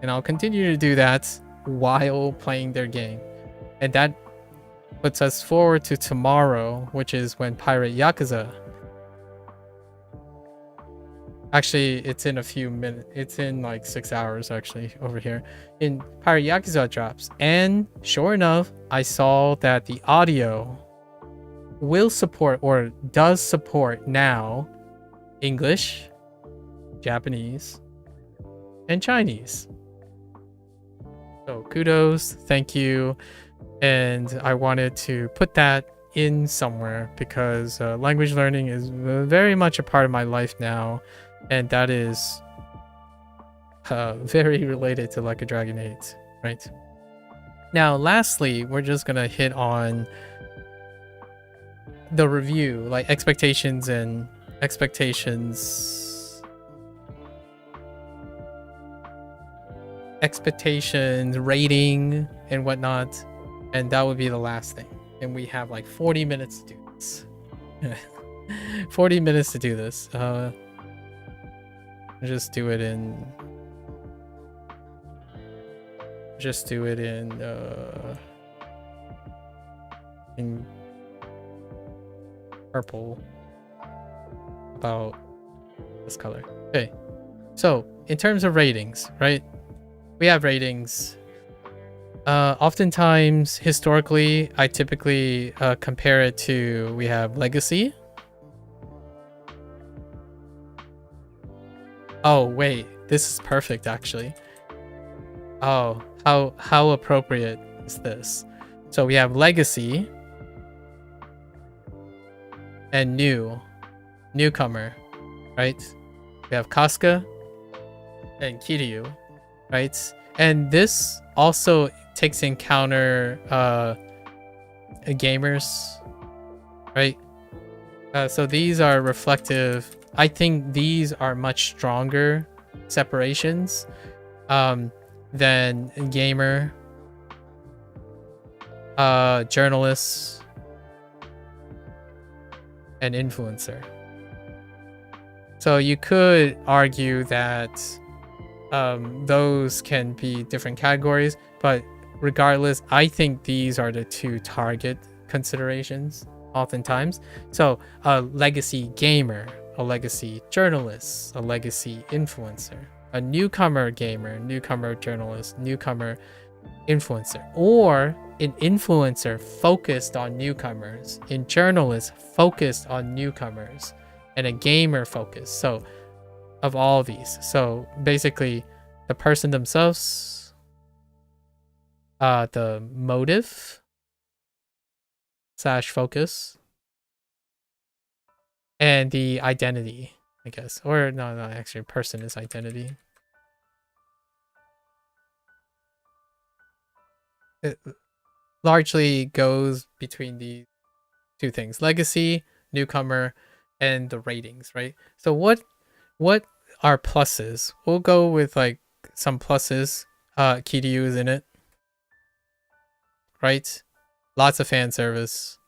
And I'll continue to do that while playing their game. And that puts us forward to tomorrow, which is when Pirate Yakuza. Actually, it's in a few minutes. It's in like 6 hours actually over here. In Pirate Yakuza drops. And sure enough, I saw that the audio will support or does support now English, Japanese, and Chinese. So kudos, thank you. And I wanted to put that in somewhere because language learning is very much a part of my life now. And that is very related to Like a Dragon 8, right? Now, lastly, we're just going to hit on the review, like expectations, rating, and whatnot. And that would be the last thing. And we have like 40 minutes to do this. 40 minutes to do this. Just do it in purple, about this color. Okay, so in terms of ratings, right, we have ratings. Oftentimes historically I typically compare it to, we have legacy. Oh wait, this is perfect actually. Oh, how appropriate is this? So we have legacy and newcomer, right? We have Casca and Kiryu, right? And this also takes in counter gamers, right? So these are reflective. I think these are much stronger separations than gamer, journalists, and influencer. So you could argue that those can be different categories, but regardless, I think these are the two target considerations oftentimes. So a legacy gamer, a legacy journalist, a legacy influencer, a newcomer gamer, newcomer journalist, newcomer influencer, or an influencer focused on newcomers, a journalist focused on newcomers, and a gamer focused. So of all of these. So basically the person themselves, the motive / focus, and the identity, I guess. Or no, actually person is identity. It largely goes between the two things: legacy, newcomer, and the ratings, right? So what are pluses? We'll go with like some pluses. Kiryu is in it, right? Lots of fan service.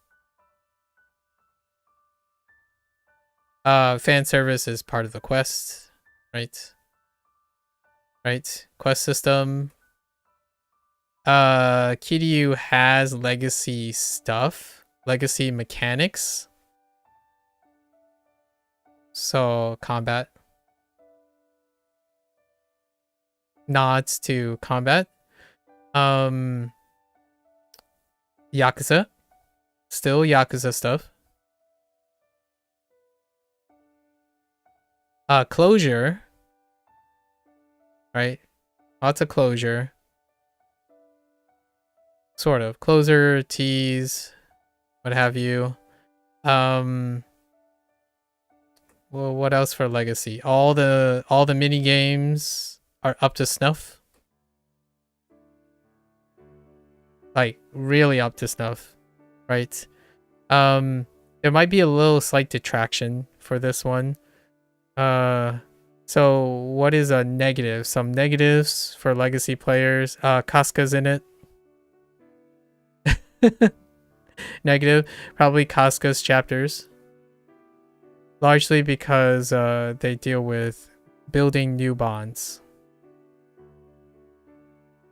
Fan service is part of the quest, right? Right? Quest system. Kiryu has legacy stuff, legacy mechanics. So combat. Nods to combat. Yakuza. Still Yakuza stuff. Closure. Right? Lots of closure. Sort of. Closure, tease, what have you. Well, what else for Legacy? All the mini games are up to snuff. Like really up to snuff, right? There might be a little slight detraction for this one. So what is a negative? Some negatives for Legacy players. Casca's in it. Negative, probably Casca's chapters. Largely because they deal with building new bonds.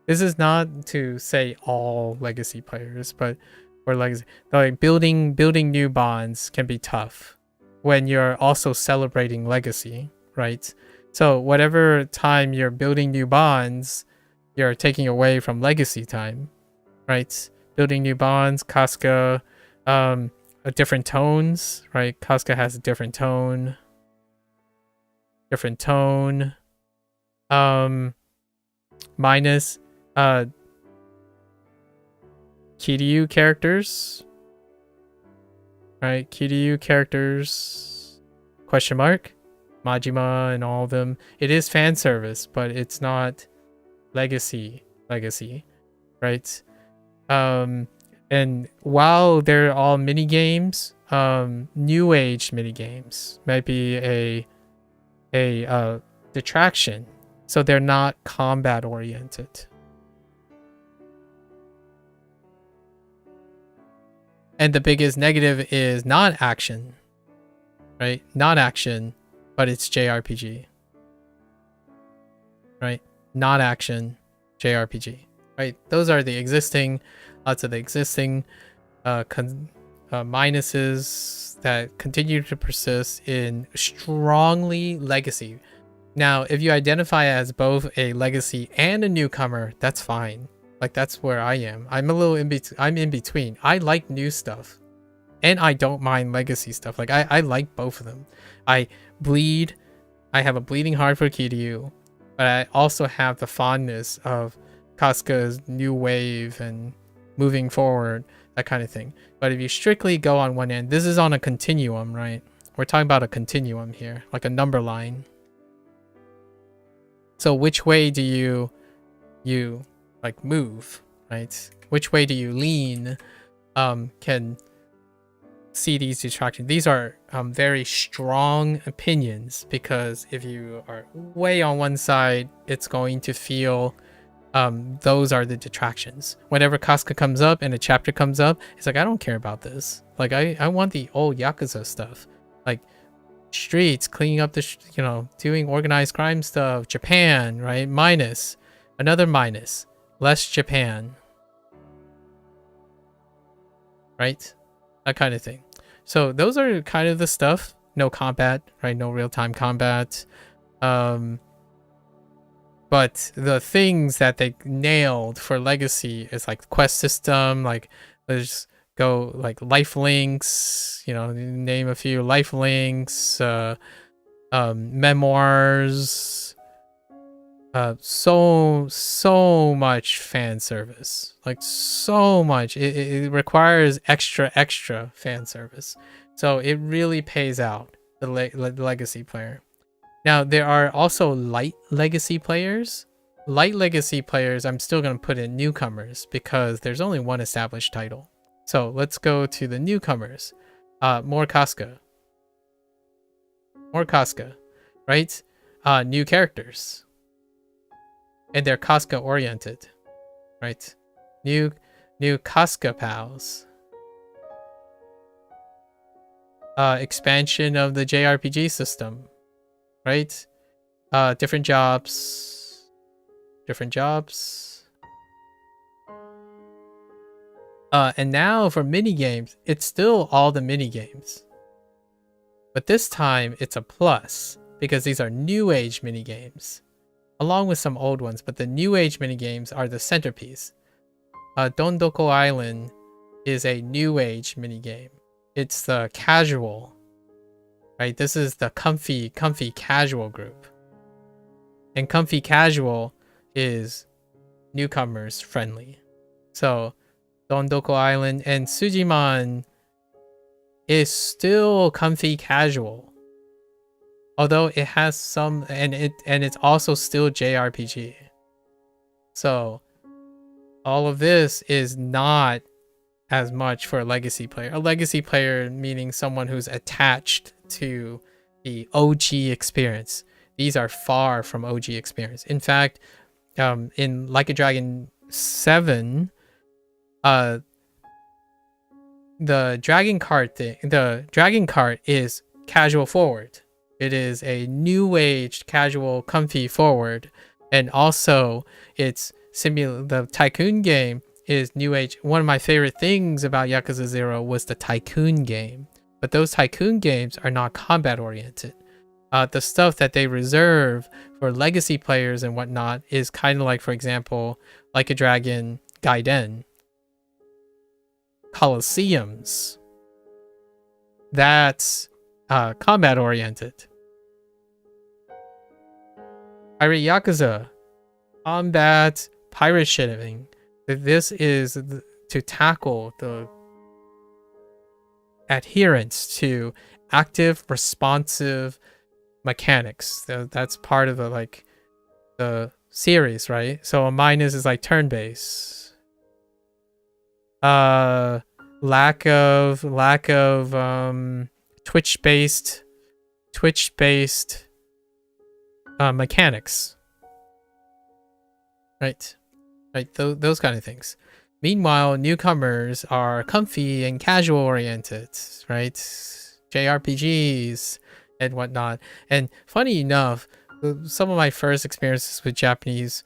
This is not to say all Legacy players, but for Legacy, like building new bonds can be tough when you're also celebrating Legacy, right? So whatever time you're building new bonds, you're taking away from Legacy time, right? Building new bonds, Casca, different tones, right? Casca has a different tone. Minus Kiryu characters, right? Kiryu characters, question mark, Majima and all of them. It is fan service, but it's not legacy, right? And while they're all mini games, new age mini games might be a detraction. So they're not combat oriented. And the biggest negative is not action, right? Not action, but it's JRPG, right? Not action, JRPG, right? Those are the existing, lots of the existing minuses that continue to persist in strongly legacy. Now, if you identify as both a legacy and a newcomer, that's fine. Like, that's where I am. I'm a little I'm in between. I like new stuff, and I don't mind legacy stuff. Like, I like both of them. I have a bleeding heart for Kiryu, but I also have the fondness of Casca's new wave and moving forward, that kind of thing. But if you strictly go on one end, this is on a continuum, right? We're talking about a continuum here, like a number line. So which way do you like move, right? Which way do you lean? Can see these detractions. These are very strong opinions, because if you are way on one side, it's going to feel those are the detractions. Whenever Casca comes up and a chapter comes up, it's like, I don't care about this. Like, I want the old Yakuza stuff, like streets, cleaning up the doing organized crime stuff. Japan, right? Minus, another minus, less Japan, right? That kind of thing. So those are kind of the stuff. No combat, right? No real-time combat. But the things that they nailed for Legacy is like quest system, like let's go like life links, name a few life links, memoirs, so much fan service, like so much. It requires extra fan service, so it really pays out the legacy player. Now there are also light legacy players. Light legacy players, I'm still going to put in newcomers because there's only one established title. So let's go to the newcomers. More Casca, right? New characters, and they're Casca oriented, right? New Casca pals. Expansion of the JRPG system, right? Different jobs. And now for mini games, it's still all the mini games, but this time it's a plus because these are new age mini games, along with some old ones. But the new age mini games are the centerpiece. Dondoko Island is a new age mini game. It's the casual, right? This is the comfy casual group, and comfy casual is newcomers friendly. So Dondoko Island and Sujiman is still comfy casual, although it has some, and it's also still JRPG. So all of this is not as much for a legacy player. A legacy player meaning someone who's attached to the OG experience. These are far from OG experience. In fact, in Like a Dragon 7, the dragon cart is casual forward. It is a new age casual comfy forward, and also it's the tycoon game is new age. One of my favorite things about Yakuza 0 was the tycoon game, but those tycoon games are not combat oriented. The stuff that they reserve for legacy players and whatnot is kind of like, for example, Like a Dragon Gaiden, Colosseums. That's combat oriented. Pirate Yakuza, combat pirate shipping. This is to tackle the adherence to active, responsive mechanics. That's part of the series, right? So a minus is like turn-based. Lack of Twitch-based mechanics. Right, those kind of things. Meanwhile, newcomers are comfy and casual oriented, right? JRPGs and whatnot. And funny enough, some of my first experiences with Japanese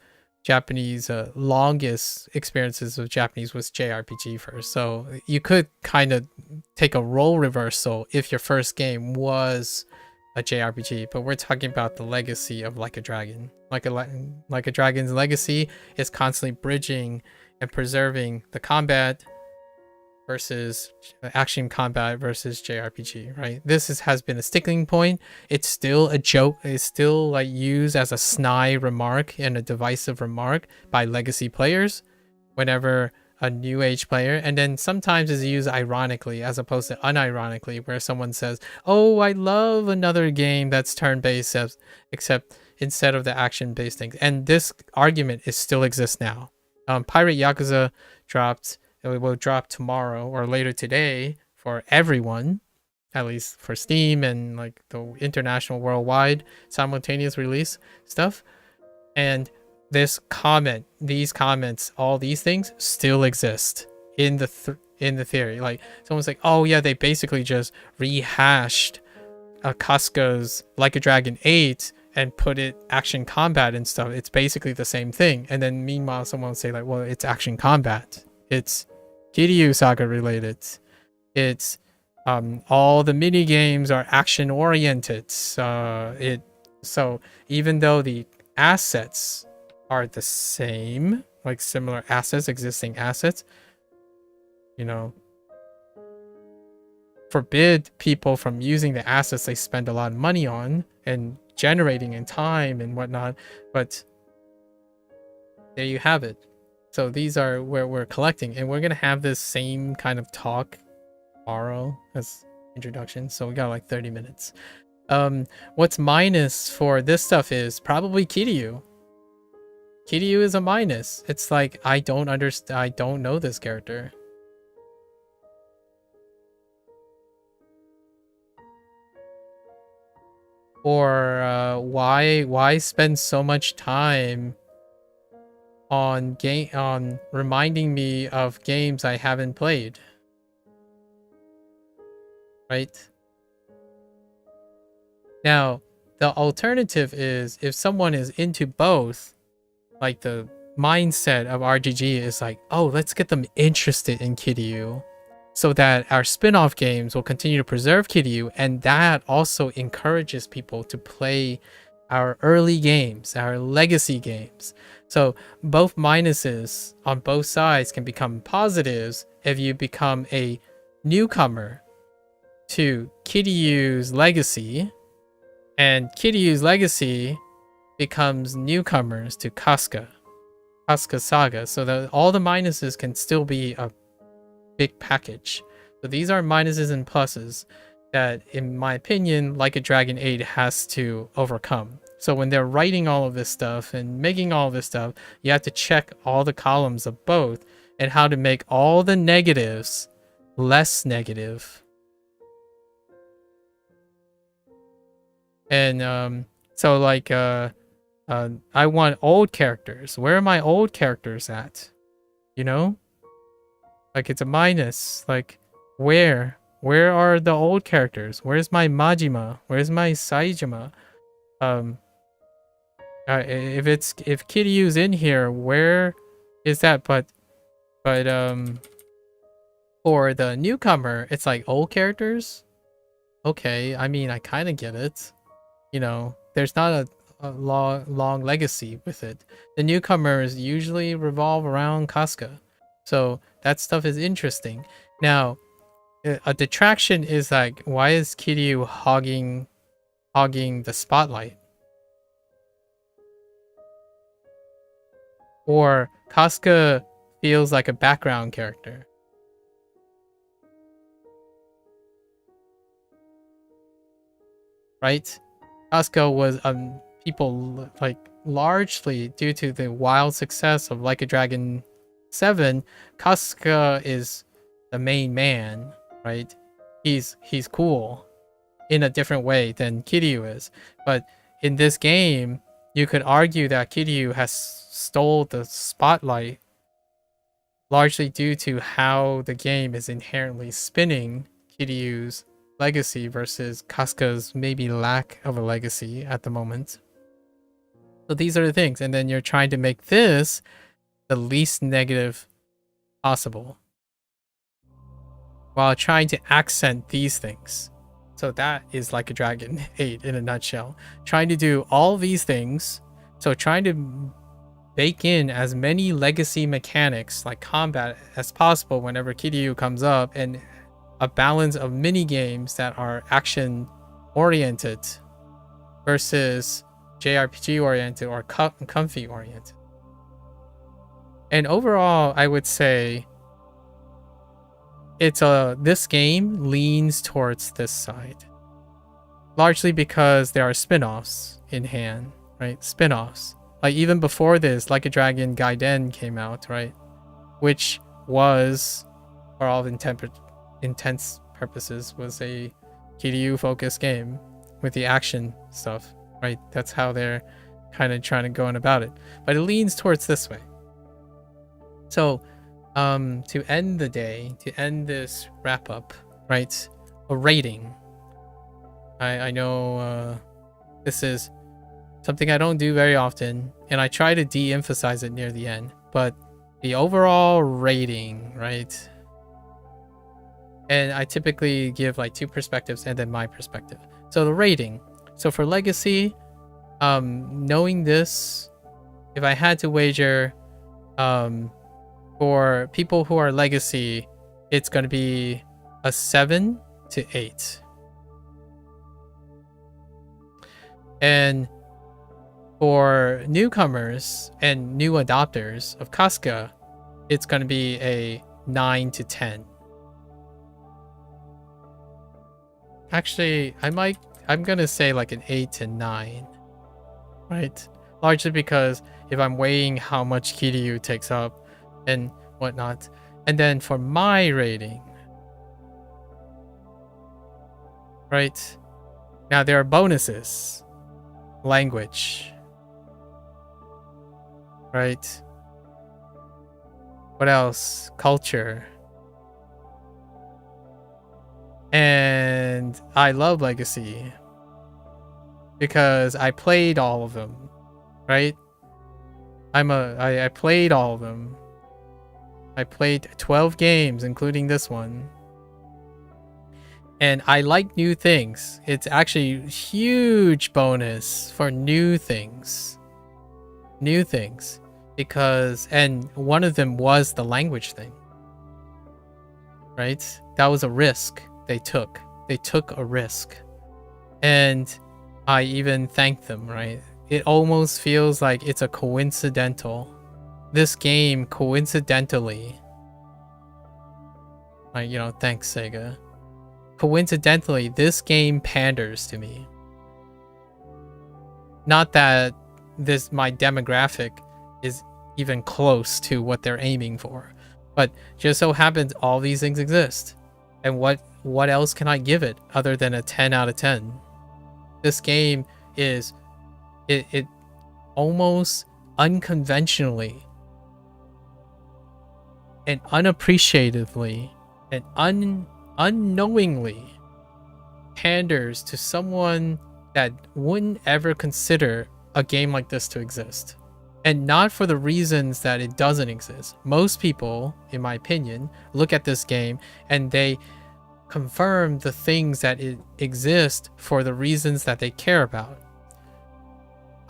longest experiences with Japanese was JRPG first. So you could kind of take a role reversal if your first game was a JRPG, but we're talking about the legacy of Like a Dragon. Like a Dragon's legacy is constantly bridging and preserving the combat versus action combat versus JRPG, right? This has been a sticking point. It's still a joke. It's still like used as a snide remark and a divisive remark by legacy players whenever a new age player, and then sometimes is used ironically as opposed to unironically, where someone says, oh, I love another game that's turn-based except instead of the action-based things. And this argument still exists now. Pirate Yakuza will drop tomorrow or later today for everyone, at least for Steam and like the international worldwide simultaneous release stuff. And these comments, all these things still exist in the theory. Like someone's like, oh yeah, they basically just rehashed Casca's Like a Dragon 8 and put it action combat and stuff. It's basically the same thing. And then meanwhile, someone will say like, well, it's action combat. It's Kiryu Saga related. It's all the mini games are action oriented. So even though the assets are the same, like similar assets, existing assets, forbid people from using the assets they spend a lot of money on and generating in time and whatnot. But there you have it. So these are where we're collecting, and we're gonna have this same kind of talk tomorrow as introduction. So we got like 30 minutes. What's minus for this stuff is probably Kiryu. Kiryu is a minus. It's like, I don't understand. I don't know this character. Or why spend so much time on reminding me of games I haven't played? Right? Now, the alternative is if someone is into both, like the mindset of RGG is like, oh, let's get them interested in Kiryu so that our spin-off games will continue to preserve Kiryu, and that also encourages people to play our early games, our legacy games. So both minuses on both sides can become positives if you become a newcomer to Kiryu's legacy, and Kiryu's legacy becomes newcomers to Casca Saga, so that all the minuses can still be a big package. So these are minuses and pluses. that, in my opinion, Like a Dragon 8 has to overcome. So when they're writing all of this stuff and making all of this stuff, you have to check all the columns of both and how to make all the negatives less negative. And so like I want old characters. Where are my old characters at? You know? Like it's a minus. Like where are the old characters? Where's my Majima? Where's my Saijima? If Kiryu's in here, where is that? But for the newcomer, it's like old characters. Okay, I mean I kind of get it. You know, there's not a long legacy with it. The newcomers usually revolve around Casca, so that stuff is interesting. Now, a detraction is like, why is Kiryu hogging the spotlight? Or Casca feels like a background character. Right? Casca was people like largely due to the wild success of Like a Dragon 7, Casca is the main man, right? He's cool in a different way than Kiryu is. But in this game, you could argue that Kiryu has stole the spotlight largely due to how the game is inherently spinning Kiryu's legacy versus Casca's maybe lack of a legacy at the moment. So these are the things, and then you're trying to make this the least negative possible while trying to accent these things. So that is Like a Dragon 8 in a nutshell. Trying to do all these things, so trying to bake in as many legacy mechanics like combat as possible whenever Kiryu comes up, and a balance of mini games that are action oriented versus JRPG oriented or comfy oriented. And overall, I would say it's this game leans towards this side, largely because there are spin-offs in hand, right? Spin-offs. Like even before this, Like a Dragon Gaiden came out, right? Which was, for all intents purposes, was a Kiryu focused game with the action stuff, right? That's how they're kind of trying to go on about it. But it leans towards this way. So to end the day, to end this wrap up, right? A rating. I know this is something I don't do very often, and I try to de-emphasize it near the end, but the overall rating, right? And I typically give like two perspectives and then my perspective. So the rating. So for Legacy, knowing this, if I had to wager, for people who are Legacy, it's going to be a 7 to 8. And for newcomers and new adopters of Casca, it's going to be a 9 to 10. Actually, I'm going to say like an 8 to 9, right? Largely because if I'm weighing how much Kiryu takes up and whatnot. And then for my rating, right? Now there are bonuses. Language. Right? What else? Culture. And I love Legacy because I played all of them, right? I played all of them. I played 12 games, including this one. And I like new things. It's actually a huge bonus for new things. New things. Because, and one of them was the language thing. Right? That was a risk they took. They took a risk. And I even thanked them, right? It almost feels like it's a coincidental. This game coincidentally, like, you know, thanks SEGA. coincidentally, this game panders to me. Not that my demographic is even close to what they're aiming for, but just so happens all these things exist. And what else can I give it other than a 10 out of 10? This game is it almost unconventionally and unappreciatively and unknowingly panders to someone that wouldn't ever consider a game like this to exist. And not for the reasons that it doesn't exist. Most people, in my opinion, look at this game and they confirm the things that it exists for the reasons that they care about.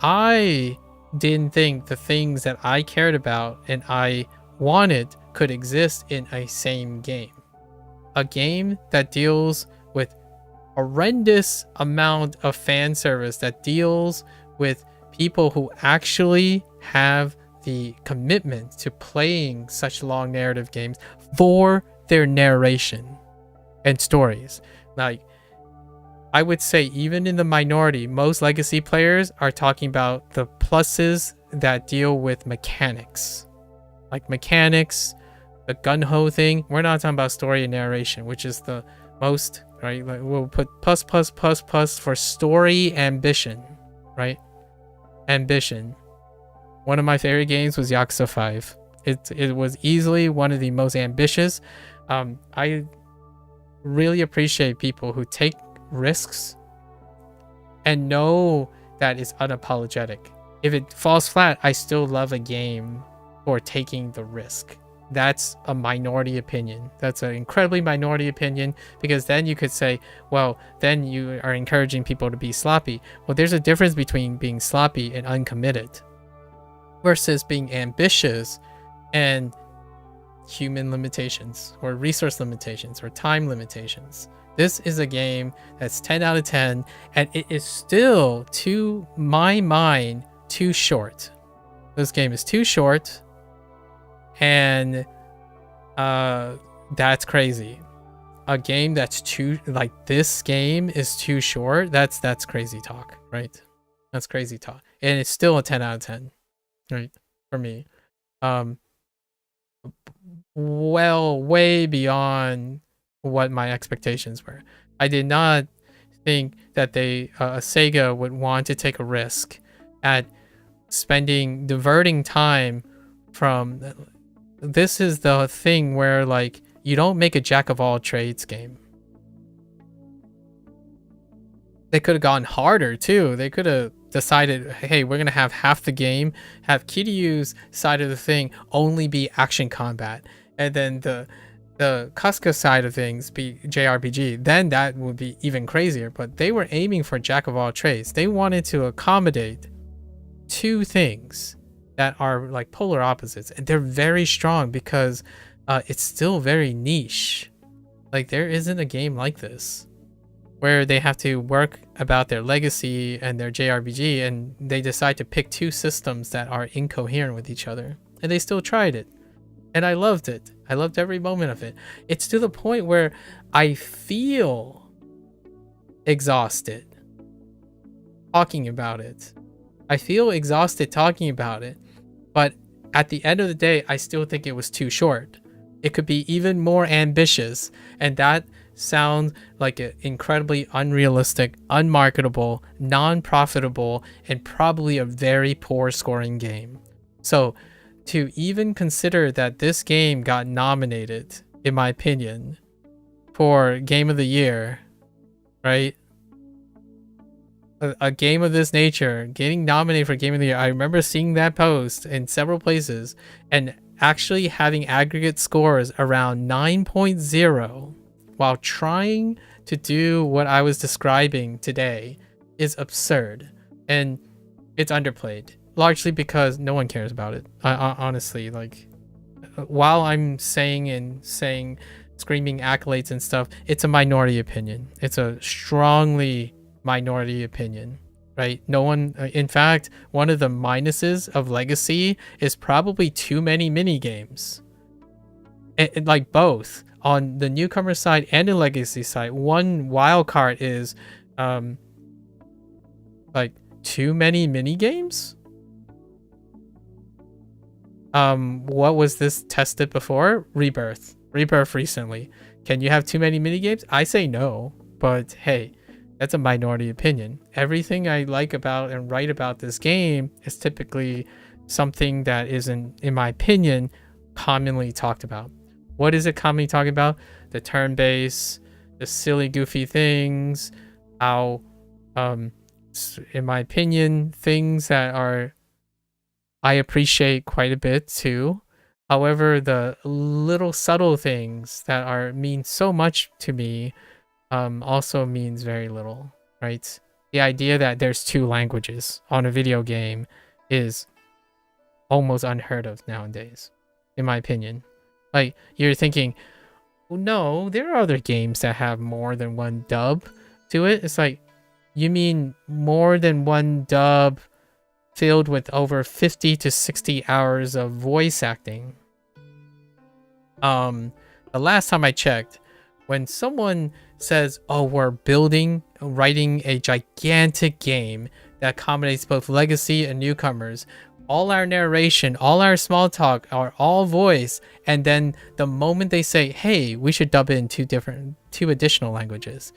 I didn't think the things that I cared about and I wanted could exist in a same game. A game that deals with horrendous amount of fan service, that deals with people who actually have the commitment to playing such long narrative games for their narration and stories. Like, I would say even in the minority, most legacy players are talking about the pluses that deal with mechanics. Like mechanics, the gun-ho thing. We're not talking about story and narration, which is the most, right? Like we'll put plus for story ambition, right? Ambition. One of my favorite games was Yakuza 5. It was easily one of the most ambitious. I really appreciate people who take risks and know that it's unapologetic. If it falls flat, I still love a game for taking the risk. That's a minority opinion. That's an incredibly minority opinion, because then you could say, well, then you are encouraging people to be sloppy. Well, there's a difference between being sloppy and uncommitted versus being ambitious and human limitations or resource limitations or time limitations. This is a game that's 10 out of 10, and it is still, to my mind, too short. This game is too short, and that's crazy. A game that's too, like, this game is too short, that's crazy talk, right? That's crazy talk. And it's still a 10 out of 10, right? For me. Well, way beyond what my expectations were. I did not think that SEGA would want to take a risk at diverting time from. This is the thing where, like, you don't make a jack of all trades game. They could have gone harder too. They could have decided, hey, we're gonna have half the game, have Kiryu's side of the thing only be action combat, and then the Casca side of things be JRPG. Then that would be even crazier. But they were aiming for jack of all trades. They wanted to accommodate two things that are like polar opposites, and they're very strong because it's still very niche. Like, there isn't a game like this where they have to work about their legacy and their JRPG, and they decide to pick two systems that are incoherent with each other. And they still tried it. And I loved it. I loved every moment of it. It's to the point where I feel exhausted talking about it. I feel exhausted talking about it. But at the end of the day, I still think it was too short. It could be even more ambitious. And that sounds like an incredibly unrealistic, unmarketable, non-profitable, and probably a very poor scoring game. So to even consider that this game got nominated, in my opinion, for Game of the Year, right? A game of this nature getting nominated for Game of the Year. I remember seeing that post in several places and actually having aggregate scores around 9.0 while trying to do what I was describing today is absurd, and it's underplayed. Largely because no one cares about it. Honestly, like, while I'm saying screaming accolades and stuff, it's a minority opinion. It's a strongly minority opinion, right? No one, in fact, one of the minuses of Legacy is probably too many mini games. Like both. on the newcomer side and the legacy side, one wild card is like too many mini games. What was this tested before? Rebirth recently. Can you have too many mini games? I say no, but hey, that's a minority opinion. Everything I like about and write about this game is typically something that isn't, in my opinion, commonly talked about. What is it commonly talking about? The turn-based, the silly, goofy things, how, in my opinion, things that are I appreciate quite a bit too. However, the little subtle things that mean so much to me also means very little, right? The idea that there's 2 languages on a video game is almost unheard of nowadays, in my opinion. Like, you're thinking, no, there are other games that have more than one dub to it. It's like, you mean more than one dub filled with over 50 to 60 hours of voice acting? The last time I checked, when someone says, oh, we're writing a gigantic game that accommodates both legacy and newcomers, all our narration, all our small talk are all voice, and then the moment they say, hey, we should dub in 2 additional languages,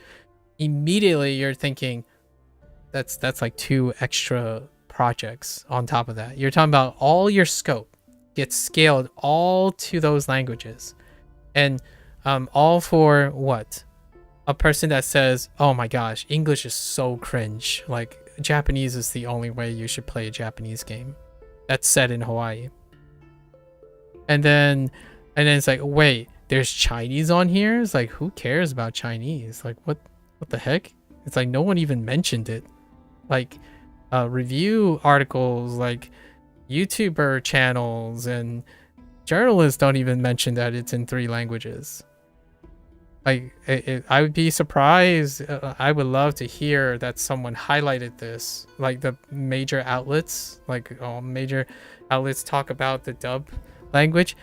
immediately you're thinking that's like 2 extra projects on top of that. You're talking about all your scope gets scaled all to those languages, and all for what? A person that says, oh my gosh, English is so cringe, like Japanese is the only way you should play a Japanese game that's set in Hawaii. And then it's like, wait, there's Chinese on here? It's like, who cares about Chinese? Like, what the heck? It's like no one even mentioned it. Like review articles, like YouTuber channels and journalists don't even mention that it's in 3 languages. Like, I would be surprised. I would love to hear that someone highlighted this, like the major outlets, like all major outlets talk about the dub language.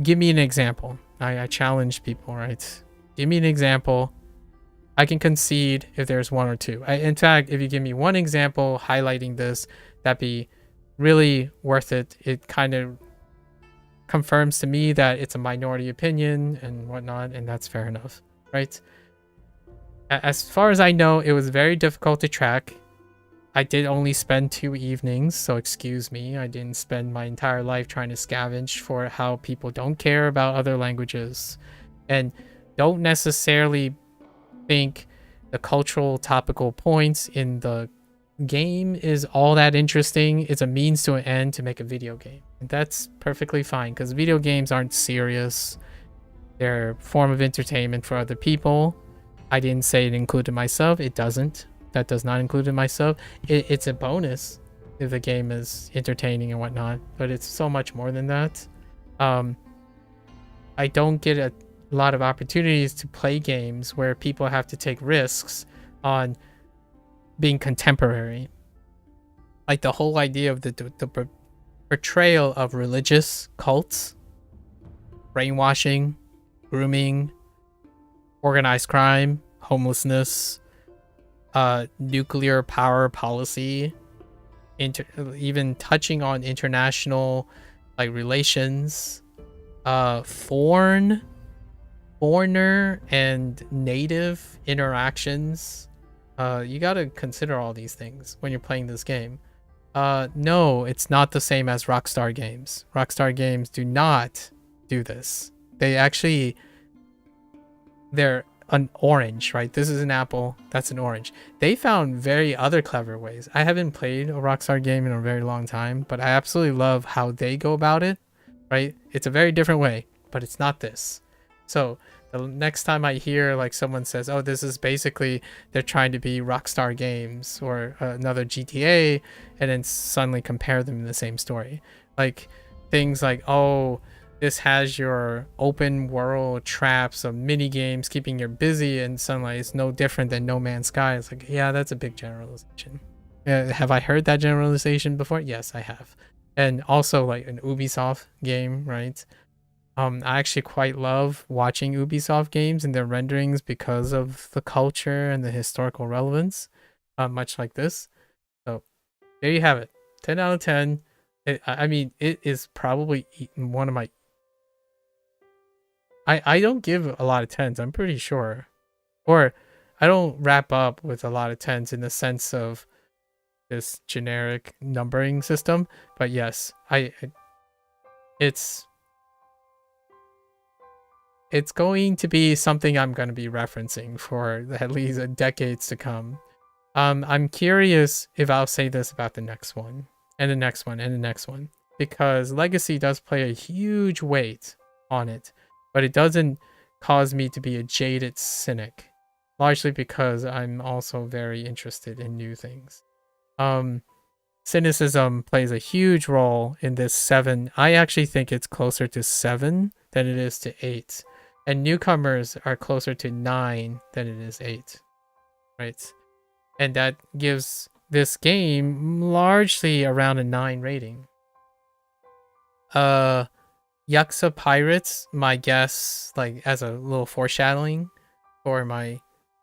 Give me an example. I challenge people, right? Give me an example. I can concede if there's 1 or 2. In fact, if you give me 1 example highlighting this, that'd be really worth it. It kind of confirms to me that it's a minority opinion and whatnot, and that's fair enough, right? As far as I know, it was very difficult to track. I did only spend 2 evenings, so excuse me. I didn't spend my entire life trying to scavenge for how people don't care about other languages and don't necessarily think the cultural topical points in the game is all that interesting. It's a means to an end to make a video game, and that's perfectly fine because video games aren't serious. They're a form of entertainment for other people. I didn't say it included myself. It doesn't. That does not include myself. It's a bonus if the game is entertaining and whatnot, but it's so much more than that. I don't get a lot of opportunities to play games where people have to take risks on being contemporary. Like the whole idea of the portrayal of religious cults, brainwashing, grooming, organized crime, homelessness, nuclear power policy, even touching on international like relations, foreigner and native interactions. You gotta consider all these things when you're playing this game. No, it's not the same as Rockstar Games. Rockstar Games do not do this. They're an orange, right? This is an apple, that's an orange. They found very other clever ways. I haven't played a Rockstar game in a very long time, but I absolutely love how they go about it, right? It's a very different way, but it's not this. So the next time I hear like someone says, oh, this is basically they're trying to be Rockstar Games or another GTA, and then suddenly compare them in the same story. Like things like, oh, this has your open world traps of mini games keeping you busy, and suddenly it's no different than No Man's Sky. It's like, yeah, that's a big generalization. Have I heard that generalization before? Yes, I have. And also like an Ubisoft game, right? I actually quite love watching Ubisoft games and their renderings because of the culture and the historical relevance, much like this. So there you have it. 10 out of 10. I mean, it is probably one of my... I don't give a lot of 10s, I'm pretty sure. Or I don't wrap up with a lot of 10s in the sense of this generic numbering system. But yes, it's going to be something I'm going to be referencing for at least decades to come. I'm curious if I'll say this about the next one, and the next one, and the next one, because legacy does play a huge weight on it, but it doesn't cause me to be a jaded cynic, largely because I'm also very interested in new things. Cynicism plays a huge role in this 7. I actually think it's closer to 7 than it is to 8. And newcomers are closer to 9 than it is 8. Right? And that gives this game largely around a 9 rating. Yakuza Pirates, my guess, like as a little foreshadowing for my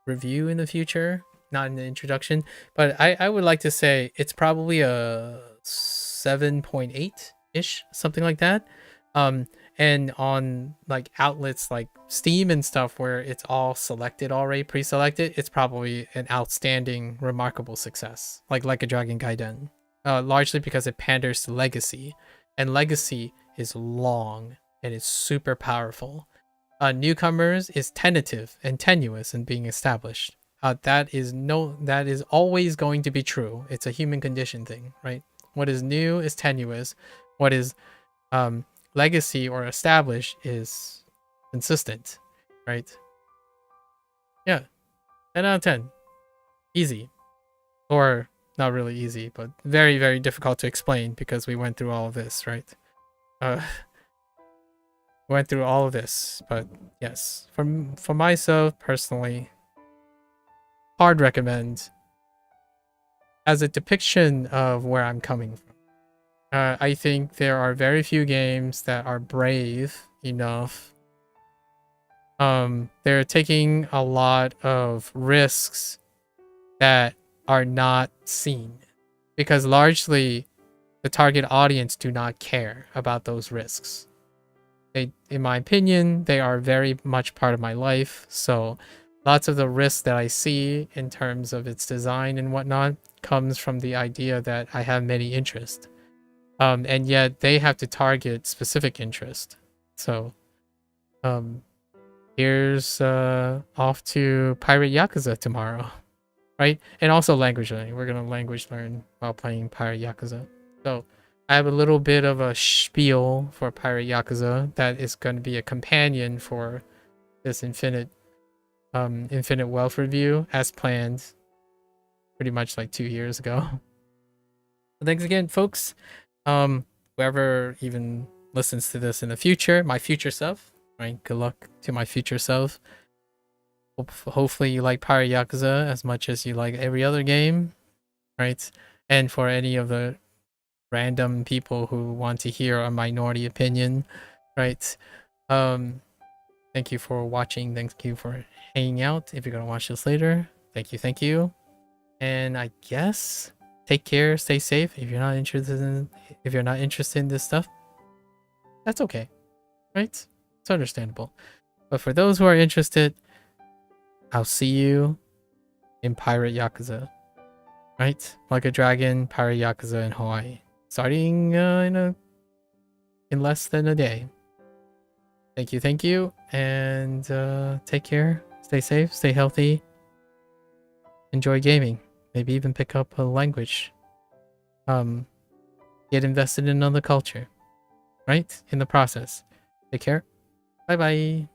review in the future, not in the introduction, but I would like to say it's probably a 7.8-ish, something like that. And on like outlets like Steam and stuff where it's all selected already, pre-selected, it's probably an outstanding, remarkable success, like a Dragon Gaiden, largely because it panders to legacy, and legacy is long and it's super powerful. Newcomers is tentative and tenuous in being established. That is always going to be true. It's a human condition thing, right? What is new is tenuous. What is legacy or established is consistent, right? Yeah, 10 out of 10. Easy. Or not really easy, but very, very difficult to explain because we went through all of this, right? Went through all of this, but yes, for myself personally, hard recommend as a depiction of where I'm coming from. I think there are very few games that are brave enough. They're taking a lot of risks that are not seen because largely the target audience do not care about those risks. In my opinion, they are very much part of my life. So lots of the risks that I see in terms of its design and whatnot comes from the idea that I have many interests. And yet they have to target specific interest. So here's off to Pirate Yakuza tomorrow, right? And also language learning. We're going to language learn while playing Pirate Yakuza. So I have a little bit of a spiel for Pirate Yakuza that is going to be a companion for this Infinite Wealth review as planned pretty much like 2 years ago. So thanks again, folks. Whoever even listens to this in the future, my future self, right? Good luck to my future self. Hopefully you like Pirate Yakuza as much as you like every other game, right? And for any of the random people who want to hear a minority opinion, right? Thank you for watching. Thank you for hanging out. If you're gonna watch this later, thank you. And I guess take care, stay safe. If you're not interested in this stuff, that's okay, right? It's understandable. But for those who are interested, I'll see you in Pirate Yakuza, right? Like a Dragon, Pirate Yakuza in Hawaii, starting in less than a day. Thank you, and take care, stay safe, stay healthy, enjoy gaming. Maybe even pick up a language. Get invested in another culture, right? In the process. Take care. Bye bye.